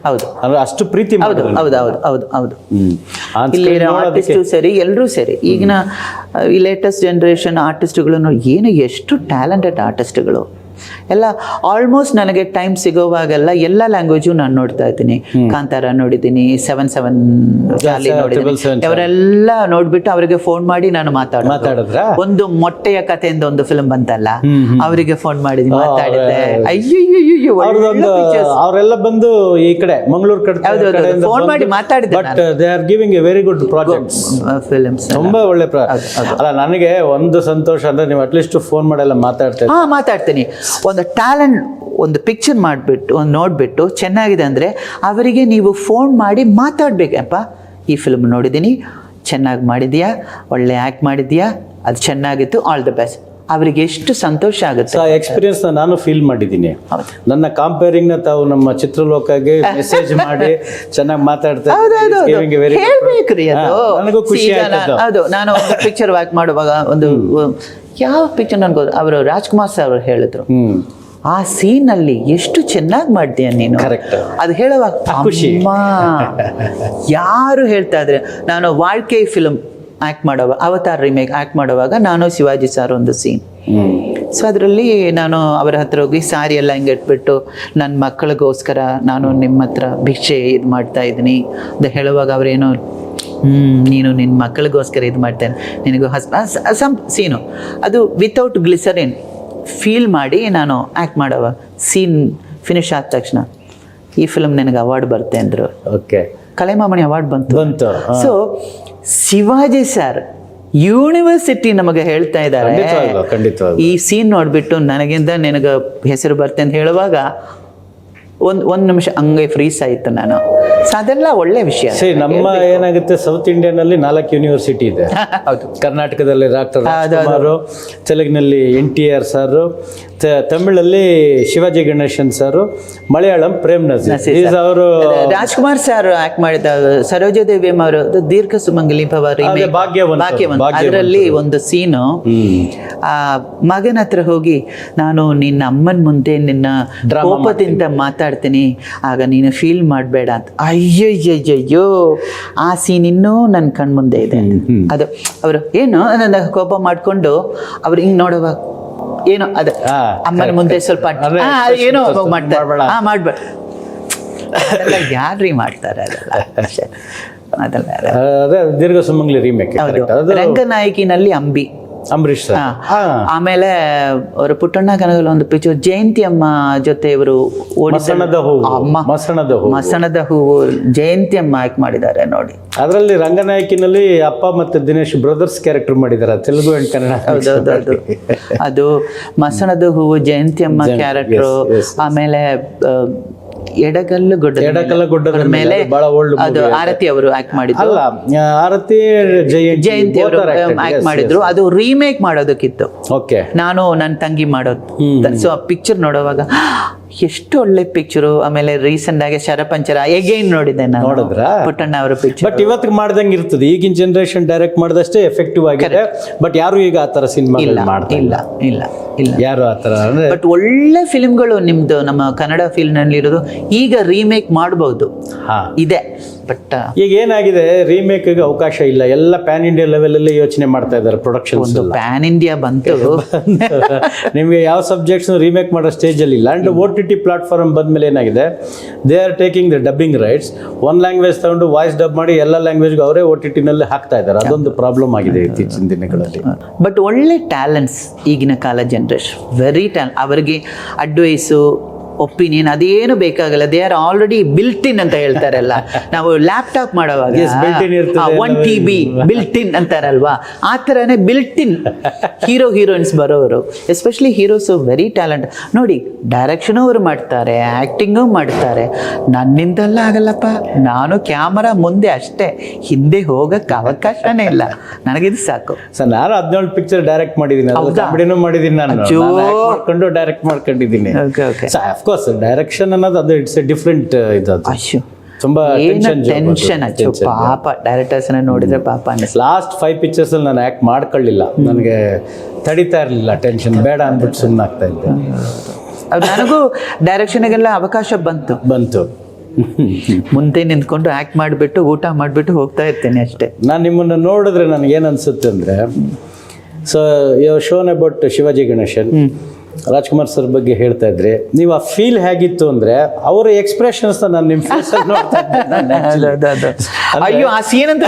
ಹೌದು, ಅಂದ್ರೆ ಅಷ್ಟು ಪ್ರೀತಿ ಹೌದು. ಇಲ್ಲಿ ಆರ್ಟಿಸ್ಟು ಸರಿ, ಎಲ್ಲರೂ ಸರಿ. ಈಗಿನ ಈ ಲೇಟೆಸ್ಟ್ ಜನರೇಷನ್ ಆರ್ಟಿಸ್ಟ್ಗಳು ಏನು ಎಷ್ಟು ಟ್ಯಾಲೆಂಟೆಡ್ ಆರ್ಟಿಸ್ಟ್ಗಳು ಎಲ್ಲ. ಆಲ್ಮೋಸ್ಟ್ ನನಗೆ ಟೈಮ್ ಸಿಗೋವಾಗೆಲ್ಲ ಎಲ್ಲ ಲ್ಯಾಂಗ್ವೇಜು ನಾನು ನೋಡ್ತಾ ಇದ್ದೀನಿ. ಕಾಂತಾರ ನೋಡಿದ್ದೀನಿ, 7/7 ಚಾರ್ಲಿ ನೋಡಿದ್ದೀನಿ. ಅವರೆಲ್ಲ ನೋಡ್ಬಿಟ್ಟು ಅವರಿಗೆ ಫೋನ್ ಮಾಡಿ ನಾನು ಮಾತಾಡಿದ್ರೆ, ಒಂದು ಮೊಟ್ಟೆಯ ಕಥೆಯಿಂದ ಒಂದು ಫಿಲ್ಮ್ ಬಂತಲ್ಲ, ಅವರಿಗೆ ಫೋನ್ ಮಾಡಿದ್ದೀನಿ, ಮಾತಾಡಿದ್ದೆ. ಅಯ್ಯೋ ಅವರೆಲ್ಲ ಬಂದು ಈ ಕಡೆ ಮಂಗಳೂರು ಕಡೆ ಫೋನ್ ಮಾಡಿ ಮಾತಾಡಿದ್ದೆ. But they are giving a very good projects, films ತುಂಬಾ ಒಳ್ಳೆ. ಅಲ್ಲ, ನನಗೆ ಒಂದು ಸಂತೋಷ ಅಂದ್ರೆ ನೀವು ಅಟ್ಲೀಸ್ಟ್ ಫೋನ್ ಮಾಡೆಲ್ಲ ಮಾತಾಡ್ತೀನಿ. ಒಂದು ಟ್ಯಾಲೆಂಟ್, ಒಂದು ಪಿಕ್ಚರ್ ಮಾಡಿಬಿಟ್ಟು ನೋಡಿಬಿಟ್ಟು ಚೆನ್ನಾಗಿದೆ ಅಂದರೆ ಅವರಿಗೆ ನೀವು ಫೋನ್ ಮಾಡಿ ಮಾತಾಡಬೇಕಪ್ಪ, ಈ ಫಿಲ್ಮ್ ನೋಡಿದ್ದೀನಿ, ಚೆನ್ನಾಗಿ ಮಾಡಿದ್ಯಾ, ಒಳ್ಳೆ ಆ್ಯಕ್ಟ್ ಮಾಡಿದ್ಯಾ, ಅದು ಚೆನ್ನಾಗಿತ್ತು, ಆಲ್ ದ ಬೆಸ್ಟ್. ಅವರಿಗೆ ಎಷ್ಟು ಸಂತೋಷ ಆಗುತ್ತೆ. ಆ ಎಕ್ಸ್ಪೀರಿಯನ್ಸ್ ನಾನು ಫೀಲ್ ಮಾಡಿದ್ದೀನಿ. ನನ್ನ ಕಂಪೇರಿಂಗ್ ನ ತಾವು ನಮ್ಮ ಚಿತ್ರಲೋಕಗೆ ಮೆಸೇಜ್ ಮಾಡಿ ಚೆನ್ನಾಗಿ ಮಾತಾಡ್ತಾ ಹೇಳ್ಬೇಕ್ರಿ. ನನಗೂ ಖುಷಿ ಆಯ್ತು. ಹೌದು, ನಾನು ಒಂದು ಪಿಕ್ಚರ್ ವಾಕ್ ಮಾಡುವಾಗ ಒಂದು ಯಾವ ಪಿಕ್ಚರ್ ನನ್ಗೆ ಅವರು ರಾಜ್ಕುಮಾರ್ ಸರ್ ಅವರು ಹೇಳಿದ್ರು, ಆ ಸೀನ್ ಅಲ್ಲಿ ಎಷ್ಟು ಚೆನ್ನಾಗಿ ಮಾಡ್ತೀಯ ನೀನು, ಅದು ಹೇಳುವಾಗ ಯಾರು ಹೇಳ್ತಾ ಇದ್ರೆ. ನಾನು ವಾಳ್ಕೆ ಫಿಲ್ಮ್ ಆ್ಯಕ್ಟ್ ಮಾಡುವಾಗ, ಅವತಾರ್ ರಿಮೇಕ್ ಆ್ಯಕ್ಟ್ ಮಾಡುವಾಗ ನಾನು ಶಿವಾಜಿ ಸರ್ ಒಂದು ಸೀನ್, ಸೊ ಅದರಲ್ಲಿ ನಾನು ಅವರ ಹತ್ರ ಹೋಗಿ ಸಾರಿ ಎಲ್ಲ ಹಿಂಗೆ ಇಟ್ಬಿಟ್ಟು ನನ್ನ ಮಕ್ಕಳಿಗೋಸ್ಕರ ನಾನು ನಿಮ್ಮ ಹತ್ರ ಭಿಕ್ಷೆ ಇದು ಮಾಡ್ತಾ ಇದ್ದೀನಿ ಅಂತ ಹೇಳುವಾಗ ಅವರೇನೋ ನೀನು ನಿನ್ನ ಮಕ್ಕಳಿಗೋಸ್ಕರ ಇದು ಮಾಡ್ತೇನೆ, ನಿನಗೂ ಸಮ್ ಸೀನು ಅದು ವಿತೌಟ್ ಗ್ಲಿಸರಿನ್ ಫೀಲ್ ಮಾಡಿ ನಾನು ಆ್ಯಕ್ಟ್ ಮಾಡುವ ಸೀನ್ ಫಿನಿಶ್ ಆದ ತಕ್ಷಣ ಈ ಫಿಲ್ಮ್ ನನಗೆ ಅವಾರ್ಡ್ ಬರುತ್ತೆ ಅಂದರು. ಓಕೆ, ಕಲೈಮಾಮಣಿ ಅವಾರ್ಡ್ ಬಂತು. ಸೊ ಶಿವಾಜಿ ಸರ್ ಯೂನಿವರ್ಸಿಟಿ ನಮಗೆ ಹೇಳ್ತಾ ಇದ್ದಾರೆ, ಈ ಸೀನ್ ನೋಡ್ಬಿಟ್ಟು ನನಗಿಂತ ನಿನಗೆ ಹೆಸರು ಬರುತ್ತೆ ಅಂತ ಹೇಳುವಾಗ ಒಂದು ನಿಮಿಷ ಹಂಗೆ ಫ್ರೀಸ್ ಆಯಿತು ನಾನು. ಸೊ ಅದೆಲ್ಲ ಒಳ್ಳೆ ವಿಷಯ. ನಮ್ಮ ಏನಾಗುತ್ತೆ, ಸೌತ್ ಇಂಡಿಯನ್ ಅಲ್ಲಿ 4 ಯೂನಿವರ್ಸಿಟಿ ಇದೆ. ಹೌದು, ಕರ್ನಾಟಕದಲ್ಲಿ ಡಾಕ್ಟರ್ ರಾಜ್ಕುಮಾರ್, ತೆಲುಗಿನಲ್ಲಿ NTR ಸರ್, ತಮಿಳಲ್ಲಿ ಶಿವಾಜಿ ಗಣೇಶನ್ ಸರ್, ಮಲಯಾಳಂ ಪ್ರೇಮ್ ನಜೀರ್ ಅವರು. ರಾಜ್ಕುಮಾರ್ ಸರ್ ಆಕ್ಟ್ ಮಾಡಿದ ಸರೋಜಾದೇವಿ ಅವರು ದೀರ್ಘ ಸುಮಂಗಲಿ ಭವ ಭಾಗ್ಯವಂತ, ಅದರಲ್ಲಿ ಒಂದು ಸೀನು ಆ ಮಗನ ಹತ್ರ ಹೋಗಿ ನಾನು ನಿನ್ನ ಅಮ್ಮನ ಮುಂದೆ ನಿನ್ನ ಕೋಪದಿಂದ ಮಾತಾಡ್ತೀನಿ, ಆಗ ನೀನು ಫೀಲ್ ಮಾಡಬೇಡ ಅಂತ. ಅಯ್ಯಯ್ಯಯ್ಯೋ, ಆ ಸೀನ್ ಇನ್ನೂ ನನ್ನ ಕಣ್ಮುಂದೆ ಇದೆ. ಅದು ಅವರು ಏನು ನನ್ನ ಕೋಪ ಮಾಡಿಕೊಂಡು ಅವ್ರು ಹಿಂಗೆ ನೋಡುವಾಗ ಏನೋ ಅದು ಅಮ್ಮನ ಮುಂದೆ ಸ್ವಲ್ಪ ಏನೋ ಮಾಡ್ತಾರೆ, ಮಾಡ್ಬೇಡ, ಅದೆಲ್ಲ ಯಾರ್ರೀ ಮಾಡ್ತಾರೆ, ಅದೆಲ್ಲ ದೀರ್ಘ ಸುಮಂಗಲಿ ರೀಮೇಕ್. ರಂಗನಾಯಕಿನಲ್ಲಿ ಅಂಬರೀಶ್ ಆಮೇಲೆ ಅವರು ಪುಟ್ಟಣ್ಣ ಕನಗಲ್ ಒಂದು ಪಿಕ್ಚರ್ ಜಯಂತಿ ಅಮ್ಮ ಜೊತೆ ಇವರು ಮಸಣದ ಹೂವು ಜಯಂತಿ ಅಮ್ಮ ಆಯ್ಕೆ ಮಾಡಿದ್ದಾರೆ ನೋಡಿ. ಅದರಲ್ಲಿ ರಂಗನಾಯಕಿನಲ್ಲಿ ಅಪ್ಪ ಮತ್ತೆ ದಿನೇಶ್ ಬ್ರದರ್ಸ್ ಕ್ಯಾರೆಕ್ಟರ್ ಮಾಡಿದ್ದಾರೆ, ತೆಲುಗು ಅಂಡ್ ಕನ್ನಡ. ಹೌದೌದು, ಅದು ಮಸಣದ ಹೂವು ಜಯಂತಿ ಅಮ್ಮ ಕ್ಯಾರೆಕ್ಟರ್. ಆಮೇಲೆ ಎಡಗಲ್ಲು ಗುಡ್ಡದ ಮೇಲೆ ಅದು ಆರತಿ ಅವರು ಆಕ್ಟ್ ಮಾಡಿದ್ರು, ಆರತಿ ಜಯಂತಿ ಅವರು ಆಕ್ಟ್ ಮಾಡಿದ್ರು. ಅದು ರೀಮೇಕ್ ಮಾಡೋದಕ್ಕಿತ್ತು, ನಾನು ನನ್ನ ತಂಗಿ ಮಾಡೋದು. ಸೊ ಆ ಪಿಕ್ಚರ್ ನೋಡುವಾಗ ಎಷ್ಟು ಒಳ್ಳೆ ಪಿಕ್ಚರು. ಆಮೇಲೆ ರೀಸೆಂಟ್ ಆಗಿ ಶರಪಂಚರ ಎಗೈನ್ ನೋಡಿದೆ ನಾನು. ನೋಡಿದ್ರಾ? ಪುಟ್ಟಣ್ಣ ಅವರ ಪಿಕ್ಚರ್. ಬಟ್ ಇವತ್ತಿಗೆ ಮಾಡ್ದಂಗೆ ಇರ್ತದೆ. ಈಗಿನ ಜನರೇಷನ್ ಡೈರೆಕ್ಟ್ ಮಾಡಿದಷ್ಟೇ ಎಫೆಕ್ಟಿವ್ ಆಗಿದೆ. ಬಟ್ ಯಾರು ಈಗ ಆ ತರ ಸಿನಿಮಾ ಮಾಡ್ತಾ ಇಲ್ಲ ಇಲ್ಲ ಇಲ್ಲ ಯಾರು ಆ ತರ ಅಂದ್ರೆ. ಬಟ್ ಒಳ್ಳೆ ಫಿಲ್ಮ್ಗಳು ನಿಮ್ದು ನಮ್ಮ ಕನ್ನಡ ಫೀಲ್ಡ್ ನಲ್ಲಿ ಇರೋದು ಈಗ ರೀಮೇಕ್ ಮಾಡಬಹುದು ಇದೆ. ಬಟ್ ಈಗ ಏನಾಗಿದೆ, ರೀಮೇಕ್ ಅವಕಾಶ ಇಲ್ಲ. ಎಲ್ಲ ಪ್ಯಾನ್ ಇಂಡಿಯಾ ಲೆವೆಲ್ ಅಲ್ಲಿ ಯೋಚನೆ ಮಾಡ್ತಾ ಇದ್ದಾರೆ ಪ್ರೊಡಕ್ಷನ್ಸ್. ಪ್ಯಾನ್ ಇಂಡಿಯಾ ಬಂತು. ನಿಮ್ಗೆ ಯಾವ ಸಬ್ಜೆಕ್ಟ್ಸ್ ರೀಮೇಕ್ ಮಾಡೋ ಸ್ಟೇಜ್ ಅಲ್ಲಿ ಇಲ್ಲ. ಅಂಡ್ OTT ಪ್ಲಾಟ್ಫಾರ್ಮ್ ಬಂದ್ಮೇಲೆ ಏನಾಗಿದೆ, they are taking the dubbing rights. One language ತಗೊಂಡು ವಾಯ್ಸ್ ಡಬ್ ಮಾಡಿ ಎಲ್ಲ ಲ್ಯಾಂಗ್ವೇಜ್ಗೂ ಅವರೇ OTT ನಲ್ಲಿ ಹಾಕ್ತಾ ಇದ್ದಾರೆ. ಅದೊಂದು ಪ್ರಾಬ್ಲಮ್ ಆಗಿದೆ ಇತ್ತೀಚಿನ ದಿನಗಳಲ್ಲಿ. ಬಟ್ ಒಳ್ಳೆ ಟ್ಯಾಲೆಂಟ್ಸ್ ಈಗಿನ ಕಾಲ ಜನರೇಷನ್, ವೆರಿ ಟ್ಯಾಲೆಂಟ್. ಅವರಿಗೆ ಅಡ್ವೈಸು, ಒಪಿನಿಯನ್ ಅದೇನು ಬೇಕಾಗಲ್ಲ. They are already built in ಅಂತ ಹೇಳ್ತಾರಲ್ಲ. ನಾವು ಲ್ಯಾಪ್ಟಾಪ್ ಮಾಡುವಾಗ built-in 1 TB ಬಿಲ್ಟ್ ಇನ್ ಅಂತಾರಲ್ವಾ, ಆ ಥರನೇ ಬಿಲ್ಟ್ ಇನ್ ಹೀರೋಯಿನ್ಸ್ ಬರೋರು. Especially heroes very talent. ನೋಡಿ, ಡೈರೆಕ್ಷನು ಅವರು ಮಾಡ್ತಾರೆ, ಆ್ಯಕ್ಟಿಂಗು ಮಾಡ್ತಾರೆ. ನನ್ನಿಂದೆಲ್ಲ ಆಗಲ್ಲಪ್ಪ, ನಾನು ಕ್ಯಾಮರಾ ಮುಂದೆ ಅಷ್ಟೇ, ಹಿಂದೆ ಹೋಗಕ್ಕೆ ಅವಕಾಶನೇ ಇಲ್ಲ. ನನಗಿದು ಸಾಕು. ಸರ್, ನಾನು 17 ಪಿಕ್ಚರ್ ಡೈರೆಕ್ಟ್ ಮಾಡಿದ್ದೀನಿ, ಕಾಮಿಡಿನೂ ಮಾಡಿದ್ದೀನಿ, ನಾನು ಮಾಡ್ಕೊಂಡು ಡೈರೆಕ್ಟ್ ಮಾಡ್ಕೊಂಡಿದ್ದೀನಿ. ಅಫ್ಕೋರ್ಸ್ ಡೈರೆಕ್ಷನ್ ಅನ್ನೋದು ಅದು ಇಟ್ಸ್ ಎ ಡಿಫ್ರೆಂಟ್ ಇದು. ತುಂಬಾ ಟೆನ್ಷನ್ ಅಚ್ಚು ಪಾಪ. ಡೈರೆಕ್ಟರ್ಸ್ ನೋಡಿದ್ರೆ ಪಾಪ ಅನಿಸ್ತು. ಲಾಸ್ಟ್ 5 ಪಿಕ್ಚರ್ಸ್ ಅಲ್ಲಿ ನಾನು ಆಕ್ಟ್ ಮಾಡ್ಕೊಳ್ಳಿಲ್ಲ. ನನಗೆ ತಡಿತಾ ಇರಲಿಲ್ಲ, ಟೆನ್ಷನ್ ಬೇಡ ಅಂದ್ಬಿಟ್ಟು ಸುಮ್ಮನೆ ಆಗ್ತಾ ಇದ್ದೆ. ನನಗೂ ಡೈರೆಕ್ಷನ್ಗೆಲ್ಲ ಅವಕಾಶ ಬಂತು. ಮುಂದೆ ನಿಂತ್ಕೊಂಡು ಆಕ್ಟ್ ಮಾಡಿಬಿಟ್ಟು ಊಟ ಮಾಡಿಬಿಟ್ಟು ಹೋಗ್ತಾ ಇರ್ತೇನೆ ಅಷ್ಟೇ. ನಾನು ನಿಮ್ಮನ್ನು ನೋಡಿದ್ರೆ ನನಗೆ ಏನು ಅನ್ಸುತ್ತೆ ಅಂದರೆ, so you shown about Shivaji Ganesan, Rajkumar sir ಬಗ್ಗೆ ಹೇಳ್ತಾ ಇದ್ರಿ. ನೀವು ಆ ಫೀಲ್ ಹೇಗಿತ್ತು ಅಂದ್ರೆ, ಅವರ ಎಕ್ಸ್ಪ್ರೆಷನ್ಸ್ ನಾನು ನಿಮ್ಮ ಫೇಸ್ ಅಲ್ಲಿ ನೋಡ್ತಾ ಇದ್ದೆ. ಅಯ್ಯೋ, ಆ ಸೀನ್ ಅಂತ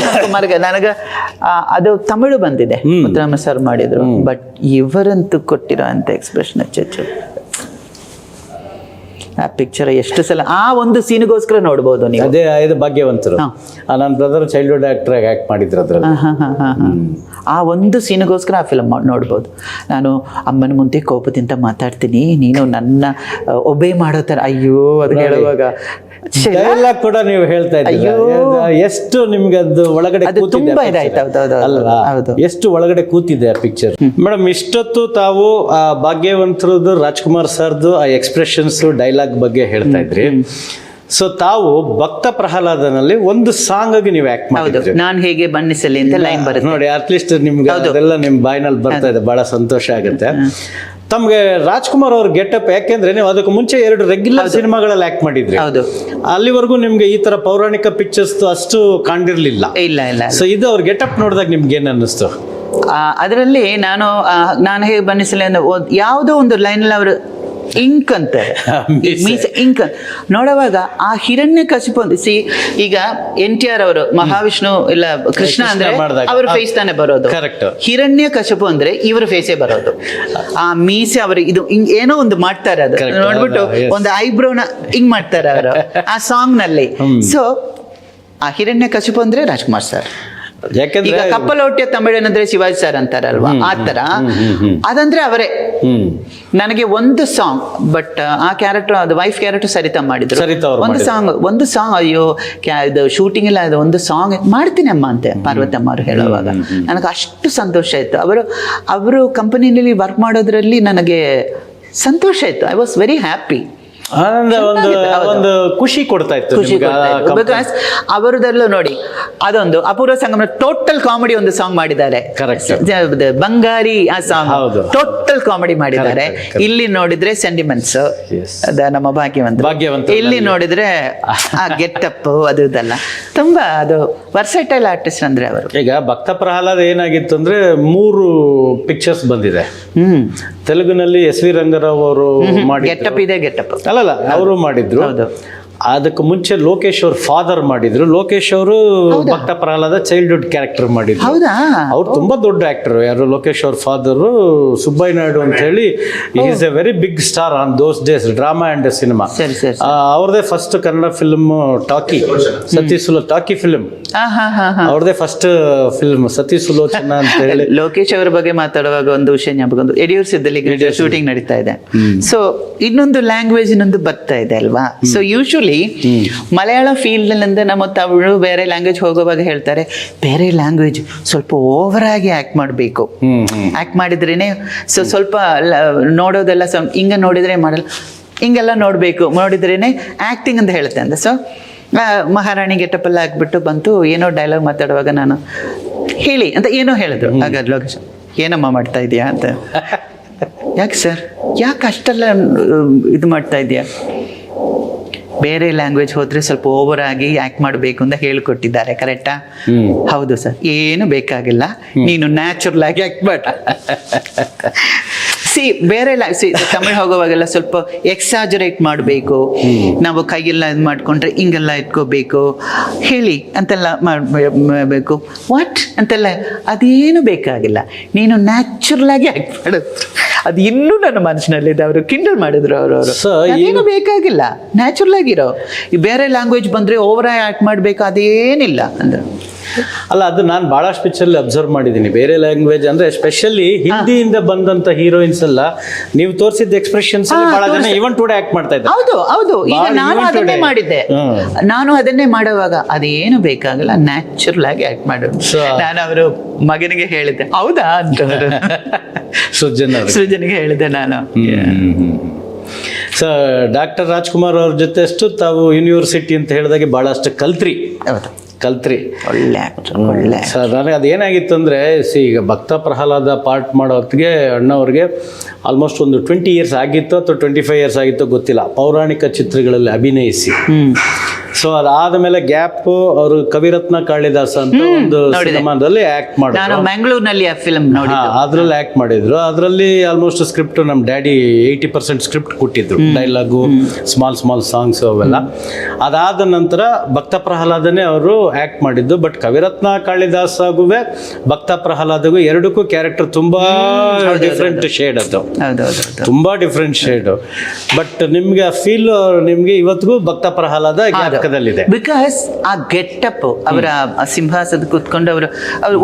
ನನಗೆ ಅದು ತಮಿಳು ಬಂದಿದೆ, ಮುತ್ತರಾಮ ಸರ್ ಮಾಡಿದ್ರು. ಬಟ್ ಇವರಂತೂ ಕೊಟ್ಟಿರೋ ಅಂತ ಎಕ್ಸ್ಪ್ರೆಷನ್ ಅಚ್ಚು. ಆ ಪಿಕ್ಚರ್ ಎಷ್ಟು ಸಲ ಆ ಒಂದು ಸೀನ್ಗೋಸ್ಕರ ನೋಡ್ಬೋದು ನೀವು. ಅದೇ ಇದು ಭಾಗ್ಯವಂತರು. ನನ್ನ ಬ್ರದರ್ ಚೈಲ್ಡ್ಹುಡ್ ಆಕ್ಟರ್ ಆಗಿ ಆಕ್ಟ್ ಮಾಡಿದ್ರು ಅದ್ರಲ್ಲಿ. ಆ ಒಂದು ಸೀನ್ಗೋಸ್ಕರ ಆ ಫಿಲಮ್ ನೋಡ್ಬೋದು. ನಾನು ಅಮ್ಮನ ಮುಂದೆ ಕೋಪದಿಂದ ಮಾತಾಡ್ತೀನಿ, ನೀನು ನನ್ನ ಒಬೇ ಮಾಡೋ ಥರ. ಅಯ್ಯೋ, ಅದು ಹೇಳುವಾಗ ಡೈಲಾಗ್ ಕೂಡ ನೀವು ಹೇಳ್ತಾ ಇದ್ದೀರಾ, ಎಷ್ಟು ನಿಮ್ಗೆ ಅದು ಒಳಗಡೆ ತುಂಬಾ ಇದಾಯ್ತು ಅಲ್ವಾ? ಎಷ್ಟು ಒಳಗಡೆ ಕೂತಿದೆ ಆ ಪಿಕ್ಚರ್. ಮೇಡಮ್, ಇಷ್ಟೊತ್ತು ತಾವು ಆ ಭಾಗ್ಯವಂತರದ್ದು, ರಾಜ್ಕುಮಾರ್ ಸರ್ದು ಆ ಎಕ್ಸ್ಪ್ರೆಷನ್ಸ್, ಡೈಲಾಗ್ ಬಗ್ಗೆ ಹೇಳ್ತಾ ಇದ್ರಿ. ಸೊ ತಾವು ಭಕ್ತ ಪ್ರಹ್ಲಾದನಲ್ಲಿ ಒಂದು ಸಾಂಗ್ ಆಗಿ ನೀವು ಆಕ್ಟ್ ಮಾಡಿದ್ರಿ, ನಾನು ಹೇಗೆ ಬಣ್ಣಿಸಲಿ ಅಂತ ಲೈನ್ ಬರುತ್ತೆ ನೋಡಿ. ಅಟ್ಲೀಸ್ಟ್ ನಿಮ್ಗೆ ಅದೆಲ್ಲ ನಿಮ್ ಬಾಯಿನಲ್ಲಿ ಬರ್ತಾ ಇದೆ, ಬಹಳ ಸಂತೋಷ ಆಗುತ್ತೆ. ತಮ್ಗೆ ರಾಜ್ಕುಮಾರ್ ಅವ್ರ ಗೆಟಪ್, ಯಾಕೆಂದ್ರೆ ನೀವು ಅದಕ್ಕೆ ಮುಂಚೆ 2 ರೆಗ್ಯುಲರ್ ಸಿನಿಮಾಗಳಲ್ಲಿ ಆಕ್ಟ್ ಮಾಡಿದ್ರಿ. ಅಲ್ಲಿವರೆಗೂ ನಿಮ್ಗೆ ಈ ತರ ಪೌರಾಣಿಕ ಪಿಕ್ಚರ್ಸ್ ಅಷ್ಟು ಕಾಣಿರ್ಲಿಲ್ಲ. ಇಲ್ಲ. ಸೊ ಇದು ಅವ್ರ ಗೆಟಪ್ ನೋಡಿದಾಗ ನಿಮ್ಗೆ ಏನ್ ಅನ್ನಿಸ್ತು? ಅದರಲ್ಲಿ ನಾನು ಹೇಗೆ ಬಣ್ಣಿಸಲಿ ಅಂದ್ರೆ ಯಾವುದೋ ಒಂದು ಲೈನಲ್ಲಿ ಅವರು ಇಂಕ್ ಅಂತಾರೆ, ಇಂಕ್ ನೋಡುವಾಗ ಆ ಹಿರಣ್ಯ ಕಶಿಪು ಈಗ NTR ಅವರು ಮಹಾವಿಷ್ಣು ಇಲ್ಲ ಕೃಷ್ಣ ಅಂದ್ರೆ ಅವ್ರ ಫೇಸ್ ತಾನೇ ಬರೋದು. ಹಿರಣ್ಯ ಕಶಿಪು ಅಂದ್ರೆ ಇವ್ರ ಫೇಸೇ ಬರೋದು. ಆ ಮೀಸೆ ಅವರು ಇದು ಏನೋ ಒಂದು ಮಾಡ್ತಾರೆ, ಅದು ನೋಡ್ಬಿಟ್ಟು ಒಂದು ಐಬ್ರೋನ ಹಿಂಗ್ ಮಾಡ್ತಾರೆ ಅವರು ಆ ಸಾಂಗ್ ನಲ್ಲಿ. ಸೊ ಆ ಹಿರಣ್ಯ ಕಶಿಪು ಅಂದ್ರೆ ರಾಜ್ಕುಮಾರ್ ಸರ್. ಯಾಕಂದ್ರೆ ಈಗ ಕಪ್ಪಲೋಟ್ಯ ತಮಿಳನಂದ್ರೆ ಶಿವಾಜಿ ಸರ್ ಅಂತಾರಲ್ವಾ, ಆ ತರ ಅದಂದ್ರೆ ಅವರೇ. ನನಗೆ ಒಂದು ಸಾಂಗ್, ಬಟ್ ಆ ಕ್ಯಾರೆಕ್ಟರ್, ಅದು ವೈಫ್ ಕ್ಯಾರೆಕ್ಟರ್ ಸರಿತಾ ಮಾಡಿದ್ರು. ಒಂದು ಸಾಂಗ್ ಅಯ್ಯೋ, ಇದು ಶೂಟಿಂಗ್ ಇಲ್ಲ, ಅದು ಒಂದು ಸಾಂಗ್ ಮಾಡ್ತೀನಿ ಅಮ್ಮ ಅಂತೆ ಪಾರ್ವತಮ್ಮ ಅವರು ಹೇಳುವಾಗ ನನಗೆ ಅಷ್ಟು ಸಂತೋಷ ಆಯ್ತು. ಅವರು ಕಂಪನಿನಲ್ಲಿ ವರ್ಕ್ ಮಾಡೋದ್ರಲ್ಲಿ ನನಗೆ ಸಂತೋಷ ಆಯ್ತು. I was very happy. ಒಂದು ಖುಷಿ ಕೊಡ್ತಾ ಇತ್ತು. ಬಿಕಾಸ್ ಅವರದಲ್ಲೂ ನೋಡಿ, ಅದೊಂದು ಅಪೂರ್ವ ಸಂಗಮ ಟೋಟಲ್ ಕಾಮಿಡಿ ಒಂದು ಸಾಂಗ್ ಮಾಡಿದ್ದಾರೆ, ಬಂಗಾರಿ. ಆ ಸಾಂಗ್ ಟೋಟಲ್ ಕಾಮಿಡಿ ಮಾಡಿದ್ದಾರೆ. ಇಲ್ಲಿ ನೋಡಿದ್ರೆ ಸೆಂಟಿಮೆಂಟ್ಸ್, ನಮ್ಮ ಭಾಗ್ಯವಂತ. ಇಲ್ಲಿ ನೋಡಿದ್ರೆ ಆ ಗೆಟಪ್ ಅದು ಇದೆಲ್ಲ ತುಂಬಾ ಅದು ವರ್ಸಟೈಲ್ ಆರ್ಟಿಸ್ಟ್ ಅಂದ್ರೆ ಅವರು. ಈಗ ಭಕ್ತ ಪ್ರಹ್ಲಾದ ಏನಾಗಿತ್ತು ಅಂದ್ರೆ 3 ಪಿಕ್ಚರ್ಸ್ ಬಂದಿದೆ. ತೆಲುಗಿನಲ್ಲಿ SV ರಂಗರಾವ್ ಅವರು ಮಾಡಿ ಗೆಟಪ್ ಇದೆ, ಗೆಟಪ್ ಅಲ್ಲ ಅವರು ಮಾಡಿದ್ರು. ಅದಕ್ಕೆ ಮುಂಚೆ ಲೋಕೇಶ್ ಅವ್ರ ಫಾದರ್ ಮಾಡಿದ್ರು. ಲೋಕೇಶ್ ಅವರು ಭಕ್ತ ಪ್ರಹ್ಲಾದ ಚೈಲ್ಡ್ಹುಡ್ ಕ್ಯಾರೆಕ್ಟರ್ ಮಾಡಿದ್ರು. ಅವ್ರು ತುಂಬಾ ದೊಡ್ಡ ಆಕ್ಟರ್. ಯಾರು ಲೋಕೇಶ್ ಅವ್ರ ಫಾದರ್ ಸುಬ್ಬಯ್ಯ ನಾಯ್ಡು ಅಂತ ಹೇಳಿ, is a very big star on those days, drama and cinema. ಅವ್ರದೇ first Kannada film talkie, talkie film ಅವ್ರದೇ ಫಸ್ಟ್ ಫಿಲ್ಮ್ ಸತಿ ಸುಲೋಚನಾ ಅಂತ ಹೇಳಿ. ಲೋಕೇಶ್ ಅವರ ಬಗ್ಗೆ ಮಾತಾಡುವಾಗ ಒಂದು ವಿಷಯ ಜ್ಞಾಪಕ, ಒಂದು ಯಡಿಯೂರು ಸಿದ್ದಲ್ಲಿ ಶೂಟಿಂಗ್ ನಡೀತಾ ಇದೆ. ಸೊ ಇನ್ನೊಂದು ಲ್ಯಾಂಗ್ವೇಜ್ ಇನ್ನೊಂದು ಬರ್ತಾ ಇದೆ ಅಲ್ವಾ. ಸೊ ಯೂಶುವಲಿ ಮಲಯಾಳ ಫೀಲ್ಡ್ ನಿಂದ ನಮ್ಮ ತಮಿಳು ಬೇರೆ ಲ್ಯಾಂಗ್ವೇಜ್ ಹೋಗುವಾಗ ಹೇಳ್ತಾರೆ, ಬೇರೆ ಲ್ಯಾಂಗ್ವೇಜ್ ಸ್ವಲ್ಪ ಓವರ್ ಆಗಿ ಆಕ್ಟ್ ಮಾಡಬೇಕು, ಆಕ್ಟ್ ಮಾಡಿದ್ರೇನೆ ಸೊ ಸ್ವಲ್ಪ ನೋಡೋದೆಲ್ಲ ಹಿಂಗ ನೋಡಿದ್ರೆ ಮಾಡಲ್ಲ. ಹಿಂಗೆಲ್ಲ ನೋಡಬೇಕು, ನೋಡಿದ್ರೇನೆ ಆ್ಯಕ್ಟಿಂಗ್ ಅಂತ ಹೇಳುತ್ತೆ ಅಂತ. ಸೊ ಮಹಾರಾಣಿ ಗೆಟಪೆಲ್ಲ ಹಾಕ್ಬಿಟ್ಟು ಬಂತು, ಏನೋ ಡೈಲಾಗ್ ಮಾತಾಡುವಾಗ ನಾನು ಹೇಳಿ ಅಂತ ಏನೋ ಹೇಳಿದ್ರು. ಆಗ ಲೋಕೇಶ್ ಏನಮ್ಮ ಮಾಡ್ತಾ ಇದೆಯಾ ಅಂತ. ಯಾಕೆ ಸರ್, ಯಾಕೆ ಅಷ್ಟೆಲ್ಲ ಇದು ಮಾಡ್ತಾ ಇದೆಯಾ? ಬೇರೆ ಲ್ಯಾಂಗ್ವೇಜ್ ಹೋದರೆ ಸ್ವಲ್ಪ ಓವರ್ ಆಗಿ ಆ್ಯಕ್ಟ್ ಮಾಡಬೇಕು ಅಂತ ಹೇಳಿಕೊಟ್ಟಿದ್ದಾರೆ, ಕರೆಕ್ಟಾ? ಹೌದು ಸರ್, ಏನು ಬೇಕಾಗಿಲ್ಲ, ನೀನು ನ್ಯಾಚುರಲ್ ಆಗಿ ಆ್ಯಕ್ಟ್ ಮಾಡ. ಬೇರೆ ತಮಿಳು ಹೋಗುವಾಗೆಲ್ಲ ಸ್ವಲ್ಪ ಎಕ್ಸಾಜರೇಟ್ ಮಾಡಬೇಕು, ನಾವು ಕೈಯೆಲ್ಲ ಇದು ಮಾಡಿಕೊಂಡ್ರೆ ಹಿಂಗೆಲ್ಲ ಇಟ್ಕೋಬೇಕು, ಹೇಳಿ ಅಂತೆಲ್ಲ ಮಾಡಬೇಕು, ವಾಟ್ ಅಂತೆಲ್ಲ ಅದೇನು ಬೇಕಾಗಿಲ್ಲ, ನೀನು ನ್ಯಾಚುರಲ್ ಆಗಿ ಆ್ಯಕ್ಟ್ ಮಾಡೋದು. ಅದು ಇನ್ನೂ ನನ್ನ ಮನಸ್ಸಿನಲ್ಲಿದೆ. ಅವರು ಕಿಂಡಲ್ ಮಾಡಿದ್ರು ಅವರು ಏನು ಬೇಕಾಗಿಲ್ಲ, ನ್ಯಾಚುರಲ್ ಆಗಿರೋ. ಈ ಬೇರೆ ಲ್ಯಾಂಗ್ವೇಜ್ ಬಂದರೆ ಓವರ್ ಆ್ಯಕ್ಟ್ ಮಾಡಬೇಕು ಅದೇನಿಲ್ಲ ಅಂದ್ರೆ. ಅಲ್ಲ, ಅದು ನಾನು ಭಾಳಷ್ಟು ಪಿಕ್ಚರ್ಲಿ ಅಬ್ಸರ್ವ್ ಮಾಡಿದ್ದೀನಿ. ಬೇರೆ ಲ್ಯಾಂಗ್ವೇಜ್ ಅಂದ್ರೆ ಎಸ್ಪೆಷಲಿ ಹಿಂದಿಯಿಂದ ಬಂದಂತ ಹೀರೋಯಿನ್ಸ್ ಎಲ್ಲ ನೀವು ತೋರಿಸಿದ ಎಕ್ಸ್ಪ್ರೆಷನ್ಸ್ ಬಹಳ ಜನ ಈವನ್ ಟುಡೇ ಆಕ್ಟ್ ಮಾಡ್ತಾ ಇದ್ದಾರೆ. ಹೌದು ಹೌದು, ಈಗ ನಾನು ಅದನ್ನೇ ಮಾಡಿದ್ದೆ. ನಾನು ಅದನ್ನೇ ಮಾಡುವಾಗ ಅದೇನು ಬೇಕಾಗಲ್ಲ, ನ್ಯಾಚುರಲ್ ಆಗಿ ಆಕ್ಟ್ ಮಾಡೋದು. ನಾನು ಅವರು ಮಗನಿಗೆ ಹೇಳಿದ್ದೆ, ಹೌದಾ ಅಂತ ಸೃಜನ್ಗೆ ಹೇಳಿದ್ದೆ ನಾನು. ಡಾಕ್ಟರ್ ರಾಜ್ಕುಮಾರ್ ಅವ್ರ ಜೊತೆ ಅಷ್ಟು ತಾವು ಯೂನಿವರ್ಸಿಟಿ ಅಂತ ಹೇಳಿದಾಗೆ ಬಹಳಷ್ಟು ಕಲ್ತ್ರಿ. ಒಳ್ಳೆ ಸರ್, ನನಗೆ ಅದೇನಾಗಿತ್ತು ಅಂದರೆ, ಈಗ ಭಕ್ತ ಪ್ರಹ್ಲಾದ ಪಾರ್ಟ್ ಮಾಡೋ ಹೊತ್ತಿಗೆ ಅಣ್ಣವ್ರಿಗೆ ಆಲ್ಮೋಸ್ಟ್ ಒಂದು 20 ಇಯರ್ಸ್ ಆಗಿತ್ತು ಅಥವಾ 25 ಇಯರ್ಸ್ ಆಗಿತ್ತು ಗೊತ್ತಿಲ್ಲ, ಪೌರಾಣಿಕ ಚಿತ್ರಗಳಲ್ಲಿ ಅಭಿನಯಿಸಿ. ಸೊ ಅದಾದ ಮೇಲೆ ಗ್ಯಾಪ್ ಅವರು ಕವಿರತ್ನ ಕಾಳಿದಾಸ ಅಂತ ಒಂದು ಸಿನಿಮಾದಲ್ಲಿ ಆಕ್ಟ್ ಮಾಡಿದ್ರು. ನಾನು ಮಂಗಳೂರಿನಲ್ಲಿ ಆ ಫಿಲ್ಮ್ ನೋಡಿ ಅದ್ರಲ್ಲಿ ಆಕ್ಟ್ ಮಾಡಿದ್ರು. ಅದರಲ್ಲಿ ಆಲ್ಮೋಸ್ಟ್ ಸ್ಕ್ರಿಪ್ಟ್ ನಮ್ಮ ಡ್ಯಾಡಿ 80% ಸ್ಕ್ರಿಪ್ಟ್ ಕೊಟ್ಟಿದ್ರು, ಡೈಲಾಗು, ಸ್ಮಾಲ್ ಸಾಂಗ್ಸ್ ಅವೆಲ್ಲ. ಅದಾದ ನಂತರ ಭಕ್ತ ಪ್ರಹ್ಲಾದನೇ ಅವರು ಆಕ್ಟ್ ಮಾಡಿದ್ದು. ಬಟ್ ಕವಿರತ್ನ ಕಾಳಿದಾಸ್ ಆಗುವೆ ಭಕ್ತ ಪ್ರಹ್ಲಾದಗೂ ಎರಡಕ್ಕೂ ಕ್ಯಾರೆಕ್ಟರ್ ತುಂಬಾ ಡಿಫ್ರೆಂಟ್ ಶೇಡ್, ಅದು ತುಂಬಾ ಡಿಫ್ರೆಂಟ್ ಶೇಡ್. ಬಟ್ ನಿಮ್ಗೆ ಆ ಫೀಲ್ ನಿಮ್ಗೆ ಇವತ್ತಿಗೂ ಭಕ್ತ ಪ್ರಹ್ಲಾದ ಜ್ಞಾಪಕದಲ್ಲಿದೆ. ಬಿಕಾಸ್ ಆ ಗೆಟಪ್, ಅವರ ಸಿಂಹಾಸದ ಕೂತ್ಕೊಂಡು ಅವರು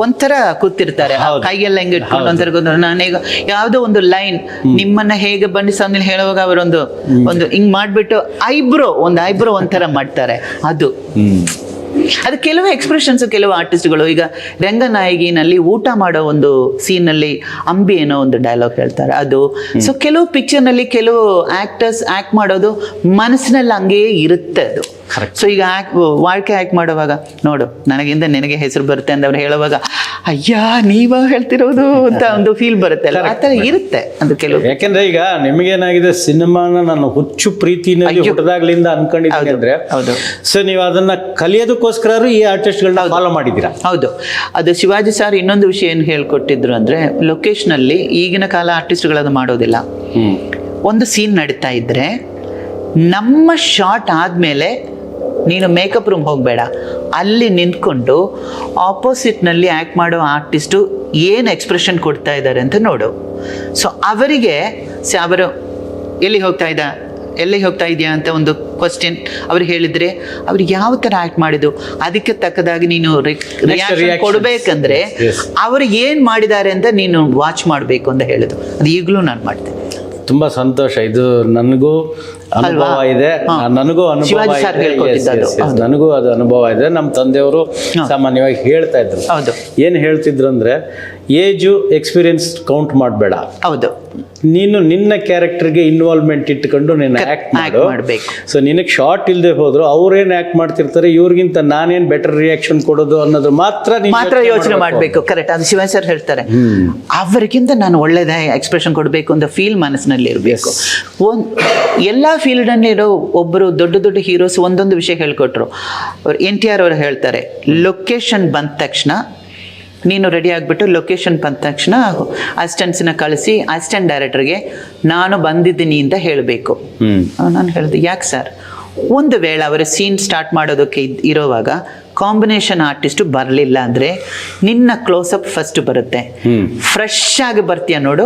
ಒಂಥರ ಕೂತಿರ್ತಾರೆ, ಕೈಯೆಲ್ಲ ಹೆಂಗೆ ಇಟ್ಕೊಂಡು ಒಂಥರ ಕೂತ್ಕೊಂಡು. ನಾನೀಗ ಯಾವುದೋ ಒಂದು ಲೈನ್ ನಿಮ್ಮನ್ನ ಹೇಗೆ ಬನ್ನಿ ಸಾಂಗ್ ಹೇಳುವಾಗ ಅವರೊಂದು ಹಿಂಗ್ ಮಾಡ್ಬಿಟ್ಟು ಐಬ್ರೋ ಒಂಥರ ಮಾಡ್ತಾರೆ. ಅದು ಕೆಲವು ಎಕ್ಸ್ಪ್ರೆಷನ್ಸ್ ಕೆಲವು ಆರ್ಟಿಸ್ಟ್ಗಳು, ಈಗ ರಂಗನಾಯಕಿನಲ್ಲಿ ಊಟ ಮಾಡೋ ಒಂದು ಸೀನಲ್ಲಿ ಅಂಬಿ ಏನೋ ಒಂದು ಡೈಲಾಗ್ ಹೇಳ್ತಾರೆ, ಅದು. ಸೊ ಕೆಲವು ಪಿಕ್ಚರ್ನಲ್ಲಿ ಕೆಲವು ಆಕ್ಟರ್ಸ್ ಆಕ್ಟ್ ಮಾಡೋದು ಮನಸ್ಸಿನಲ್ಲಿ ಹಂಗೇ ಇರುತ್ತೆ ಅದು. ಸೊ ಈಗ ವಾಳ್ಕೆ ಆಕ್ಟ್ ಮಾಡುವಾಗ ನೋಡು ನನಗಿಂದ ನಿನಗೆ ಹೆಸರು ಬರುತ್ತೆ ಅಂತ ಅವ್ರು ಹೇಳುವಾಗ ಅಯ್ಯ ನೀವ ಹೇಳ್ತಿರೋದು ಅಂತ ಒಂದು ಫೀಲ್ ಬರುತ್ತೆ ಅಲ್ಲ, ಆ ಥರ ಇರುತ್ತೆ ಅದು ಕೆಲವು. ಯಾಕೆಂದ್ರೆ ಈಗ ನಿಮಗೇನಾಗಿದೆ, ಸಿನಿಮಾನ ನಾನು ಹುಚ್ಚು ಪ್ರೀತಿನಲ್ಲಿ ಹುಟ್ಟದಾಗ್ಲಿಂದ ಅನ್ಕೊಂಡಿದ್ದೀನಿ ಅಂದ್ರೆ, ಸೊ ನೀವು ಅದನ್ನ ಕಲಿಯೋದಕ್ಕೋಸ್ಕರ ಈ ಆರ್ಟಿಸ್ಟ್ಗಳನ್ನ ಫಾಲೋ ಮಾಡಿದ್ದೀರಾ. ಹೌದು, ಅದು ಶಿವಾಜಿ ಸರ್ ಇನ್ನೊಂದು ವಿಷಯ ಏನು ಹೇಳ್ಕೊಟ್ಟಿದ್ರು ಅಂದ್ರೆ, ಲೊಕೇಶನಲ್ಲಿ ಈಗಿನ ಕಾಲ ಆರ್ಟಿಸ್ಟ್ಗಳದು ಮಾಡೋದಿಲ್ಲ. ಒಂದು ಸೀನ್ ನಡೀತಾ ಇದ್ರೆ ನಮ್ಮ ಶಾರ್ಟ್ ಆದ್ಮೇಲೆ ನೀನು ಮೇಕಪ್ ರೂಮ್ ಹೋಗಬೇಡ, ಅಲ್ಲಿ ನಿಂತ್ಕೊಂಡು ಆಪೋಸಿಟ್ನಲ್ಲಿ ಆ್ಯಕ್ಟ್ ಮಾಡೋ ಆರ್ಟಿಸ್ಟು ಏನು ಎಕ್ಸ್ಪ್ರೆಷನ್ ಕೊಡ್ತಾ ಇದ್ದಾರೆ ಅಂತ ನೋಡು. ಸೊ ಅವರಿಗೆ ಅವರು ಎಲ್ಲಿ ಹೋಗ್ತಾ ಇದೆಯಾ ಅಂತ ಒಂದು ಕ್ವಶನ್ ಅವ್ರು ಹೇಳಿದರೆ ಅವ್ರಿಗೆ ಯಾವ ಥರ ಆ್ಯಕ್ಟ್ ಮಾಡಿದ್ದು ಅದಕ್ಕೆ ತಕ್ಕದಾಗಿ ನೀನು ರಿಯಾಕ್ಷನ್ ಕೊಡಬೇಕಂದ್ರೆ ಅವರು ಏನು ಮಾಡಿದ್ದಾರೆ ಅಂತ ನೀನು ವಾಚ್ ಮಾಡಬೇಕು ಅಂತ ಹೇಳಿದ್ರು. ಅದು ಈಗಲೂ ನಾನು ಮಾಡ್ತೇನೆ. ತುಂಬಾ ಸಂತೋಷ. ಇದು ನನಗೂ ಅನುಭವ ಇದೆ, ನನಗೂ ಅದು ಅನುಭವ ಇದೆ. ನಮ್ಮ ತಂದೆಯವರು ಸಾಮಾನ್ಯವಾಗಿ ಹೇಳ್ತಾ ಇದ್ರು, ಏನ್ ಹೇಳ್ತಿದ್ರು ಅಂದ್ರೆ, ಏಜು ಎಕ್ಸ್ಪೀರಿಯನ್ಸ್ ಕೌಂಟ್ ಮಾಡಬೇಡ, ಹೌದು, ನೀನು ನಿನ್ನ ಕ್ಯಾರೆಕ್ಟರ್ಗೆ ಇನ್ವಾಲ್ವ್ಮೆಂಟ್ ಇಟ್ಕೊಂಡು ನೀನು ಆಕ್ಟ್ ಮಾಡಬೇಕು. ಸೊ ನಿನಗೆ ಶಾರ್ಟ್ ಇಲ್ಲದೆ ಹೋದ್ರು ಅವ್ರೇನ್ ಆಕ್ಟ್ ಮಾಡ್ತಿರ್ತಾರೆ, ಇವ್ರಿಗಿಂತ ನಾನೇನ್ ಬೆಟರ್ ರಿಯಾಕ್ಷನ್ ಕೊಡೋದು ಅನ್ನೋದು ಮಾತ್ರ ಯೋಚನೆ ಮಾಡಬೇಕು. ಕರೆಕ್ಟ್, ಅದು ಶಿವ ಸರ್ ಹೇಳ್ತಾರೆ, ಅವರಿಗಿಂತ ನಾನು ಒಳ್ಳೇದೇ ಎಕ್ಸ್ಪ್ರೆಷನ್ ಕೊಡಬೇಕು ಅಂತ ಫೀಲ್ ಮನಸ್ಸಿನಲ್ಲಿ ಇರಬೇಕು. ಎಲ್ಲಾ ಫೀಲ್ಡ್ ಅಲ್ಲಿ ಇರೋ ಒಬ್ಬರು ದೊಡ್ಡ ಹೀರೋಸ್ ಒಂದೊಂದು ವಿಷಯ ಹೇಳ್ಕೊಟ್ರು. ಅವ್ರು NTR ಅವರು ಹೇಳ್ತಾರೆ, ಲೊಕೇಶನ್ ಬಂದ ತಕ್ಷಣ ನೀನು ರೆಡಿ ಆಗಿಬಿಟ್ಟು ಲೊಕೇಶನ್ ಬಂದ ತಕ್ಷಣ ಅಸಿಸ್ಟೆಂಟ್ಸ್ನ ಕಳಿಸಿ ಅಸಿಸ್ಟೆಂಟ್ ಡೈರೆಕ್ಟರ್ಗೆ ನಾನು ಬಂದಿದ್ದೀನಿ ಅಂತ ಹೇಳಬೇಕು. ನಾನು ಹೇಳಿದೆ, ಯಾಕೆ ಸರ್, ಒಂದು ವೇಳೆ ಅವರ ಸೀನ್ ಸ್ಟಾರ್ಟ್ ಮಾಡೋದಕ್ಕೆ ಇರೋವಾಗ ಕಾಂಬಿನೇಷನ್ ಆರ್ಟಿಸ್ಟು ಬರಲಿಲ್ಲ ಅಂದರೆ ನಿನ್ನ ಕ್ಲೋಸಪ್ ಫಸ್ಟ್ ಬರುತ್ತೆ, ಫ್ರೆಶ್ ಆಗಿ ಬರ್ತೀಯ ನೋಡು,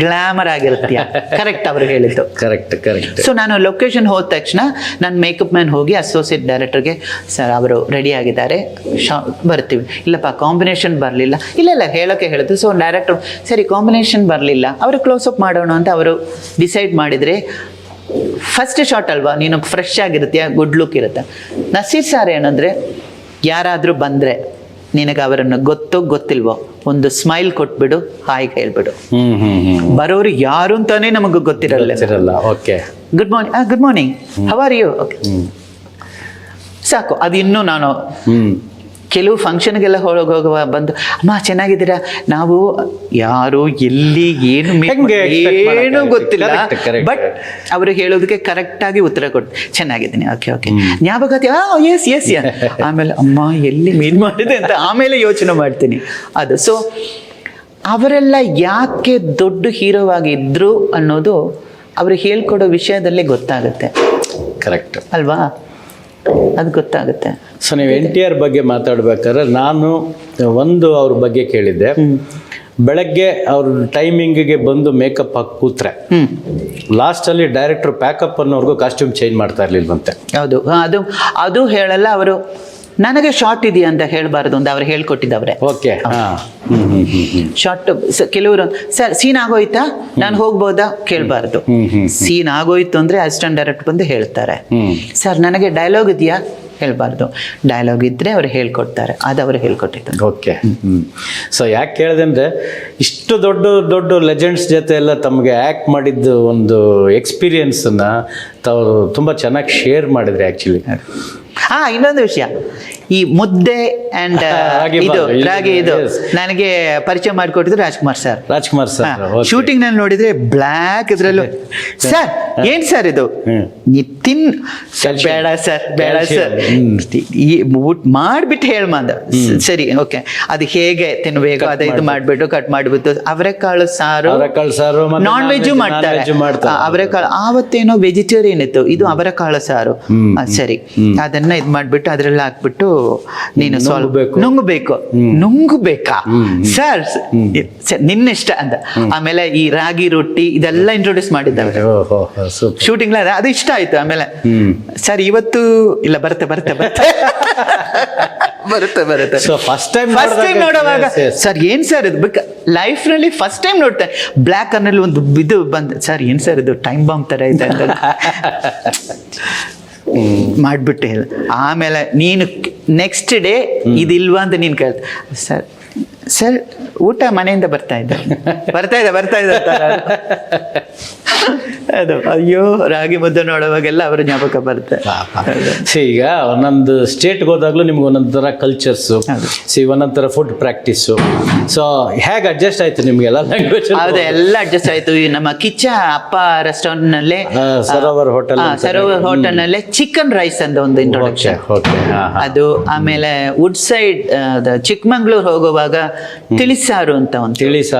ಗ್ಲಾಮರ್ ಆಗಿರ್ತೀಯ. ಕರೆಕ್ಟ್ ಅವ್ರು ಹೇಳಿದ್ದು, ಕರೆಕ್ಟ್. ಸೊ ನಾನು ಲೊಕೇಶನ್ ಹೋದ ತಕ್ಷಣ ನನ್ನ ಮೇಕಪ್ ಮ್ಯಾನ್ ಹೋಗಿ ಅಸೋಸಿಯೇಟ್ ಡೈರೆಕ್ಟರ್ಗೆ, ಸರ್ ಅವರು ರೆಡಿ ಆಗಿದ್ದಾರೆ, ಬರ್ತೀವಿ. ಇಲ್ಲಪ್ಪ ಕಾಂಬಿನೇಷನ್ ಬರಲಿಲ್ಲ, ಇಲ್ಲ ಹೇಳೋಕ್ಕೆ ಹೇಳಿದ್ರು. ಸೊ ಡೈರೆಕ್ಟರ್ ಸರಿ ಕಾಂಬಿನೇಷನ್ ಬರಲಿಲ್ಲ, ಅವರು ಕ್ಲೋಸಪ್ ಮಾಡೋಣ ಅಂತ ಅವರು ಡಿಸೈಡ್ ಮಾಡಿದರೆ, ಫಸ್ಟ್ ಶಾಟ್ ಅಲ್ವಾ, ನೀನು ಫ್ರೆಶ್ ಆಗಿರ್ತೀಯ, ಗುಡ್ ಲುಕ್ ಇರುತ್ತೆ. ನಸೀರ್ ಸರ್ ಏನಂದರೆ, ಯಾರಾದರೂ ಬಂದರೆ ನಿನಗೆ ಅವರನ್ನು ಗೊತ್ತೋ ಗೊತ್ತಿಲ್ವೋ ಒಂದು ಸ್ಮೈಲ್ ಕೊಟ್ಬಿಡು, ಹಾಯ್ ಹೇಳ್ಬಿಡು. ಬರೋರು ಯಾರು ಅಂತಾನೆ ನಮಗೆ ಗೊತ್ತಿರಲ್ಲ. Okay, good morning, how are you, okay, ಸಾಕು. ಅದು ಇನ್ನೂ ನಾನು ಕೆಲವು ಫಂಕ್ಷನ್ಗೆಲ್ಲ ಹೋಗುವ ಬಂದು, ಅಮ್ಮ ಚೆನ್ನಾಗಿದ್ದೀರಾ, ನಾವು ಯಾರು ಎಲ್ಲಿ ಏನು ಗೊತ್ತಿಲ್ಲ, ಬಟ್ ಅವರು ಹೇಳೋದಕ್ಕೆ ಕರೆಕ್ಟಾಗಿ ಉತ್ತರ ಕೊಟ್ಟು ಚೆನ್ನಾಗಿದ್ದೀನಿ, ಓಕೆ ಓಕೆ, ಜ್ಞಾಪಕ ಎಸ್ ಎಸ್ ಎಸ್, ಆಮೇಲೆ ಅಮ್ಮ ಎಲ್ಲಿ ಮೀಟ್ ಮಾಡಿದೆ ಅಂತ ಆಮೇಲೆ ಯೋಚನೆ ಮಾಡ್ತೀನಿ. ಅದು ಸೊ ಅವರೆಲ್ಲ ಯಾಕೆ ದೊಡ್ಡ ಹೀರೋ ಆಗಿದ್ರು ಅನ್ನೋದು ಅವರು ಹೇಳ್ಕೊಡೋ ವಿಷಯದಲ್ಲೇ ಗೊತ್ತಾಗುತ್ತೆ. ಕರೆಕ್ಟ್ ಅಲ್ವಾ, ಅದು ಗೊತ್ತಾಗುತ್ತೆ. ಸೊ ನೀವು NTR ಬಗ್ಗೆ ಮಾತಾಡ್ಬೇಕಾದ್ರೆ ನಾನು ಒಂದು ಅವ್ರ ಬಗ್ಗೆ ಕೇಳಿದ್ದೆ. ಬೆಳಗ್ಗೆ ಅವ್ರ ಟೈಮಿಂಗಿಗೆ ಬಂದು ಮೇಕಪ್ ಹಾಕಿ ಕೂತ್ರೆ ಲಾಸ್ಟಲ್ಲಿ ಡೈರೆಕ್ಟರ್ ಪ್ಯಾಕಪ್ ಅನ್ನೋರ್ಗೂ ಕಾಸ್ಟ್ಯೂಮ್ ಚೇಂಜ್ ಮಾಡ್ತಾ ಇರ್ಲಿಲ್ವಂತೆ. ಹೌದು, ಅದು ಹೇಳಲ್ಲ ಅವರು. ನನಗೆ ಶಾರ್ಟ್ ಇದೆಯಾ ಅಂತ ಹೇಳಬಾರ್ದು ಅಂತ ಅವ್ರು ಹೇಳ್ಕೊಟ್ಟಿದ್ದವ್ರೆ. ಓಕೆ, ಶಾರ್ಟ್ ಕೆಲವರು ಸರ್ ಸೀನ್ ಆಗೋಯ್ತಾ ನಾನು ಹೋಗ್ಬೋದಾ ಕೇಳಬಾರ್ದು. ಸೀನ್ ಆಗೋಯ್ತು ಅಂದ್ರೆ ಅಸಿಸ್ಟೆಂಟ್ ಡೈರೆಕ್ಟ್ ಬಂದು ಹೇಳ್ತಾರೆ, ಸರ್ ನನಗೆ ಡೈಲಾಗ್ ಇದೆಯಾ ಹೇಳ್ಬಾರ್ದು. ಡೈಲಾಗ್ ಇದ್ರೆ ಅವ್ರು ಹೇಳ್ಕೊಡ್ತಾರೆ, ಅದು ಅವರು ಹೇಳ್ಕೊಟ್ಟಿದ್ದು. ಓಕೆ. ಸೊ ಯಾಕೆ ಕೇಳಿದೆ ಅಂದರೆ ಇಷ್ಟು ದೊಡ್ಡ ದೊಡ್ಡ ಲೆಜೆಂಡ್ಸ್ ಜೊತೆ ಎಲ್ಲ ತಮಗೆ ಆ್ಯಕ್ಟ್ ಮಾಡಿದ್ದು ಒಂದು ಎಕ್ಸ್ಪೀರಿಯನ್ಸನ್ನು ತಾವು ತುಂಬ ಚೆನ್ನಾಗಿ ಶೇರ್ ಮಾಡಿದ್ರಿ ಆ್ಯಕ್ಚುಲಿ. ಇನ್ನೊಂದು ವಿಷಯ, ಈ ಮುದ್ದೆ ಅಂಡ್ ಇದು ರಾಗಿ ಇದು ನನಗೆ ಪರಿಚಯ ಮಾಡಿಕೊಟ್ಟಿದ್ರು ರಾಜ್ಕುಮಾರ್ ಸರ್. ಶೂಟಿಂಗ್ ನಲ್ಲಿ ನೋಡಿದ್ರೆ ಬ್ಲ್ಯಾಕ್ ಇದ್ರಲ್ಲೂ, ಸರ್ ಏನ್ ಸರ್ ಇದು ನಿತಿನ್, ಬೇಡ ಸರ್ ಬೇಡ ಸರ್ ಮಾಡ್ಬಿಟ್ಟು ಹೇಳ್ಮಂದ. ಸರಿ ಓಕೆ, ಅದು ಹೇಗೆ ತಿನ್ಬೇಕು ಅದ ಇದು ಮಾಡ್ಬಿಟ್ಟು ಕಟ್ ಮಾಡ್ಬಿಟ್ಟು ಅವರೆಕಾಳು ಸಾರು ನಾನ್ ವೆಜ್ ಮಾಡ್ತಾರೆ. ಅವರೆಕಾಳು ಆವತ್ತೇನೋ ವೆಜಿಟೇರಿಯನ್ ಇತ್ತು, ಇದು ಅವರೆಕಾಳು ಸಾರು. ಸರಿ, ಅದನ್ನ ಇದ್ ಮಾಡ್ಬಿಟ್ಟು ಅದ್ರಲ್ಲಿ ಹಾಕ್ಬಿಟ್ಟು ನೀನು ನುಂಗಬೇಕು. ನುಂಗಬೇಕಾ ಸರ್, ನಿನ್ನಿಷ್ಟ ಅಂತ. ಆಮೇಲೆ ಈ ರಾಗಿ ರೊಟ್ಟಿ ಇದೆಲ್ಲ ಇಂಟ್ರೊಡ್ಯೂಸ್ ಮಾಡಿದ್ದಾವೆ ಶೂಟಿಂಗ್. ಅದು ಇಷ್ಟ ಆಯ್ತು. ಆಮೇಲೆ ಸರ್ ಇವತ್ತು ಇಲ್ಲ ಬರುತ್ತೆ ಬರುತ್ತೆ ಬರುತ್ತೆ ಬರುತ್ತೆ ಬರುತ್ತೆ. ಫಸ್ಟ್ ಟೈಮ್ ನೋಡುವಾಗ ಸರ್ ಏನ್ ಸರ್ ಇದು ಲೈಫ್ ನಲ್ಲಿ ಫಸ್ಟ್ ಟೈಮ್ ನೋಡ್ತೇನೆ. ಬ್ಲ್ಯಾಕ್ ಕರ್ನಲ್ಲಿ ಒಂದು ಇದು ಬಂದ್, ಸರ್ ಏನ್ ಸರ್ ಇದು ಟೈಮ್ ಬಾಂಬ್ ತರ ಇದೆ ಅಂತ ಮಾಡ್ಬಿಟ್ಟು ಹೇಳ. ಆಮೇಲೆ ನೀನು ನೆಕ್ಸ್ಟ್ ಡೇ ಇದಿಲ್ವಾ ಅಂತ ನೀನು ಕೇಳ್ತ, ಸರ್ ಸರ್ ಊಟ ಮನೆಯಿಂದ ಬರ್ತಾ ಇದೆ ಅದು. ಅಯ್ಯೋ, ರಾಗಿ ಮುದ್ದೆ ನೋಡುವಾಗೆಲ್ಲ ಅವರ ಜ್ಞಾಪಕ ಬರುತ್ತೆ. ಈಗ ಒಂದೊಂದು ಸ್ಟೇಟ್ಗೆ ಹೋದಾಗ್ಲೂ ನಿಮ್ಗೆ ಒಂದೊಂದು ಥರ ಕಲ್ಚರ್ಸು, ಒಂದೊಂದು ಥರ ಫುಡ್ ಪ್ರಾಕ್ಟೀಸು. ಸೊ ಹೇಗೆ ಅಡ್ಜಸ್ಟ್ ಆಯ್ತು ನಿಮ್ಗೆಲ್ಲ ಲ್ಯಾಂಗ್ವೇಜ್? ಹೌದು, ಎಲ್ಲ ಅಡ್ಜಸ್ಟ್ ಆಯ್ತು. ನಮ್ಮ ಕಿಚ್ಚ ಅಪ್ಪ ರೆಸ್ಟೋರೆಂಟ್ ನಲ್ಲಿ, ಸರೋವರ್ ಹೋಟೆಲ್ ನಲ್ಲೇ ಚಿಕನ್ ರೈಸ್ ಅಂತ ಒಂದು ಇಂಟ್ರೊಡಕ್ಷನ್ ಅದು. ಆಮೇಲೆ ವುಡ್ ಸೈಡ್ ಚಿಕ್ಕಮಂಗ್ಳೂರ್ ಹೋಗುವಾಗ ತಿಳಿಸಾರು ಅಂತ ಒಂದು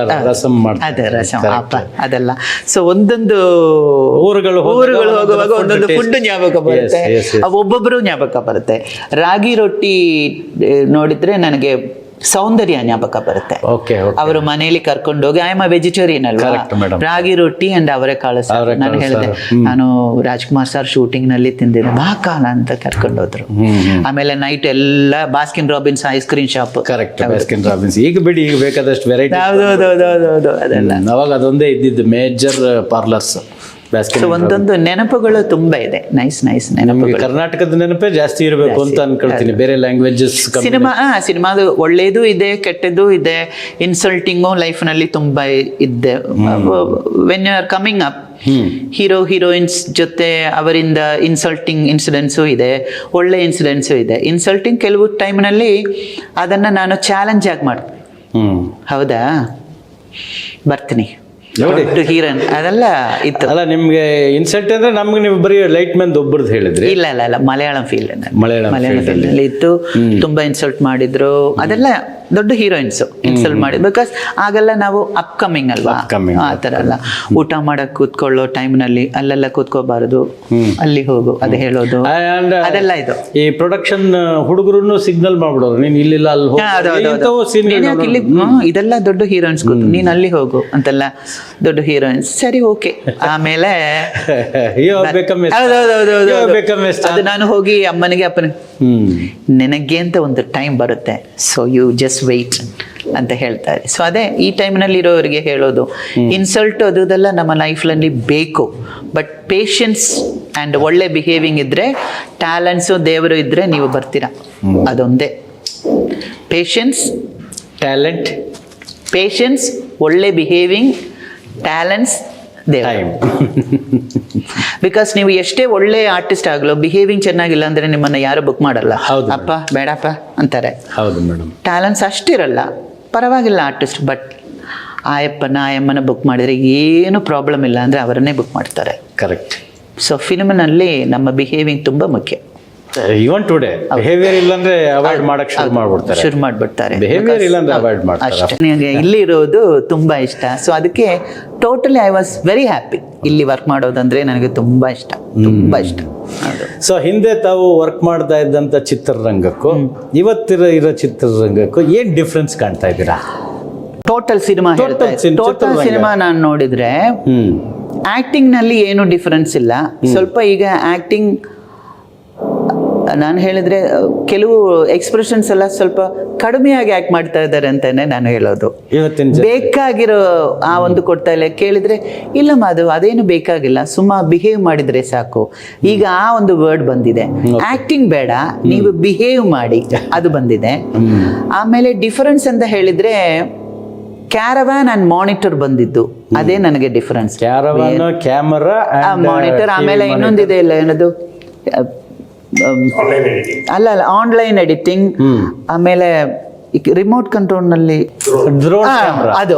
ರಸಂ ಅದೇ ರಸಂ ಅದೆಲ್ಲ. ಸೊ ಒಂದೊಂದು ಊರುಗಳು ಹೋಗುವಾಗ ಒಂದೊಂದು ಫುಡ್ ಜ್ಞಾಪಕ ಬರುತ್ತೆ, ಒಬ್ಬೊಬ್ಬರು ಜ್ಞಾಪಕ ಬರುತ್ತೆ. ರಾಗಿ ರೊಟ್ಟಿ ನೋಡಿದ್ರೆ ನನಗೆ ಸೌಂದರ್ಯ ಜ್ಞಾಪಕ ಬರುತ್ತೆ. ಅವರು ಮನೆಯಲ್ಲಿ ಕರ್ಕೊಂಡೋಗಿ, ಐ ಆಮ್ ಅ ವೆಜಿಟೇರಿಯನ್ ಅಲ್ವಾ, ರಾಗಿ ರೊಟ್ಟಿ ಅಂಡ್ ಅವರೆಕಾಳು ಸಾರು. ನಾನು ಹೇಳಿದೆ, ನಾನು ರಾಜ್ಕುಮಾರ್ ಸರ್ ಶೂಟಿಂಗ್ ನಲ್ಲಿ ತಿಂದಿದ್ದೆ, ಬಾ ಕಾಲ ಅಂತ ಕರ್ಕೊಂಡೋದ್ರು. ಆಮೇಲೆ ನೈಟ್ ಎಲ್ಲ Baskin Robbins ice cream shop. Baskin Robbins ಈಗ ಬಿಡಿ, ಈಗ ಬೇಕಾದಷ್ಟು ವೆರೈಟಿ. ಅದೆಲ್ಲ ಅವಾಗ ಅದೊಂದೇ ಇದ್ದಿದ್ದು ಮೇಜರ್ ಪಾರ್ಲರ್ಸ್. ಒಂದೊಂದು ನೆನಪುಗಳು ತುಂಬಾ ಇದೆ, ನೈಸ್ ನೆನಪುಗಳು. ಕರ್ನಾಟಕದ ನೆನಪೇ ಜಾಸ್ತಿ ಇರಬೇಕು ಅಂತ ಅನ್ಕೊಳ್ತೀನಿ. ಬೇರೆ ಲ್ಯಾಂಗ್ವೇಜಸ್ ಸಿನಿಮಾದು ಒಳ್ಳೇದು ಇದೆ, ಕೆಟ್ಟದ್ದು ಇದೆ, ಇನ್ಸಲ್ಟಿಂಗು ಲೈಫ್ ನಲ್ಲಿ ತುಂಬಾ ಇದ್ದೆ. When you are coming up, heroines ಜೊತೆ ಅವರಿಂದ ಇನ್ಸಲ್ಟಿಂಗ್ ಇನ್ಸಿಡೆಂಟ್ಸು ಇದೆ, ಒಳ್ಳೆ ಇನ್ಸಿಡೆಂಟ್ಸು ಇದೆ. ಇನ್ಸಲ್ಟಿಂಗ್ ಕೆಲವು ಟೈಮ್ನಲ್ಲಿ ಅದನ್ನ ನಾನು ಚಾಲೆಂಜ್ ಆಗಿ ಮಾಡ್ತೀನಿ. ಹೌದಾ, ಬರ್ತೀನಿ ಹೀರೋಯಿನ್ ಅದೆಲ್ಲ ಇತ್ತು. ಅಲ್ಲ, ನಿಮ್ಗೆ ಇನ್ಸಲ್ಟ್ ಅಂದ್ರೆ ನಮ್ಗೆ ನೀವು ಬರೀ ಲೈಟ್ ಮ್ಯಾನ್ ಒಬ್ಬರದ್ದು ಹೇಳಿದ್ರಿ. ಇಲ್ಲ ಮಲಯಾಳಂ ಫೀಲ್ಡ್ ನಲ್ಲಿ ಇತ್ತು. ತುಂಬಾ ಇನ್ಸಲ್ಟ್ ಮಾಡಿದ್ರು, ಅದೆಲ್ಲ ದೊಡ್ಡ ಹೀರೋಯಿನ್ಸ್ ಇನ್ಸಲ್ಟ್ ಮಾಡಿದ್ರು. ಬಿಕಾಸ್ ಆಗೆಲ್ಲ ನಾವು ಅಪ್ಕಮಿಂಗ್ ಅಲ್ವಾ, ಆ ಥರ ಅಲ್ಲ. ಊಟ ಮಾಡಕ್ ಕೂತ್ಕೊಳ್ಳೋ ಟೈಮ್ನಲ್ಲಿ ಅಲ್ಲೆಲ್ಲ ಕೂತ್ಕೋಬಾರದು, ಅಲ್ಲಿ ಹೋಗು ಅದು ಹೇಳೋದು, ಅದೆಲ್ಲ ಇದು. ಈ ಪ್ರೊಡಕ್ಷನ್ ಹುಡುಗರು ಸಿಗ್ನಲ್ ಮಾಡ್ಬಿಡೋರು, ನೀನ್ ಇಲ್ಲಿಲ್ಲ ಅಲ್ಲಿ ಇಲ್ಲಿ, ಇದೆಲ್ಲ ದೊಡ್ಡ ಹೀರೋಯಿನ್ಸ್ ಕೂತು, ನೀನ್ ಅಲ್ಲಿ ಹೋಗು ಅಂತೆಲ್ಲ ದೊಡ್ಡ ಹೀರೋಯಿನ್ಸ್. ಸರಿ ಓಕೆ. ಆಮೇಲೆ ಅದು ನಾನು ಹೋಗಿ ಅಮ್ಮನಿಗೆ ಅಪ್ಪನಿಗೆ, ನಿನಗೆ ಅಂತ ಒಂದು ಟೈಮ್ ಬರುತ್ತೆ, ಸೊ ಯು ಜಸ್ಟ್ ವೆಯ್ಟ್ ಅಂತ ಹೇಳ್ತಾರೆ. ಸೊ ಅದೇ ಈ ಟೈಮ್ನಲ್ಲಿ ಇರೋರಿಗೆ ಹೇಳೋದು, ಇನ್ಸಲ್ಟ್ ಅದೆಲ್ಲ ನಮ್ಮ ಲೈಫ್ನಲ್ಲಿ ಬೇಕು, ಬಟ್ ಪೇಷನ್ಸ್ ಆ್ಯಂಡ್ ಒಳ್ಳೆ ಬಿಹೇವಿಂಗ್ ಇದ್ರೆ, ಟ್ಯಾಲೆಂಟ್ಸು ದೇವರು ಇದ್ರೆ ನೀವು ಬರ್ತೀರಾ. ಅದೊಂದೇ ಪೇಷನ್ಸ್, ಟ್ಯಾಲೆಂಟ್, ಪೇಷನ್ಸ್, ಒಳ್ಳೆ ಬಿಹೇವಿಂಗ್, ಟ್ಯಾಲೆಂಟ್ಸ್, ಟೈಮ್. ಬಿಕಾಸ್ ನೀವು ಎಷ್ಟೇ ಒಳ್ಳೆ ಆರ್ಟಿಸ್ಟ್ ಆಗಲೋ ಬಿಹೇವಿಂಗ್ ಚೆನ್ನಾಗಿಲ್ಲ ಅಂದರೆ ನಿಮ್ಮನ್ನು ಯಾರು ಬುಕ್ ಮಾಡಲ್ಲ. ಹೌದು ಅಪ್ಪ ಬೇಡಪ್ಪ ಅಂತಾರೆ. ಹೌದು ಮೇಡಮ್. ಟ್ಯಾಲೆಂಟ್ಸ್ ಅಷ್ಟಿರಲ್ಲ, ಪರವಾಗಿಲ್ಲ ಆರ್ಟಿಸ್ಟ್, ಬಟ್ ಆಯಮ್ಮನ ಬುಕ್ ಮಾಡಿದರೆ ಏನು ಪ್ರಾಬ್ಲಮ್ ಇಲ್ಲ ಅಂದರೆ ಅವರನ್ನೇ ಬುಕ್ ಮಾಡ್ತಾರೆ. ಕರೆಕ್ಟ್. ಸೊ ಫಿಲ್ಮ್ನಲ್ಲಿ ನಮ್ಮ ಬಿಹೇವಿಂಗ್ ತುಂಬ ಮುಖ್ಯ. ಇವನ್ ಟುಡೇ ಬಿಹೇವಿಯರ್ ಇಲ್ಲಾಂದ್ರೆ ಅವಾಯ್ಡ್ ಮಾಡಕ್ ಶುರು ಮಾಡ್ಬಿಡ್ತಾರೆ. ಬಿಹೇವಿಯರ್ ಇಲ್ಲಾಂದ್ರೆ ಅವಾಯ್ಡ್ ಮಾಡ್ತಾರೆ. ಅಷ್ಟೇ. ನನಗೆ ಇಲ್ಲಿ ಇರೋದು ತುಂಬಾ ಇಷ್ಟ. ಸೊ ಅದಕ್ಕೆ totally I was very happy. ಇಲ್ಲಿ ವರ್ಕ್ ಮಾಡೋದಂದ್ರೆ ನನಗೆ ತುಂಬಾ ಇಷ್ಟ, ತುಂಬಾ ಇಷ್ಟ. ಸೊ ಹಿಂದೆ ತಾವು ವರ್ಕ್ ಮಾಡ್ತಾ ಇದ್ದಂತ ಚಿತ್ರರಂಗಕ್ಕೂ ಇವತ್ತಿರೋ ಚಿತ್ರರಂಗಕ್ಕೂ ಏನ್ ಡಿಫ್ರೆನ್ಸ್ ಕಾಣ್ತಾ ಇದ್ದೀರಾ? ಟೋಟಲ್ ಸಿನಿಮಾ ಟೋಟಲ್ ಸಿನಿಮಾ ನಾನು ನೋಡಿದ್ರೆ ಆಕ್ಟಿಂಗ್ ನಲ್ಲಿ ಏನು ಡಿಫರೆನ್ಸ್ ಇಲ್ಲ. ಸ್ವಲ್ಪ ಈಗ ಆಕ್ಟಿಂಗ್ ನಾನು ಹೇಳಿದ್ರೆ ಕೆಲವು ಎಕ್ಸ್ಪ್ರೆಷನ್ಸ್ ಎಲ್ಲ ಸ್ವಲ್ಪ ಕಡಿಮೆಯಾಗಿ ಆಕ್ಟ್ ಮಾಡ್ತಾ ಇದ್ದಾರೆ ಅಂತಾನೆ ನಾನು ಹೇಳೋದು. ಬೇಕಾಗಿರೋ ಆ ಒಂದು ಕೊಡ್ತಾ ಇಲ್ಲ. ಕೇಳಿದ್ರೆ ಇಲ್ಲಮ್ಮ ಅದೇನು ಬೇಕಾಗಿಲ್ಲ, ಸುಮ್ಮ ಬಿಹೇವ್ ಮಾಡಿದ್ರೆ ಸಾಕು. ಈಗ ಆ ಒಂದು ವರ್ಡ್ ಬಂದಿದೆ, ಆಕ್ಟಿಂಗ್ ಬೇಡ, ನೀವು ಬಿಹೇವ್ ಮಾಡಿ, ಅದು ಬಂದಿದೆ. ಆಮೇಲೆ ಡಿಫರೆನ್ಸ್ ಅಂತ ಹೇಳಿದ್ರೆ ಕ್ಯಾರವಾನ್ ಅಂಡ್ ಮಾನಿಟರ್ ಬಂದಿದ್ದು, ಅದೇ ನನಗೆ ಡಿಫರೆನ್ಸ್. Camera monitor. ಆಮೇಲೆ ಇನ್ನೊಂದಿದೆ ಇಲ್ಲ ಏನದು, ಅಲ್ಲ ಆನ್ಲೈನ್ ಎಡಿಟಿಂಗ್. ಆಮೇಲೆ ರಿಮೋಟ್ ಕಂಟ್ರೋಲ್ ನಲ್ಲಿ ಅದು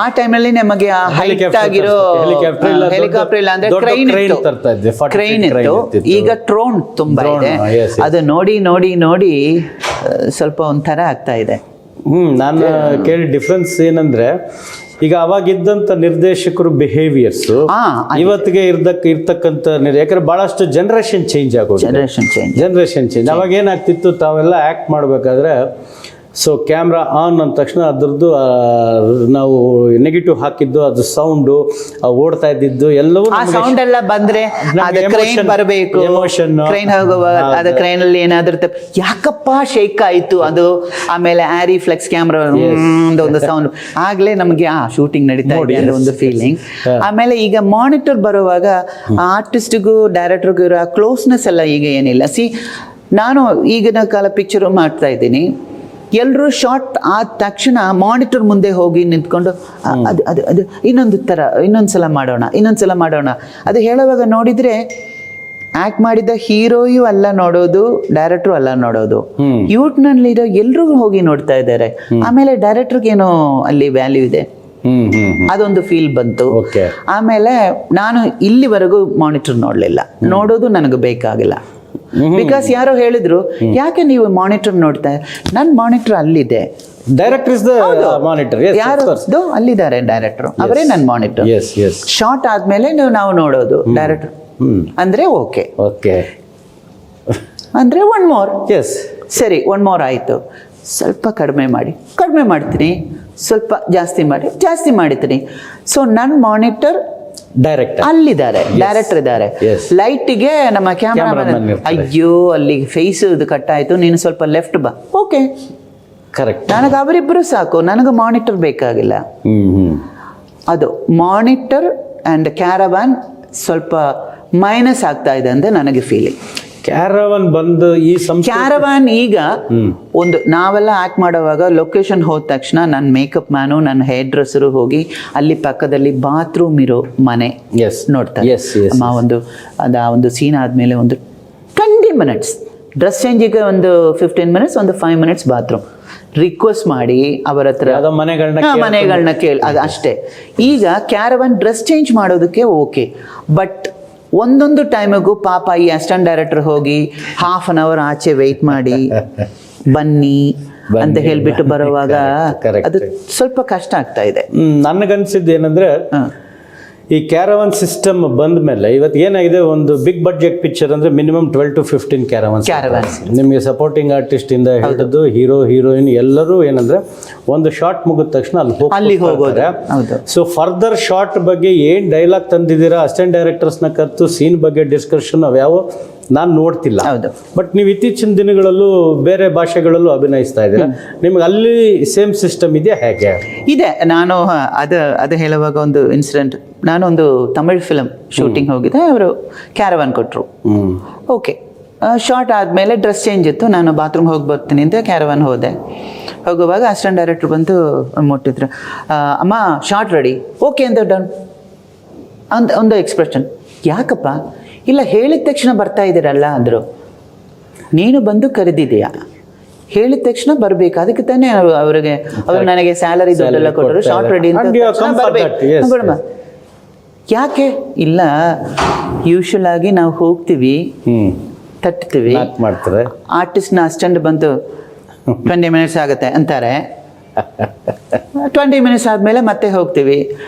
ಆ ಟೈಮಲ್ಲಿ ನಮಗೆ ಹೈಟ್ ಆಗಿರೋ ಹೆಲಿಕಾಪ್ಟರ್ ಇಲ್ಲ ಅಂದ್ರೆ ಕ್ರೈನ್ ಇತ್ತು. ಈಗ ಡ್ರೋನ್ ತುಂಬಾ ಇದೆ. ಅದು ನೋಡಿ ನೋಡಿ ನೋಡಿ ಸ್ವಲ್ಪ ಒಂಥರ ಆಗ್ತಾ ಇದೆ. ನಾನು ಕೇಳಿ ಡಿಫ್ರೆನ್ಸ್ ಏನಂದ್ರೆ, ಈಗ ಅವಾಗಿದ್ದಂತ ನಿರ್ದೇಶಕರು ಬಿಹೇವಿಯರ್ಸ್ ಇವತ್ತಿಗೆ ಇರ್ತಕ್ಕಂಥ ಯಾಕಂದ್ರೆ ಬಹಳಷ್ಟು ಜನರೇಷನ್ ಚೇಂಜ್ ಆಗೋದು. Generation change. ಅವಾಗ ಏನಾಗ್ತಿತ್ತು, ತಾವೆಲ್ಲ ಆಕ್ಟ್ ಮಾಡ್ಬೇಕಾದ್ರೆ ಸೊ ಕ್ಯಾಮ್ರಾ ಆನ್ ಅಂದ ತಕ್ಷಣ ಅದ್ರದ್ದು ನಾವು ನೆಗೆಟಿವ್ ಹಾಕಿದ್ದು, ಅದು ಸೌಂಡು ಓಡ್ತಾ ಇದ್ದಿದ್ದು ಎಲ್ಲವೂ ಸೌಂಡ್ ಎಲ್ಲ ಬಂದ್ರೆ ಕ್ರೈನ್ ಬರಬೇಕು, ಎಮೋಷನ್ ಕ್ರೈನ್ ಹೋಗುವಾಗ ಅದು ಕ್ರೈನ್ ಅಲ್ಲಿ ಏನಾದ್ರೂ ಯಾಕಪ್ಪ ಶೇಕ್ ಆಯ್ತು ಅದು. ಆಮೇಲೆ ಆರಿ ಫ್ಲೆಕ್ಸ್ ಕ್ಯಾಮ್ರಾ ಒಂದು ಸೌಂಡ್ ಆಗ್ಲೇ ನಮಗೆ ಶೂಟಿಂಗ್ ನಡೀತಾ ಇದೆ ಅನ್ನೋ ಒಂದು ಫೀಲಿಂಗ್. ಆಮೇಲೆ ಈಗ ಮಾನಿಟರ್ ಬರುವಾಗ ಆರ್ಟಿಸ್ಟ್ಗೂ ಡೈರೆಕ್ಟರ್ಗೂ ಇರೋ ಕ್ಲೋಸ್ನೆಸ್ ಎಲ್ಲ ಈಗ ಏನಿಲ್ಲ. ನಾನು ಈಗಿನ ಕಾಲ ಪಿಕ್ಚರ್ ಮಾಡ್ತಾ ಇದ್ದೀನಿ, ಎಲ್ಲರೂ ಶಾರ್ಟ್ ಆದ ತಕ್ಷಣ ಮಾನಿಟರ್ ಮುಂದೆ ಹೋಗಿ ನಿಂತ್ಕೊಂಡು ಅದು ಅದು ಅದು ಇನ್ನೊಂದ್ಸಲ ಮಾಡೋಣ ಅದು ಹೇಳುವಾಗ ನೋಡಿದ್ರೆ ಆಕ್ಟ್ ಮಾಡಿದ ಹೀರೋಯು ಅಲ್ಲ ನೋಡೋದು, ಡೈರೆಕ್ಟ್ರು ಅಲ್ಲ ನೋಡೋದು, ಯೂಟ್ನಲ್ಲಿರೋ ಎಲ್ರೂ ಹೋಗಿ ನೋಡ್ತಾ ಇದ್ದಾರೆ. ಆಮೇಲೆ ಡೈರೆಕ್ಟರ್ಗೇನೋ ಅಲ್ಲಿ ವ್ಯಾಲ್ಯೂ ಇದೆ, ಅದೊಂದು ಫೀಲ್ ಬಂತು. ಆಮೇಲೆ ನಾನು ಇಲ್ಲಿವರೆಗೂ ಮಾನಿಟರ್ ನೋಡೋದು ನನಗೆ ಬೇಕಾಗಿಲ್ಲ. ಬಿಕಾಸ್ ಯಾರೋ ಹೇಳಿದ್ರು, ಯಾಕೆ ನೀವು ಮಾನಿಟರ್ ನೋಡ್ತಾ? ನನ್ನ ಮಾನಿಟರ್ ಅಲ್ಲಿದೆ, ಡೈರೆಕ್ಟರ್ ಇಸ್ ದ ಮಾನಿಟರ್. ಯಾರು ಅಲ್ಲಿದ್ದಾರೆ ಡೈರೆಕ್ಟರ್, ಅವರೇ ನನ್ನ ಮಾನಿಟರ್. ಶಾರ್ಟ್ ಆದ್ಮೇಲೆ ನಾವು ನೋಡೋದು ಡೈರೆಕ್ಟರ್ ಅಂದ್ರೆ ಓಕೆ ಅಂದ್ರೆ ಒನ್ ಮೋರ್. ಸರಿ, ಒನ್ ಮೋರ್ ಆಯ್ತು, ಸ್ವಲ್ಪ ಕಡಿಮೆ ಮಾಡ್ತೀನಿ, ಸ್ವಲ್ಪ ಜಾಸ್ತಿ ಮಾಡಿದ್ದೀನಿ. ಸೊ ನನ್ನ ಮಾನಿಟರ್ ಡೈರೆಕ್ಟರ್ ಅಲ್ಲಿದ್ದಾರೆ, ಡೈರೆಕ್ಟರ್ ಇದ್ದಾರೆ. ಲೈಟಿಗೆ ನಮ್ಮ ಕ್ಯಾಮ್ರಾಮನ್ ಅಯ್ಯೋ ಅಲ್ಲಿ ಫೇಸ್ ಇದು ಕಟ್ ಆಯ್ತು, ನೀನು ಸ್ವಲ್ಪ ಲೆಫ್ಟ್ ಬಾ, ಓಕೆ ಕರೆಕ್ಟ್. ನನಗೆ ಅವರಿಬ್ಬರು ಸಾಕು, ನನಗೆ ಮಾನಿಟರ್ ಬೇಕಾಗಿಲ್ಲ. ಅದು ಮಾನಿಟರ್ ಆ್ಯಂಡ್ ಕ್ಯಾರವಾನ್ ಸ್ವಲ್ಪ ಮೈನಸ್ ಆಗ್ತಾ ಇದೆ ಅಂತ ನನಗೆ ಫೀಲಿಂಗ್. ಕ್ಯಾರವಾನ್ ಬಂದು ಕ್ಯಾರವಾನ್ ಈಗ ಒಂದು ನಾವೆಲ್ಲ ಆಕ್ಟ್ ಮಾಡುವಾಗ ಲೊಕೇಶನ್ ಹೋದ ತಕ್ಷಣ ನನ್ನ ಮೇಕಪ್ ಮ್ಯಾನು, ನನ್ನ ಹೇರ್ ಡ್ರೆಸ್ಸರು ಹೋಗಿ ಅಲ್ಲಿ ಪಕ್ಕದಲ್ಲಿ ಬಾತ್ರೂಮ್ ಇರೋ ಮನೆ ನೋಡ್ತಾರೆ. ಒಂದು ಸೀನ್ ಆದಮೇಲೆ ಒಂದು 20 ಮಿನಿಟ್ಸ್ ಡ್ರೆಸ್ ಚೇಂಜಿಗೆ, ಒಂದು 15 ಮಿನಿಟ್ಸ್, ಒಂದು 5 ಮಿನಿಟ್ಸ್ ಬಾತ್ರೂಮ್ ರಿಕ್ವೆಸ್ಟ್ ಮಾಡಿ ಅವರ ಹತ್ರ ಮನೆಗಳನ್ನ ಕೇಳಿ, ಅದು ಅಷ್ಟೇ. ಈಗ ಕ್ಯಾರವಾನ್ ಡ್ರೆಸ್ ಚೇಂಜ್ ಮಾಡೋದಕ್ಕೆ ಓಕೆ, ಬಟ್ ಒಂದೊಂದು ಟೈಮಿಗೂ ಪಾಪ ಈ ಅಸಿಸ್ಟೆಂಟ್ ಡೈರೆಕ್ಟರ್ ಹೋಗಿ ಹಾಫ್ ಅನ್ ಅವರ್ ಆಚೆ ವೆಯ್ಟ್ ಮಾಡಿ ಬನ್ನಿ ಅಂತ ಹೇಳ್ಬಿಟ್ಟು ಬರುವಾಗ ಅದು ಸ್ವಲ್ಪ ಕಷ್ಟ ಆಗ್ತಾ ಇದೆ. ನನಗನ್ಸಿದ್ದು ಏನಂದ್ರೆ, ಈ ಕ್ಯಾರವಾನ್ ಸಿಸ್ಟಮ್ ಬಂದ ಮೇಲೆ ಇವತ್ತು ಏನಾಗಿದೆ, ಒಂದು ಬಿಗ್ ಬಡ್ಜೆಟ್ ಪಿಕ್ಚರ್ ಅಂದ್ರೆ ಮಿನಿಮಮ್ 12 to 15 ಕ್ಯಾರವಾನ್ಸ್. ನಿಮಗೆ ಸಪೋರ್ಟಿಂಗ್ ಆರ್ಟಿಸ್ಟ್ ಇಂದ ಹಿಡಿದು ಹೀರೋ ಹೀರೋಯಿನ್ ಎಲ್ಲರೂ ಏನಂದ್ರೆ ಒಂದು ಶಾರ್ಟ್ ಮುಗಿದ ತಕ್ಷಣ ಅಲ್ಲಿ ಹೋಗೋದ್ರೆ. ಸೊ ಫರ್ದರ್ ಶಾರ್ಟ್ ಬಗ್ಗೆ ಏನ್ ಡೈಲಾಗ್ ತಂದಿದ್ದೀರಾ, ಅಸಿಸ್ಟೆಂಟ್ ಡೈರೆಕ್ಟರ್ಸ್ನ ಕರೆದು ಸೀನ್ ಬಗ್ಗೆ ಡಿಸ್ಕಷನ್ ಅವ್ಯಾವ ನಾನು ನೋಡ್ತಿಲ್ಲ. ಬಟ್ ನೀವು ಇತ್ತೀಚಿನ ದಿನಗಳಲ್ಲೂ ಬೇರೆ ಭಾಷೆಗಳಲ್ಲೂ ಅಭಿನಯಿಸ್ತಾ ಇದ್ದೀರಾ, ನಿಮ್ಗೆ ಅಲ್ಲಿ ಸೇಮ್ ಸಿಸ್ಟಮ್ ಇದೆಯಾ, ಹೇಗೆ ಇದೆ? ನಾನು ಅದು ಹೇಳುವಾಗ ಒಂದು ಇನ್ಸಿಡೆಂಟ್, ನಾನೊಂದು ತಮಿಳ್ ಫಿಲಮ್ ಶೂಟಿಂಗ್ ಹೋಗಿದ್ದೆ, ಅವರು ಕ್ಯಾರವಾನ್ ಕೊಟ್ಟರು. ಓಕೆ, ಶಾರ್ಟ್ ಆದಮೇಲೆ ಡ್ರೆಸ್ ಚೇಂಜ್ ಇತ್ತು, ನಾನು ಬಾತ್ರೂಮ್ ಹೋಗಿ ಬರ್ತೀನಿ ಅಂತ ಕ್ಯಾರವಾನ್ ಹೋದೆ. ಹೋಗುವಾಗ ಅಸಿಸ್ಟೆಂಟ್ ಡೈರೆಕ್ಟ್ರ್ ಬಂದು ಮುಟ್ಟಿದ್ರು, ಅಮ್ಮ ಶಾರ್ಟ್ ರೆಡಿ, ಓಕೆ ಅಂತ ಡನ್ ಅಂತ ಒಂದು ಎಕ್ಸ್ಪ್ರೆಷನ್. ಯಾಕಪ್ಪ? ಇಲ್ಲ ಹೇಳಿದ ತಕ್ಷಣ ಬರ್ತಾ ಇದ್ದೀರಲ್ಲ ಅಂದರು. ನೀನು ಬಂದು ಕರೆದಿದೆಯಾ, ಹೇಳಿದ ತಕ್ಷಣ ಬರಬೇಕು, ಅದಕ್ಕೆ ತಾನೇ ಅವ್ರಿಗೆ ಅವರು ನನಗೆ ಸ್ಯಾಲರಿ ದುಡ್ಡೆಲ್ಲ ಕೊಟ್ಟರು. ಶಾರ್ಟ್ ರೆಡಿ ಅಂತ ಬರಬೇಕು. ಯಾಕೆ? ಇಲ್ಲ, ಯೂಶುವಲ್ ಆಗಿ ನಾವು ಹೋಗ್ತೀವಿ, ತಟ್ತೀವಿ, ಮಾಡ್ತಾರೆ, ಆರ್ಟಿಸ್ಟ್ನ ಅಸ್ಟೆಂಟ್ ಬಂದು 20 ಮಿನಿಟ್ಸ್ ಆಗುತ್ತೆ ಅಂತಾರೆ. 20 ಮಿನಿಟ್ಸ್ ಆದಮೇಲೆ ಮತ್ತೆ ಹೋಗ್ತೀವಿ,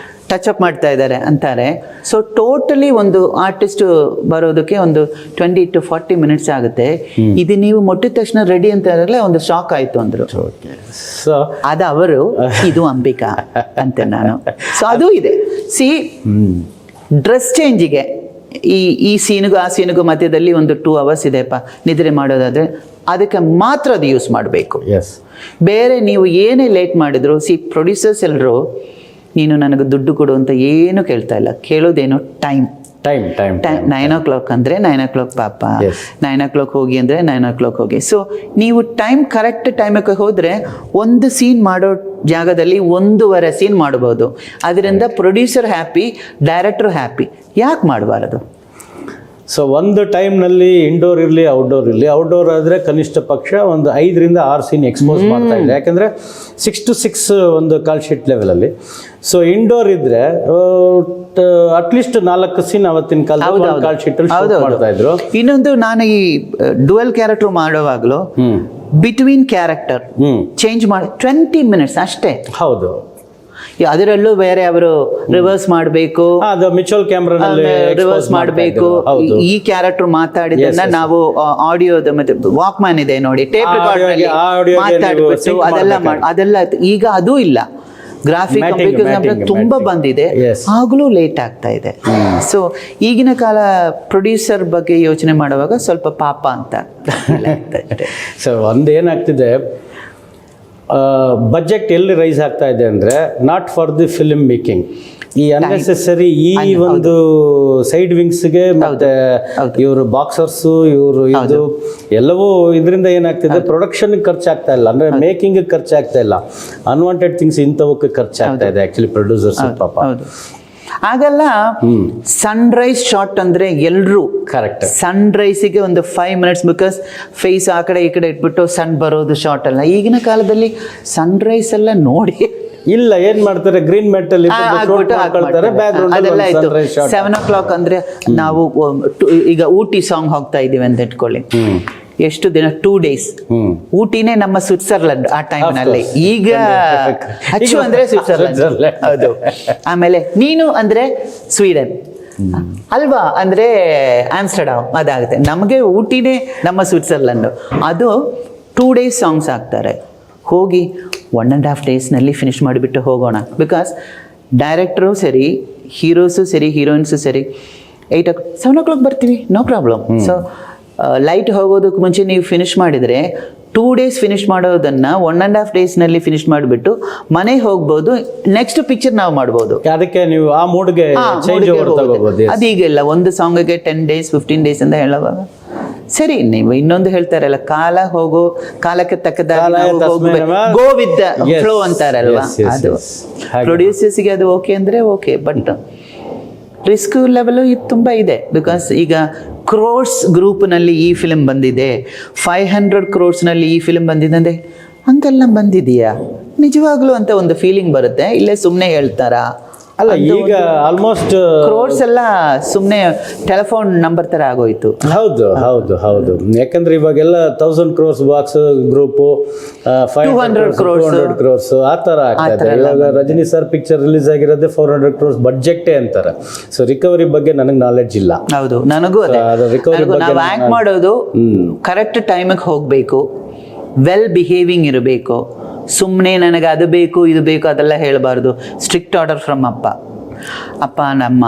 ಟಚ್ ಅಪ್ ಮಾಡ್ತಾ ಇದ್ದಾರೆ ಅಂತಾರೆ. ಸೊ ಟೋಟಲಿ ಒಂದು ಆರ್ಟಿಸ್ಟ್ ಬರೋದಕ್ಕೆ ಒಂದು 20 to 40 ಮಿನಿಟ್ಸ್ ಆಗುತ್ತೆ. ಇದು ನೀವು ಮುಟ್ಟಿದ ತಕ್ಷಣ ರೆಡಿ ಅಂತ ಹೇಳಿದ್ರೆ ಒಂದು ಶಾಕ್ ಆಯಿತು ಅಂದರು. ಸೊ ಅದು ಅವರು, ಇದು ಅಂಬಿಕಾ ಅಂತ ನಾನು. ಸೊ ಅದು ಇದೆ. ಸಿ, ಡ್ರೆಸ್ ಚೇಂಜಿಗೆ ಈ ಸೀನಿಗೂ ಆ ಸೀನಿಗೂ ಮಧ್ಯದಲ್ಲಿ ಒಂದು 2 hours ಇದೆಯಪ್ಪ ನಿದ್ರೆ ಮಾಡೋದಾದರೆ, ಅದಕ್ಕೆ ಮಾತ್ರ ಅದು ಯೂಸ್ ಮಾಡಬೇಕು. ಎಸ್, ಬೇರೆ ನೀವು ಏನೇ ಲೇಟ್ ಮಾಡಿದ್ರು, ಪ್ರೊಡ್ಯೂಸರ್ಸ್ ಎಲ್ಲರೂ ನೀನು ನನಗೆ ದುಡ್ಡು ಕೊಡು ಅಂತ ಏನು ಕೇಳ್ತಾ ಇಲ್ಲ, ಕೇಳೋದೇನು ಟೈಮ್. 9 o'clock ಅಂದರೆ 9 o'clock ಪಾಪ, 9 o'clock ಹೋಗಿ ಅಂದರೆ 9 o'clock ಹೋಗಿ. ಸೊ ನೀವು ಟೈಮ್ ಕರೆಕ್ಟ್ ಟೈಮಕ್ಕೆ ಹೋದರೆ ಒಂದು ಸೀನ್ ಮಾಡೋ ಜಾಗದಲ್ಲಿ 1.5 ಸೀನ್ ಮಾಡ್ಬೋದು. ಅದರಿಂದ ಪ್ರೊಡ್ಯೂಸರ್ ಹ್ಯಾಪಿ, ಡೈರೆಕ್ಟ್ರು ಹ್ಯಾಪಿ. ಯಾಕೆ ಮಾಡಬಾರದು? ಸೊ ಒಂದು ಟೈಮ್ನಲ್ಲಿ ಇಂಡೋರ್ ಇರಲಿ ಔಟ್ಡೋರ್ ಇರಲಿ, ಔಟ್ಡೋರ್ ಆದರೆ ಕನಿಷ್ಠ ಪಕ್ಷ ಒಂದು 5 ರಿಂದ 6 ಸೀನ್ ಎಕ್ಸ್ಪೋಸ್ ಮಾಡ್ತಾ ಇದೆ. ಯಾಕಂದರೆ 6 to 6 ಒಂದು ಕಾಲ್ ಶೀಟ್ ಲೆವೆಲಲ್ಲಿ. ಸೊ ಇಂಡೋರ್ ಇದ್ರೆ ಅಟ್ಲೀಸ್ಟ್ 4 ಸೀನ್ ಅವತ್ತಿನ ಕಾಲದಲ್ಲಿ ಕಾಲ್ ಶೀಟಲ್ಲಿ ಮಾಡ್ತಾ ಇದ್ರು. ಇನ್ನೊಂದು, ನಾನು ಈ ಡುವೆಲ್ ಕ್ಯಾರೆಕ್ಟರ್ ಮಾಡುವಾಗಲೂ ಬಿಟ್ವೀನ್ ಕ್ಯಾರೆಕ್ಟರ್ ಚೇಂಜ್ ಮಾಡಿ 20 ಮಿನಿಟ್ಸ್ ಅಷ್ಟೇ. ಹೌದು, ಅದರಲ್ಲೂ ಬೇರೆ ಅವರು ರಿವರ್ಸ್ ಮಾಡಬೇಕು, ಅದು ಮಿಚುವಲ್ ಕ್ಯಾಮ್ರಾನಲ್ಲಿ ರಿವರ್ಸ್ ಮಾಡಬೇಕು. ಈ ಕ್ಯಾರೆಕ್ಟರ್ ಮಾತಾಡಿದನ್ನ ನಾವು ಆಡಿಯೋದ ಮತ್ತೆ ವಾಕ್ಮ್ಯಾನ್ ಇದೆ ನೋಡಿ, ಟೇಪ್ ರೆಕಾರ್ಡ್ ಮಾತಾಡ್ಬಿಟ್ಟು ಅದೆಲ್ಲ ಈಗ ಅದು ಇಲ್ಲ. ಗ್ರಾಫಿಕ್ ತುಂಬಾ ಬಂದಿದೆ, ಆಗ್ಲೂ ಲೇಟ್ ಆಗ್ತಾ ಇದೆ. ಸೊ ಈಗಿನ ಕಾಲ ಪ್ರೊಡ್ಯೂಸರ್ ಬಗ್ಗೆ ಯೋಚನೆ ಮಾಡುವಾಗ ಸ್ವಲ್ಪ ಪಾಪ ಅಂತ. ಸೊ ಒಂದೇನಾಗ್ತಿದೆ, ಬಜೆಟ್ ಎಲ್ಲಿ ರೈಸ್ ಆಗ್ತಾ ಇದೆ ಅಂದರೆ not for the film making, ಈ ಅನ್ನೆಸೆಸರಿ ಈ ಒಂದು ಸೈಡ್ ವಿಂಗ್ಸ್ಗೆ ಮತ್ತೆ ಇವರು ಬಾಕ್ಸರ್ಸು ಇವರು ಇದು ಎಲ್ಲವೂ ಇದರಿಂದ ಏನಾಗ್ತಿದೆ, ಪ್ರೊಡಕ್ಷನ್ಗೆ ಖರ್ಚಾಗ್ತಾ ಇಲ್ಲ, ಅಂದರೆ ಮೇಕಿಂಗ್ ಖರ್ಚಾಗ್ತಾ ಇಲ್ಲ, ಅನ್ವಾಂಟೆಡ್ ಥಿಂಗ್ಸ್ ಇಂಥವಕ್ಕೆ ಖರ್ಚಾಗ್ತಾ ಇದೆ ಆ್ಯಕ್ಚುಲಿ ಪ್ರೊಡ್ಯೂಸರ್ಸ್ ಪಾಪ. ಆಗಲ್ಲ. ಸನ್ರೈಸ್ ಶಾಟ್ ಅಂದ್ರೆ ಎಲ್ರು ಕರೆಕ್ಟ್, ಸನ್ರೈಸಿಗೆ ಒಂದು 5 ಮಿನಿಟ್ಸ್, ಬಿಕಾಸ್ ಫೇಸ್ ಆ ಕಡೆ ಈ ಕಡೆ ಇಟ್ಬಿಟ್ಟು ಸನ್ ಬರೋದು ಶಾಟ್ ಅಲ್ಲ. ಈಗಿನ ಕಾಲದಲ್ಲಿ ಸನ್ರೈಸ್ ಎಲ್ಲ ನೋಡಿ ಇಲ್ಲ, ಏನ್ ಮಾಡ್ತಾರೆ, ಗ್ರೀನ್ ಮೆಟಲ್ ಅದೆಲ್ಲ ಆಯ್ತು. 7 o'clock ಅಂದ್ರೆ ನಾವು ಈಗ ಊಟಿ ಸಾಂಗ್ ಹೋಗ್ತಾ ಇದೀವಿ ಅಂತ ಇಟ್ಕೊಳ್ಳಿ, ಎಷ್ಟು ದಿನ, 2 days. ಊಟಿನೇ ನಮ್ಮ ಸ್ವಿಟ್ಜರ್ಲೆಂಡ್ ಆ ಟೈಮ್ನಲ್ಲಿ. ಈಗ ಹಚ್ಚು ಅಂದ್ರೆ ಸ್ವಿಟ್ಜರ್ಲೆಂಡ್, ಹೌದು. ಆಮೇಲೆ ನೀನು ಅಂದ್ರೆ ಸ್ವೀಡನ್ ಅಲ್ವಾ, ಅಂದ್ರೆ ಆಮ್ಸ್ಟರ್ಡಾಮ್ ಅದಾಗುತ್ತೆ. ನಮಗೆ ಊಟಿನೇ ನಮ್ಮ ಸ್ವಿಟ್ಜರ್ಲೆಂಡ್. ಅದು 2 days ಸಾಂಗ್ಸ್ ಹಾಕ್ತಾರೆ. ಹೋಗಿ 1.5 days ಫಿನಿಶ್ ಮಾಡಿಬಿಟ್ಟು ಹೋಗೋಣ. ಬಿಕಾಸ್ ಡೈರೆಕ್ಟ್ರು ಸರಿ, ಹೀರೋಸು ಸರಿ, ಹೀರೋಯಿನ್ಸು ಸರಿ, 7 o'clock ಬರ್ತೀವಿ, ನೋ ಪ್ರಾಬ್ಲಮ್. ಸೊ ಲೈಟ್ ಹೋಗೋದಕ್ಕೆ ಮುಂಚೆ ನೀವು ಫಿನಿಶ್ ಮಾಡಿದರೆ 2 days ಫಿನಿಶ್ ಮಾಡೋದನ್ನು 1.5 days ಫಿನಿಶ್ ಮಾಡಿಬಿಟ್ಟು ಮನೆಗೆ ಹೋಗ್ಬೋದು. ನೆಕ್ಸ್ಟ್ ಪಿಕ್ಚರ್ ನಾವು ಮಾಡ್ಬೋದು. ಅದಕ್ಕೆ ನೀವು ಆ ಮೂಡ್ಗೆ ಅದೀಗೆಲ್ಲ ಒಂದು ಸಾಂಗಿಗೆ 10 days 15 days ಅಂತ ಹೇಳುವಾಗ ಸರಿ. ನೀವು ಇನ್ನೊಂದು ಹೇಳ್ತಾರಲ್ಲ, ಕಾಲ ಹೋಗೋ ಕಾಲಕ್ಕೆ ತಕ್ಕದಾಗಿ ಗೋ ವಿತ್ ದ ಫ್ಲೋ ಅಂತಾರಲ್ವಾ, ಅದು ಪ್ರೊಡ್ಯೂಸರ್ಸ್ಗೆ ಅದು ಓಕೆ ಅಂದರೆ ಓಕೆ. ಬಟ್ ರಿಸ್ಕ್ ಲೆವೆಲು ಇದು ತುಂಬ ಇದೆ. ಬಿಕಾಸ್ ಈಗ ಕ್ರೋರ್ಸ್ ಗ್ರೂಪ್ನಲ್ಲಿ ಈ ಫಿಲ್ಮ್ ಬಂದಿದೆ, 500 crores ಈ ಫಿಲ್ಮ್ ಬಂದಿದೆ ಅಂದರೆ ಹಂಗೆಲ್ಲ ಬಂದಿದೆಯಾ ನಿಜವಾಗ್ಲೂ ಅಂತ ಒಂದು ಫೀಲಿಂಗ್ ಬರುತ್ತೆ. ಇಲ್ಲೇ ಸುಮ್ಮನೆ ಹೇಳ್ತಾರಾ? ಅಲ್ಲ, ಈಗ ಆಲ್ಮೋಸ್ಟ್ ಕ್ರೋರ್ಸ್ ಎಲ್ಲ ಸುಮ್ಮನೆ ಟೆಲಿಫೋನ್ ನಂಬರ್ ಥರ ಆಗೋಯ್ತು. ಹೌದು ಹೌದು ಹೌದು. ಯಾಕಂದ್ರೆ ಇವಾಗೆಲ್ಲ 1000 crores ಬಾಕ್ಸ್ ಗ್ರೂಪು, 500 crores ಆ ಥರ ಆಗ್ತದೆ. ಇವಾಗ ರಜನಿ ಸರ್ ಪಿಕ್ಚರ್ ರಿಲೀಸ್ ಆಗಿರೋದೇ 400 crores ಬಡ್ಜೆಕ್ಟೇ ಅಂತಾರೆ. ಸೊ ರಿಕವರಿ ಬಗ್ಗೆ ನನಗೆ ನಾಲೆಡ್ಜ್ ಇಲ್ಲ. ಹೌದು, ನನಗೂ ನಾವು ಆ್ಯಕ್ಟ್ ಮಾಡೋದು ಕರೆಕ್ಟ್ ಟೈಮಿಗೆ ಹೋಗಬೇಕು, ವೆಲ್ ಬಿಹೇವಿಂಗ್ ಇರಬೇಕು. ಸುಮ್ಮನೆ ನನಗೆ ಅದು ಬೇಕು ಇದು ಬೇಕು ಅದೆಲ್ಲ ಹೇಳಬಾರ್ದು. ಸ್ಟ್ರಿಕ್ಟ್ ಆರ್ಡರ್ ಫ್ರಮ್ ಅಪ್ಪ ನಮ್ಮ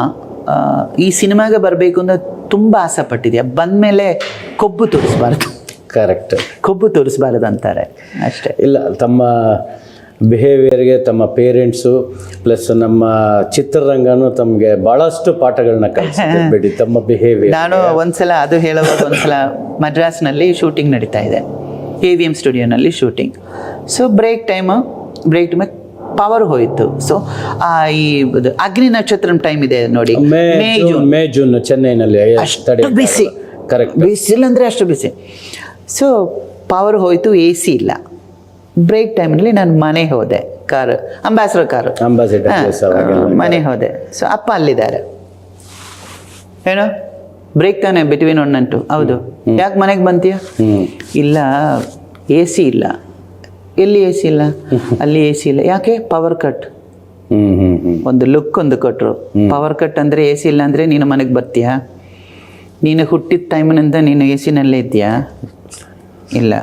ಈ ಸಿನಿಮಾಗೆ ಬರಬೇಕು ಅಂತ ತುಂಬ ಆಸೆ ಪಟ್ಟಿದ್ಯಾ, ಬಂದಮೇಲೆ ಕೊಬ್ಬು ತೋರಿಸ್ಬಾರ್ದು. ಕರೆಕ್ಟ್, ಕೊಬ್ಬು ತೋರಿಸ್ಬಾರ್ದು ಅಂತಾರೆ ಅಷ್ಟೇ. ಇಲ್ಲ, ತಮ್ಮ ಬಿಹೇವಿಯರ್ಗೆ ತಮ್ಮ ಪೇರೆಂಟ್ಸು ಪ್ಲಸ್ ನಮ್ಮ ಚಿತ್ರರಂಗನೂ ತಮಗೆ ಭಾಳಷ್ಟು ಪಾಠಗಳನ್ನ ಕಲಿಸಿದೆ ಬಿಡಿ ತಮ್ಮ ಬಿಹೇವಿಯರ್. ನಾನು ಒಂದ್ಸಲ ಅದು ಹೇಳುವಾಗ ಒಂದ್ಸಲ ಮದ್ರಾಸ್ನಲ್ಲಿ ಶೂಟಿಂಗ್ ನಡೀತಾ ಇದೆ, AVM ಸ್ಟುಡಿಯೋನಲ್ಲಿ shooting. So break time power ಹೋಯಿತು. ಸೊ ಈ ಅಗ್ನಿ ನಕ್ಷತ್ರ ಟೈಮ್ ಇದೆ ನೋಡಿ, ಮೇ ಜೂನ್ ಚೆನ್ನೈನಲ್ಲಿ ಅಷ್ಟು ಬಿಸಿ, ಕರೆಕ್ಟ್, ಬಿಸಿಲು ಅಂದರೆ ಅಷ್ಟು ಬಿಸಿ. ಸೊ ಪವರ್ ಹೋಯಿತು, AC ಇಲ್ಲ. ಬ್ರೇಕ್ ಟೈಮಲ್ಲಿ ನಾನು ಮನೆ ಹೋದೆ, ಅಂಬಾಸಿಡರ್ ಮನೆ ಹೋದೆ. ಸೊ ಅಪ್ಪ ಅಲ್ಲಿದ್ದಾರೆ, ಏನೋ ಬ್ರೇಕ್ ತಾನೆ ಬಿಟ್ವೀನ್ 1 and 2. ಹೌದು, ಯಾಕೆ ಮನೆಗೆ ಬಂತೀಯ? ಇಲ್ಲ AC ಇಲ್ಲ. ಎಲ್ಲಿ AC ಇಲ್ಲ? ಅಲ್ಲಿ AC ಇಲ್ಲ. ಯಾಕೆ? Power cut. ಒಂದು ಲುಕ್ ಒಂದು ಕೊಟ್ಟರು, ಪವರ್ ಕಟ್ ಅಂದರೆ AC ಇಲ್ಲ ಅಂದರೆ ನೀನು ಮನೆಗೆ ಬರ್ತೀಯಾ? ನೀನು ಹುಟ್ಟಿದ ಟೈಮಿನಿಂದ ನೀನು AC-ನಲ್ಲೇ ಇದೆಯಾ? ಇಲ್ಲ.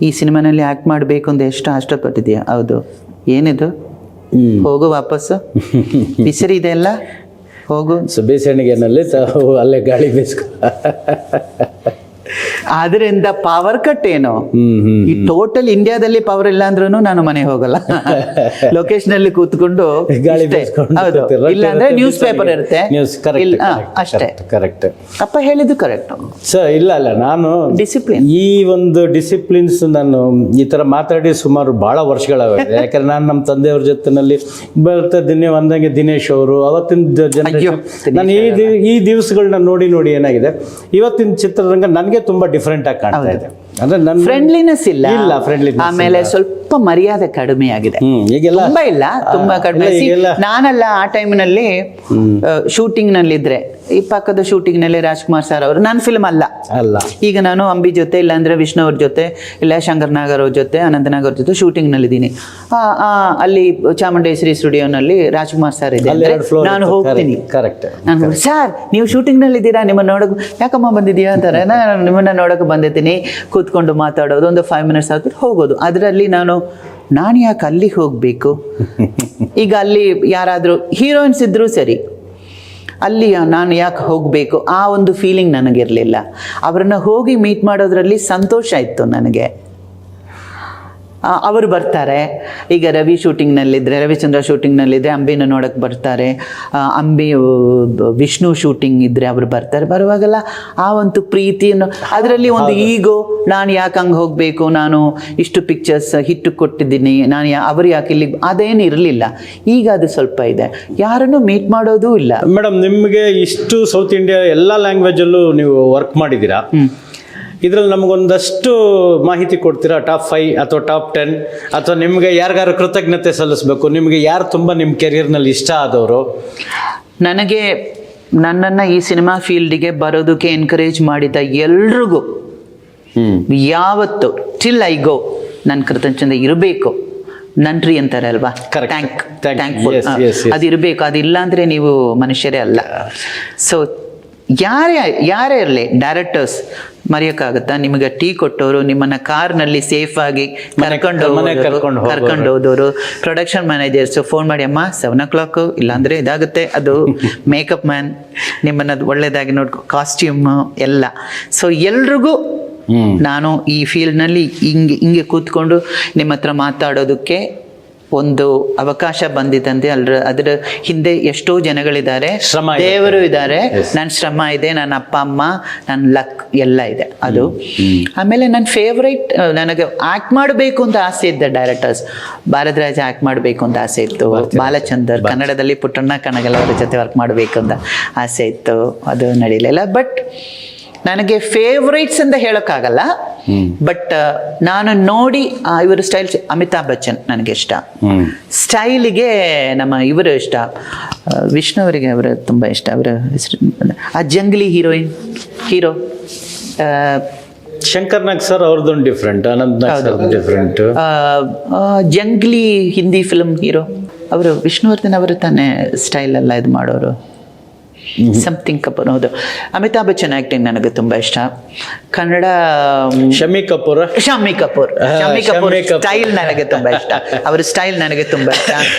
ಈ ಸಿನಿಮಾನಲ್ಲಿ ಆ್ಯಕ್ಟ್ ಮಾಡಬೇಕು ಅಂತ ಎಷ್ಟು ಇಷ್ಟಪಟ್ಟಿದ್ಯಾ? ಹೌದು. ಏನಿದು? ಹೋಗು ವಾಪಸ್ಸು, ಬಿಸಿರಿ ಇದೆ ಅಲ್ಲ, ಹೋಗು. ಸೊ ಬೇಸಣಿಗೆನಲ್ಲಿ ಅಲ್ಲೇ ಗಾಳಿ ಬೀಸ್ಕೊ. ಆದ್ರಿಂದ ಪವರ್ ಕಟ್ ಏನು, ಈ ಟೋಟಲ್ ಇಂಡಿಯಾದಲ್ಲಿ ಪವರ್ ಇಲ್ಲ ಅಂದ್ರೂ ನಾನು ಮನೆ ಹೋಗಲ್ಲ. ಲೊಕೇಶನ್ ಅಲ್ಲಿ ಕೂತ್ಕೊಂಡು ಗಾಳಿ ಹೌದು, ಇಲ್ಲ ಅಂದ್ರೆ ನ್ಯೂಸ್ ಪೇಪರ್ ಇರುತ್ತೆ, ಅಷ್ಟೇ. ಕರೆಕ್ಟ್, ಅಪ್ಪ ಹೇಳಿದ್ದು ಕರೆಕ್ಟ್. ಸರ್ ಇಲ್ಲ ನಾನು ಡಿಸಿಪ್ಲಿನ್, ಈ ಒಂದು ಡಿಸಿಪ್ಲಿನ್ಸ್ ನಾನು ಈ ತರ ಮಾತಾಡಿ ಸುಮಾರು ಬಹಳ ವರ್ಷಗಳಾಗಿದೆ. ಯಾಕಂದ್ರೆ ನಾನು ನಮ್ಮ ತಂದೆಯವ್ರ ಜೊತೆನಲ್ಲಿ ಬರ್ತಿದ್ದೀನಿ ಅಂದಂಗೆ ದಿನೇಶ್ ಅವರು ಅವತ್ತಿನ ಜನರೇಷನ್, ನಾನು ಈ ದಿವಸಗಳನ್ನ ನೋಡಿ ಏನಾಗಿದೆ ಇವತ್ತಿನ ಚಿತ್ರರಂಗ ನನಗೆ ತುಂಬಾ ಡಿಫ್ರೆಂಟ್ ಆಗಿ ಕಾಣ್ತಾ ಇದೆ. ಅಂದ್ರೆ ನನ್ನ ಫ್ರೆಂಡ್ಲಿನೆಸ್ ಇಲ್ಲ, ಫ್ರೆಂಡ್ಲಿನೆಸ್. ಆಮೇಲೆ ಸ್ವಲ್ಪ ಮರ್ಯಾದೆ ಕಡಿಮೆ ಆಗಿದೆ. ಈಗೆಲ್ಲ ತುಂಬಾ ಇಲ್ಲ, ತುಂಬಾ ಕಡಿಮೆ. ನಾನಲ್ಲ ಆ ಟೈಮ್ನಲ್ಲಿ ಶೂಟಿಂಗ್ ನಲ್ಲಿ ಇದ್ರೆ, ಈ ಪಕ್ಕದ ಶೂಟಿಂಗ್ ನಲ್ಲಿ ರಾಜ್ಕುಮಾರ್ ಸರ್ ಅವರು, ನನ್ನ ಫಿಲ್ಮ್ ಅಲ್ಲ. ಈಗ ನಾನು ಅಂಬಿ ಜೊತೆ, ಇಲ್ಲಾಂದ್ರೆ ವಿಷ್ಣು ಅವ್ರ ಜೊತೆ, ಇಲ್ಲ ಶಂಕರ್ ನಾಗರ್ ಅವ್ರ ಜೊತೆ, ಅನಂತನಾಗ್ ಅವ್ರ ಜೊತೆ ಶೂಟಿಂಗ್ ನಲ್ಲಿ ಇದ್ದೀನಿ. ಅಲ್ಲಿ ಚಾಮುಂಡೇಶ್ವರಿ ಸ್ಟುಡಿಯೋನಲ್ಲಿ ರಾಜ್ಕುಮಾರ್ ಸರ್ ಇದೆ, ನಾನು ಹೋಗ್ತೀನಿ. ನಾನು, ಸರ್ ನೀವು ಶೂಟಿಂಗ್ ನಲ್ಲಿ ಇದ್ದೀರಾ, ನಿಮ್ಮನ್ನ ನೋಡಕ್ ಯಾಕಮ್ಮ ಬಂದಿದ್ದೀಯಾ ಅಂತಾರೆ. ನಾನು ನಿಮ್ಮನ್ನ ನೋಡಕ್ ಬಂದಿದ್ದೀನಿ, ಕೂತ್ಕೊಂಡು ಮಾತಾಡೋದು, ಒಂದು 5 minutes ಆದ್ರೂ ಹೋಗೋದು. ಅದರಲ್ಲಿ ನಾನು ಯಾಕೆ ಅಲ್ಲಿಗೆ ಹೋಗಬೇಕು? ಈಗ ಅಲ್ಲಿ ಯಾರಾದರೂ ಹೀರೋಯಿನ್ಸ್ ಇದ್ರೂ ಸರಿ, ಅಲ್ಲಿ ನಾನು ಯಾಕೆ ಹೋಗಬೇಕು? ಆ ಒಂದು ಫೀಲಿಂಗ್ ನನಗಿರಲಿಲ್ಲ. ಅವರನ್ನು ಹೋಗಿ ಮೀಟ್ ಮಾಡೋದ್ರಲ್ಲಿ ಸಂತೋಷ ಇತ್ತು ನನಗೆ. ಅವರು ಬರ್ತಾರೆ. ಈಗ ರವಿ ಶೂಟಿಂಗ್ನಲ್ಲಿದ್ದರೆ, ರವಿಚಂದ್ರ ಶೂಟಿಂಗ್ನಲ್ಲಿದ್ದರೆ ಅಂಬಿನ ನೋಡೋಕ್ಕೆ ಬರ್ತಾರೆ. ಅಂಬಿ ವಿಷ್ಣು ಶೂಟಿಂಗ್ ಇದ್ದರೆ ಅವರು ಬರ್ತಾರೆ. ಬರುವಾಗೆಲ್ಲ ಆ ಒಂದು ಪ್ರೀತಿಯನ್ನು, ಅದರಲ್ಲಿ ಒಂದು ಈಗೋ, ನಾನು ಯಾಕೆ ಹಂಗೆ ಹೋಗಬೇಕು, ನಾನು ಇಷ್ಟು ಪಿಕ್ಚರ್ಸ್ ಹಿಟ್ಟು ಕೊಟ್ಟಿದ್ದೀನಿ, ನಾನು ಅವರು ಯಾಕೆ ಇಲ್ಲಿ, ಅದೇನು ಇರಲಿಲ್ಲ. ಈಗ ಅದು ಸ್ವಲ್ಪ ಇದೆ, ಯಾರನ್ನು ಮೀಟ್ ಮಾಡೋದೂ ಇಲ್ಲ. ಮೇಡಮ್, ನಿಮಗೆ ಇಷ್ಟು ಸೌತ್ ಇಂಡಿಯಾ ಎಲ್ಲ ಲ್ಯಾಂಗ್ವೇಜಲ್ಲೂ ನೀವು ವರ್ಕ್ ಮಾಡಿದ್ದೀರಾ. ಇದ್ರಲ್ಲಿ ನಮಗೊಂದಷ್ಟು ಮಾಹಿತಿ ಕೊಡ್ತೀರಾ? ಟಾಪ್ 5 ಅಥವಾ ಟಾಪ್ 10, ಅಥವಾ ನಿಮಗೆ ಯಾರಿಗಾರು ಕೃತಜ್ಞತೆ ಸಲ್ಲಿಸಬೇಕು, ನಿಮಗೆ ಯಾರು ತುಂಬ ನಿಮ್ಮ ಕೆರಿಯರ್ನಲ್ಲಿ ಇಷ್ಟ ಆದವರು? ನನಗೆ ನನ್ನನ್ನು ಈ ಸಿನಿಮಾ ಫೀಲ್ಡಿಗೆ ಬರೋದಕ್ಕೆ ಎನ್ಕರೇಜ್ ಮಾಡಿದ ಎಲ್ರಿಗೂ ಯಾವತ್ತು ಟಿಲ್ ಐ ಗೋ ನನ್ನ ಕೃತಜ್ಞತೆ ಇರಬೇಕು. ನನ್ರಿ ಅಂತಾರೆ ಅಲ್ವಾ, ಥ್ಯಾಂಕ್ಫುಲ್, ಅದಿರಬೇಕು. ಅದಿಲ್ಲ ಅಂದರೆ ನೀವು ಮನುಷ್ಯರೇ ಅಲ್ಲ. ಸೊ ಯಾರೇ ಇರಲಿ, ಡೈರೆಕ್ಟರ್ಸ್ ಮರೆಯೋಕ್ಕಾಗತ್ತಾ? ನಿಮಗೆ ಟೀ ಕೊಟ್ಟವರು, ನಿಮ್ಮನ್ನ ಕಾರ್ನಲ್ಲಿ ಸೇಫ್ ಆಗಿ ಕರ್ಕೊಂಡು ಹೋದವರು, ಪ್ರೊಡಕ್ಷನ್ ಮ್ಯಾನೇಜರ್ಸ್ ಫೋನ್ ಮಾಡಿ, ಅಮ್ಮ 7 o'clock ಇಲ್ಲಾಂದ್ರೆ ಇದಾಗುತ್ತೆ, ಅದು ಮೇಕಪ್ ಮ್ಯಾನ್ ನಿಮ್ಮನ್ನ ಒಳ್ಳೇದಾಗಿ ನೋಡ್ಕೊ, ಕಾಸ್ಟ್ಯೂಮ್ ಎಲ್ಲ. ಸೊ ಎಲ್ರಿಗೂ ನಾನು ಈ ಫೀಲ್ಡ್ನಲ್ಲಿ ಹಿಂಗೆ ಕೂತ್ಕೊಂಡು ನಿಮ್ಮ ಹತ್ರ ಮಾತಾಡೋದಕ್ಕೆ ಒಂದು ಅವಕಾಶ ಬಂದಿದ್ದಂತೆ. ಅದರ ಹಿಂದೆ ಎಷ್ಟೋ ಜನಗಳಿದ್ದಾರೆ, ದೇವರು ಇದ್ದಾರೆ, ನನ್ನ ಶ್ರಮ ಇದೆ, ನನ್ನ ಅಪ್ಪ ಅಮ್ಮ, ನನ್ನ ಲಕ್ ಎಲ್ಲ ಇದೆ ಅದು. ಆಮೇಲೆ ನನ್ನ ಫೇವ್ರೈಟ್, ನನಗೆ ಆ್ಯಕ್ಟ್ ಮಾಡಬೇಕು ಅಂತ ಆಸೆ ಇದ್ದ ಡೈರೆಕ್ಟರ್ಸ್, ಭಾರದ್ರಾಜ ಆ್ಯಕ್ಟ್ ಮಾಡಬೇಕು ಅಂತ ಆಸೆ ಇತ್ತು, ಬಾಲಚಂದರ್, ಕನ್ನಡದಲ್ಲಿ ಪುಟ್ಟಣ್ಣ ಕಣಗಲ್ ಅವರ ಜೊತೆ ವರ್ಕ್ ಮಾಡಬೇಕು ಅಂತ ಆಸೆ ಇತ್ತು, ಅದು ನಡೀಲಿಲ್ಲ. ಬಟ್ ನನಗೆ ಫೇವ್ರೈಟ್ಸ್ ಅಂತ ಹೇಳೋಕ್ಕಾಗಲ್ಲ, ಬಟ್ ನಾನು ನೋಡಿ ಇವರ ಸ್ಟೈಲ್, ಅಮಿತಾಬ್ ಬಚ್ಚನ್ ನನಗೆ ಇಷ್ಟ, ಸ್ಟೈಲಿಗೆ ನಮ್ಮ ಇವರು ಇಷ್ಟ, ವಿಷ್ಣು ಅವರಿಗೆ ಅವರು ತುಂಬ ಇಷ್ಟ. ಅವರ ಹೆಸರು ಆ ಜಂಗ್ಲಿ ಹೀರೋ ಶಂಕರ್ ನಾಗ್ ಸರ್ ಅವ್ರದ್ದೊಂದು different, Anant Nag sir different. Junglee Hindi film hero ಅವರು, ವಿಷ್ಣುವರ್ಧನ್ ಅವರು ತಾನೇ ಸ್ಟೈಲ್ ಎಲ್ಲ ಇದು ಮಾಡೋರು. ಸಮಥಿಂಗ್ ಕಪೂರ್, ಹೌದು. ಅಮಿತಾಬ್ ಬಚ್ಚನ್ ಆಕ್ಟಿಂಗ್ ನನಗೆ ತುಂಬಾ ಇಷ್ಟ. ಕನ್ನಡ ಶಮ್ಮಿ ಕಪೂರ್ ಸ್ಟೈಲ್ ನನಗೆ ತುಂಬಾ ಇಷ್ಟ, ಅವ್ರ ಸ್ಟೈಲ್ ನನಗೆ ತುಂಬಾ ಇಷ್ಟ.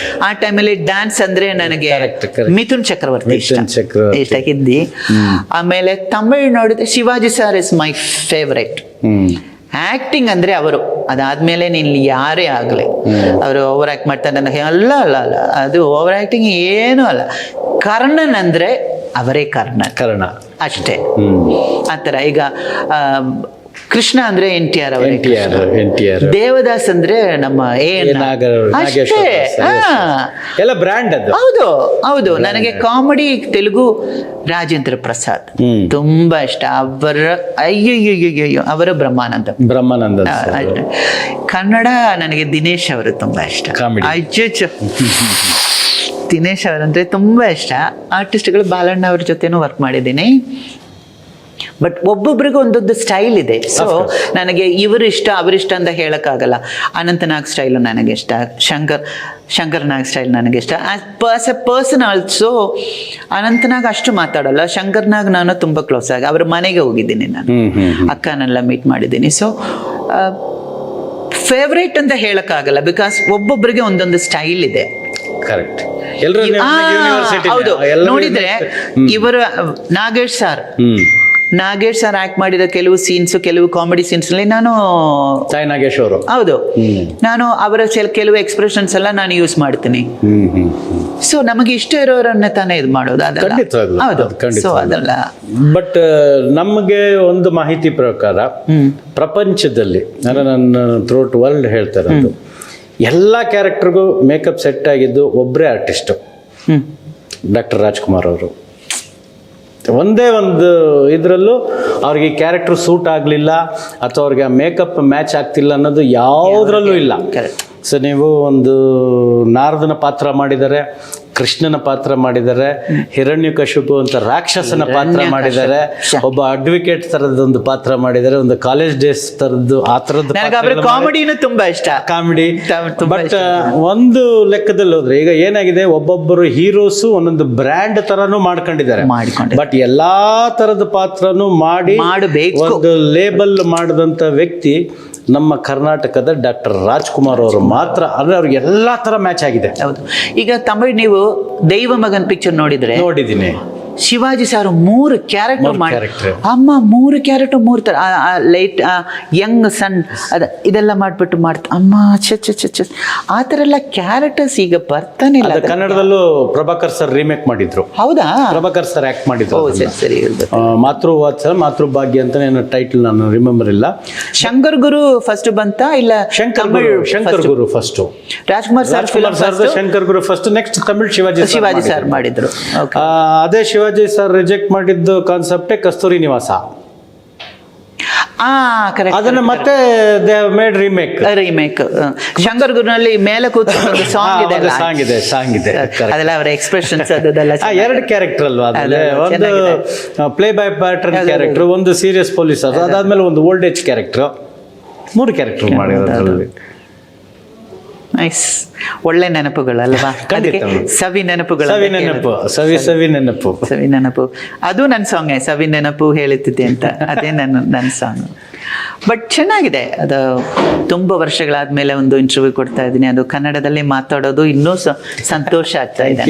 ಆ ಟೈಮಲ್ಲಿ ಡ್ಯಾನ್ಸ್ ಅಂದ್ರೆ ನನಗೆ ಮಿಥುನ್ ಚಕ್ರವರ್ತಿ ಇಷ್ಟ, ಹಿಂದಿ. ಆಮೇಲೆ ತಮಿಳ್ ನೋಡಿದ್ರೆ Shivaji sir is my favourite. Acting ಅಂದ್ರೆ ಅವರು ಅದಾದ್ಮೇಲೆ ನೀನ್ ಯಾರೇ ಆಗ್ಲಿ ಅವರು ಓವರ್ ಆಕ್ಟ್ ಮಾಡ್ತಾರೆ ನನಗೆ ಅಲ್ಲ ಅಲ್ಲ ಅಲ್ಲ, ಅದು ಓವರ್ ಆಕ್ಟಿಂಗ್ ಏನೂ ಅಲ್ಲ. ಕರ್ಣನ್ ಅಂದ್ರೆ ಅವರೇ ಕರ್ಣ ಅಷ್ಟೇ. ಆತರ ಈಗ ಕೃಷ್ಣ ಅಂದ್ರೆ NTR ಅವರೇ, ದೇವದಾಸ್ ಅಂದ್ರೆ ನಮ್ಮ ಅಷ್ಟೇ. ಎಲ್ಲ ಬ್ರ್ಯಾಂಡ್ ಅದು. ಹೌದು. ನನಗೆ ಕಾಮಿಡಿ ತೆಲುಗು ರಾಜೇಂದ್ರ ಪ್ರಸಾದ್ ತುಂಬಾ ಇಷ್ಟ. ಅಯ್ಯೋ ಅವರ ಬ್ರಹ್ಮಾನಂದ. ಕನ್ನಡ ನನಗೆ ದಿನೇಶ್ ಅವರು ತುಂಬಾ ಇಷ್ಟ. ಅಜ್ಜು ದಿನೇಶ್ ಅವರಂದ್ರೆ ತುಂಬಾ ಇಷ್ಟ. ಆರ್ಟಿಸ್ಟ್ಗಳು ಬಾಲಣ್ಣ ಅವ್ರ ಜೊತೆನೂ ವರ್ಕ್ ಮಾಡಿದ್ದೀನಿ. ಬಟ್ ಒಬ್ಬೊಬ್ರಿಗೂ ಒಂದೊಂದು ಸ್ಟೈಲ್ ಇದೆ. ಸೊ ನನಗೆ ಇವರು ಇಷ್ಟ ಅವರಿಷ್ಟ ಅಂತ ಹೇಳಕ್ಕಾಗಲ್ಲ. ಅನಂತನಾಗ್ ಸ್ಟೈಲು ನನಗೆ ಇಷ್ಟ, ಶಂಕರ್ ನಾಗ್ ಸ್ಟೈಲ್ ನನಗೆ ಇಷ್ಟ. As A person also Anantnag ಅಷ್ಟು ಮಾತಾಡಲ್ಲ. ಶಂಕರ್ನಾಗ್ ನಾನು ತುಂಬಾ ಕ್ಲೋಸ್ ಆಗಿ ಅವ್ರ ಮನೆಗೆ ಹೋಗಿದ್ದೀನಿ, ನಾನು ಅಕ್ಕನೆಲ್ಲ ಮೀಟ್ ಮಾಡಿದ್ದೀನಿ. ಸೊ ಫೇವ್ರೇಟ್ ಅಂತ ಹೇಳಕ್ಕಾಗಲ್ಲ, ಬಿಕಾಸ್ ಒಬ್ಬೊಬ್ಬರಿಗೆ ಒಂದೊಂದು ಸ್ಟೈಲ್ ಇದೆ. ಕರೆಕ್ಟ್. ಹೌದು. ನೋಡಿದ್ರೆ ಇವರು ನಾಗೇಶ್ ಸರ್ ಆಕ್ಟ್ ಮಾಡಿದ ಕೆಲವು ಸೀನ್ಸ್, ಕೆಲವು ಕಾಮಿಡಿ ಸೀನ್ಸ್ ಅಲ್ಲಿ ನಾನು ಸಾಯಿ ನಾಗೇಶ್ ಅವರು, ಹೌದು, ನಾನು ಅವರ ಕೆಲವು ಎಕ್ಸ್ಪ್ರೆಷನ್ಸ್ ಎಲ್ಲ ನಾನು ಯೂಸ್ ಮಾಡ್ತೀನಿ. ಸೊ ನಮಗೆ ಇಷ್ಟ ಇರೋರನ್ನ ತಾನೇ ಇದು ಮಾಡೋದು, ಅದಲ್ಲ. ಹೌದು. ಸೊ ಅದಲ್ಲ. ಬಟ್ ನಮಗೆ ಒಂದು ಮಾಹಿತಿ ಪ್ರಕಾರ ಪ್ರಪಂಚದಲ್ಲಿ ನನ್ನ ಥ್ರೂಟ್ ವರ್ಲ್ಡ್ ಹೇಳ್ತಾರೆ, ಎಲ್ಲ ಕ್ಯಾರೆಕ್ಟರ್ಗೂ ಮೇಕಪ್ ಸೆಟ್ ಆಗಿದ್ದು ಒಬ್ಬರೇ ಆರ್ಟಿಸ್ಟು, ಡಾಕ್ಟರ್ ರಾಜ್ಕುಮಾರ್ ಅವರು. ಒಂದೇ ಒಂದು ಇದರಲ್ಲೂ ಅವ್ರಿಗೆ ಕ್ಯಾರೆಕ್ಟರ್ ಸೂಟ್ ಆಗಲಿಲ್ಲ ಅಥವಾ ಅವ್ರಿಗೆ ಆ ಮೇಕಪ್ ಮ್ಯಾಚ್ ಆಗ್ತಿಲ್ಲ ಅನ್ನೋದು ಯಾವುದ್ರಲ್ಲೂ ಇಲ್ಲ. ಸೊ ನೀವು ಒಂದು ನಾರದನ ಪಾತ್ರ ಮಾಡಿದ್ದಾರೆ, ಕೃಷ್ಣನ ಪಾತ್ರ ಮಾಡಿದ್ದಾರೆ, ಹಿರಣ್ಯಕಶಿಪು ಅಂತ ರಾಕ್ಷಸನ ಪಾತ್ರ ಮಾಡಿದ್ದಾರೆ, ಒಬ್ಬ ಅಡ್ವೊಕೇಟ್ ತರದೊಂದು ಪಾತ್ರ ಮಾಡಿದ್ದಾರೆ, ಒಂದು ಕಾಲೇಜ್ ಡೇಸ್ ತರದ್ದು ಆ ತರದ್ದು ಕಾಮಿಡಿನೂ ತುಂಬಾ ಇಷ್ಟ. ಕಾಮಿಡಿ. ಬಟ್ ಒಂದು ಲೆಕ್ಕದಲ್ಲಿ ಹೋದ್ರೆ ಈಗ ಏನಾಗಿದೆ, ಒಬ್ಬೊಬ್ಬರು ಹೀರೋಸು ಒಂದೊಂದು ಬ್ರ್ಯಾಂಡ್ ತರನು ಮಾಡ್ಕೊಂಡಿದ್ದಾರೆ. ಬಟ್ ಎಲ್ಲಾ ತರದ ಪಾತ್ರನೂ ಮಾಡಬೇಕು, ಒಂದು ಲೇಬಲ್ ಮಾಡಿದಂತ ವ್ಯಕ್ತಿ ನಮ್ಮ ಕರ್ನಾಟಕದ ಡಾಕ್ಟರ್ ರಾಜ್ಕುಮಾರ್ ಅವರು ಮಾತ್ರ. ಅಂದ್ರೆ ಅವ್ರಿಗೆ ಎಲ್ಲಾ ತರ ಮ್ಯಾಚ್ ಆಗಿದೆ. ಹೌದು. ಈಗ ತಮಿಳ್ ನೀವು ದೈವ ಮಗನ್ ಪಿಕ್ಚರ್ ನೋಡಿದ್ದೀನಿ. ಶಿವಾಜಿ ಸರ್ 3 ಕ್ಯಾರೆಕ್ಟರ್ ಮಾಡಿ, ಅಮ್ಮ 3 ಕ್ಯಾರೆಕ್ಟರ್ 3 ತರ ಲೈಟ್ ಯಂಗ್ ಸನ್ ಇದೆಲ್ಲ ಮಾಡ್ಬಿಟ್ಟು ಅಮ್ಮ ಆ ತರ ಎಲ್ಲ ಕ್ಯಾರೆಕ್ಟರ್ಸ್ ಈಗ ಬರ್ತಾನೆ ಇಲ್ಲ. ಕನ್ನಡದಲ್ಲೂ ಪ್ರಭಾಕರ್ ಸರ್ ರೀಮೇಕ್ ಮಾಡಿದ್ರು. ಹೌದಾ? ಪ್ರಭಾಕರ್ ಸರ್ ಆಕ್ಟ್ ಮಾಡಿದ್ರು. ಸರಿ. ಮಾತೃವಾತ್ಸಲ್ಯ ಮಾತೃಭಾಗ್ಯ ಅಂತ ಏನೋ ಟೈಟಲ್ ನಾನು ರಿಮೆಂಬರ್ ಇಲ್ಲ. ಶಂಕರ್ ಗುರು ಫಸ್ಟ್ ಬಂತ ಇಲ್ಲ? Shankar Guru first, Rajkumar sir Shankar Guru first, next Tamil Shivaji sir ಮಾಡಿದ್ರು. ಅದೇ ಶಿವಾಜಿ ಸರ್ ರಿಜೆಕ್ಟ್ ಮಾಡಿದ್ದು ಕಾನ್ಸೆಪ್ಟೇ ಕಸ್ತೂರಿ ನಿವಾಸ. ಅದನ್ನ ಮತ್ತೆ ಮೇಡ್ ರೀಮೇಕ್. ಶಂಕರ್ ಗುರುನಲ್ಲಿ ಮೇಲೆ ಕೂತ್ಕೊಂಡು ಸಾಂಗ್ ಇದೆ. ಅದೆಲ್ಲ ಅವರ ಎಕ್ಸ್ಪ್ರೆಷನ್ಸ್ ಅದೆಲ್ಲ 2 ಕ್ಯಾರೆಕ್ಟರ್ ಅಲ್ವಾ ಅದ್ರಲ್ಲಿ? ಒಂದು ಪ್ಲೇ ಬೈ ಪ್ಯಾಟರ್ನ್ ಕ್ಯಾರೆಕ್ಟರ್, ಒಂದು ಸೀರಿಯಸ್ ಪೊಲೀಸ್, ಅದಾದ್ಮೇಲೆ ಒಂದು ಓಲ್ಡ್ ಏಜ್ ಕ್ಯಾರೆಕ್ಟರ್, 3 ಕ್ಯಾರೆಕ್ಟರ್ ಮಾಡಿರೋದ್ರಲ್ಲಿ. ನೈಸ್. ಒಳ್ಳೆ ನೆನಪುಗಳಲ್ವಾ? ಸವಿ ನೆನಪು ಅದು ನನ್ನ ಸಾಂಗ್. ಸವಿ ನೆನಪು ಹೇಳುತ್ತಿದ್ದೆ ಅಂತ, ಅದೇ ನನ್ನ ಸಾಂಗ್. ಬಟ್ ಚೆನ್ನಾಗಿದೆ ಅದು. ತುಂಬಾ ವರ್ಷಗಳಾದ್ಮೇಲೆ ಒಂದು ಇಂಟರ್ವ್ಯೂ ಕೊಡ್ತಾ ಇದ್ದೀನಿ, ಅದು ಕನ್ನಡದಲ್ಲಿ ಮಾತಾಡೋದು ಇನ್ನೂ ಸಂತೋಷ ಆಗ್ತಾ ಇದೆ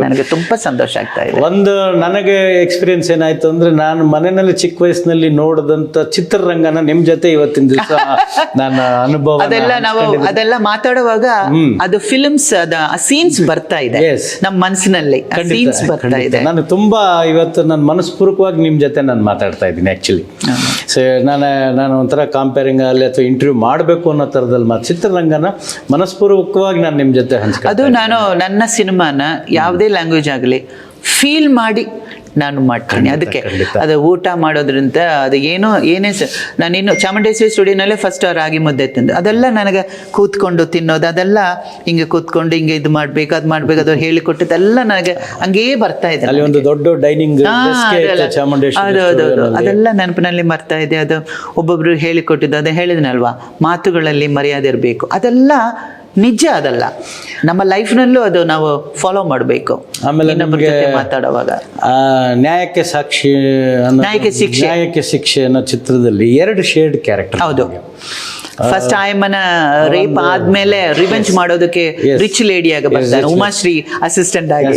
ನನಗೆ ತುಂಬಾ ಸಂತೋಷ ಆಗ್ತಾ ಇದೆ. ಒಂದು ನನಗೆ ಎಕ್ಸ್ಪೀರಿಯನ್ಸ್ ಏನಾಯ್ತು ಅಂದ್ರೆ, ನಾನು ಮನೆಯಲ್ಲಿ ಚಿಕ್ಕ ವಯಸ್ಸಿನಲ್ಲಿ ನೋಡಿದಂತ ಚಿತ್ರರಂಗನ ನಿಮ್ ಜೊತೆ ಇವತ್ತಿನ ದಿವಸ ನಾನು ಅನುಭವ ಅದೆಲ್ಲ ಮಾತಾಡುವಾಗ ಅದು ಫಿಲ್ಮ್ಸ್ ಸೀನ್ಸ್ ಬರ್ತಾ ಇದೆ ನಮ್ಮ ಮನಸ್ಸಿನಲ್ಲಿ, ಸೀನ್ಸ್ ಬರ್ತಾ ಇದೆ. ನಾನು ತುಂಬಾ ಇವತ್ತು ನನ್ನ ಮನಸ್ಪೂರ್ವಕವಾಗಿ ನಿಮ್ ಜೊತೆ ನಾನು ಮಾತಾಡ್ತಾ ಇದ್ದೀನಿ ಆಕ್ಚುಲಿ. ಸೊ ನಾನು ಒಂಥರ ಕಾಂಪೇರಿಂಗ್ ಅಲ್ಲಿ ಅಥವಾ ಇಂಟರ್ವ್ಯೂ ಮಾಡಬೇಕು ಅನ್ನೋ ಥರದಲ್ಲಿ ಚಿತ್ರರಂಗನ ಮನಸ್ಪೂರ್ವಕವಾಗಿ ನಾನು ನಿಮ್ಮ ಜೊತೆ ಹಂಚ್ಕೊಂಡು, ಅದು ನಾನು ನನ್ನ ಸಿನಿಮಾನ ಯಾವುದೇ ಲ್ಯಾಂಗ್ವೇಜ್ ಆಗಲಿ ಫೀಲ್ ಮಾಡಿ ನಾನು ಮಾಡ್ತೀನಿ. ಅದಕ್ಕೆ ಅದು ಊಟ ಮಾಡೋದ್ರಿಂದ ಅದು ಏನೇ ನಾನಿನ್ನು ಚಾಮುಂಡೇಶ್ವರಿ ಸ್ಟುಡಿಯೋನಲ್ಲೇ ಫಸ್ಟ್ ರಾಗಿ ಮುದ್ದೆ ತಿಂದು, ಅದೆಲ್ಲ ನನಗೆ ಕೂತ್ಕೊಂಡು ತಿನ್ನೋದು, ಅದೆಲ್ಲ ಹಿಂಗೆ ಕೂತ್ಕೊಂಡು ಹಿಂಗೆ ಇದು ಮಾಡ್ಬೇಕು ಅದು ಮಾಡ್ಬೇಕು ಅದು ಹೇಳಿಕೊಟ್ಟದೆಲ್ಲ ನನಗೆ ಹಂಗೇ ಬರ್ತಾ ಇದೆ. ಅಲ್ಲಿ ಒಂದು ದೊಡ್ಡ ಡೈನಿಂಗ್ ಅದೆಲ್ಲ ನೆನಪಿನಲ್ಲಿ ಬರ್ತಾ ಇದೆ. ಅದು ಒಬ್ಬೊಬ್ರು ಹೇಳಿಕೊಟ್ಟಿದ್ದು, ಅದು ಹೇಳಿದ್ನಲ್ವಾ, ಮಾತುಗಳಲ್ಲಿ ಮರ್ಯಾದೆ ಇರಬೇಕು, ಅದೆಲ್ಲ ನಿಜ. ಅದಲ್ಲ ನಮ್ಮ ಲೈಫ್ನಲ್ಲೂ ಅದು ನಾವು ಫಾಲೋ ಮಾಡಬೇಕು. ಆಮೇಲೆ ಮಾತಾಡುವಾಗ ನ್ಯಾಯಕ್ಕೆ ಶಿಕ್ಷೆ ಅನ್ನೋ ಚಿತ್ರದಲ್ಲಿ 2 ಶೇಡ್ ಕ್ಯಾರೆಕ್ಟರ್. ಹೌದು. ಫಸ್ಟ್ ಆಯಮ್ಮನ ರೇಪ್ ಆದ್ಮೇಲೆ ರಿವೆಂಜ್ ಮಾಡೋದಕ್ಕೆ ರಿಚ್ ಲೇಡಿ ಆಗಿ ಬರ್ತಾರೆ, ಉಮಾಶ್ರೀ ಅಸಿಸ್ಟೆಂಟ್ ಆಗಿ.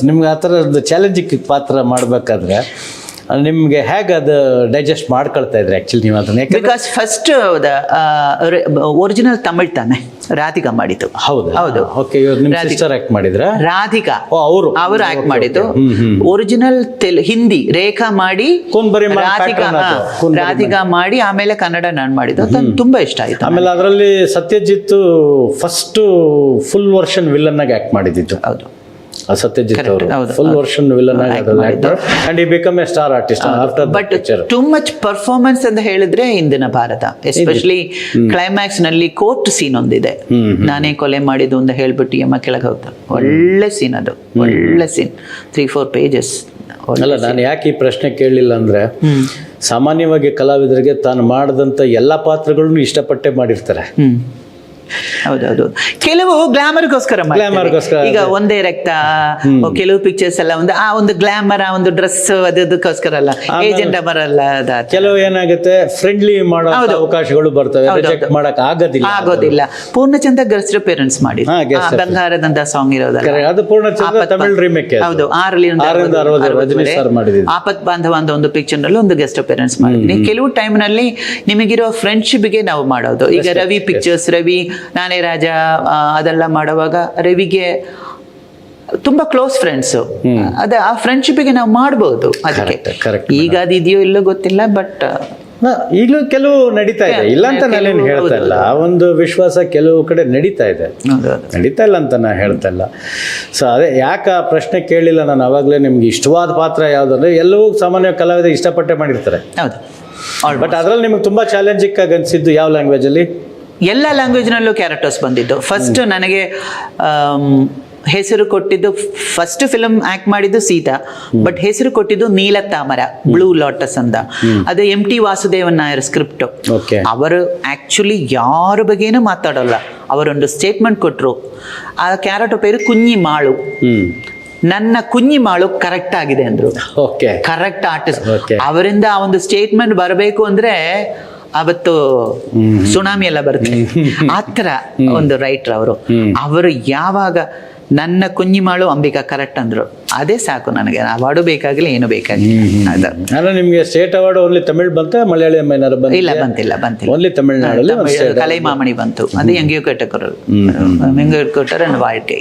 ನಿಮ್ಗೆ ಆ ಥರ ಚಾಲೆಂಜಿಂಗ್ ಪಾತ್ರ ಮಾಡ್ಬೇಕಾದ್ರೆ ನಿಮ್ಗೆ ಹೇಗೆ ಅದು ಡೈಜೆಸ್ಟ್ ಮಾಡ್ಕೊಳ್ತಾ ಇದ್ರಿ ಆಕ್ಚುಲಿ ನೀವು ಅದನ್ನ? ಯಾಕಂದ್ರೆ ಬಿಕಾಸ್ ಫಸ್ಟ್ ಒರಿಜಿನಲ್ ತಮಿಳ್ ತಾನೆ, ರಾಧಿಕಾ ಮಾಡಿದ್ದು. ಹೌದು. ಓಕೆ, ಇವಾಗ ನಿಮ್ಮ ಸಿಸ್ಟರ್ ಆಕ್ಟ್ ಮಾಡಿದ್ರ? ರಾಧಿಕಾ ಅವರು ಆಕ್ಟ್ ಮಾಡಿದ್ದು. ಒರಿಜಿನಲ್ ಹಿಂದಿ ರೇಖಾ ಮಾಡಿ, ಕೂನ್ಬರಿ ರಾಧಿಕಾ ಮಾಡಿ, ಆಮೇಲೆ ಕನ್ನಡ ನಾನು ಮಾಡಿದ್ದು. ಅದು ತುಂಬಾ ಇಷ್ಟ ಆಯ್ತು. ಆಮೇಲೆ ಅದರಲ್ಲಿ Satyajit first full version villain ಆಗಿ ಆಕ್ಟ್ ಮಾಡಿದ್ದು. ಹೌದು, ಸತ್ಯಜಿತ್ ಅವರು ಫುಲ್ ವರ್ಷನ್ ವಿಲನ್ ಆಗಿ and he become A star artist after but too much performance ಅಂತ ಹೇಳಿದ್ರೆ ಇಂದಿನ ಭಾರತ, ಎಸ್ಪೆಷಲಿ ಕ್ಲೈಮ್ಯಾಕ್ಸ್ ನಲ್ಲಿ ಕೋರ್ಟ್ ಸೀನ್ ಒಂದಿದೆ, ನಾನೇ ಕೊಲೆ ಮಾಡಿದ್ದು ಅಂತ ಹೇಳ್ಬಿಟ್ಟು ಯಮ್ಮ ಕೆಳಗೆ ಹೋಗ್ತಾರೆ. ಒಳ್ಳೆ ಸೀನ್ ಅದು, ಒಳ್ಳೆ ಸೀನ್, 3-4 ಪೇಜಸ್. ಅಲ್ಲ, ನಾನು ಯಾಕೆ ಈ ಪ್ರಶ್ನೆ ಕೇಳಲಿಲ್ಲ ಅಂದ್ರೆ, ಸಾಮಾನ್ಯವಾಗಿ ಕಲಾವಿದರಿಗೆ ತಾನು ಮಾಡಿದಂಥ ಎಲ್ಲ ಪಾತ್ರಗಳನ್ನು ಇಷ್ಟಪಟ್ಟೆ ಮಾಡಿರ್ತಾರೆ. ಹೌದೌದು. ಕೆಲವು ಗ್ಲಾಮರ್ಗೋಸ್ಕರ ಈಗ ಒಂದೇ ರಕ್ತ, ಕೆಲವು ಪಿಕ್ಚರ್ಸ್ ಎಲ್ಲ ಒಂದು ಗ್ಲಾಮರ್, ಒಂದು ಡ್ರೆಸ್ ಅದಕ್ಕೋಸ್ಕರ ಅಲ್ಲ, ಏಜೆಂಟ್ ಬರಲ್ಲ. ಕೆಲವು ಏನಾಗುತ್ತೆ, ಫ್ರೆಂಡ್ಲಿ ಮಾಡೋ ಅವಕಾಶಗಳು ಬರ್ತವೆ, ರಿಜೆಕ್ಟ್ ಮಾಡಕ್ ಆಗೋದಿಲ್ಲ. ಪೂರ್ಣಚಂದ್ರ ಗೆಸ್ಟ್ ಅಪಿಯರೆನ್ಸ್ ಮಾಡಿ, ಬಂಗಾರದಂತ ಸಾಂಗ್ ಇರೋದಲ್ಲ, ಅದು ಪೂರ್ಣಚಂದ್ರ ತಮಿಳ್ ರೀಮೇಕ್. ಹೌದು, 6 ಆಪತ್ ಬಾಂಧವ ಅಂತ ಒಂದು ಪಿಕ್ಚರ್ ನಲ್ಲಿ ಒಂದು ಗೆಸ್ಟ್ ಅಪಿಯರೆನ್ಸ್ ಮಾಡಿದ್ದೀನಿ. ಕೆಲವು ಟೈಮ್ ನಲ್ಲಿ ನಿಮಗಿರೋ ಫ್ರೆಂಡ್ಶಿಪ್ಗೆ ನಾವು ಮಾಡೋದು. ಈಗ ರವಿ ಪಿಕ್ಚರ್ಸ್, ರವಿ ನಾನೇ ರಾಜ ಅದೆಲ್ಲ ಮಾಡುವಾಗ ರವಿಗೆ ತುಂಬಾ ಕ್ಲೋಸ್ ಫ್ರೆಂಡ್ಸ್, ಅದ ಆ ಫ್ರೆಂಡ್ಶಿಪ್ಗೆ ನಾವು ಮಾಡ್ಬೋದು. ಅದಕ್ಕೆ ಈಗ ಅದಿದೆಯೋ ಇಲ್ಲೋ ಗೊತ್ತಿಲ್ಲ, ಬಟ್ ಈಗಲೂ ಕೆಲವು ನಡೀತಾ ಇದೆ, ಇಲ್ಲ ಅಂತ ನಾನೇನು ಹೇಳ್ತಾ ಇಲ್ಲ. ಆ ಒಂದು ವಿಶ್ವಾಸ ಕೆಲವು ಕಡೆ ನಡೀತಾ ಇದೆ, ನಡೀತಾ ಇಲ್ಲ ಅಂತ ನಾನು ಹೇಳ್ತಾ ಇಲ್ಲ. ಸೊ ಅದೇ ಯಾಕೆ ಆ ಪ್ರಶ್ನೆ ಕೇಳಿಲ್ಲ ನಾನು ಅವಾಗಲೇ. ನಿಮ್ಗೆ ಇಷ್ಟವಾದ ಪಾತ್ರ ಯಾವುದಂದ್ರೆ, ಎಲ್ಲವೂ ಸಾಮಾನ್ಯ ಕಲಾವಿದ ಇಷ್ಟಪಟ್ಟೆ ಮಾಡಿರ್ತಾರೆ. ಹೌದು, ಬಟ್ ಅದ್ರಲ್ಲಿ ನಿಮ್ಗೆ ತುಂಬಾ ಚಾಲೆಂಜಿಂಗ್ ಆಗಿ ಅನ್ಸಿದ್ದು ಯಾವ ಲ್ಯಾಂಗ್ವೇಜ್ ಅಲ್ಲಿ? ಎಲ್ಲ ಲ್ಯಾಂಗ್ವೇಜ್ನಲ್ಲೂ ಕ್ಯಾರೆಕ್ಟರ್ಸ್ ಬಂದಿದ್ದು. ಫಸ್ಟ್ ನನಗೆ ಹೆಸರು ಕೊಟ್ಟಿದ್ದು, ಫಸ್ಟ್ ಫಿಲಮ್ ಆಕ್ಟ್ ಮಾಡಿದ್ದು ಸೀತಾ, ಬಟ್ ಹೆಸರು ಕೊಟ್ಟಿದ್ದು ನೀಲ ತಾಮರ, ಬ್ಲೂ ಲಾಟಸ್ ಅಂತ. ಅದು MT ವಾಸುದೇವನ್ ನಾಯರ್ ಸ್ಕ್ರಿಪ್ಟ್. ಅವರು ಆಕ್ಚುಲಿ ಯಾರ ಬಗ್ಗೆನೂ ಮಾತಾಡೋಲ್ಲ, ಅವರೊಂದು ಸ್ಟೇಟ್ಮೆಂಟ್ ಕೊಟ್ಟರು. ಆ ಕ್ಯಾರೆಕ್ಟರ್ ಪೇರು ಕುഞ്ഞി ಮಾಳು. ನನ್ನ ಕುഞ്ഞി ಮಾಳು ಕರೆಕ್ಟ್ ಆಗಿದೆ ಅಂದ್ರು. Correct artist. ಅವರಿಂದ ಆ ಒಂದು ಸ್ಟೇಟ್ಮೆಂಟ್ ಬರಬೇಕು ಅಂದ್ರೆ ಅವತ್ತು ಸುನಾಮಿ ಎಲ್ಲ ಬರುತ್ತೆ. ಆ ಥರ ಒಂದು ರೈಟರ್ ಅವರು ಯಾವಾಗ ನನ್ನ ಕುഞ്ഞി ಮಾಳು ಅಂಬಿಕಾ ಕರೆಕ್ಟ್ ಅಂದ್ರು, ಅದೇ ಸಾಕು ನನಗೆ. ಅವಾರ್ಡು ಬೇಕಾಗಿಲ್ಲ, ಏನು ಬೇಕಾಗಿಲ್ಲ. ನಿಮ್ಗೆ ಸ್ಟೇಟ್ ಅವಾರ್ಡ್ ಓನ್ಲಿ ತಮಿಳ್ ಬಂತ, ಮಲಯಾಳಂ ಏನಾರು ಬಂತ? ಇಲ್ಲ, ಬಂತಿಲ್ಲ. ಓನ್ಲಿ ತಮಿಳ್ನಾಡಲ್ಲಿ ಕಲೈಮಾಮಣಿ ಬಂತು. ಅದು ಎಂಗಿಯೂ ಕೊಟ್ಟರು ಅಂಡ್ ವಾಲ್ಕೆ.